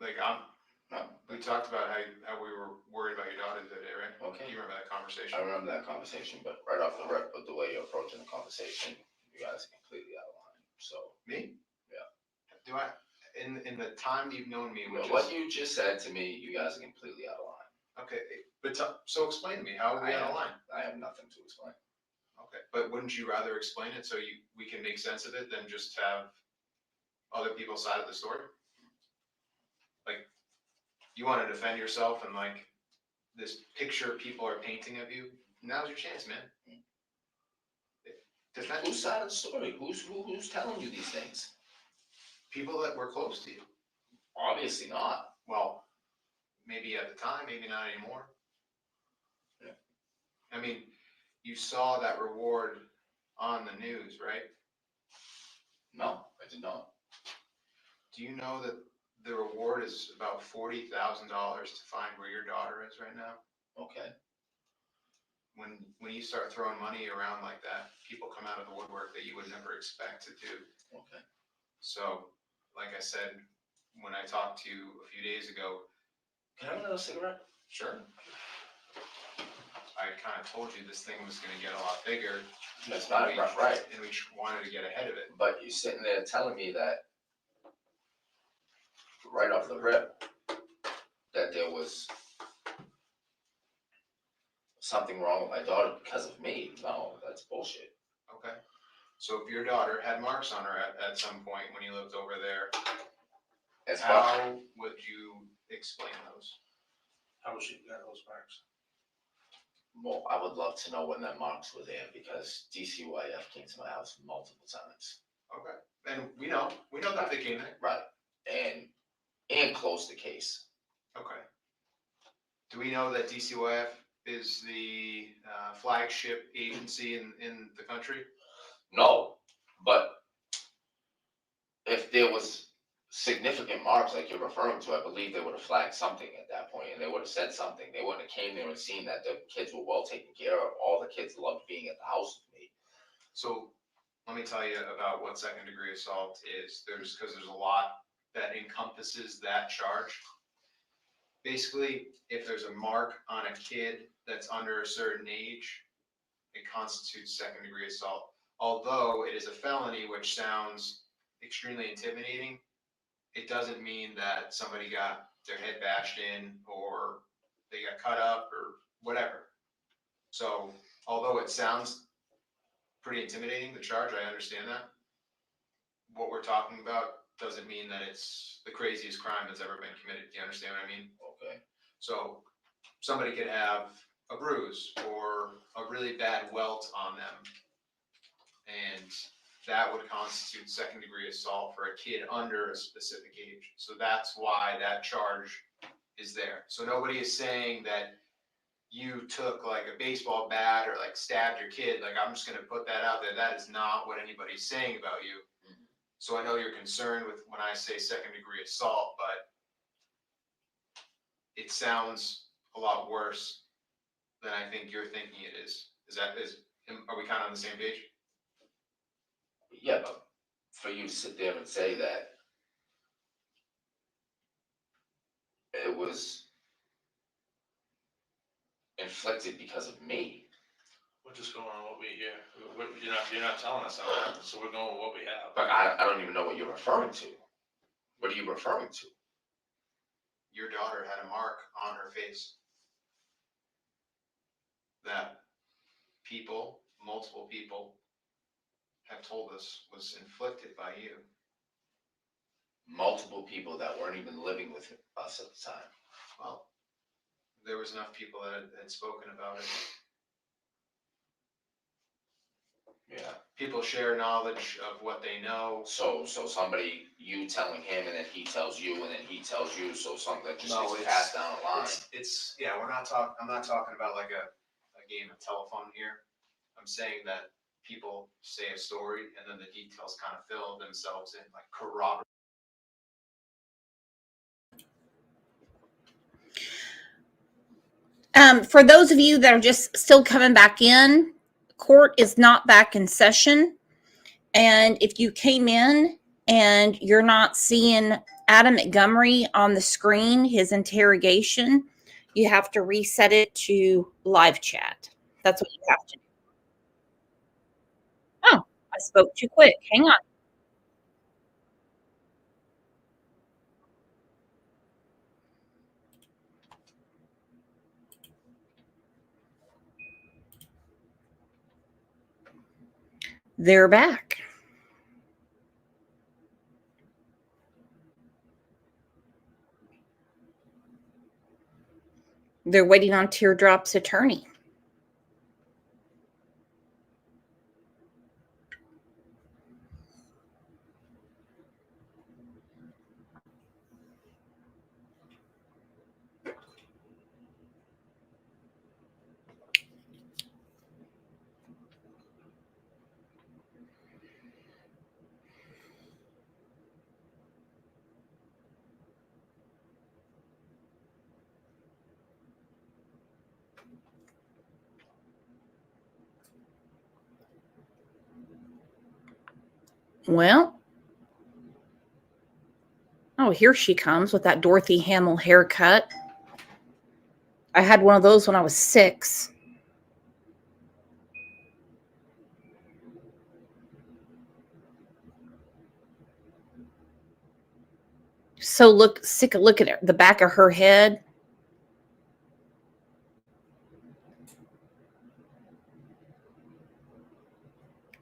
Like we talked about how we were worried about your daughter the other day, right? Okay. Do you remember that conversation? I remember that conversation, but right off the rip, with the way you're approaching the conversation, you guys are completely out of line. So Me? Yeah. Do I? In the time you've known me, which what you just said to me, you guys are completely out of line. Okay, but so explain to me, how are we out of line? I have nothing to explain. Okay, but wouldn't you rather explain it so we can make sense of it than just have other people's side of the story? Like, you want to defend yourself and like this picture people are painting of you. Now's your chance, man. Defend Whose side of the story? Who's telling you these things? people that were close to you. Obviously not. Well, maybe at the time, maybe not anymore. Yeah. I mean, you saw that reward on the news, right? No, I did not. Do you know that the reward is about $40,000 to find where your daughter is right now? Okay. When you start throwing money around like that, people come out of the woodwork that you would never expect to do. Okay. So, like I said, when I talked to you a few days ago. Can I have another cigarette? Sure. I kind of told you this thing was going to get a lot bigger. That's not right. And we wanted to get ahead of it. But you're sitting there telling me that right off the rip that there was something wrong with my daughter because of me. No, that's bullshit. Okay. So if your daughter had marks on her at some point when you lived over there, how would you explain those? How was she got those marks? Well, I would love to know when that marks were there because DCYF came to my house multiple times. Okay. And we know that they came there. Right. And closed the case. Okay. Do we know that DCYF is the flagship agency in the country? No, but if there was significant marks like you're referring to, I believe they would have flagged something at that point, and they would have said something. They wouldn't have came there and seen that the kids were well taken care of. All the kids loved being at the house with me. So let me tell you about what second degree assault is. Because there's a lot that encompasses that charge. Basically, if there's a mark on a kid that's under a certain age, it constitutes second degree assault. Although it is a felony, which sounds extremely intimidating, it doesn't mean that somebody got their head bashed in or they got cut up or whatever. So although it sounds pretty intimidating, the charge, I understand that. What we're talking about doesn't mean that it's the craziest crime that's ever been committed. Do you understand what I mean? Okay. So somebody could have a bruise or a really bad welt on them, and that would constitute second degree assault for a kid under a specific age. So that's why that charge is there. So nobody is saying that you took like a baseball bat or like stabbed your kid. Like, I'm just going to put that out there. That is not what anybody's saying about you. So I know you're concerned with when I say second degree assault, but it sounds a lot worse than I think you're thinking it is. Are we kind of on the same page? Yeah, but for you to sit there and say that it was inflicted because of me. We're just going on what we hear. You're not telling us how it happened, so we're going with what we have. But I don't even know what you're referring to. What are you referring to? Your daughter had a mark on her face that multiple people have told us was inflicted by you. Multiple people that weren't even living with us at the time. Well, there was enough people that had spoken about it. Yeah. People share knowledge of what they know. So somebody, you telling him, and then he tells you, and then he tells you. So something that just gets passed down the line. I'm not talking about like a game of telephone here. I'm saying that people say a story and then the details kind of fill themselves in, like corroborate. For those of you that are just still coming back in, court is not back in session. And if you came in and you're not seeing Adam Montgomery on the screen, his interrogation, you have to reset it to live chat. That's what you have to do. Oh, I spoke too quick. Hang on. They're back. They're waiting on Teardrop's attorney. Well, oh, here she comes with that Dorothy Hamill haircut. I had one of those when I was 6. So look at her, the back of her head.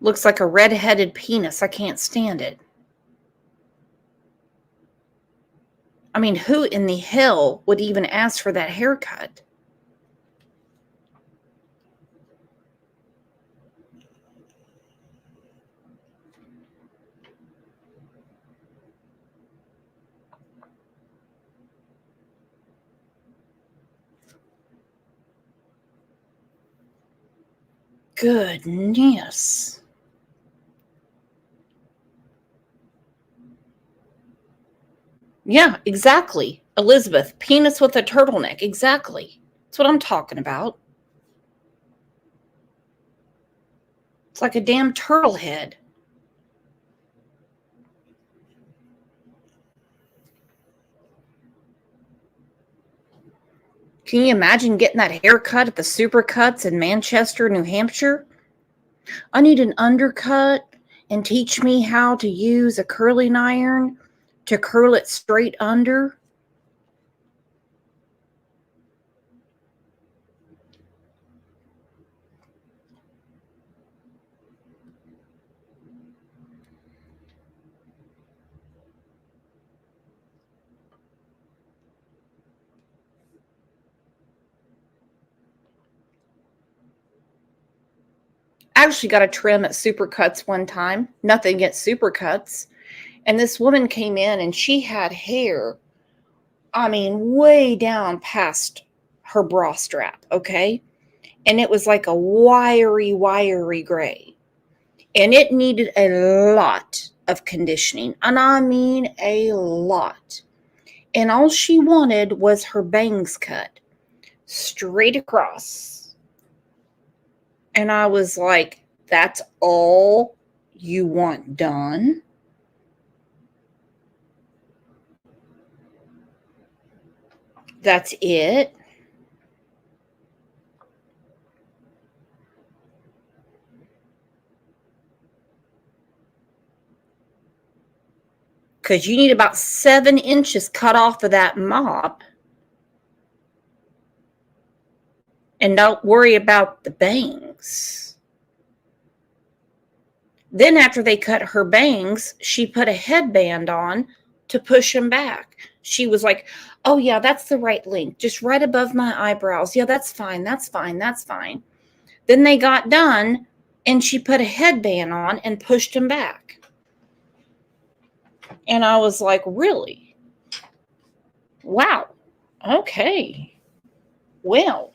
Looks like a red-headed penis. I can't stand it. I mean, who in the hell would even ask for that haircut? Goodness. Yeah, exactly. Elizabeth, penis with a turtleneck. Exactly. That's what I'm talking about. It's like a damn turtle head. Can you imagine getting that haircut at the Supercuts in Manchester, New Hampshire? I need an undercut and teach me how to use a curling iron to curl it straight under. I actually got a trim at Supercuts one time. Nothing against Supercuts. And this woman came in and she had hair, I mean, way down past her bra strap, okay? And it was like a wiry gray. And it needed a lot of conditioning. And I mean a lot. And all she wanted was her bangs cut straight across. And I was like, that's all you want done? That's it? Because you need about 7 inches cut off of that mop. And don't worry about the bangs. Then after they cut her bangs, she put a headband on to push them back. She was like, oh yeah, that's the right length. Just right above my eyebrows. Yeah, that's fine. That's fine. That's fine. Then they got done and she put a headband on and pushed them back. And I was like, really? Wow. Okay. Well.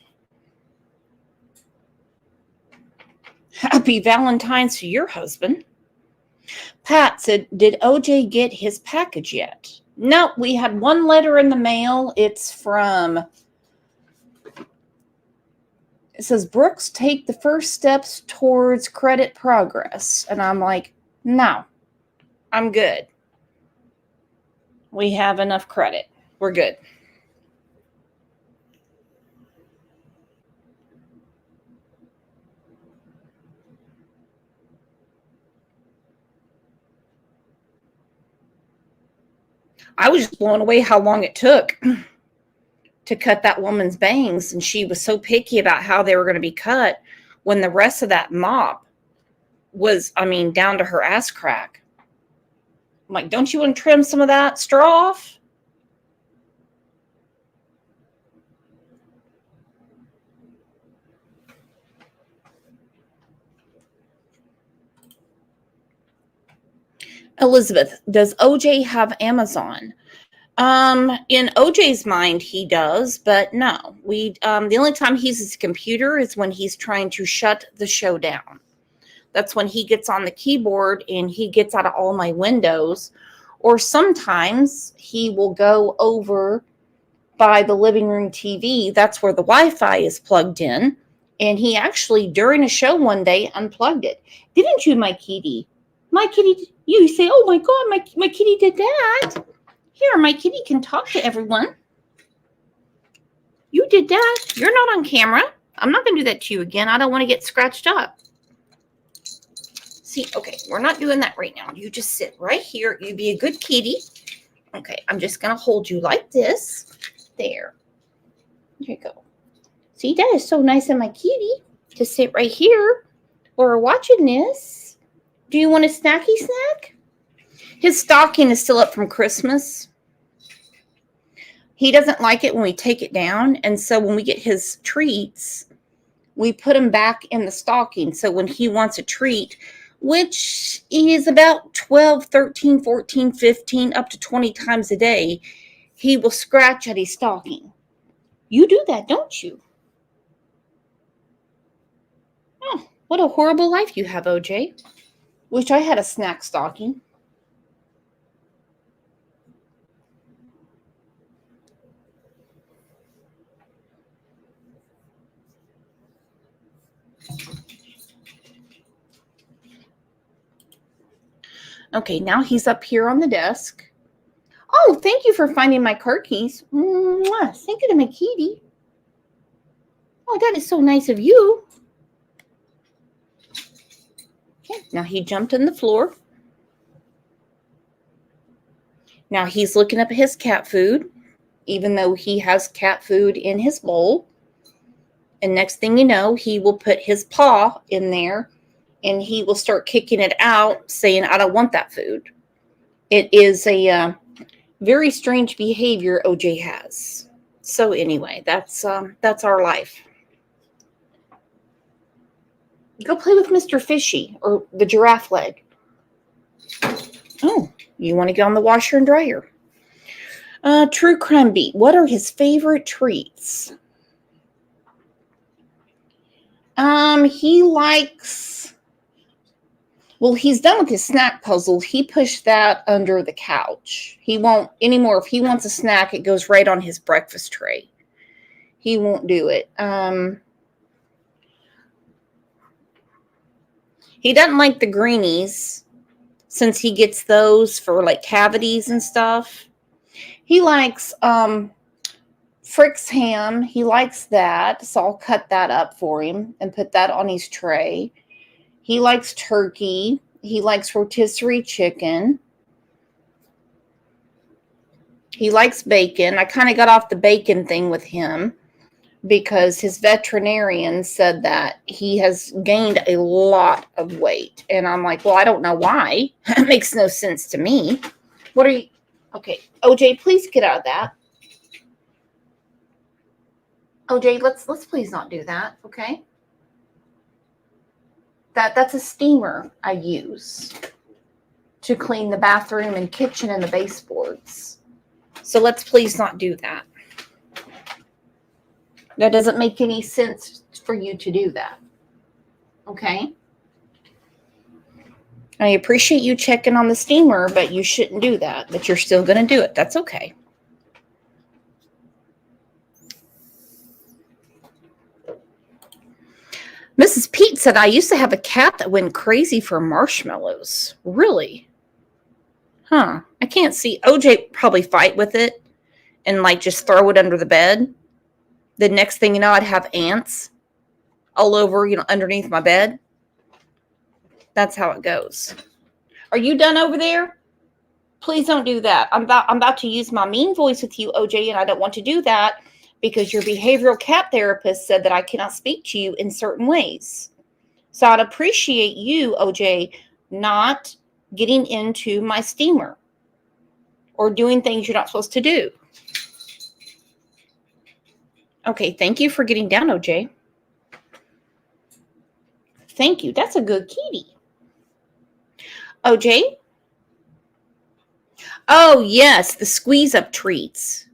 Happy Valentine's to your husband. Pat said, did OJ get his package yet? No, we had one letter in the mail. It's from, it says, Brooks, take the first steps towards credit progress. And I'm like, no, I'm good. We have enough credit. We're good. I was just blown away how long it took to cut that woman's bangs. And she was so picky about how they were going to be cut when the rest of that mop was, I mean, down to her ass crack. I'm like, don't you want to trim some of that straw off? Elizabeth, does OJ have Amazon? In OJ's mind, he does, but no. The only time he uses his computer is when he's trying to shut the show down. That's when he gets on the keyboard and he gets out of all my windows. Or sometimes he will go over by the living room TV. That's where the Wi-Fi is plugged in. And he actually, during a show one day, unplugged it. Didn't you, my kitty? My kitty, you say, oh my God, my kitty did that. Here, my kitty can talk to everyone. You did that. You're not on camera. I'm not going to do that to you again. I don't want to get scratched up. See, okay, we're not doing that right now. You just sit right here. You be a good kitty. Okay, I'm just going to hold you like this. There. There you go. See, that is so nice of my kitty to sit right here while we're watching this. Do you want a snacky snack? His stocking is still up from Christmas. He doesn't like it when we take it down. And so when we get his treats, we put them back in the stocking. So when he wants a treat, which is about 12, 13, 14, 15, up to 20 times a day, he will scratch at his stocking. You do that, don't you? Oh, what a horrible life you have, OJ. Wish I had a snack stocking. Okay, now he's up here on the desk. Oh, thank you for finding my car keys. Mwah, thank you to my kitty. Oh, that is so nice of you. Okay, now he jumped on the floor. Now he's looking up at his cat food, even though he has cat food in his bowl. And next thing you know, he will put his paw in there and he will start kicking it out, saying, I don't want that food. It is a very strange behavior OJ has. So anyway, that's our life. Go play with Mr. Fishy or the giraffe leg. Oh, you want to get on the washer and dryer. True Crime Beat. What are his favorite treats? He likes... Well, he's done with his snack puzzle. He pushed that under the couch. He won't anymore. If he wants a snack, it goes right on his breakfast tray. He won't do it. He doesn't like the greenies since he gets those for like cavities and stuff. He likes Frick's ham. He likes that. So I'll cut that up for him and put that on his tray. He likes turkey. He likes rotisserie chicken. He likes bacon. I kind of got off the bacon thing with him because his veterinarian said that he has gained a lot of weight. And I'm like, well, I don't know why. It makes no sense to me. What are you? Okay, OJ, please get out of that. OJ, let's please not do that, okay? That's a steamer I use to clean the bathroom and kitchen and the baseboards. So let's please not do that. That doesn't make any sense for you to do that. Okay? I appreciate you checking on the steamer, but you shouldn't do that. But you're still going to do it. That's okay. Mrs. Pete said, I used to have a cat that went crazy for marshmallows. Really? Huh. I can't see. OJ probably fight with it and like just throw it under the bed. The next thing you know, I'd have ants all over, underneath my bed. That's how it goes. Are you done over there? Please don't do that. I'm about to use my mean voice with you, OJ, and I don't want to do that because your behavioral cat therapist said that I cannot speak to you in certain ways. So I'd appreciate you, OJ, not getting into my steamer or doing things you're not supposed to do. Okay, thank you for getting down, OJ. Thank you. That's a good kitty. OJ? Oh, yes, the squeeze-up treats.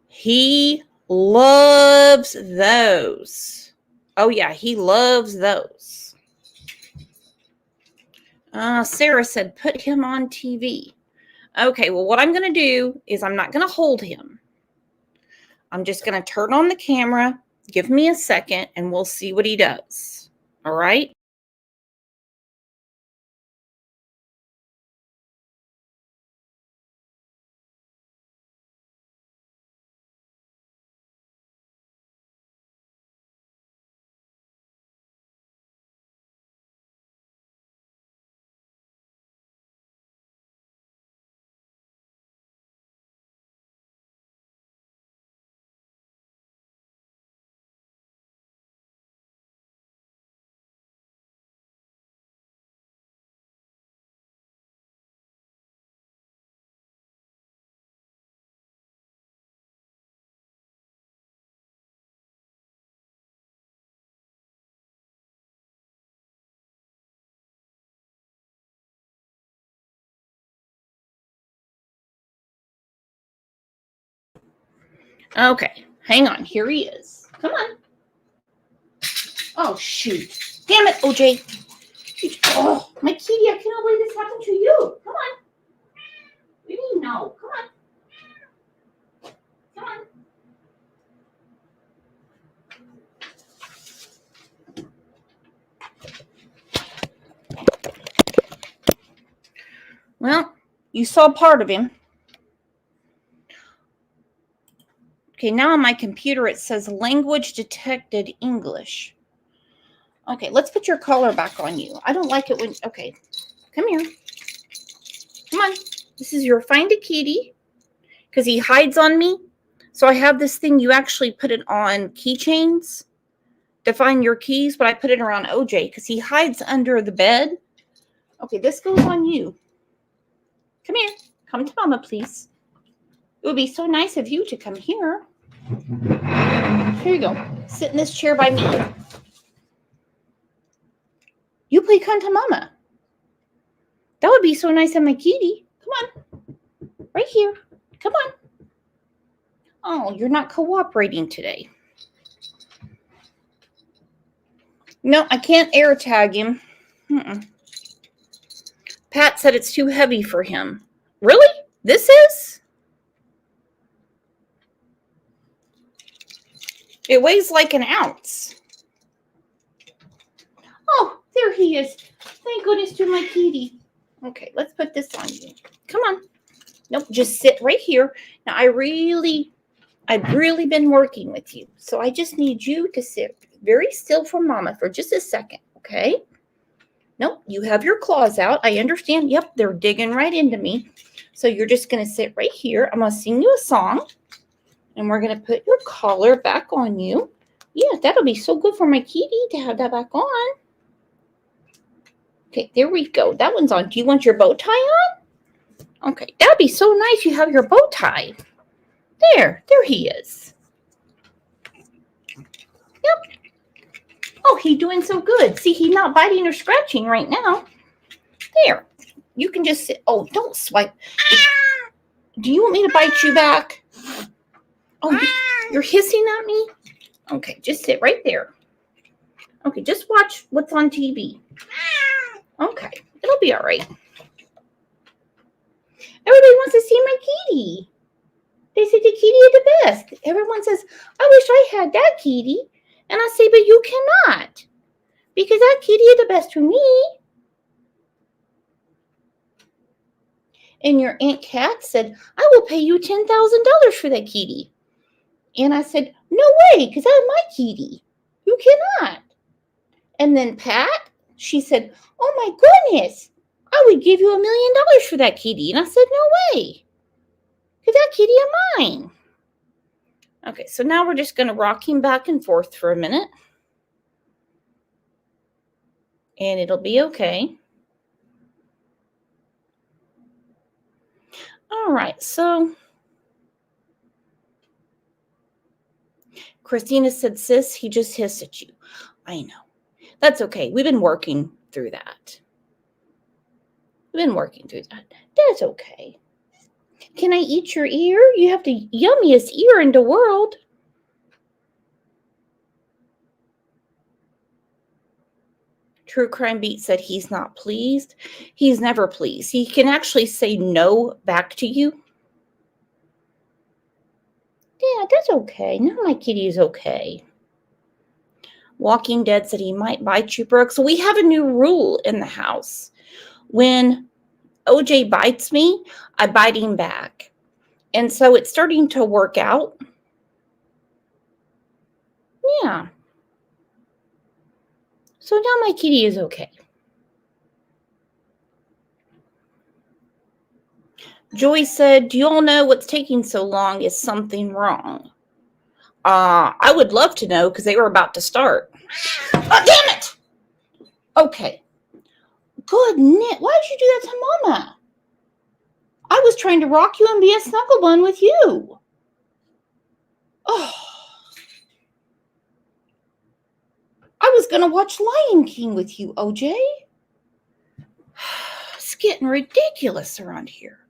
He loves those. Oh, yeah, he loves those. Sarah said, put him on TV. Okay, well, what I'm going to do is I'm not going to hold him. I'm just going to turn on the camera, give me a second, and we'll see what he does. All right? Okay, hang on. Here he is. Come on. Oh, shoot. Damn it, OJ. Oh, my kitty, I cannot believe this happened to you. Come on. What do you mean no? Come on. Come on. Well, you saw part of him. Okay, now on my computer it says language detected English. Okay, let's put your collar back on you. I don't like it when, okay, come here. Come on. This is your find a kitty because he hides on me. So I have this thing, you actually put it on keychains to find your keys, but I put it around OJ because he hides under the bed. Okay, this goes on you. Come here. Come to Mama, please. It would be so nice of you to come here. Here you go. Sit in this chair by me. You play come to Mama. That would be so nice of my kitty. Come on. Right here. Come on. Oh, you're not cooperating today. No, I can't air tag him. Pat said it's too heavy for him. Really? This is? It weighs like an ounce. Oh, there he is. Thank goodness to my kitty. Okay, let's put this on you. Come on. Nope, just sit right here. Now, I've really been working with you. So I just need you to sit very still for Mama for just a second, okay? Nope, you have your claws out. I understand. Yep, they're digging right into me. So you're just going to sit right here. I'm going to sing you a song. And we're going to put your collar back on you. Yeah, that'll be so good for my kitty to have that back on. Okay, there we go. That one's on. Do you want your bow tie on? Okay, that'd be so nice you have your bow tie. There he is. Yep. Oh, he's doing so good. See, he's not biting or scratching right now. There. You can just sit. Oh, don't swipe. Do you want me to bite you back? Oh, you're hissing at me? Okay, just sit right there. Okay, just watch what's on TV. Okay, it'll be all right. Everybody wants to see my kitty. They say the kitty is the best. Everyone says, I wish I had that kitty. And I say, but you cannot. Because that kitty is the best for me. And your Aunt Kat said, I will pay you $10,000 for that kitty. And I said, no way, because that's my kitty. You cannot. And then Pat, she said, oh my goodness, I would give you $1 million for that kitty. And I said, no way, because that kitty is mine. Okay, so now we're just going to rock him back and forth for a minute. And it'll be okay. All right, so Christina said, sis, he just hissed at you. I know. That's okay. We've been working through that. That's okay. Can I eat your ear? You have the yummiest ear in the world. True Crime Beat said he's not pleased. He's never pleased. He can actually say no back to you. Yeah, that's okay. Now my kitty is okay. Walking Dead said he might bite you, Brooke. So we have a new rule in the house. When OJ bites me, I bite him back. And so it's starting to work out. Yeah. So now my kitty is okay. Joy said, do you all know what's taking so long? Is something wrong? I would love to know because they were about to start. Oh, damn it! Okay. Good Nick. Why did you do that to Mama? I was trying to rock you and be a snuggle bun with you. Oh. I was going to watch Lion King with you, OJ. It's getting ridiculous around here.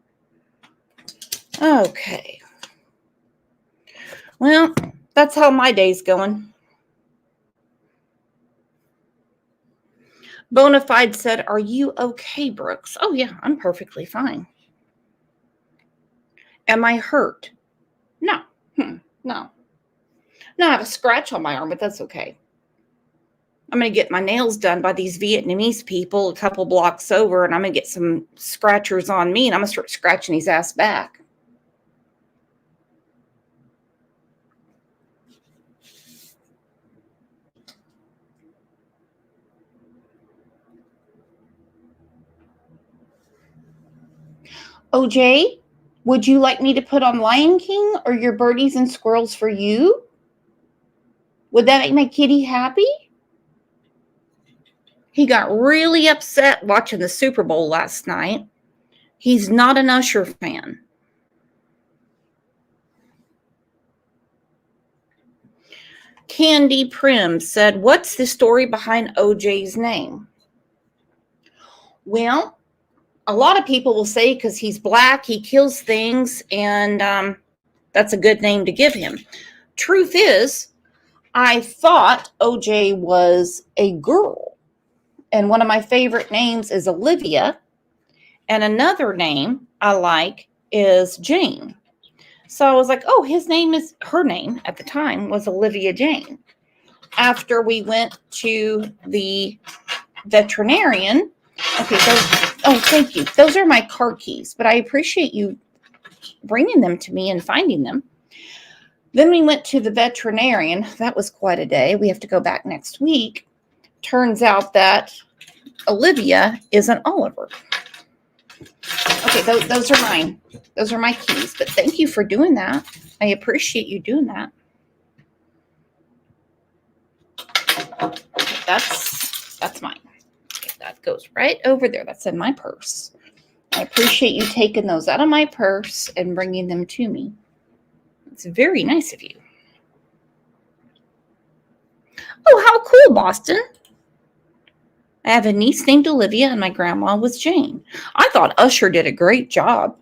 Okay. Well, that's how my day's going. Bonafide said, "Are you okay, Brooks?" Oh, yeah, I'm perfectly fine. Am I hurt? No. No. No, I have a scratch on my arm, but that's okay. I'm going to get my nails done by these Vietnamese people a couple blocks over, and I'm going to get some scratchers on me, and I'm going to start scratching his ass back. OJ, would you like me to put on Lion King or Your Birdies and Squirrels for You? Would that make my kitty happy? He got really upset watching the Super Bowl last night. He's not an Usher fan. Candy Prim said, "What's the story behind OJ's name?" Well, a lot of people will say because he's black, he kills things, and that's a good name to give him. Truth is, I thought OJ was a girl, and one of my favorite names is Olivia, and another name I like is Jane. So I was like, oh, her name at the time was Olivia Jane. After we went to the veterinarian, okay, thank you. Those are my car keys, but I appreciate you bringing them to me and finding them. Then we went to the veterinarian. That was quite a day. We have to go back next week. Turns out that Olivia is an Oliver. Okay, those are mine. Those are my keys, but thank you for doing that. I appreciate you doing that. Okay, that's mine. Okay, that goes right over there. That's in my purse. I appreciate you taking those out of my purse and bringing them to me. It's very nice of you. Oh, how cool, Boston. I have a niece named Olivia and my grandma was Jane. I thought Usher did a great job.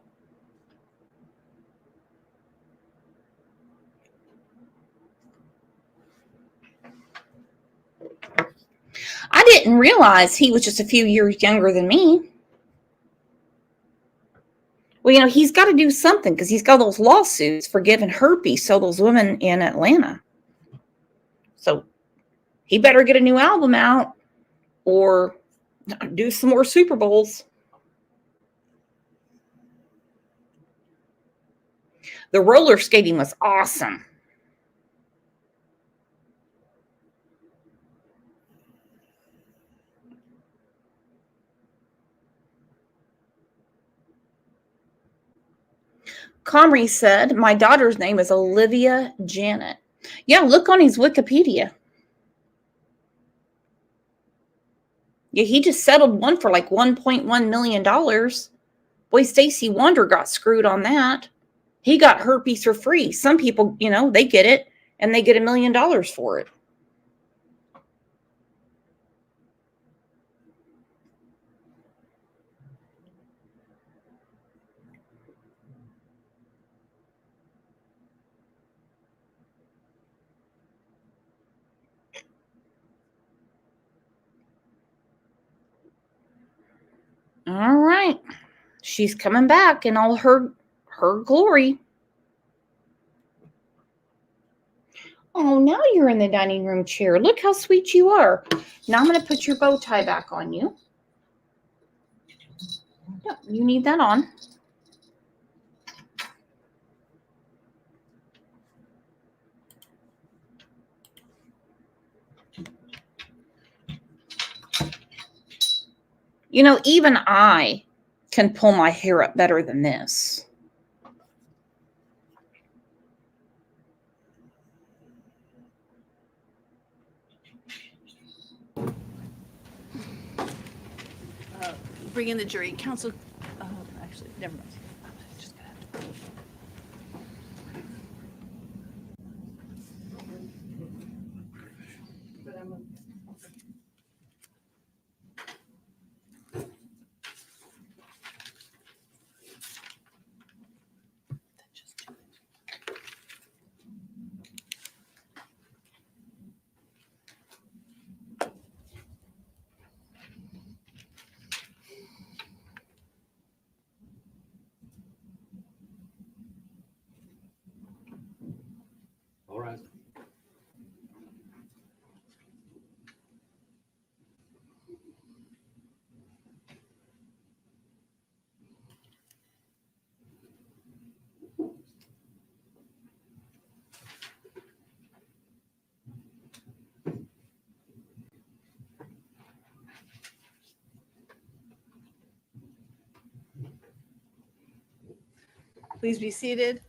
I didn't realize he was just a few years younger than me. Well, he's got to do something because he's got those lawsuits for giving herpes to those women in Atlanta. So he better get a new album out or do some more Super Bowls. The roller skating was awesome. Comrie said, my daughter's name is Olivia Janet. Yeah, look on his Wikipedia. Yeah, he just settled one for like $1.1 million. Boy, Stacey Wonder got screwed on that. He got herpes for free. Some people, they get it and they get $1 million for it. All right. She's coming back in all her glory. Oh, now you're in the dining room chair. Look how sweet you are. Now I'm going to put your bow tie back on you. Yeah, you need that on. Even I can pull my hair up better than this. Bring in the jury. Counsel, actually, never mind. Just gonna have to. Please be seated.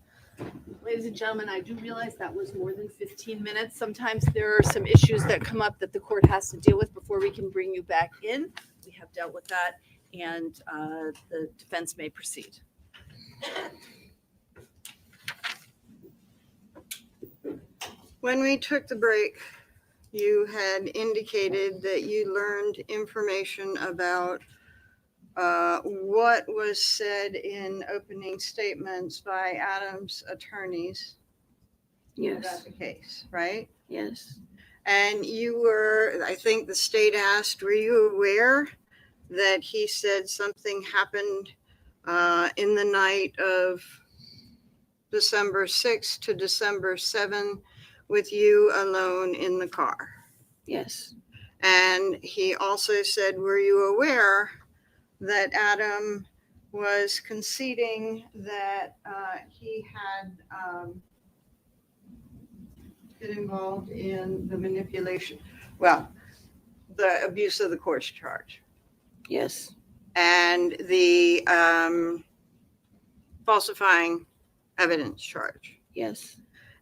Ladies and gentlemen, I do realize that was more than 15 minutes. Sometimes there are some issues that come up that the court has to deal with before we can bring you back in. We have dealt with that, and the defense may proceed. When we took the break, you had indicated that you learned information about what was said in opening statements by Adam's attorneys about the case, right? Yes. And you were, I think the state asked, were you aware that he said something happened in the night of December 6th to December 7th with you alone in the car? Yes. And he also said, were you aware that Adam was conceding that he had been involved in the manipulation, well, the abuse of the course charge? Yes. And the falsifying evidence charge? Yes.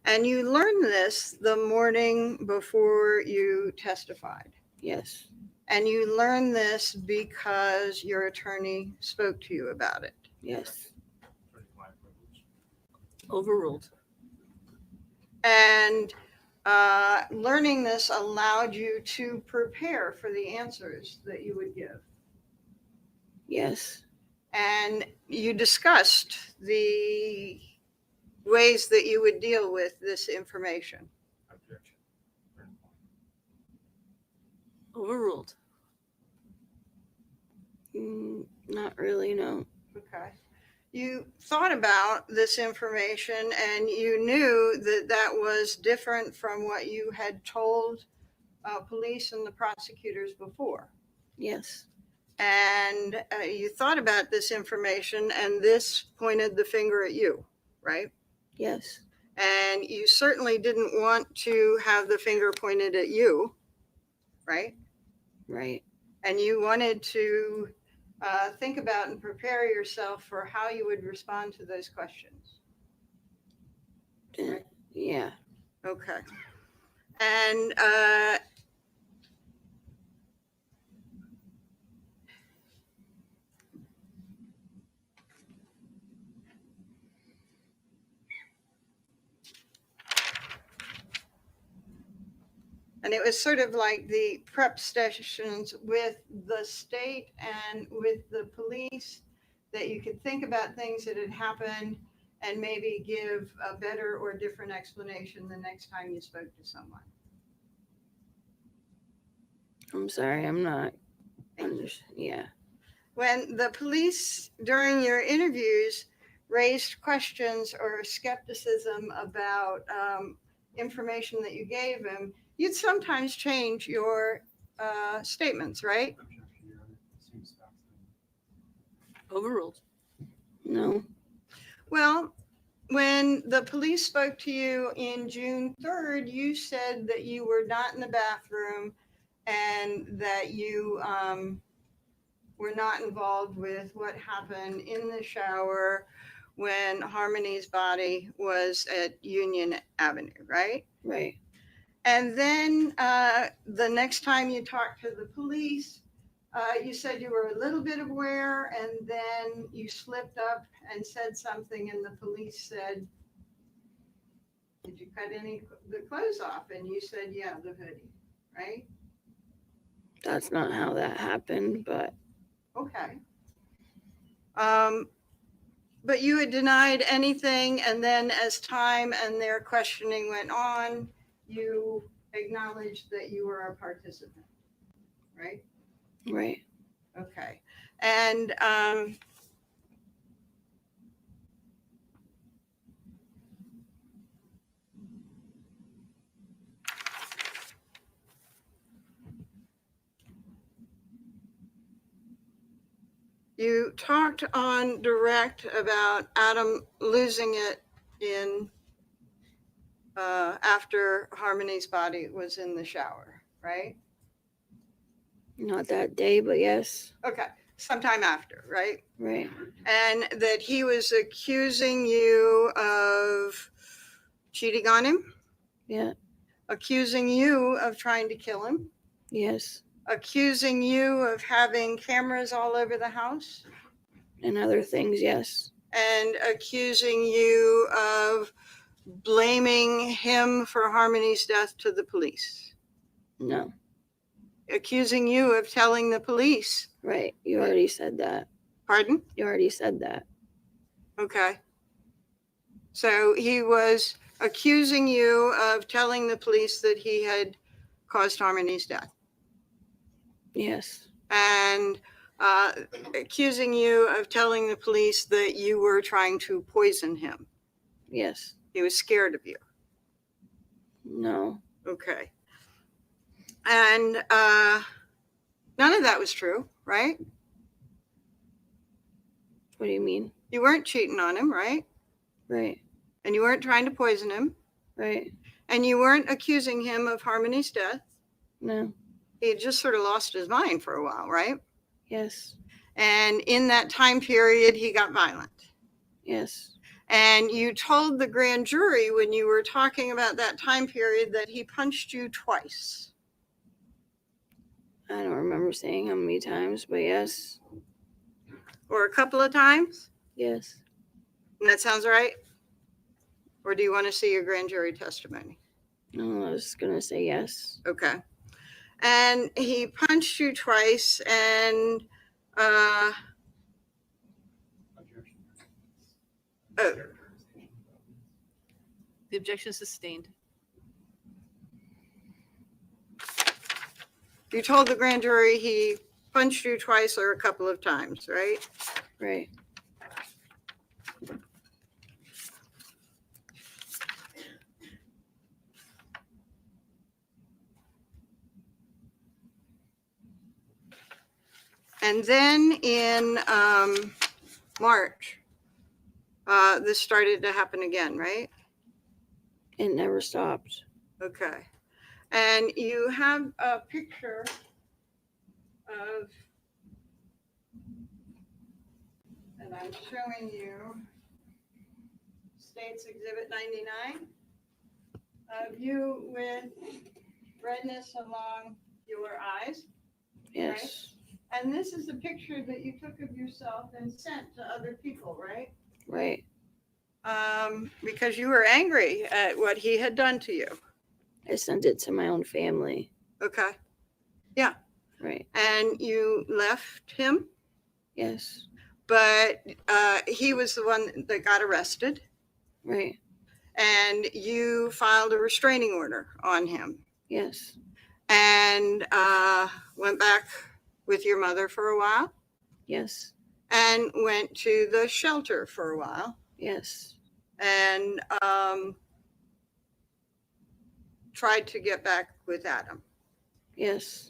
And you learned this the morning before you testified? Yes. And you learned this because your attorney spoke to you about it? Yes. Overruled. And learning this allowed you to prepare for the answers that you would give? Yes. And you discussed the ways that you would deal with this information? Overruled. Not really, no. Okay. You thought about this information and you knew that that was different from what you had told police and the prosecutors before? Yes. And you thought about this information and this pointed the finger at you, right? Yes. And you certainly didn't want to have the finger pointed at you, right? Right. And you wanted to think about and prepare yourself for how you would respond to those questions. Right? Yeah. Okay. And and it was sort of like the prep sessions with the state and with the police, that you could think about things that had happened and maybe give a better or different explanation the next time you spoke to someone. I'm sorry, I'm not. Yeah. When the police during your interviews raised questions or skepticism about information that you gave them, you'd sometimes change your statements, right? Overruled. No. Well, when the police spoke to you in June 3rd, you said that you were not in the bathroom and that you were not involved with what happened in the shower when Harmony's body was at Union Avenue, right? Right. And then the next time you talked to the police, you said you were a little bit aware, and then you slipped up and said something, and the police said, "Did you cut any the clothes off?" And you said, "Yeah, the hoodie," right? That's not how that happened, but Okay. But you had denied anything, and then as time and their questioning went on, you acknowledged that you were a participant, right? right. Okay. And you talked on direct about Adam losing it in after Harmony's body was in the shower, right? Not that day, but yes. Okay. sometime after, right? Right. And that he was accusing you of cheating on him, Yeah. accusing you of trying to kill him, Yes. accusing you of having cameras all over the house, And other things, yes. and accusing you of blaming him for Harmony's death to the police. No. Accusing you of telling the police. Right. You already said that. Pardon? You already said that. Okay. So he was accusing you of telling the police that he had caused Harmony's death. Yes. And accusing you of telling the police that you were trying to poison him. Yes. He was scared of you. No. Okay. And none of that was true, right? What do you mean? You weren't cheating on him, right? Right. And you weren't trying to poison him. Right. And you weren't accusing him of Harmony's death. No. He had just sort of lost his mind for a while, right? Yes. And in that time period, he got violent. Yes. And you told the grand jury when you were talking about that time period that he punched you twice. I don't remember saying how many times, but yes. Or a couple of times? Yes. And that sounds right? Or do you want to see your grand jury testimony? No, I was going to say yes. Okay. And he punched you twice, and The objection is sustained. you told the grand jury he punched you twice or a couple of times, right? Right. And then in March, this started to happen again, right? It never stopped. Okay. And you have a picture of, and I'm showing you States Exhibit 99 of you with redness along your eyes. Yes. Right? And this is a picture that you took of yourself and sent to other people, right? Right. Because you were angry at what he had done to you. I sent it to my own family. Okay. Yeah. Right. And you left him, Yes. but he was the one that got arrested. Right. And you filed a restraining order on him. Yes. And went back with your mother for a while. Yes. And went to the shelter for a while. Yes. And tried to get back with Adam. Yes.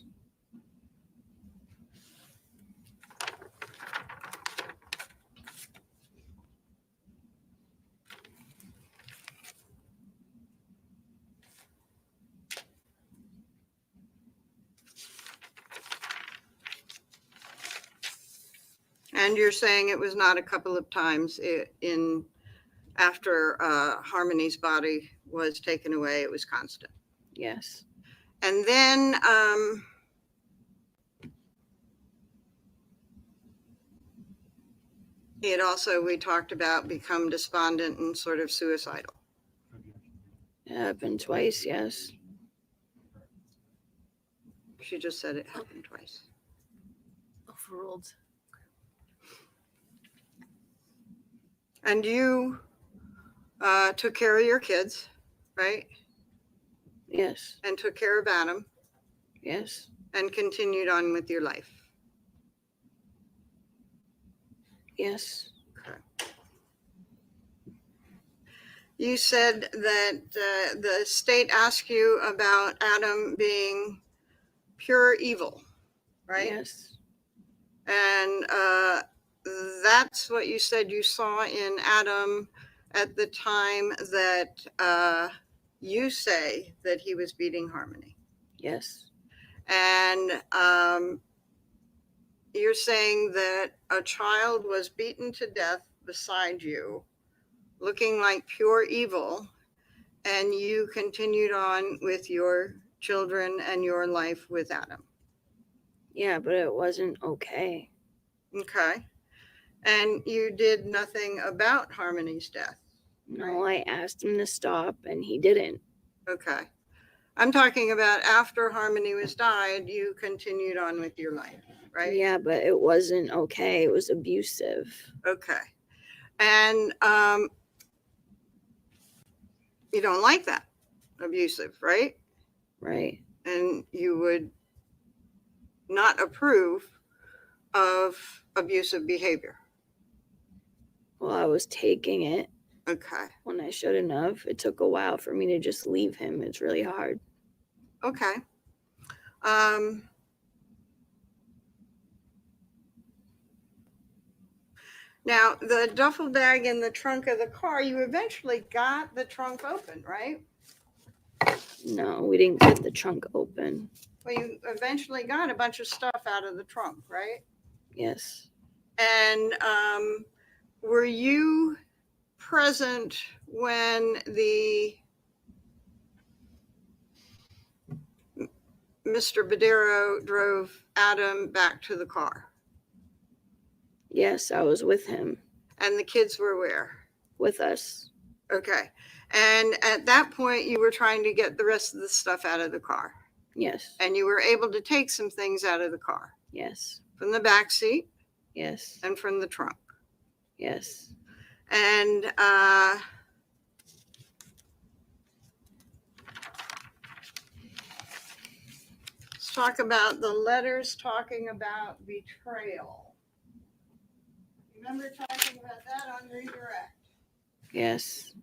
And you're saying it was not a couple of times after Harmony's body was taken away, it was constant. Yes. And then he had also, we talked about, become despondent and sort of suicidal. It happened twice, yes. She just said it happened twice. Overruled. And you took care of your kids, right? Yes. And took care of Adam. Yes. And continued on with your life. Yes. Okay. You said that the state asked you about Adam being pure evil, right? Yes. And that's what you said you saw in Adam at the time that you say that he was beating Harmony. Yes. And you're saying that a child was beaten to death beside you, looking like pure evil, and you continued on with your children and your life with Adam. Yeah, but it wasn't okay. Okay. And you did nothing about Harmony's death. No, I asked him to stop and he didn't. Okay. I'm talking about after Harmony was died, you continued on with your life, right? Yeah, but it wasn't okay. It was abusive. Okay. And you don't like that, abusive, right? Right. And you would not approve of abusive behavior. Well, I was taking it. Okay. When I shouldn't have. It took a while for me to just leave him. It's really hard. Okay. Now, the duffel bag in the trunk of the car, you eventually got the trunk open, right? No, we didn't get the trunk open. Well, you eventually got a bunch of stuff out of the trunk, right? Yes. And were you present when the Mr. Badero drove Adam back to the car? Yes, I was with him. And the kids were where? With us. Okay. And at that point, you were trying to get the rest of the stuff out of the car. Yes. And you were able to take some things out of the car. Yes. From the back seat. Yes. And from the trunk. Yes. And let's talk about the letters talking about betrayal. Remember talking about that on redirect? Yes.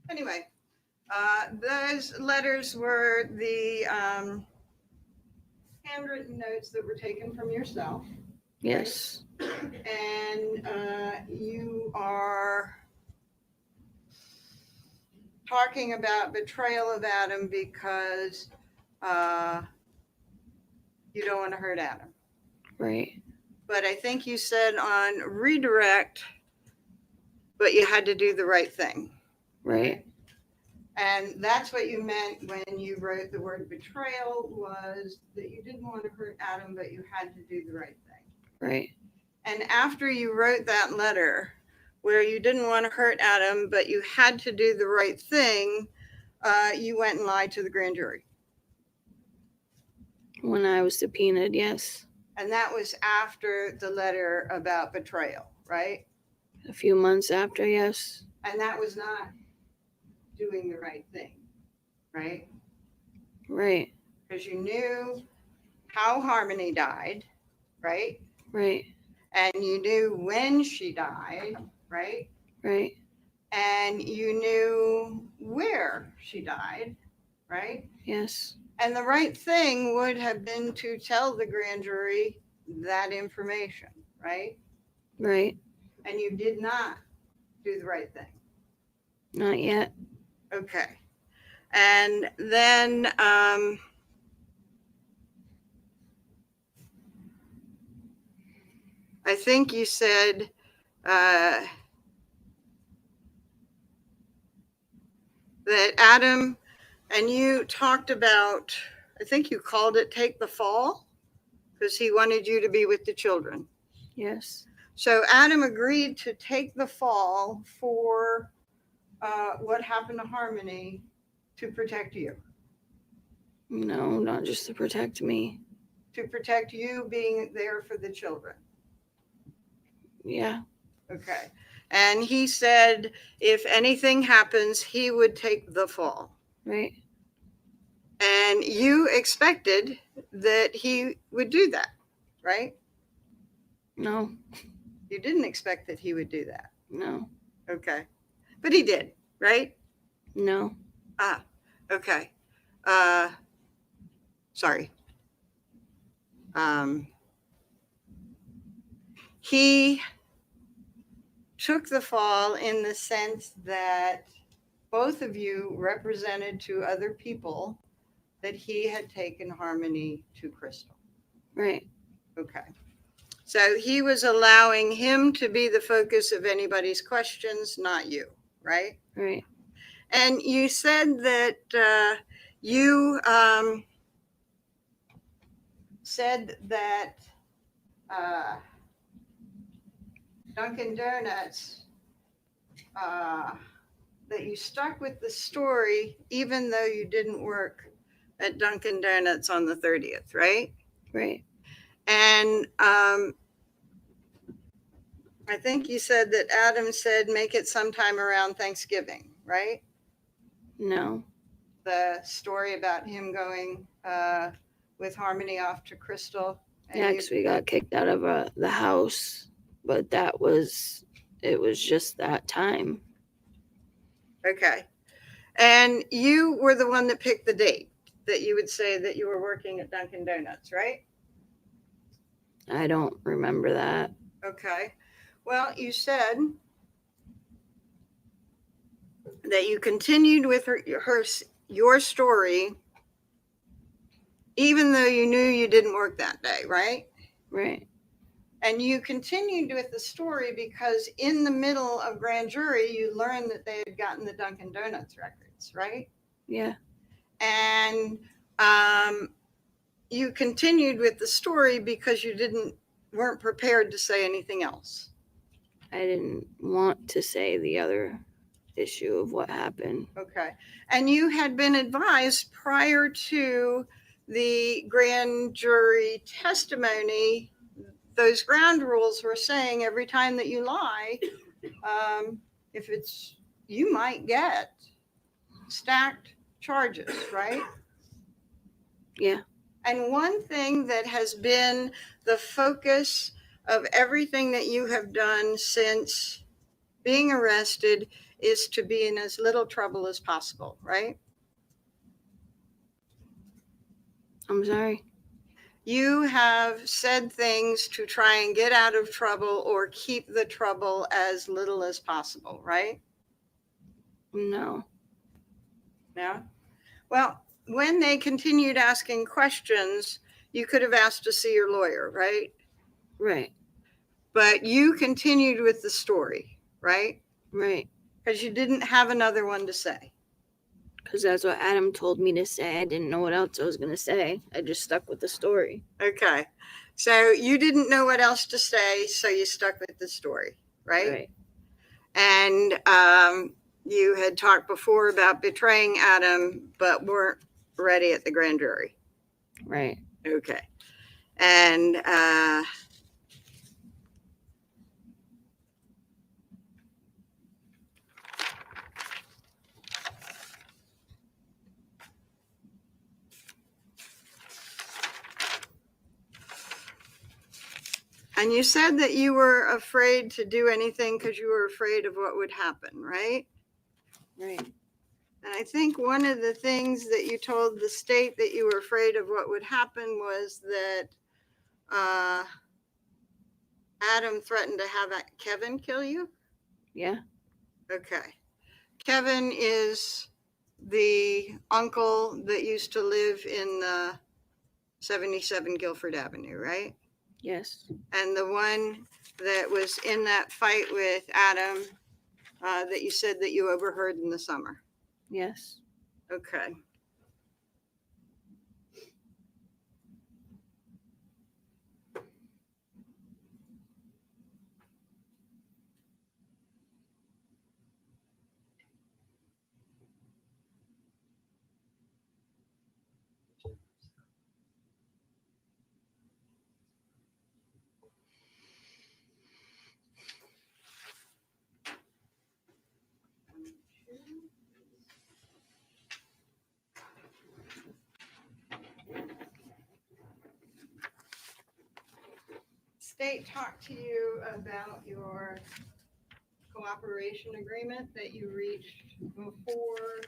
Anyway, those letters were the handwritten notes that were taken from yourself. Yes. And you are talking about betrayal of Adam because you don't want to hurt Adam. Right. But I think you said on redirect, but you had to do the right thing. Right. And that's what you meant when you wrote the word betrayal, was that you didn't want to hurt Adam, but you had to do the right thing. Right. And after you wrote that letter where you didn't want to hurt Adam, but you had to do the right thing, you went and lied to the grand jury. When I was subpoenaed, yes. And that was after the letter about betrayal, right? A few months after, yes. And that was not doing the right thing, right? Right. Because you knew how Harmony died, right? Right. And you knew when she died, right? Right. And you knew where she died, right? Yes. And the right thing would have been to tell the grand jury that information, right? Right. And you did not do the right thing. Not yet. Okay. And then I think you said that Adam and you talked about, I think you called it take the fall, because he wanted you to be with the children. Yes. So Adam agreed to take the fall for what happened to Harmony to protect you. No, not just to protect me. To protect you being there for the children. Yeah. Okay. And he said if anything happens, he would take the fall. Right. And you expected that he would do that, right? No. You didn't expect that he would do that. No. Okay. But he did, right? No. Ah, okay. Sorry. He took the fall in the sense that both of you represented to other people that he had taken Harmony to Crystal. Right. Okay. So he was allowing him to be the focus of anybody's questions, not you, right? Right. And you said that you said that Dunkin' Donuts, that you stuck with the story even though you didn't work at Dunkin' Donuts on the 30th, right? Right. And I think you said that Adam said make it sometime around Thanksgiving, right? No. The story about him going with Harmony off to Crystal. And Yeah, because we got kicked out of the house, but it was just that time. Okay. And you were the one that picked the date that you would say that you were working at Dunkin' Donuts, right? I don't remember that. Okay. Well, you said that you continued with your story even though you knew you didn't work that day, right? Right. And you continued with the story because in the middle of grand jury, you learned that they had gotten the Dunkin' Donuts records, right? Yeah. And you continued with the story because you weren't prepared to say anything else. I didn't want to say the other issue of what happened. Okay. And you had been advised prior to the grand jury testimony, those ground rules were saying every time that you lie, you might get stacked charges, right? Yeah. And one thing that has been the focus of everything that you have done since being arrested is to be in as little trouble as possible, right? I'm sorry. You have said things to try and get out of trouble or keep the trouble as little as possible, right? No. No? Well, when they continued asking questions, you could have asked to see your lawyer, right? Right. But you continued with the story, right? Right. Because you didn't have another one to say. Because that's what Adam told me to say. I didn't know what else I was going to say. I just stuck with the story. Okay. So you didn't know what else to say, so you stuck with the story, right? Right. And you had talked before about betraying Adam, but weren't ready at the grand jury. Right. Okay. And and you said that you were afraid to do anything because you were afraid of what would happen, right? Right. And I think one of the things that you told the state that you were afraid of what would happen was that Adam threatened to have Kevin kill you? Yeah. Okay. Kevin is the uncle that used to live in 77 Guilford Avenue, right? Yes. And the one that was in that fight with Adam that you said that you overheard in the summer. Yes. Okay. State talked to you about your cooperation agreement that you reached before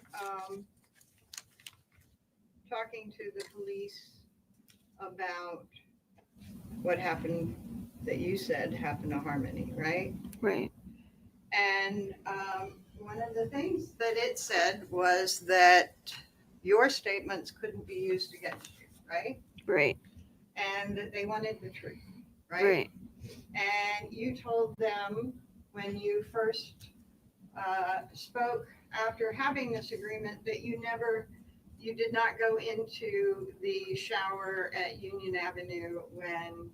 talking to the police about what happened that you said happened to Harmony, right? Right. And one of the things that it said was that your statements couldn't be used against you, right? Right. And that they wanted the truth, right? Right. And you told them when you first spoke after having this agreement that you did not go into the shower at Union Avenue when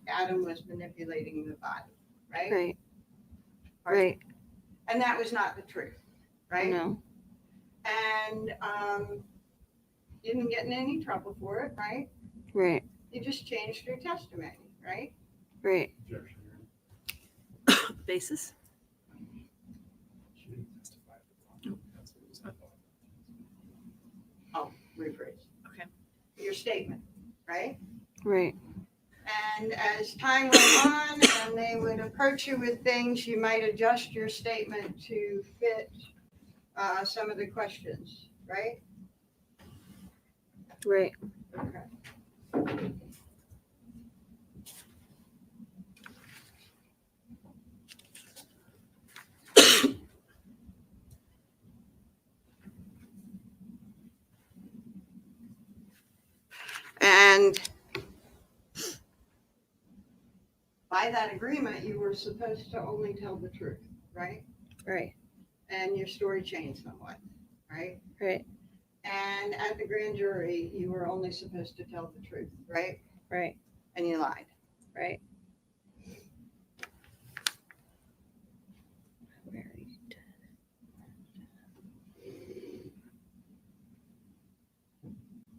Adam was manipulating the body, right? Right. Pardon? Right. And that was not the truth, right? No. And you didn't get in any trouble for it, right? Right. You just changed your testimony, right? Right. Basis? Oh, rephrase. Okay. Your statement, right? Right. And as time went on and they would approach you with things, you might adjust your statement to fit some of the questions, right? Right. Okay. And by that agreement, you were supposed to only tell the truth, right? Right. And your story changed somewhat, right? Right. And at the grand jury, you were only supposed to tell the truth, right? Right. And you lied. Right.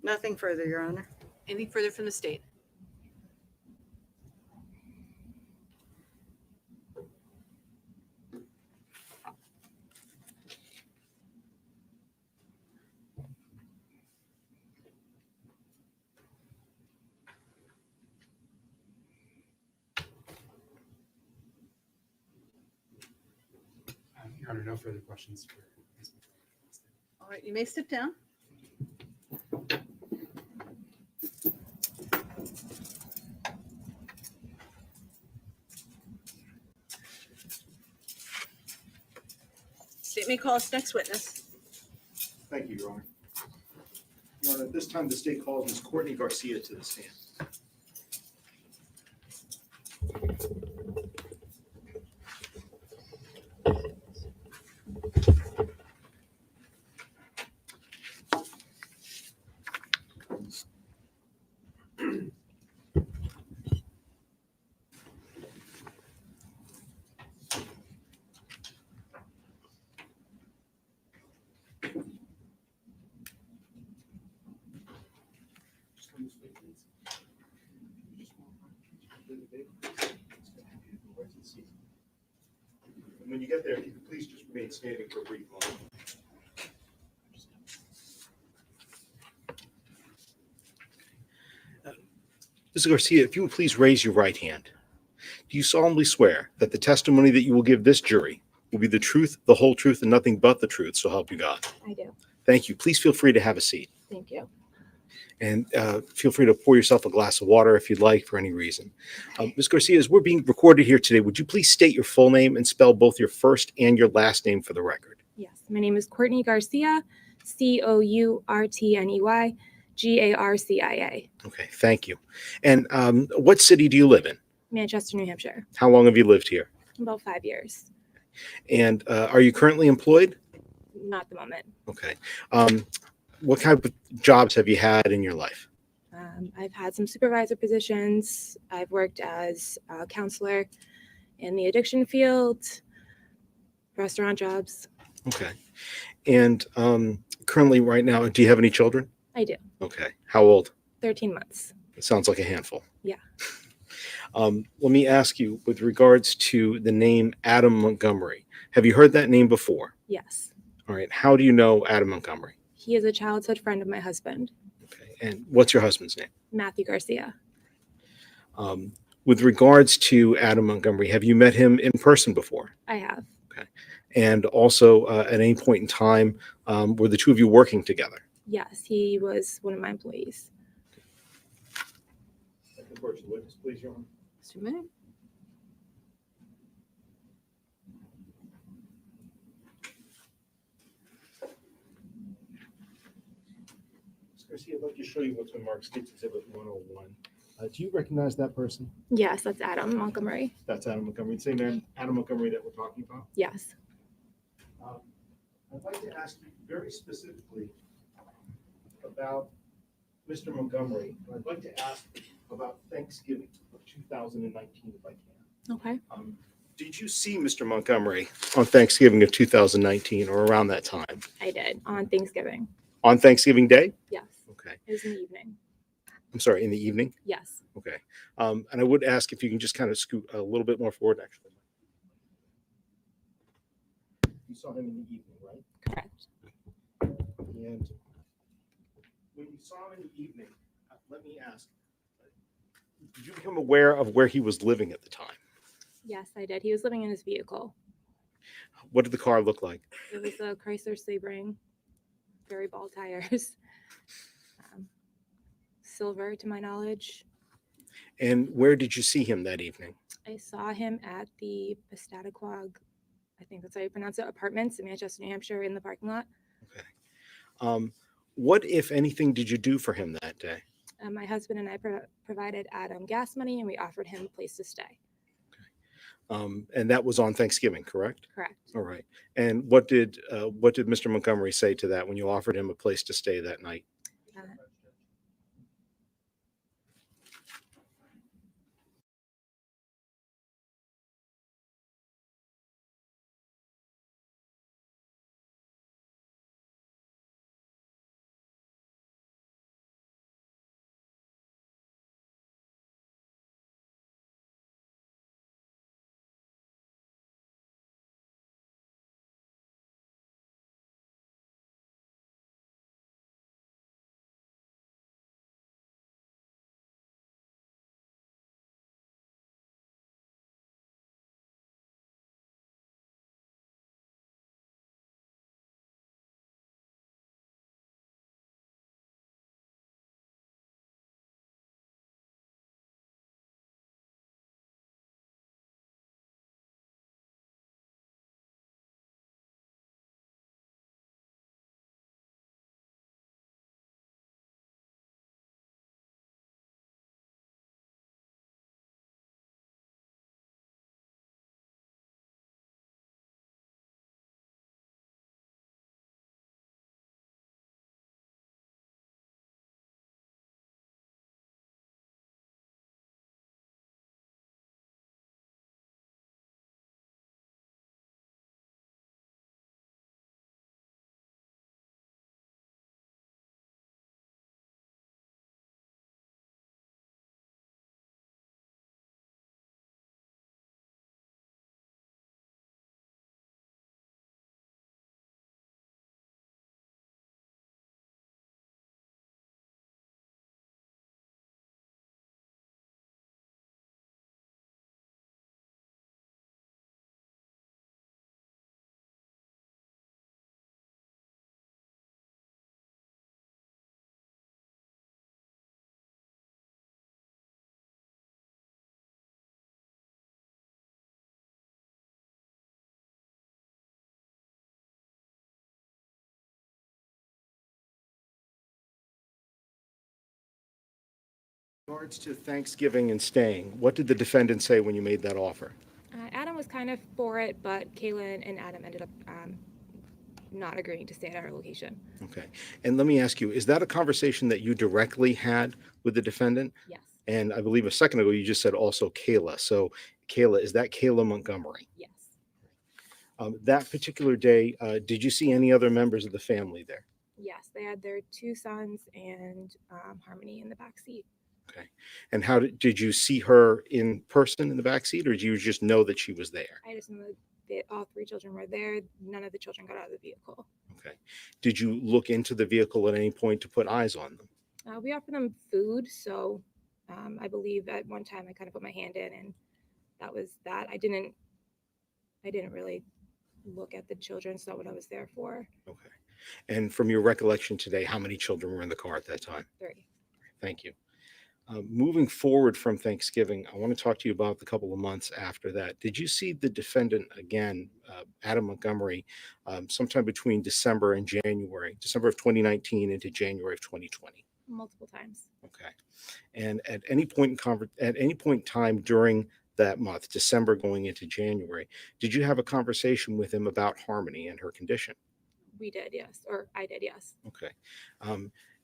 Nothing further, Your Honor. Anything further from the state? Your Honor, no further questions for Ms. McCoy. All right, you may step down. State may call its next witness. Thank you, Your Honor. Your Honor, at this time, the state calls Ms. Courtney Garcia to the stand. And when you get there, if you could please just remain standing for a brief moment. Ms. Garcia, if you would please raise your right hand. Do you solemnly swear that the testimony that you will give this jury will be the truth, the whole truth, and nothing but the truth, so help you God? I do. Thank you. Please feel free to have a seat. Thank you. And feel free to pour yourself a glass of water if you'd like for any reason. Ms. Garcia, as we're being recorded here today, would you please state your full name and spell both your first and your last name for the record? Yes. My name is Courtney Garcia, Courtney Garcia. Okay, thank you. And what city do you live in? Manchester, New Hampshire. How long have you lived here? About 5 years. And are you currently employed? Not at the moment. Okay. What kind of jobs have you had in your life? I've had some supervisor positions. I've worked as a counselor in the addiction field, restaurant jobs. Okay. And currently, right now, do you have any children? I do. Okay. How old? 13 months. It sounds like a handful. Yeah. Let me ask you, with regards to the name Adam Montgomery, have you heard that name before? Yes. All right. How do you know Adam Montgomery? He is a childhood friend of my husband, Okay. And what's your husband's name? Matthew Garcia. With regards to Adam Montgomery, have you met him in person before? I have. And also, at any point in time, were the two of you working together? Yes, he was one of my employees. Second person witness, please, Your Honor. Mr. May. Garcia, I'd like to show you what's been marked State's Exhibit 101. Do you recognize that person? Yes, that's Adam Montgomery. That's Adam Montgomery. The same man, Adam Montgomery, that we're talking about? Yes. I'd like to ask you very specifically about Mr. Montgomery. I'd like to ask about Thanksgiving of 2019, if I can. Okay. Did you see Mr. Montgomery on Thanksgiving of 2019 or around that time? I did on Thanksgiving. On Thanksgiving Day? Yes. Okay. It was in the evening. I'm sorry, in the evening? Yes. Okay. And I would ask if you can just kind of scoot a little bit more forward, actually. You saw him in the evening, right? Correct. And when you saw him in the evening, let me ask, did you become aware of where he was living at the time? Yes, I did. He was living in his vehicle. What did the car look like? It was a Chrysler Sebring, very bald tires, silver to my knowledge. And where did you see him that evening? I saw him at the Pastataquag, I think that's how you pronounce it, apartments in Manchester, New Hampshire, in the parking lot. What, if anything, did you do for him that day? My husband and I provided Adam gas money, and we offered him a place to stay. And that was on Thanksgiving, correct? Correct. All right. And what did Mr. Montgomery say to that when you offered him a place to stay that night? In regards to Thanksgiving and staying, what did the defendant say when you made that offer? Adam was kind of for it, but Kayla and Adam ended up not agreeing to stay at our location. Okay. And let me ask you, is that a conversation that you directly had with the defendant? Yes. And I believe a second ago you just said also Kayla. So Kayla, is that Kayla Montgomery? Yes. That particular day, did you see any other members of the family there? Yes, they had their two sons and Harmony in the back seat. Okay. And how did you see her in person in the back seat, or did you just know that she was there? I just know that all three children were there. None of the children got out of the vehicle. Okay. Did you look into the vehicle at any point to put eyes on them? We offered them food, so I believe at one time I kind of put my hand in, and that was that. I didn't really look at the children. It's not what I was there for. Okay. And from your recollection today, how many children were in the car at that time? 3. Thank you. Moving forward from Thanksgiving, I want to talk to you about the couple of months after that. Did you see the defendant again, Adam Montgomery, sometime between December and January, December of 2019 into January of 2020? Multiple times. Okay. And at any point in time during that month, December going into January, did you have a conversation with him about Harmony and her condition? We did, yes. Or I did, yes. Okay.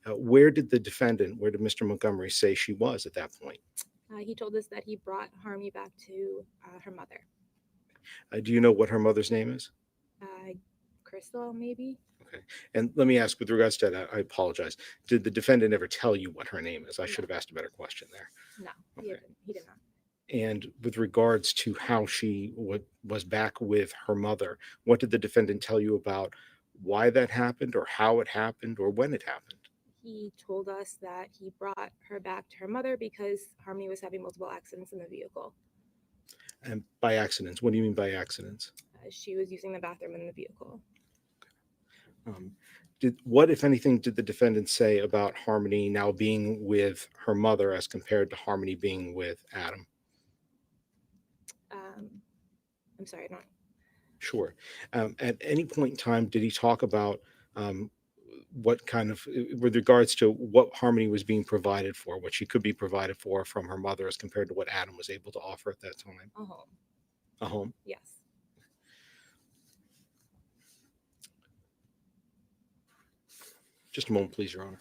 Where did Mr. Montgomery say she was at that point? He told us that he brought Harmony back to her mother. Do you know what her mother's name is? Crystal, maybe? Okay. And let me ask, with regards to that, I apologize. Did the defendant ever tell you what her name is? I should have asked a better question there. No, Okay. he did not. And with regards to how she was back with her mother, what did the defendant tell you about why that happened or how it happened or when it happened? He told us that he brought her back to her mother because Harmony was having multiple accidents in the vehicle. And by accidents, what do you mean by accidents? She was using the bathroom in the vehicle. What, if anything, did the defendant say about Harmony now being with her mother as compared to Harmony being with Adam? I'm sorry, not. Sure. At any point in time, did he talk about what kind of, with regards to what Harmony was being provided for, what she could be provided for from her mother as compared to what Adam was able to offer at that time? A home. A home? Yes. Just a moment, please, Your Honor.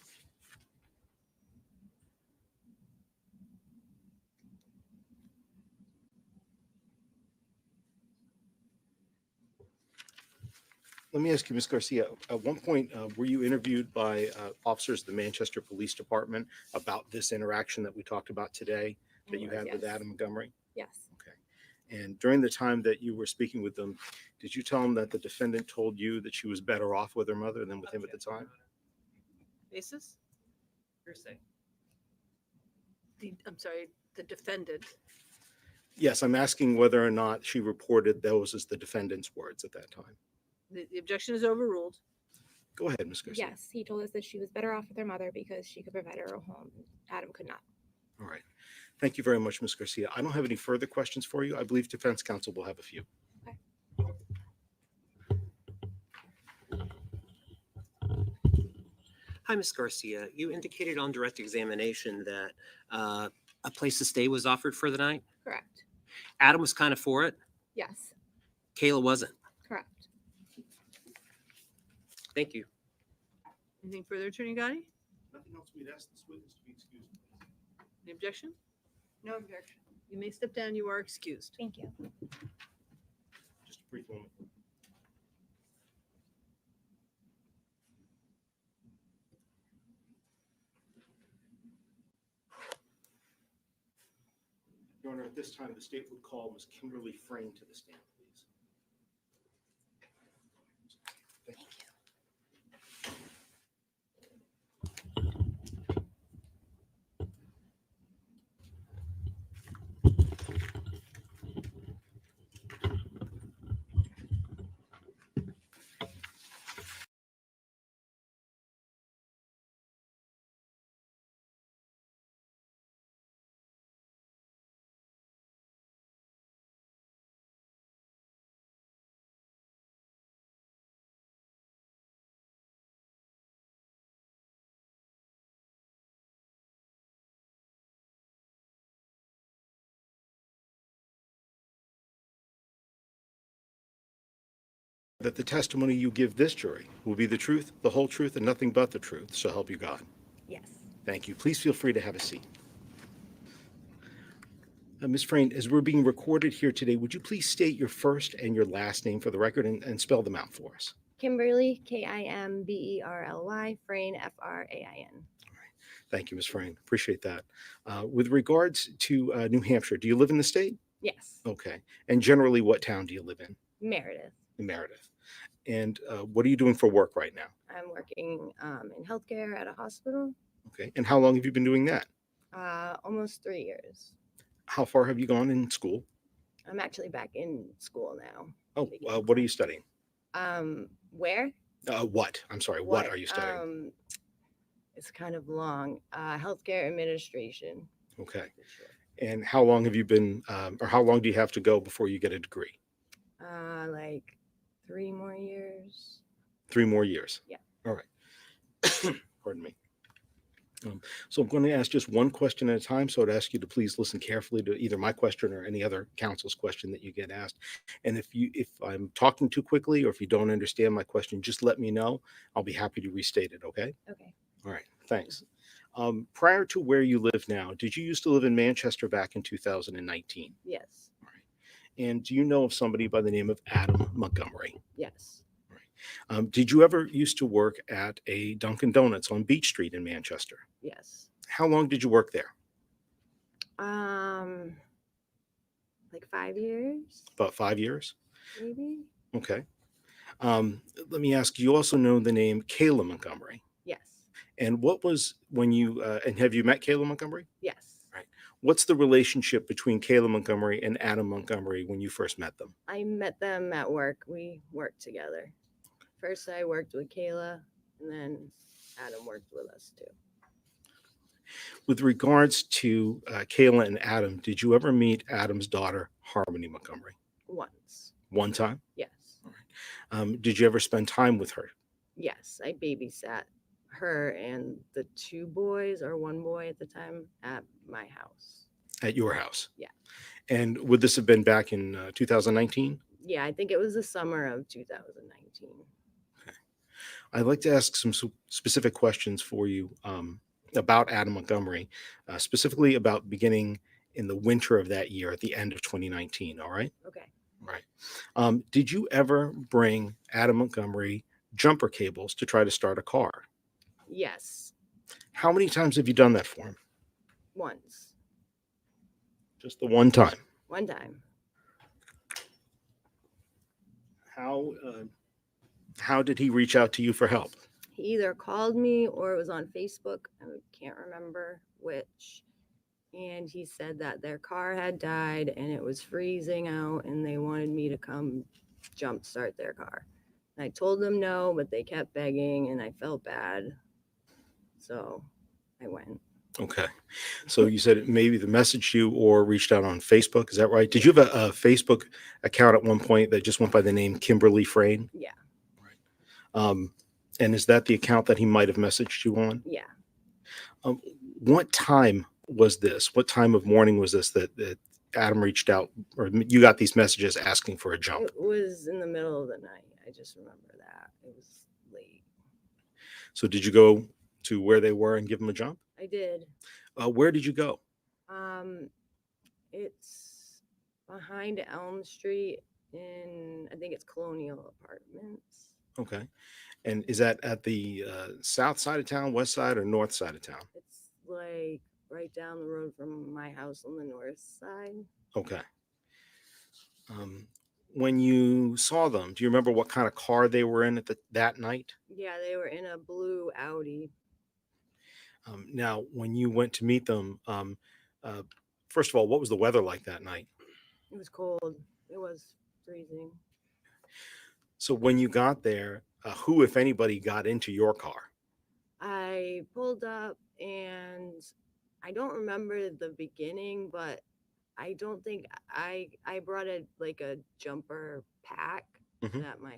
Let me ask you, Ms. Garcia, at one point, were you interviewed by officers of the Manchester Police Department about this interaction that we talked about today that you had with Adam Montgomery? Yes. Okay. And during the time that you were speaking with them, did you tell them that the defendant told you that she was better off with her mother than with him at the time? Basis? Hearsay. I'm sorry, the defendant. Yes, I'm asking whether or not she reported those as the defendant's words at that time. The objection is overruled. Go ahead, Ms. Garcia. Yes, he told us that she was better off with her mother because she could provide her a home. Adam could not. All right. Thank you very much, Ms. Garcia. I don't have any further questions for you. I believe defense counsel will have a few. Hi, Ms. Garcia. You indicated on direct examination that a place to stay was offered for the night. Correct. Adam was kind of for it. Yes. Kayla wasn't. Correct. Thank you. Anything further, Attorney Gotti? Nothing else. We'd ask this witness to be excused. Any objection? No objection. You may step down. You are excused. Thank you. Just a brief moment. Your Honor, at this time, the state would call Ms. Kimberly Frayne to the stand, please. Thank you. That the testimony you give this jury will be the truth, the whole truth, and nothing but the truth. So help you God. Yes. Thank you. Please feel free to have a seat. Ms. Frayne, as we're being recorded here today, would you please state your first and your last name for the record and spell them out for us? Kimberly, Kimberly, Frayne, Frain. Thank you, Ms. Frayne. Appreciate that. With regards to New Hampshire, do you live in the state? Yes. Okay. And generally, what town do you live in? Meredith. In Meredith. And what are you doing for work right now? I'm working in healthcare at a hospital. Okay. And how long have you been doing that? Almost 3 years. How far have you gone in school? I'm actually back in school now. Oh, what are you studying? Where? What? I'm sorry. What are you studying? It's kind of long. Healthcare administration. Okay. And how long have you been, or how long do you have to go before you get a degree? Like 3 more years. 3 more years. Yeah. All right. Pardon me. So I'm going to ask just one question at a time. So I'd ask you to please listen carefully to either my question or any other counsel's question that you get asked. And if I'm talking too quickly or if you don't understand my question, just let me know. I'll be happy to restate it. Okay. Okay. All right. Thanks. Prior to where you live now, did you used to live in Manchester back in 2019? Yes. And do you know of somebody by the name of Adam Montgomery? Yes. Did you ever used to work at a Dunkin' Donuts on Beach Street in Manchester? Yes. How long did you work there? Like 5 years, About 5 years? maybe. Okay. Let me ask, you also know the name Kayla Montgomery. Yes. And what was when you, and have you met Kayla Montgomery? Yes. Right. What's the relationship between Kayla Montgomery and Adam Montgomery when you first met them? I met them at work. We worked together. First, I worked with Kayla, and then Adam worked with us too. With regards to Kayla and Adam, did you ever meet Adam's daughter, Harmony Montgomery? Once. One time? Yes. Did you ever spend time with her? Yes. I babysat her and the 2 boys, or 1 boy at the time, at my house. At your house? Yeah. And would this have been back in 2019? Yeah, I think it was the summer of 2019. I'd like to ask some specific questions for you about Adam Montgomery, specifically about beginning in the winter of that year at the end of 2019. All right? Okay. Right. Did you ever bring Adam Montgomery jumper cables to try to start a car? Yes. How many times have you done that for him? Once. Just the one time. One time. How did he reach out to you for help? He either called me or it was on Facebook. I can't remember which. And he said that their car had died and it was freezing out and they wanted me to come jumpstart their car. And I told them no, but they kept begging and I felt bad. So I went. Okay. So you said maybe they messaged you or reached out on Facebook. Is that right? Did you have a Facebook account at one point that just went by the name Kimberly Frayne? Yeah. And is that the account that he might have messaged you on? Yeah. What time was this? What time of morning was this that Adam reached out, or you got these messages asking for a jump? It was in the middle of the night. I just remember that. It was late. So did you go to where they were and give them a jump? I did. Where did you go? It's behind Elm Street in, I think it's Colonial Apartments. Okay. And is that at the south side of town, west side, or north side of town? It's like right down the road from my house on the north side. Okay. When you saw them, do you remember what kind of car they were in that night? Yeah, they were in a blue Audi. Now, when you went to meet them, first of all, what was the weather like that night? It was cold. It was freezing. So when you got there, who, if anybody, got into your car? I pulled up and I don't remember the beginning, but I don't think I brought a jumper pack that my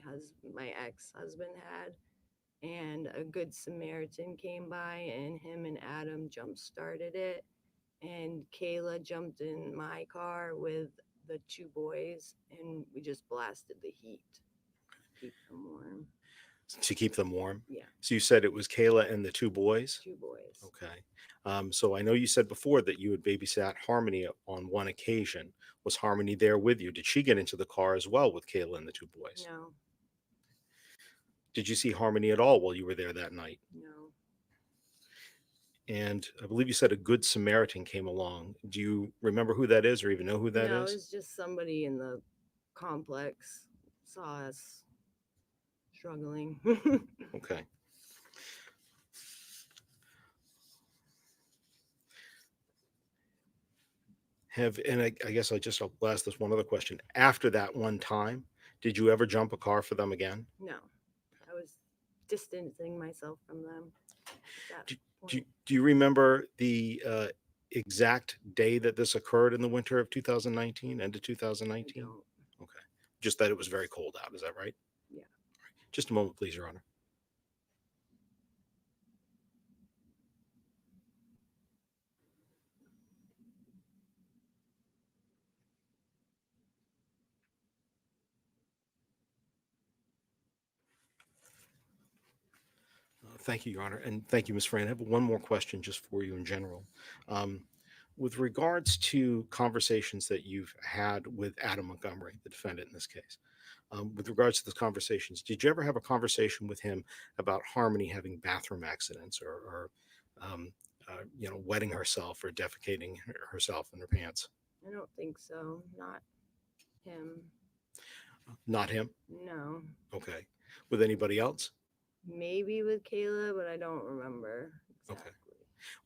ex-husband had, and a good Samaritan came by and him and Adam jump started it, and Kayla jumped in my car with the 2 boys and we just blasted the heat to keep them warm. To keep them warm? Yeah. So you said it was Kayla and the 2 boys? 2 boys. Okay. So I know you said before that you had babysat Harmony on one occasion. Was Harmony there with you? Did she get into the car as well with Kayla and the 2 boys? No. Did you see Harmony at all while you were there that night? No. And I believe you said a good Samaritan came along. Do you remember who that is or even know who that No, is? it was just somebody in the complex saw us struggling. Okay. I guess I'll ask this one other question. After that one time, did you ever jump a car for them again? No, I was distancing myself from them. Do you remember the exact day that this occurred in the winter of 2019, end of 2019? Okay. Just that it was very cold out. Is that right? Yeah. Just a moment, please, Your Honor. Thank you, Your Honor. And thank you, Ms. Fran. I have one more question just for you in general. With regards to conversations that you've had with Adam Montgomery, the defendant in this case, with regards to those conversations, did you ever have a conversation with him about Harmony having bathroom accidents or wetting herself or defecating herself in her pants? I don't think so. Not him. Not him? No. Okay. With anybody else? Maybe with Kayla, but I don't remember. Okay.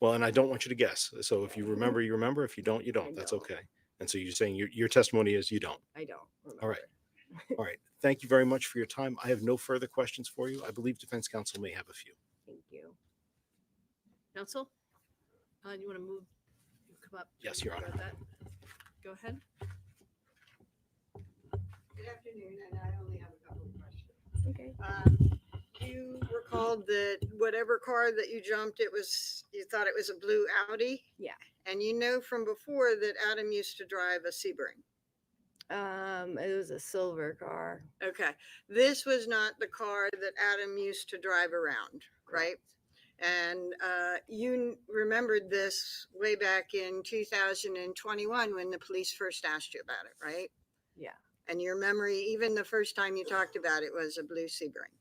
Well, and I don't want you to guess. So if you remember, you remember. If you don't, you don't. That's okay. And so you're saying your testimony is you don't. I don't remember. All right. All right. Thank you very much for your time. I have no further questions for you. I believe defense counsel may have a few. Thank you. Counsel, you want to move? You come up. Yes, Your Honor. about that? Go ahead. Good afternoon, and I only have a couple of questions. Okay. You recalled that whatever car that you jumped, you thought it was a blue Audi? Yeah. And you know from before that Adam used to drive a Sebring. It was a silver car. Okay. This was not the car that Adam used to drive around, right? And you remembered this way back in 2021 when the police first asked you about it, right? Yeah. And your memory, even the first time you talked about it, was a blue Sebring.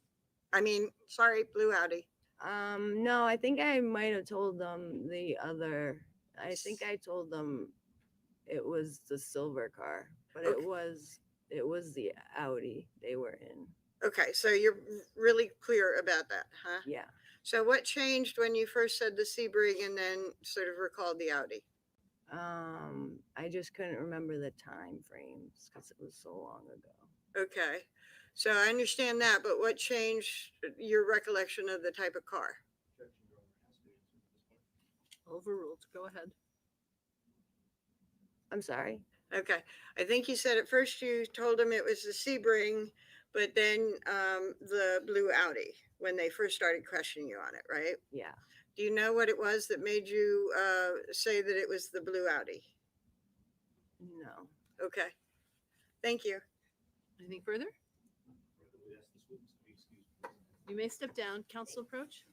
Blue Audi. No, I think I might have told them I think I told them it was the silver car, but Okay. it was the Audi they were in. Okay, so you're really clear about that, huh? Yeah. So what changed when you first said the Sebring and then sort of recalled the Audi? I just couldn't remember the time frames because it was so long ago. Okay, so I understand that, but what changed your recollection of the type of car? Overruled. Go ahead. I'm sorry. Okay, I think you said at first you told him it was the Sebring, but then the blue Audi when they first started questioning you on it, right? Yeah. Do you know what it was that made you say that it was the blue Audi? No. Okay, thank you. Anything further? You may step down. Counsel approach.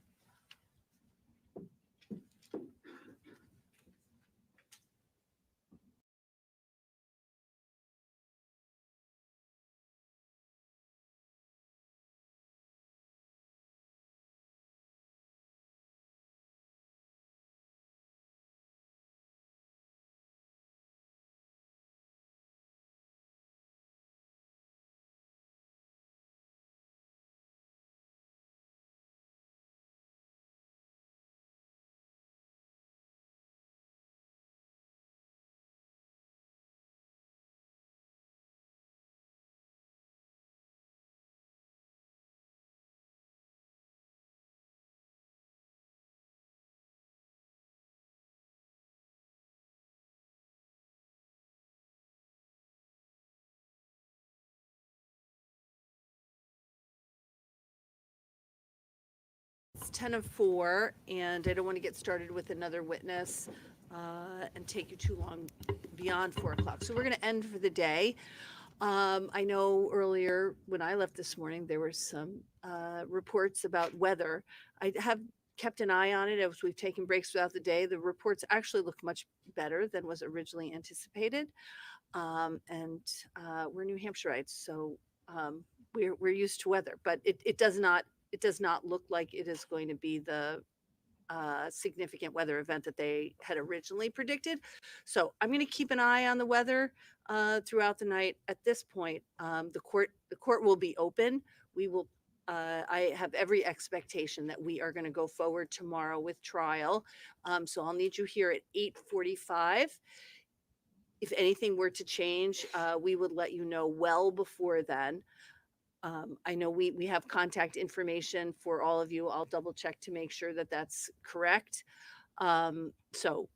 It's 10:04, and I don't want to get started with another witness and take you too long beyond 4 o'clock. So we're going to end for the day. I know earlier when I left this morning, there were some reports about weather. I have kept an eye on it as we've taken breaks throughout the day. The reports actually look much better than was originally anticipated. And we're New Hampshireites, so we're used to weather, but it does not look like it is going to be the significant weather event that they had originally predicted. So I'm going to keep an eye on the weather throughout the night. At this point, the court will be open. We will. I have every expectation that we are going to go forward tomorrow with trial. So I'll need you here at 8:45. If anything were to change, we would let you know well before then. I know we have contact information for all of you. I'll double check to make sure that that's correct. So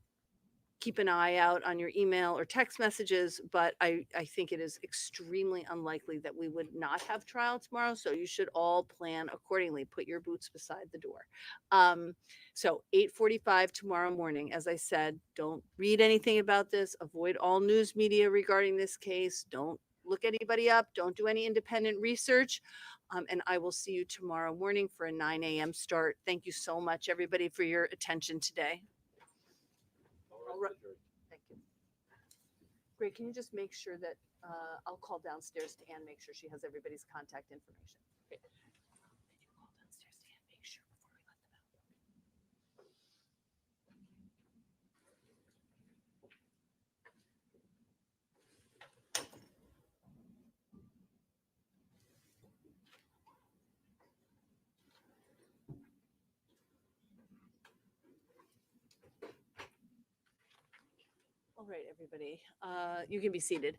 keep an eye out on your email or text messages, but I think it is extremely unlikely that we would not have trial tomorrow. So you should all plan accordingly. Put your boots beside the door. So 8:45 tomorrow morning. As I said, don't read anything about this. Avoid all news media regarding this case. Don't look anybody up. Don't do any independent research. And I will see you tomorrow morning for a 9 a.m. start. Thank you so much, everybody, for your attention today. All right. Thank you. Great. Can you just make sure that I'll call downstairs to Ann, make sure she has everybody's contact information. Great. Did you call downstairs to Ann, make sure before we let them out? All right, everybody, you can be seated.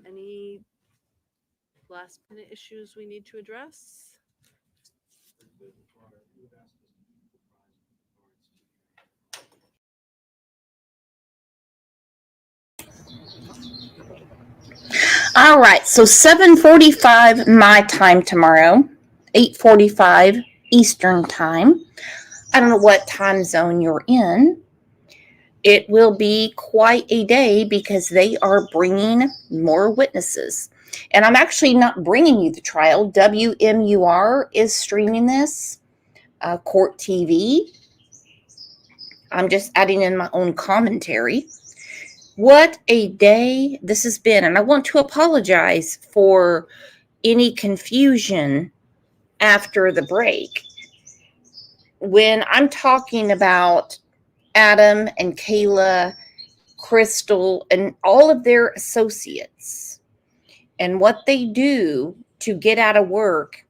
Any last minute issues we need to address? All right, so 7:45 my time tomorrow, 8:45 Eastern time. I don't know what time zone you're in. It will be quite a day because they are bringing more witnesses. And I'm actually not bringing you the trial. WMUR is streaming this, Court TV. I'm just adding in my own commentary. What a day this has been. And I want to apologize for any confusion after the break. When I'm talking about Adam and Kayla, Crystal, and all of their associates, and what they do to get out of work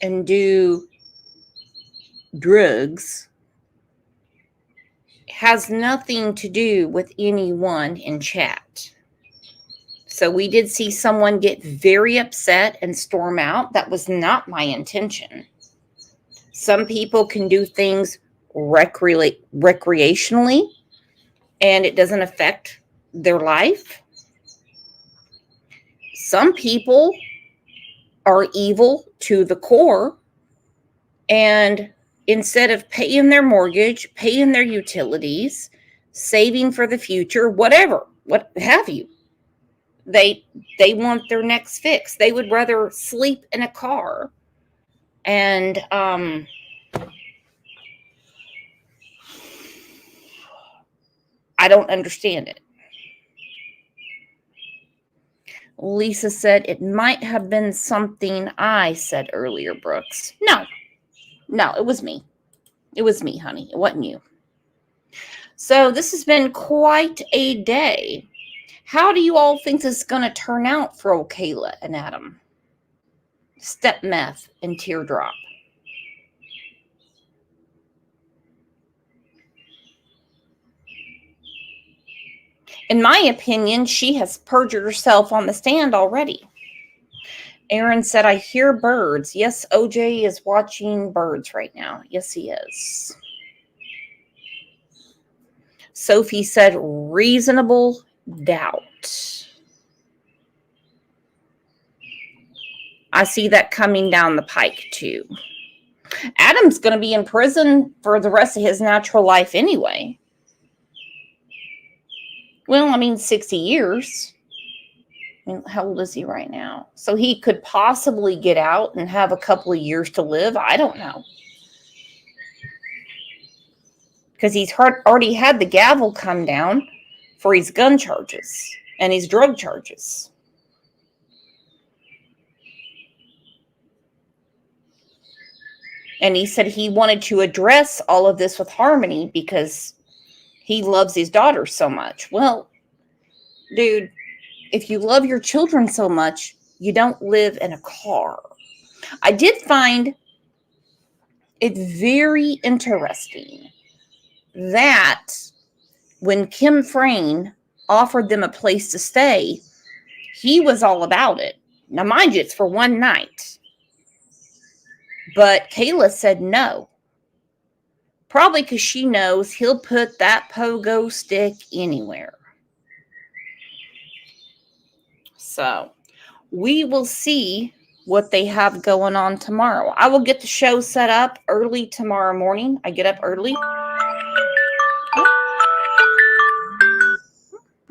and do drugs, has nothing to do with anyone in chat. So we did see someone get very upset and storm out. That was not my intention. Some people can do things recreationally, and it doesn't affect their life. Some people are evil to the core, and instead of paying their mortgage, paying their utilities, saving for the future, whatever, what have you, they want their next fix. They would rather sleep in a car. And I don't understand it. Lisa said it might have been something I said earlier, Brooks. No, it was me. It was me, honey. It wasn't you. So this has been quite a day. How do you all think this is going to turn out for old Kayla and Adam? Step meth and teardrop. In my opinion, she has perjured herself on the stand already. Aaron said, I hear birds. Yes, OJ is watching birds right now. Yes, he is. Sophie said, reasonable doubt. I see that coming down the pike, too. Adam's going to be in prison for the rest of his natural life anyway. Well, I mean, 60 years. I mean, how old is he right now? So he could possibly get out and have a couple of years to live. I don't know. Because he's already had the gavel come down for his gun charges and his drug charges. And he said he wanted to address all of this with Harmony because he loves his daughter so much. Well, dude, if you love your children so much, you don't live in a car. I did find it very interesting that when Kim Frayne offered them a place to stay, he was all about it. Now, mind you, it's for one night. But Kayla said no. Probably because she knows he'll put that pogo stick anywhere. So we will see what they have going on tomorrow. I will get the show set up early tomorrow morning. I get up early.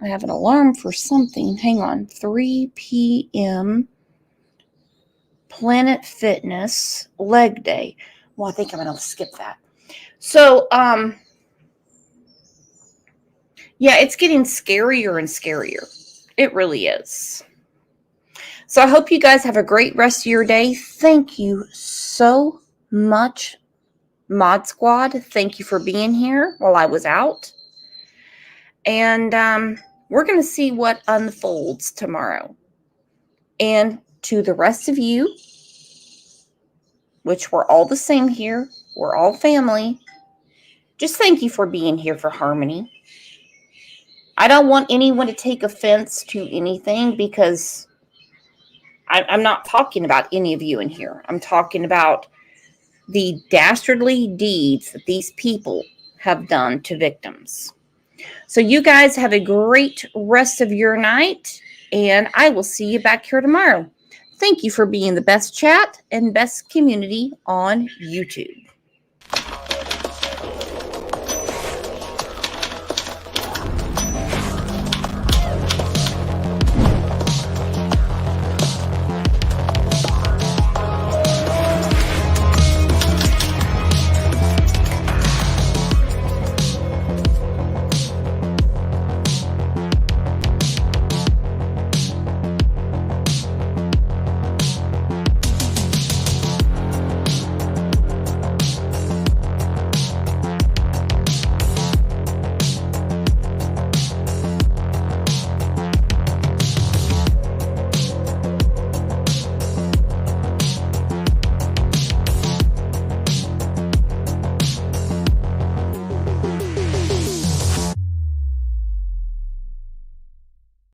I have an alarm for something. Hang on. 3 p.m. Planet Fitness leg day. Well, I think I'm going to skip that. So, yeah, it's getting scarier and scarier. It really is. So I hope you guys have a great rest of your day. Thank you so much, Mod Squad. Thank you for being here while I was out. And we're going to see what unfolds tomorrow. And to the rest of you, which we're all the same here, we're all family, just thank you for being here for Harmony. I don't want anyone to take offense to anything because I'm not talking about any of you in here. I'm talking about the dastardly deeds that these people have done to victims. So you guys have a great rest of your night, and I will see you back here tomorrow. Thank you for being the best chat and best community on YouTube.